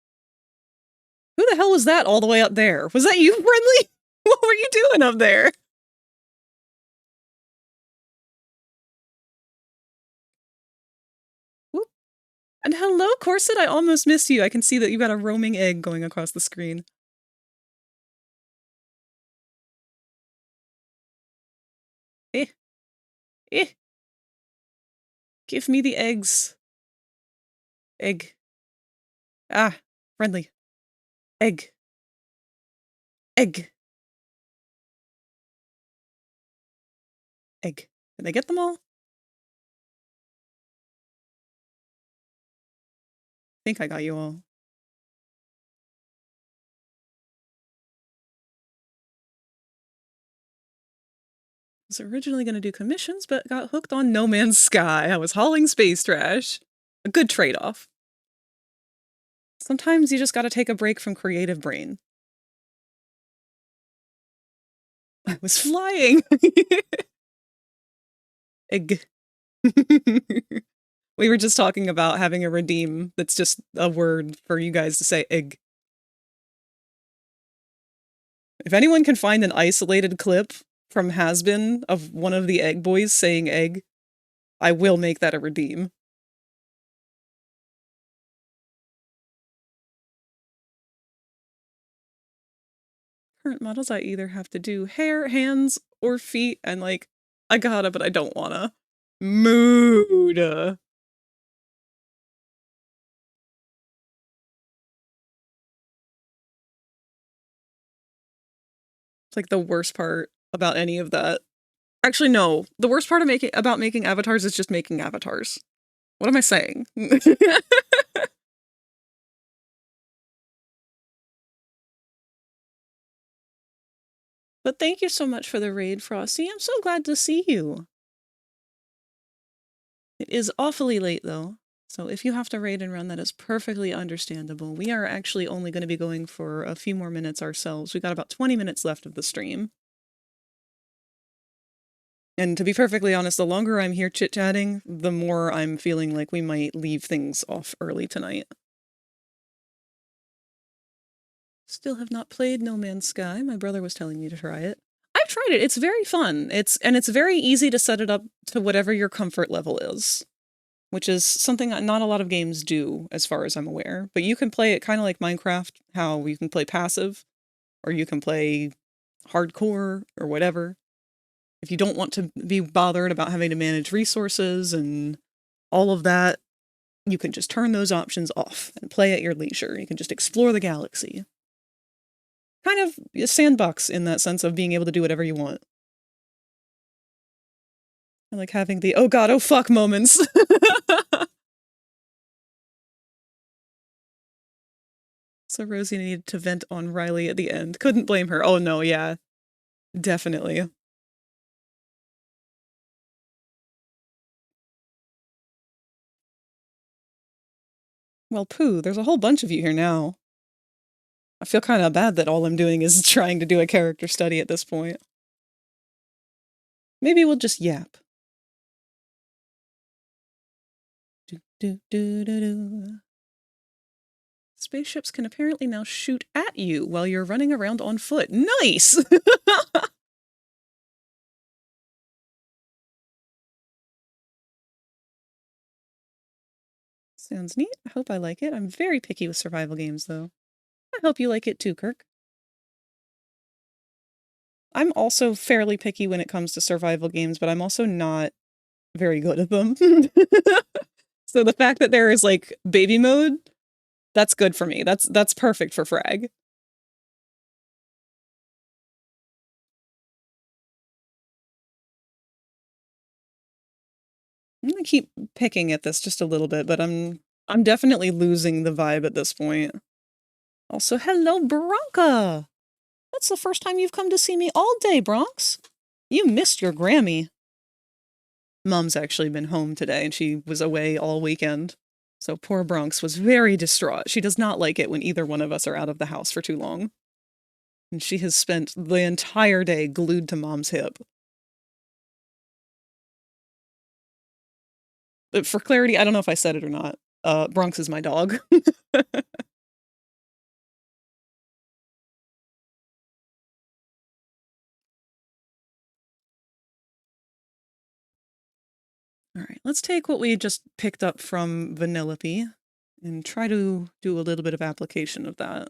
[SPEAKER 1] Who the hell was that all the way up there? Was that you, Friendly? What were you doing up there? Whoop. And hello, Corset, I almost missed you. I can see that you got a roaming egg going across the screen. Eh. Eh. Give me the eggs. Egg. Ah, Friendly. Egg. Egg. Egg. Did I get them all? I think I got you all. I was originally going to do commissions, but got hooked on No Man's Sky. I was hauling space trash. A good trade-off. Sometimes you just gotta take a break from creative brain. I was flying! Egg. We were just talking about having a redeem that's just a word for you guys to say egg. If anyone can find an isolated clip from Has-Been of one of the egg boys saying egg, I will make that a redeem. Current models, I either have to do hair, hands, or feet, and like, I gotta, but I don't wanna. Mood. It's like the worst part about any of that. Actually, no. The worst part of making avatars is just making avatars. What am I saying? But thank you so much for the raid, Frosty. I'm so glad to see you. It is awfully late, though. So if you have to raid and run, that is perfectly understandable. We are actually only going to be going for a few more minutes ourselves. We've got about 20 minutes left of the stream. And to be perfectly honest, the longer I'm here chit-chatting, the more I'm feeling like we might leave things off early tonight. Still have not played No Man's Sky. My brother was telling me to try it. I've tried it. It's very fun. It's very easy to set it up to whatever your comfort level is, which is something that not a lot of games do, as far as I'm aware. But you can play it kind of like Minecraft, how you can play passive, or you can play hardcore, or whatever. If you don't want to be bothered about having to manage resources and all of that, you can just turn those options off and play at your leisure. You can just explore the galaxy. Kind of a sandbox in that sense of being able to do whatever you want. I like having the oh god, oh fuck moments. So Rosie needed to vent on Riley at the end. Couldn't blame her. Oh no, yeah. Definitely. Well, Pooh, there's a whole bunch of you here now. I feel kind of bad that all I'm doing is trying to do a character study at this point. Maybe we'll just yap. Spaceships can apparently now shoot at you while you're running around on foot. Nice! Sounds neat. I hope I like it. I'm very picky with survival games, though. I hope you like it too, Kirk. I'm also fairly picky when it comes to survival games, but I'm also not very good at them. So the fact that there is, like, baby mode, that's good for me. That's perfect for frag. I'm gonna keep picking at this just a little bit, but I'm definitely losing the vibe at this point. Also, hello, Bronca! That's the first time you've come to see me all day, Bronx. You missed your Grammy. Mom's actually been home today, and she was away all weekend. So poor Bronx was very distraught. She does not like it when either one of us are out of the house for too long. And she has spent the entire day glued to Mom's hip. But for clarity, I don't know if I said it or not. Bronx is my dog. All right, let's take what we just picked up from Vanellope and try to do a little bit of application of that.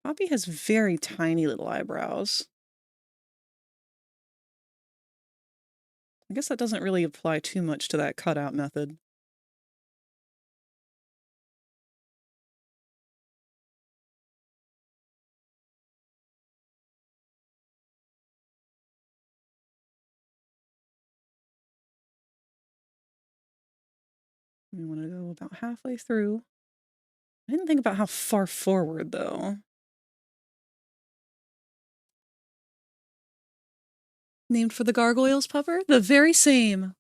[SPEAKER 1] Poppy has very tiny little eyebrows. I guess that doesn't really apply too much to that cutout method. We want to go about halfway through. I didn't think about how far forward, though. Named for the gargoyles, Pupper? The very same.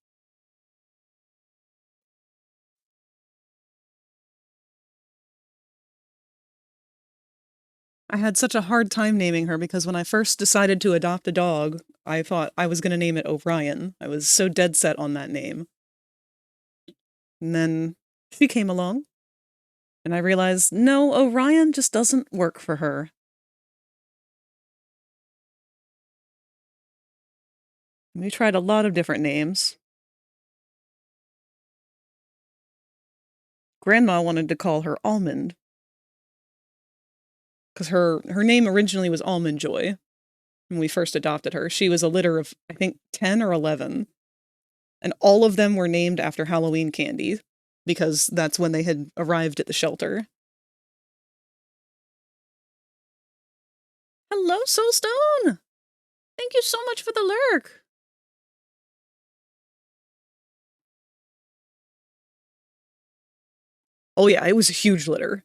[SPEAKER 1] I had such a hard time naming her because when I first decided to adopt a dog, I thought I was going to name it Orion. I was so dead set on that name. And then she came along, and I realized, no, Orion just doesn't work for her. We tried a lot of different names. Grandma wanted to call her Almond, because her name originally was Almond Joy when we first adopted her. She was a litter of, I think, 10 or 11, and all of them were named after Halloween candy, because that's when they had arrived at the shelter. Hello, Soulstone! Thank you so much for the lurk! Oh yeah, it was a huge litter.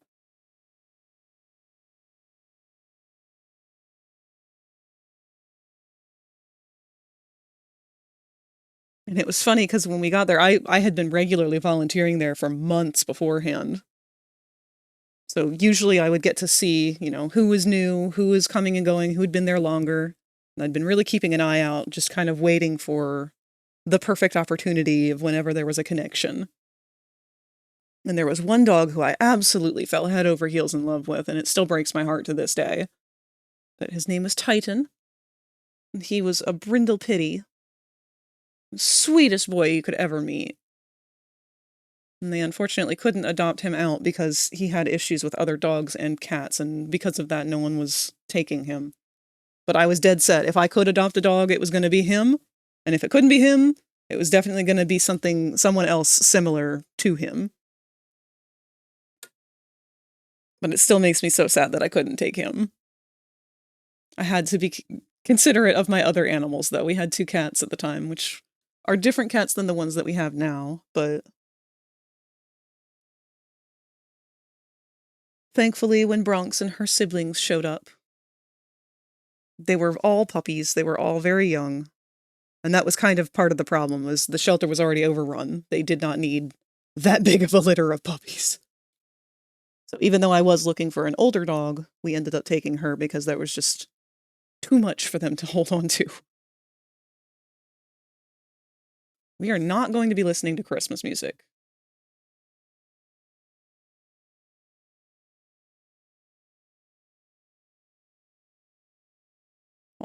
[SPEAKER 1] And it was funny because when we got there, I had been regularly volunteering there for months beforehand. So usually I would get to see, who was new, who was coming and going, who had been there longer. And I'd been really keeping an eye out, just kind of waiting for the perfect opportunity of whenever there was a connection. And there was one dog who I absolutely fell head over heels in love with, and it still breaks my heart to this day. But his name was Titan. And he was a brindle pity. Sweetest boy you could ever meet. And they unfortunately couldn't adopt him out because he had issues with other dogs and cats, and because of that, no one was taking him. But I was dead set. If I could adopt a dog, it was going to be him. And if it couldn't be him, it was definitely going to be someone else similar to him. But it still makes me so sad that I couldn't take him. I had to be considerate of my other animals, though. We had 2 cats at the time, which are different cats than the ones that we have now, but thankfully, when Bronx and her siblings showed up, they were all puppies. They were all very young. And that was kind of part of the problem, was the shelter was already overrun. They did not need that big of a litter of puppies. So even though I was looking for an older dog, we ended up taking her because that was just too much for them to hold on to. We are not going to be listening to Christmas music.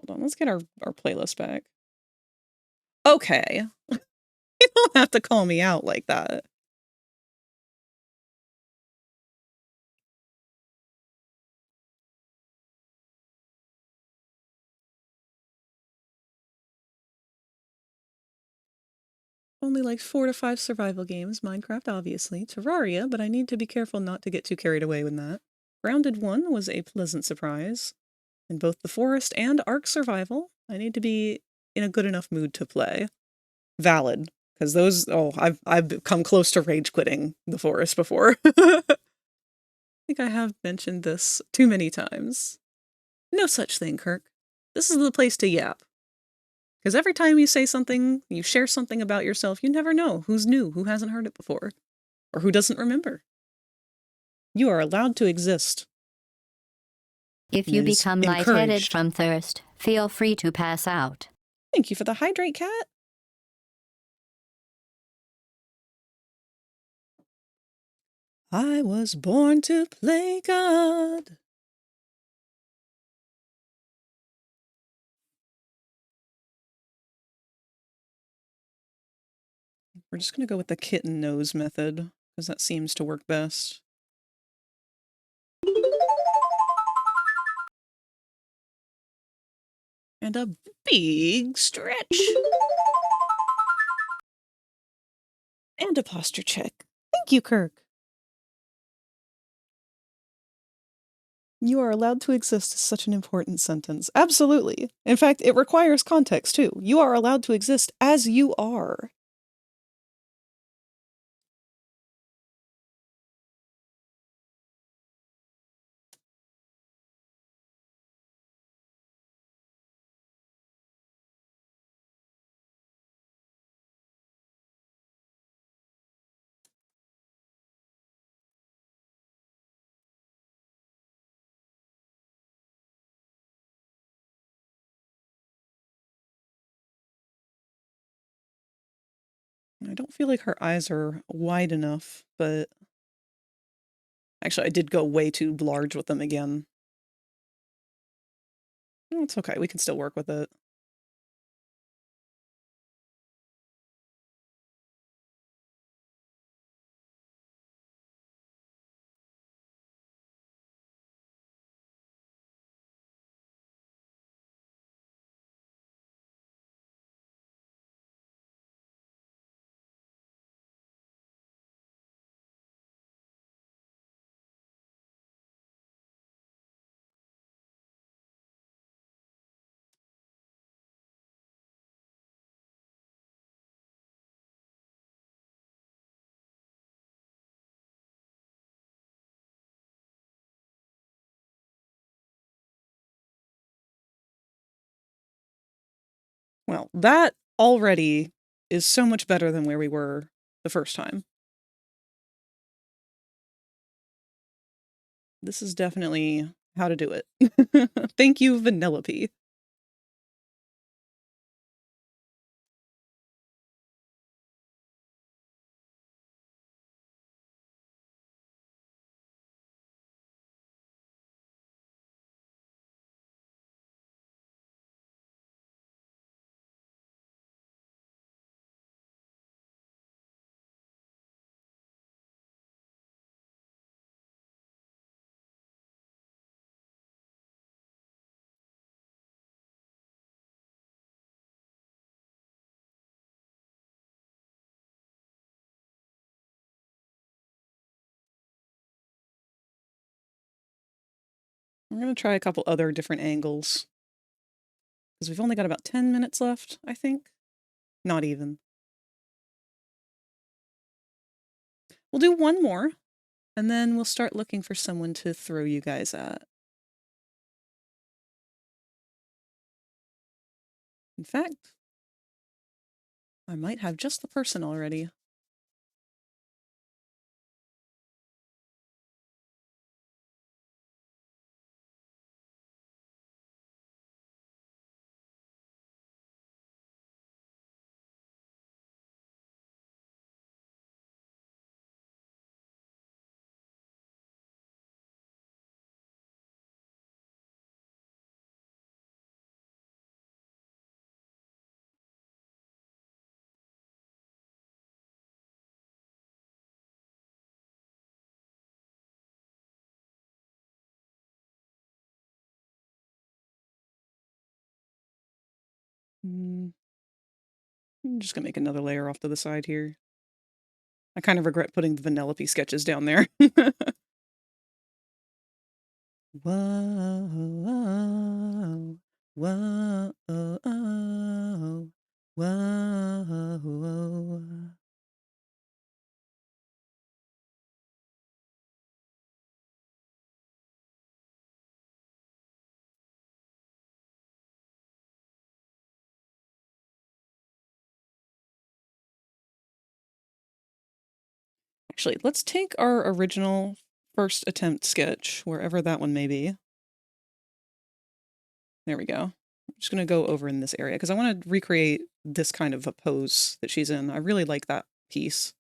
[SPEAKER 1] Hold on, let's get our playlist back. Okay. You don't have to call me out like that. Only like 4 to 5 survival games, Minecraft obviously, Terraria, but I need to be careful not to get too carried away with that. Grounded 1 was a pleasant surprise. In both the Forest and Ark Survival, I need to be in a good enough mood to play. Valid, because those, I've come close to rage quitting the Forest before. I think I have mentioned this too many times. No such thing, Kirk. This is the place to yap. Because every time you say something, you share something about yourself, you never know who's new, who hasn't heard it before, or who doesn't remember. You are allowed to exist.
[SPEAKER 3] If you
[SPEAKER 1] Is
[SPEAKER 3] become lightheaded
[SPEAKER 1] encouraged.
[SPEAKER 3] from thirst, feel free to pass out.
[SPEAKER 1] Thank you for the hydrate, cat. I was born to play God. We're just going to go with the kitten nose method, because that seems to work best. And a big stretch. And a posture check. Thank you, Kirk. You are allowed to exist is such an important sentence. Absolutely. In fact, it requires context, too. You are allowed to exist as you are. I don't feel like her eyes are wide enough, but... Actually, I did go way too large with them again. It's okay, we can still work with it. Well, that already is so much better than where we were the first time. This is definitely how to do it. Thank you, Vanellope. I'm going to try a couple other different angles. Because we've only got about 10 minutes left, I think. Not even. We'll do one more, and then we'll start looking for someone to throw you guys at. In fact, I might have just the person already. I'm just gonna make another layer off to the side here. I kind of regret putting the Vanellope sketches down there. Whoa, whoa, whoa, whoa, whoa. Actually, let's take our original first attempt sketch, wherever that one may be. There we go. I'm just going to go over in this area because I want to recreate this kind of a pose that she's in. I really like that piece.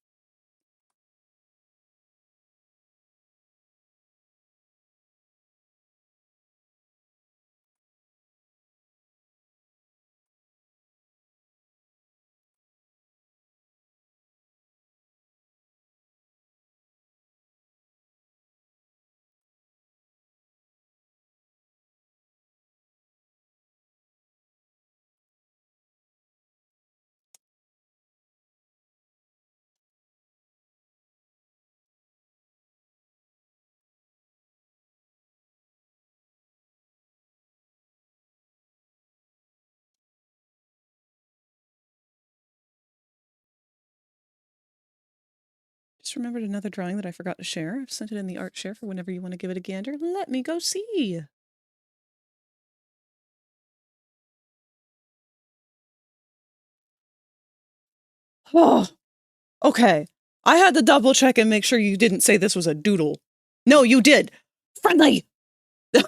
[SPEAKER 1] Just remembered another drawing that I forgot to share. I've sent it in the art share for whenever you want to give it a gander. Let me go see. Oh, okay. I had to double check and make sure you didn't say this was a doodle. No, you did. Friendly. This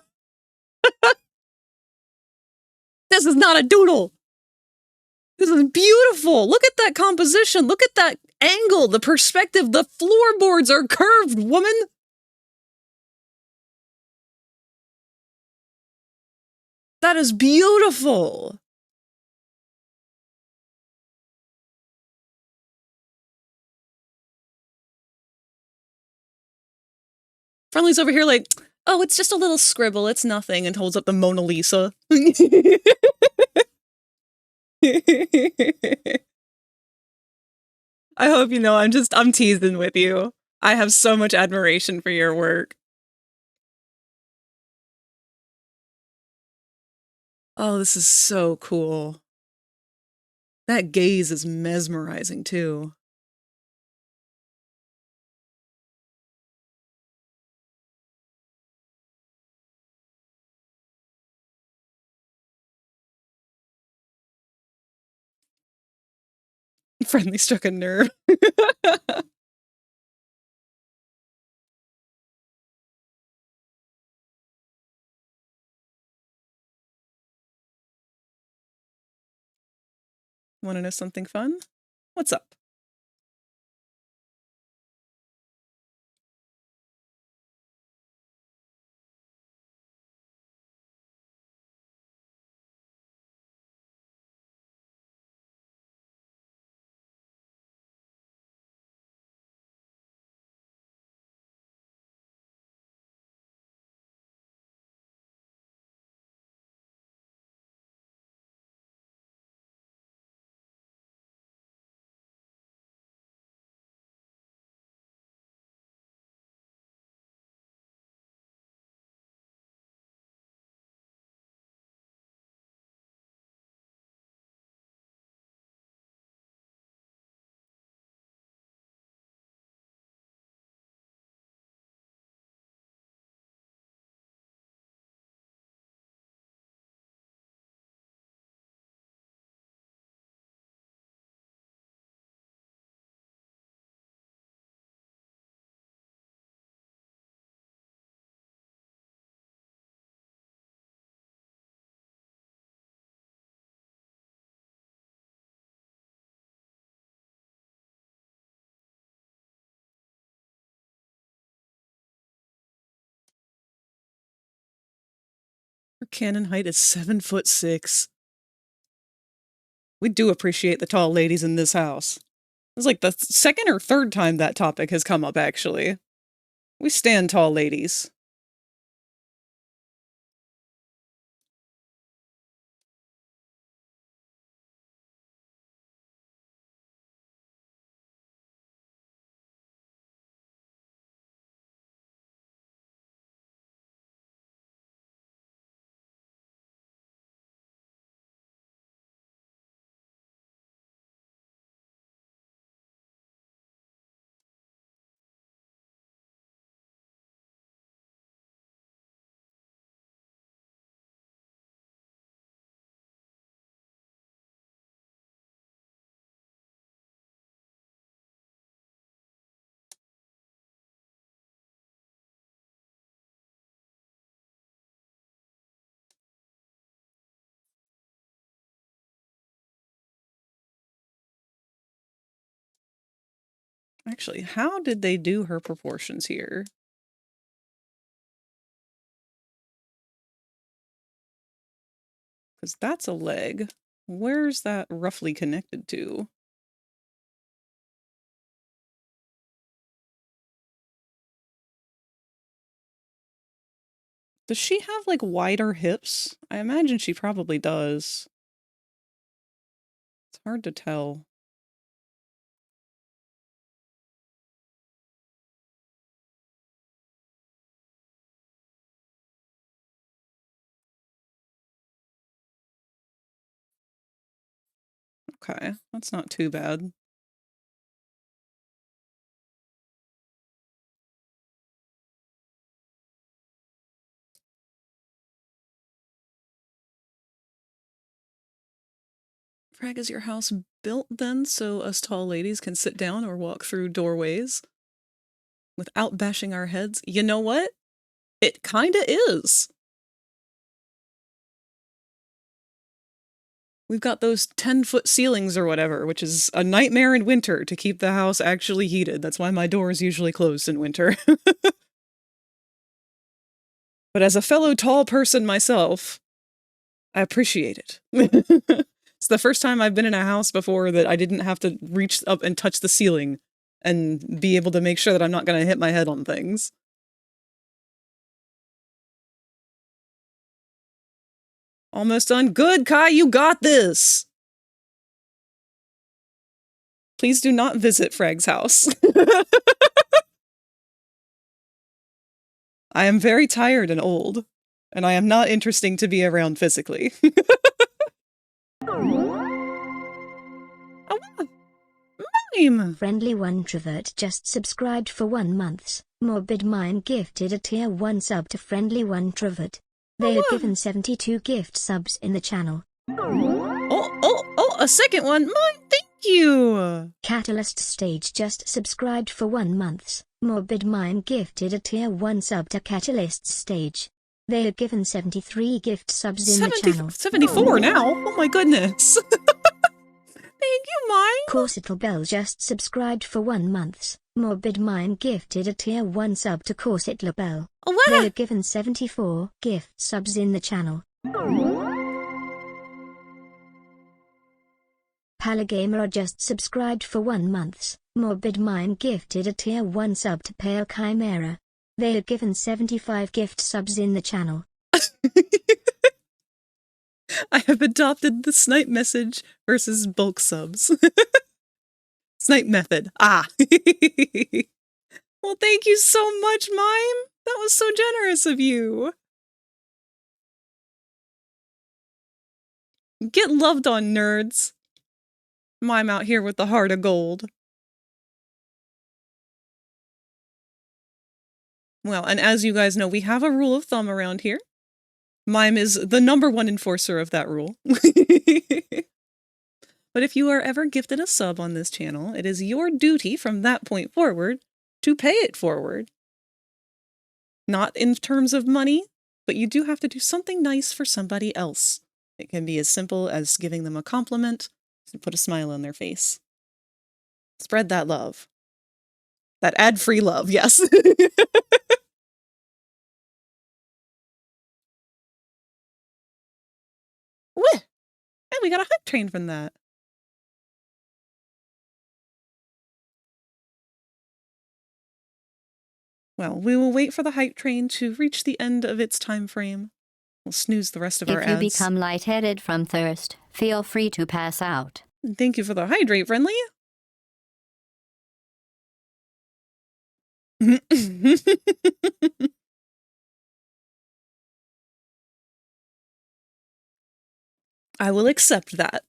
[SPEAKER 1] is not a doodle. This is beautiful. Look at that composition. Look at that angle, the perspective. The floorboards are curved, woman. That is beautiful. Friendly's over here like, oh, it's just a little scribble. It's nothing, and holds up the Mona Lisa. I hope you know I'm teasing with you. I have so much admiration for your work. Oh, this is so cool. That gaze is mesmerizing too. Friendly struck a nerve. Want to know something fun? What's up? Her cannon height is 7'6". We do appreciate the tall ladies in this house. It's like the second or third time that topic has come up, actually. We stand tall ladies. Actually, how did they do her proportions here? Because that's a leg. Where's that roughly connected to? Does she have, like, wider hips? I imagine she probably does. It's hard to tell. Okay, that's not too bad. Frag, is your house built then so us tall ladies can sit down or walk through doorways without bashing our heads? You know what? It kinda is. We've got those 10-foot ceilings or whatever, which is a nightmare in winter to keep the house actually heated. That's why my door is usually closed in winter. But as a fellow tall person myself, I appreciate it. It's the first time I've been in a house before that I didn't have to reach up and touch the ceiling and be able to make sure that I'm not going to hit my head on things. Almost done. Good, Kai, you got this! Please do not visit Frag's house. I am very tired and old, and I am not interesting to be around physically. Oh, mime!
[SPEAKER 6] Friendly One Travert just subscribed for 1 month. Morbid Mind gifted a tier 1 sub to Friendly One Travert. They have given 72 gift subs in the channel.
[SPEAKER 1] Oh, a second one! Mine, thank you!
[SPEAKER 6] Catalyst Stage just subscribed for 1 month. Morbid Mind gifted a tier 1 sub to Catalyst Stage. They have given 73 gift subs in the channel.
[SPEAKER 1] 74 now? Oh my goodness. Thank you, Mine.
[SPEAKER 6] Corsetal Bell just subscribed for 1 month. Morbid Mind gifted a tier 1 sub to Corsetal Bell. They have given 74 gift subs in the channel. Palagamer just subscribed for 1 month. Morbid Mind gifted a tier 1 sub to Pale Chimera. They have given 75 gift subs in the channel.
[SPEAKER 1] I have adopted the snipe message versus bulk subs. Snipe method. Ah. Well, thank you so much, Mime. That was so generous of you. Get loved on, nerds. Mime out here with the heart of gold. Well, and as you guys know, we have a rule of thumb around here. Mime is the #1 enforcer of that rule. But if you are ever gifted a sub on this channel, it is your duty from that point forward to pay it forward. Not in terms of money, but you do have to do something nice for somebody else. It can be as simple as giving them a compliment and put a smile on their face. Spread that love. That ad-free love, yes. Weh! And we got a hype train from that. Well, we will wait for the hype train to reach the end of its time frame. We'll snooze the rest of our ads.
[SPEAKER 3] If you become lightheaded from thirst, feel free to pass out.
[SPEAKER 1] Thank you for the hydrate, friendly. I will accept that.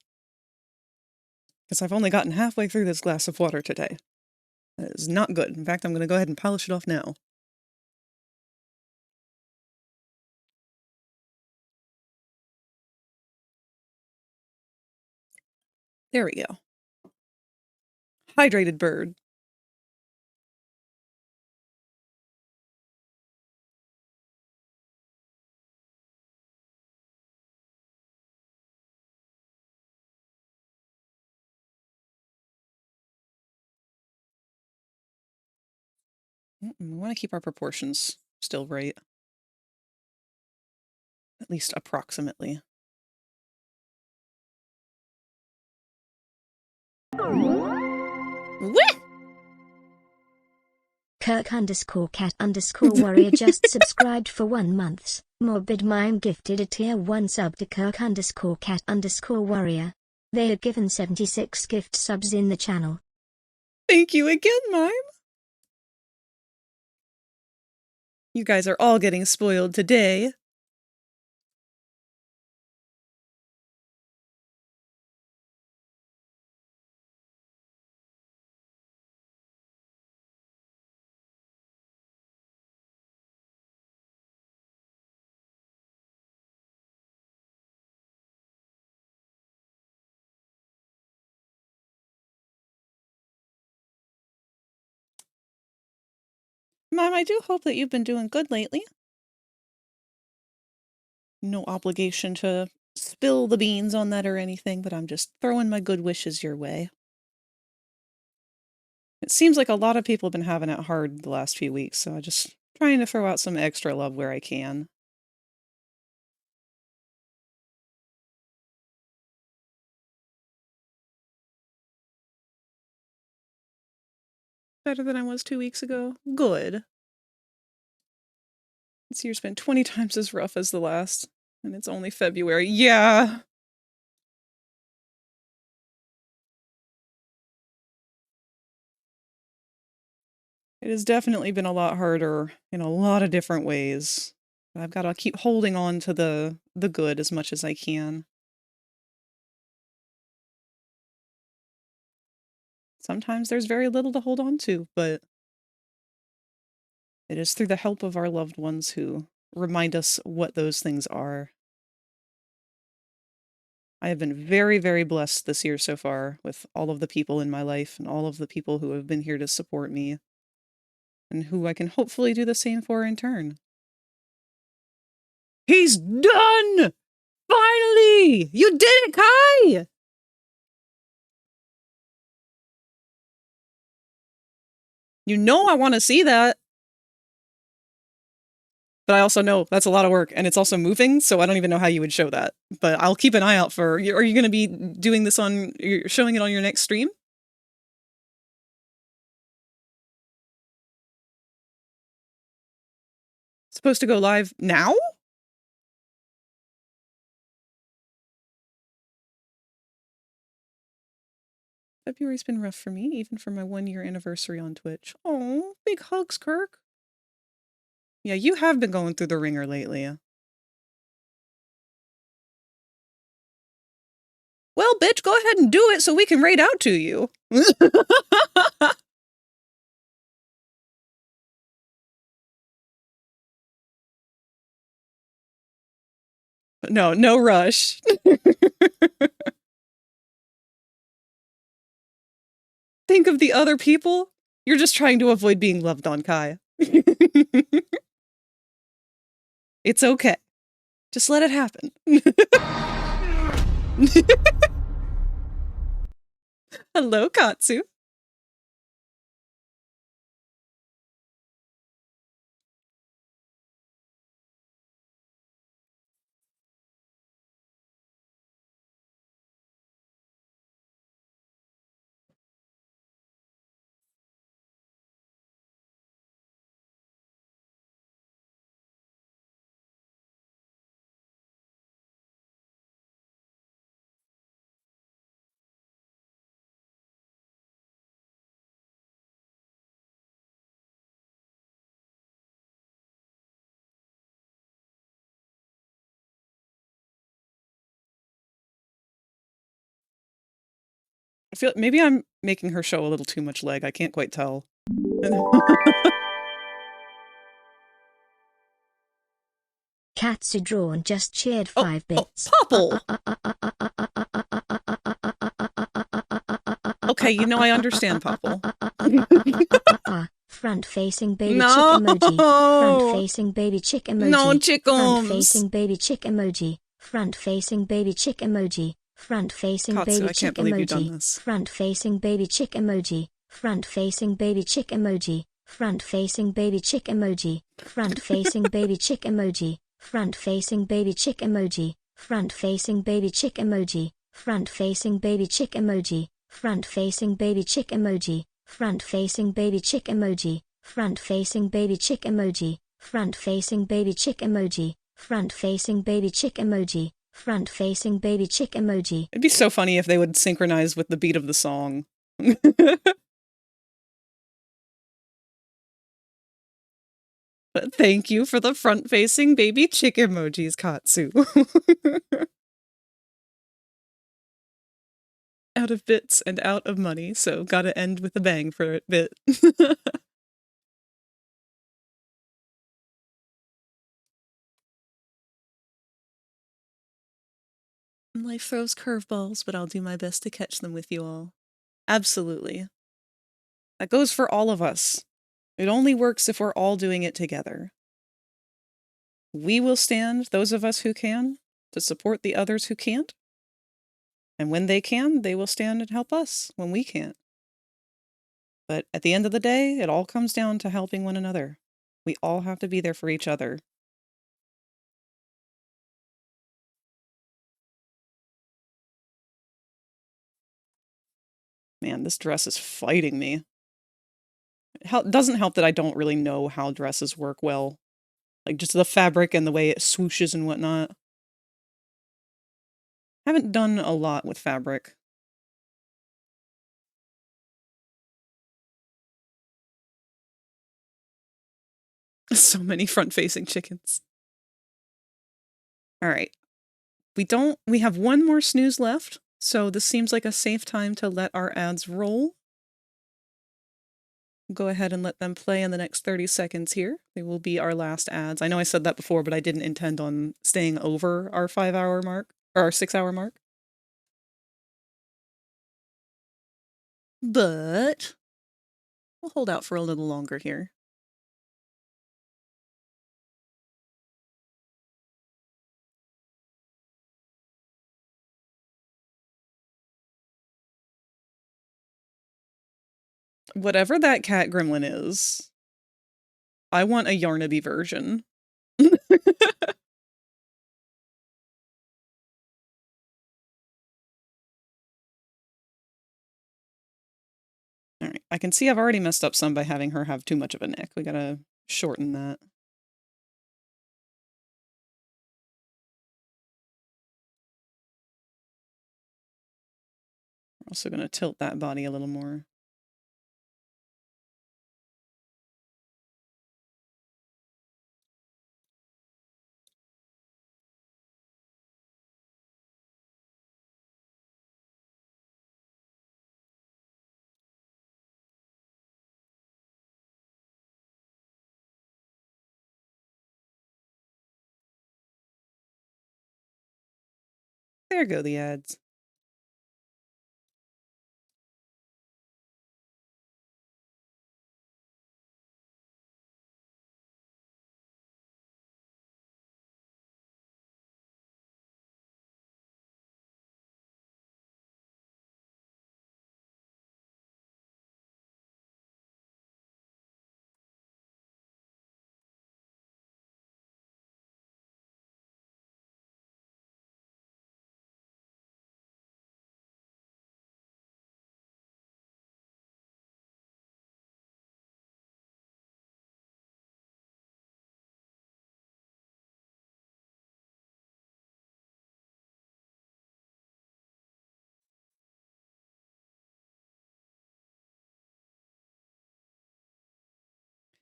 [SPEAKER 1] Because I've only gotten halfway through this glass of water today. That is not good. In fact, I'm going to go ahead and polish it off now. There we go. Hydrated bird. We want to keep our proportions still right. At least approximately. What?
[SPEAKER 6] Kirk_cat_warrior just subscribed for 1 month. Morbid Mime gifted a tier 1 sub to Kirk_cat_warrior. They are given 76 gift subs in the channel.
[SPEAKER 1] Thank you again, Mime. You guys are all getting spoiled today. Mime, I do hope that you've been doing good lately. No obligation to spill the beans on that or anything, but I'm just throwing my good wishes your way. It seems like a lot of people have been having it hard the last few weeks, so I'm just trying to throw out some extra love where I can. Better than I was 2 weeks ago? Good. This year's been 20 times as rough as the last, and it's only February. Yeah! It has definitely been a lot harder in a lot of different ways. But I've got to keep holding on to the good as much as I can. Sometimes there's very little to hold on to, but it is through the help of our loved ones who remind us what those things are. I have been very, very blessed this year so far with all of the people in my life and all of the people who have been here to support me and who I can hopefully do the same for in turn. He's done! Finally! You did it, Kai! You know I want to see that. But I also know that's a lot of work, and it's also moving, so I don't even know how you would show that. But I'll keep an eye out for... Are you going to be doing this on... You're showing it on your next stream? Supposed to go live now? February's been rough for me, even for my 1-year anniversary on Twitch. Oh, big hugs, Kirk. Yeah, you have been going through the ringer lately. Well, bitch, go ahead and do it so we can raid out to you. No, no rush. Think of the other people. You're just trying to avoid being loved on, Kai. It's okay. Just let it happen. Hello, Katsu. I feel maybe I'm making her show a little too much leg. I can't quite tell.
[SPEAKER 6] Katsu Drawn just cheered 5 bits.
[SPEAKER 1] Popple! Okay, you know I understand, Popple.
[SPEAKER 6] Front-facing baby chick emoji. Front-facing baby chick emoji.
[SPEAKER 1] No, chickums!
[SPEAKER 6] Front-facing baby chick emoji. Front-facing baby chick emoji. Front-facing baby chick emoji. Front-facing baby chick emoji. Front-facing baby chick emoji. front-facing baby chick emoji, front-facing baby chick emoji, front-facing baby chick emoji, front-facing baby chick emoji, front-facing baby chick emoji, front-facing baby chick emoji, front-facing baby chick emoji, front-facing baby chick emoji, front-facing baby chick emoji, front-facing baby chick emoji, front-facing baby chick emoji.
[SPEAKER 1] It'd be so funny if they would synchronize with the beat of the song. But thank you for the front-facing baby chick emojis, Katsu. Out of bits and out of money, so gotta end with a bang for a bit. Life throws curveballs, but I'll do my best to catch them with you all. Absolutely. That goes for all of us. It only works if we're all doing it together. We will stand, those of us who can, to support the others who can't. And when they can, they will stand and help us when we can't. But at the end of the day, it all comes down to helping one another. We all have to be there for each other. Man, this dress is fighting me. It doesn't help that I don't really know how dresses work well. Like, just the fabric and the way it swooshes and whatnot. Haven't done a lot with fabric. So many front-facing chickens. Alright. We have one more snooze left, so this seems like a safe time to let our ads roll. Go ahead and let them play in the next 30 seconds here. They will be our last ads. I know I said that before, but I didn't intend on staying over our 5-hour mark, or our 6-hour mark. But we'll hold out for a little longer here. Whatever that cat gremlin is, I want a Yarnaby version. Alright, I can see I've already messed up some by having her have too much of a neck. We gotta shorten that. We're also gonna tilt that body a little more. There go the ads.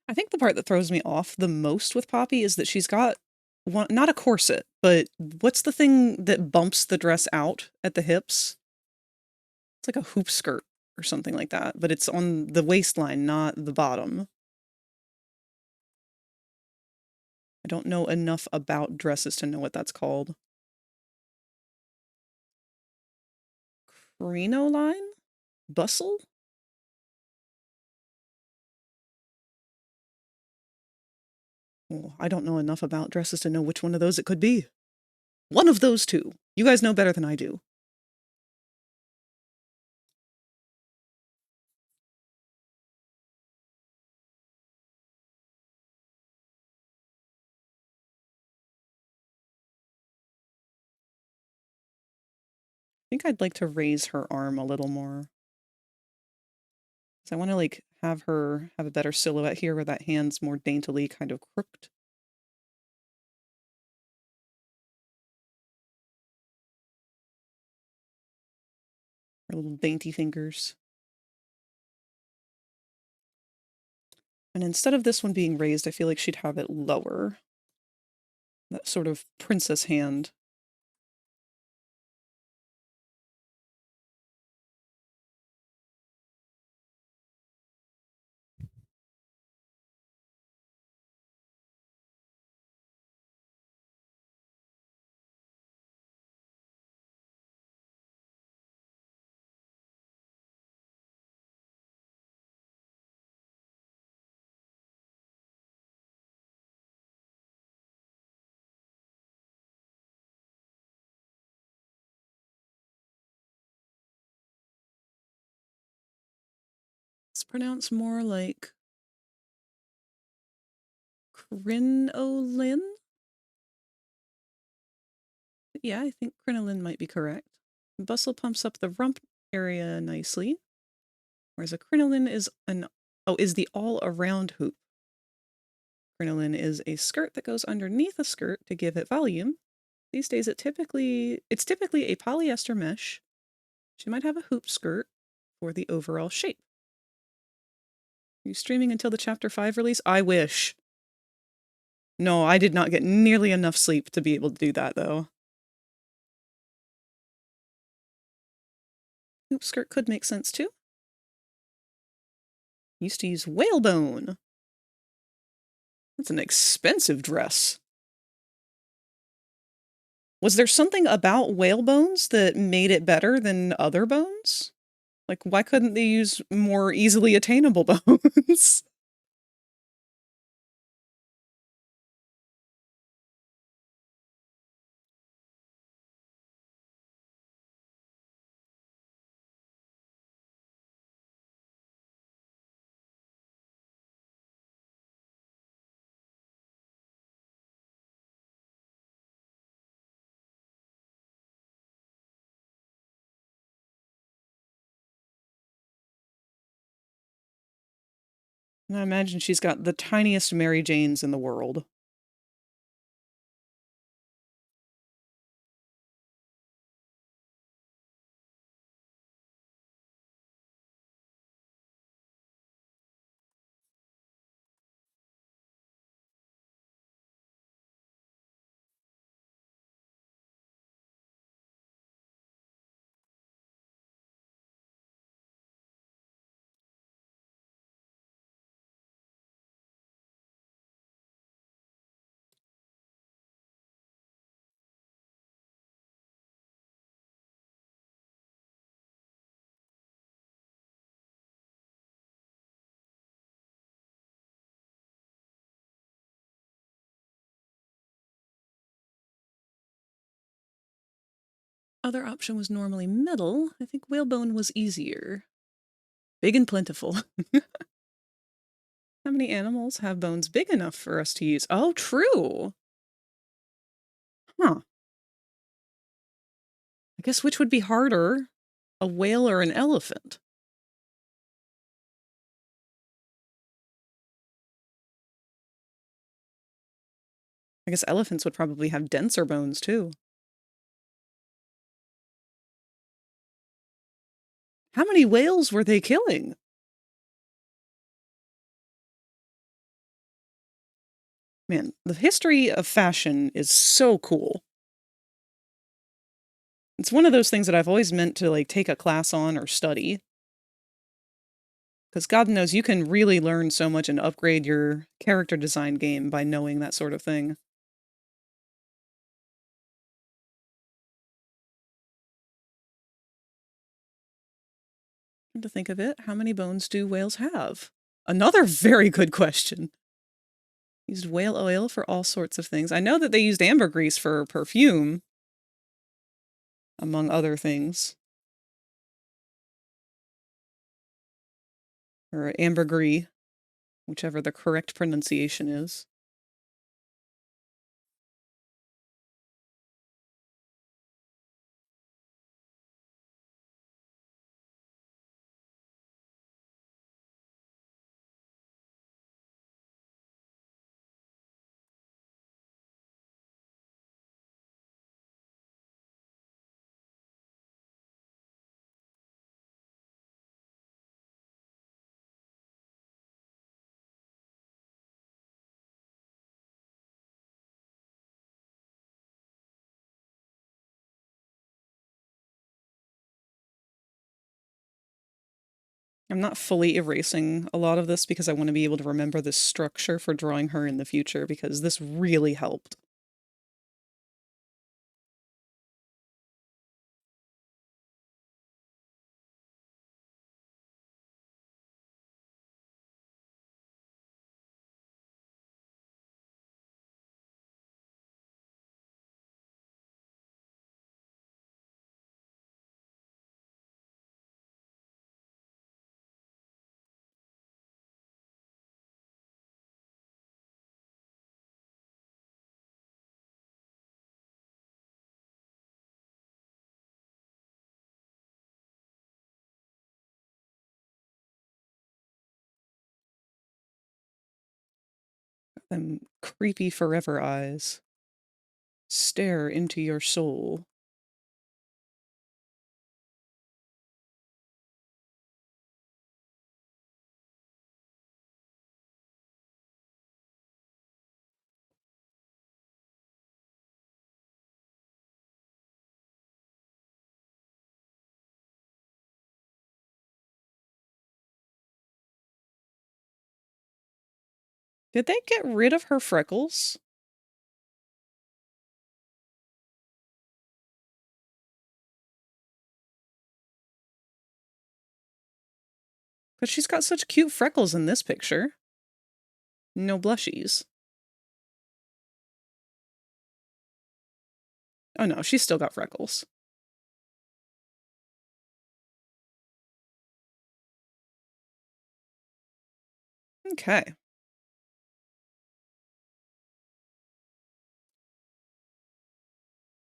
[SPEAKER 1] I think the part that throws me off the most with Poppy is that she's got one, not a corset, but what's the thing that bumps the dress out at the hips? It's like a hoop skirt or something like that, but it's on the waistline, not the bottom. I don't know enough about dresses to know what that's called. Crinoline? Bustle? Oh, I don't know enough about dresses to know which one of those it could be. One of those two. You guys know better than I do. think I'd like to raise her arm a little more. So I want to like have her have a better silhouette here where that hand's more daintily kind of crooked. Her little dainty fingers. And instead of this one being raised, I feel like she'd have it lower. That sort of princess hand. It's pronounced more like crinoline? Yeah, I think crinoline might be correct. Bustle pumps up the rump area nicely, whereas a crinoline is is the all-around hoop. Crinoline is a skirt that goes underneath a skirt to give it volume. These days it's typically a polyester mesh. She might have a hoop skirt for the overall shape. Are you streaming until the Chapter 5 release? I wish. No, I did not get nearly enough sleep to be able to do that, though. Hoop skirt could make sense, too. Used to use whalebone. That's an expensive dress. Was there something about whale bones that made it better than other bones? Like, why couldn't they use more easily attainable bones? And I imagine she's got the tiniest Mary Janes in the world. Other option was normally metal. I think whalebone was easier. Big and plentiful. How many animals have bones big enough for us to use? Oh, true. Huh. I guess which would be harder, a whale or an elephant? I guess elephants would probably have denser bones, too. How many whales were they killing? Man, the history of fashion is so cool. It's one of those things that I've always meant to, like, take a class on or study. Because God knows you can really learn so much and upgrade your character design game by knowing that sort of thing. Come to think of it, how many bones do whales have? Another very good question. Used whale oil for all sorts of things. I know that they used ambergris for perfume, among other things. Or ambergris, whichever the correct pronunciation is. I'm not fully erasing a lot of this because I want to be able to remember this structure for drawing her in the future, because this really helped. Them creepy forever eyes stare into your soul. Did they get rid of her freckles? Because she's got such cute freckles in this picture. No blushies. Oh no, she's still got freckles. Okay.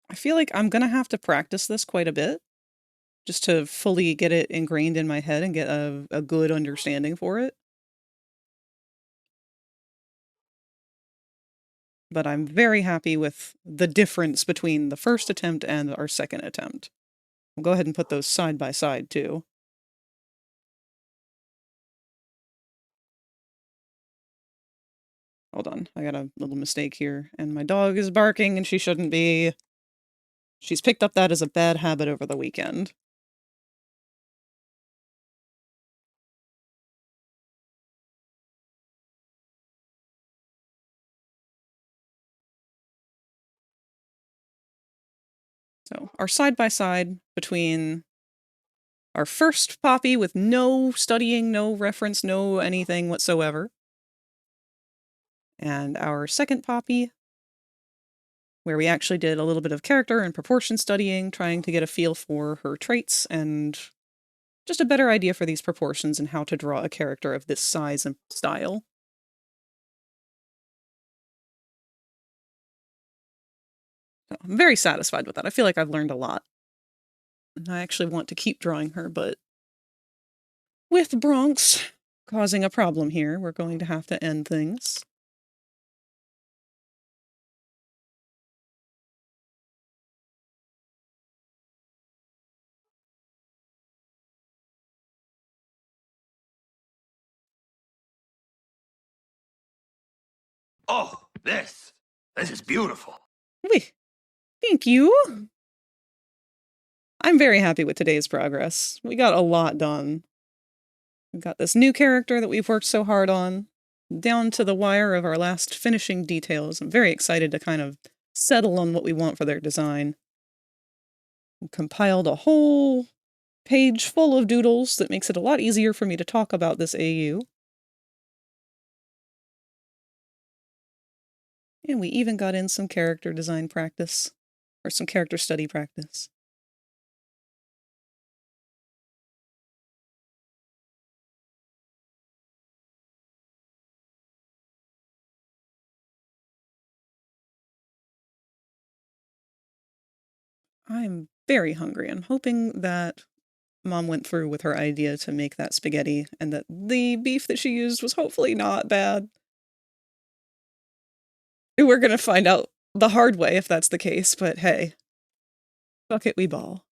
[SPEAKER 1] I feel like I'm gonna have to practice this quite a bit, just to fully get it ingrained in my head and get a good understanding for it. But I'm very happy with the difference between the first attempt and our second attempt. We'll go ahead and put those side by side, too. Hold on, I got a little mistake here, and my dog is barking and she shouldn't be. She's picked up that as a bad habit over the weekend. So, our side by side between our first Poppy with no studying, no reference, no anything whatsoever, and our second Poppy, where we actually did a little bit of character and proportion studying, trying to get a feel for her traits and just a better idea for these proportions and how to draw a character of this size and style. So I'm very satisfied with that. I feel like I've learned a lot. And I actually want to keep drawing her, but with Bronx causing a problem here, we're going to have to end things.
[SPEAKER 5] Oh, this is beautiful.
[SPEAKER 1] Wee, thank you. I'm very happy with today's progress. We got a lot done. We've got this new character that we've worked so hard on, down to the wire of our last finishing details. I'm very excited to kind of settle on what we want for their design. We compiled a whole page full of doodles that makes it a lot easier for me to talk about this AU. And we even got in some character design practice, or some character study practice. I'm very hungry. I'm hoping that Mom went through with her idea to make that spaghetti, and that the beef that she used was hopefully not bad. We're gonna find out the hard way if that's the case, but hey. Fuck it, we ball.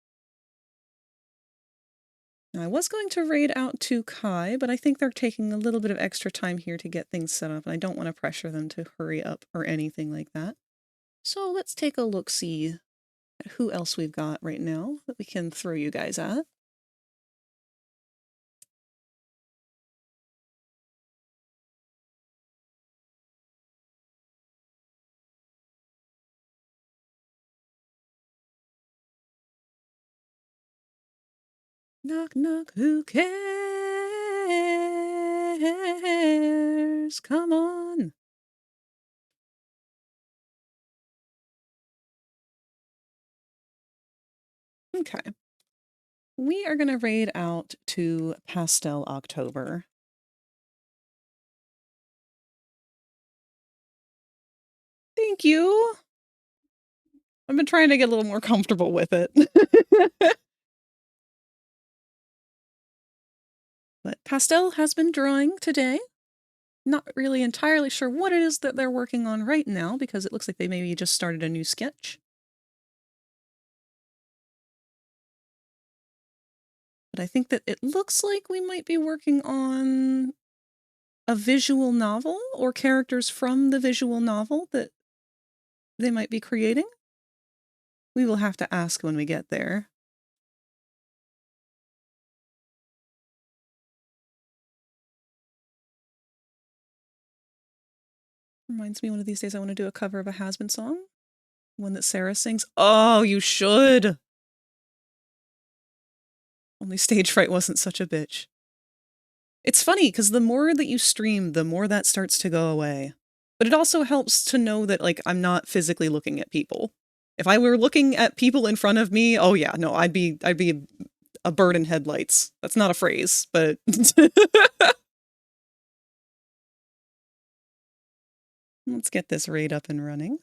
[SPEAKER 1] Now, I was going to raid out to Kai, but I think they're taking a little bit of extra time here to get things set up, and I don't want to pressure them to hurry up or anything like that. So let's take a look-see at who else we've got right now that we can throw you guys at. Knock, knock, who cares? Come on. Okay. We are going to raid out to Pastel October. Thank you. I've been trying to get a little more comfortable with it. But Pastel has been drawing today. Not really entirely sure what it is that they're working on right now, because it looks like they maybe just started a new sketch. But I think that it looks like we might be working on a visual novel or characters from the visual novel that they might be creating. We will have to ask when we get there. Reminds me one of these days I want to do a cover of a Has-Been song. One that Sarah sings. Oh, you should! Only stage fright wasn't such a bitch. It's funny, because the more that you stream, the more that starts to go away. But it also helps to know that, like, I'm not physically looking at people. If I were looking at people in front of me, oh yeah, no, I'd be a bird in headlights. That's not a phrase, but... Let's get this raid up and running.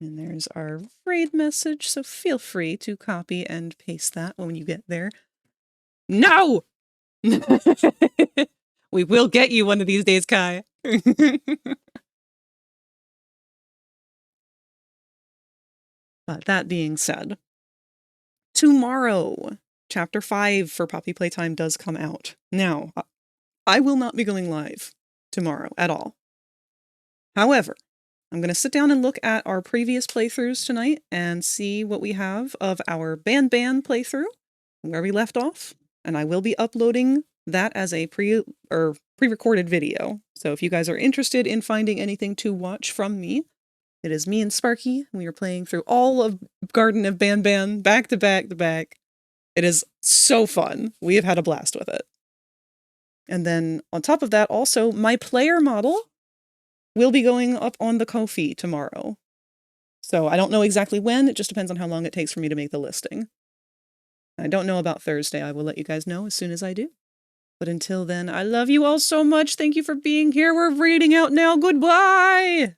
[SPEAKER 1] And there's our raid message, so feel free to copy and paste that when you get there. No! We will get you one of these days, Kai. But that being said, tomorrow, Chapter 5 for Poppy Playtime does come out. Now, I will not be going live tomorrow at all. However, I'm going to sit down and look at our previous playthroughs tonight and see what we have of our Ban playthrough, where we left off, and I will be uploading that as a pre-recorded video. So if you guys are interested in finding anything to watch from me, it is me and Sparky. We are playing through all of Garden of Ban back to back to back. It is so fun. We have had a blast with it. And then on top of that, also, my player model will be going up on the Ko-fi tomorrow. So I don't know exactly when. It just depends on how long it takes for me to make the listing. I don't know about Thursday. I will let you guys know as soon as I do. But until then, I love you all so much. Thank you for being here. We're reading out now. Goodbye!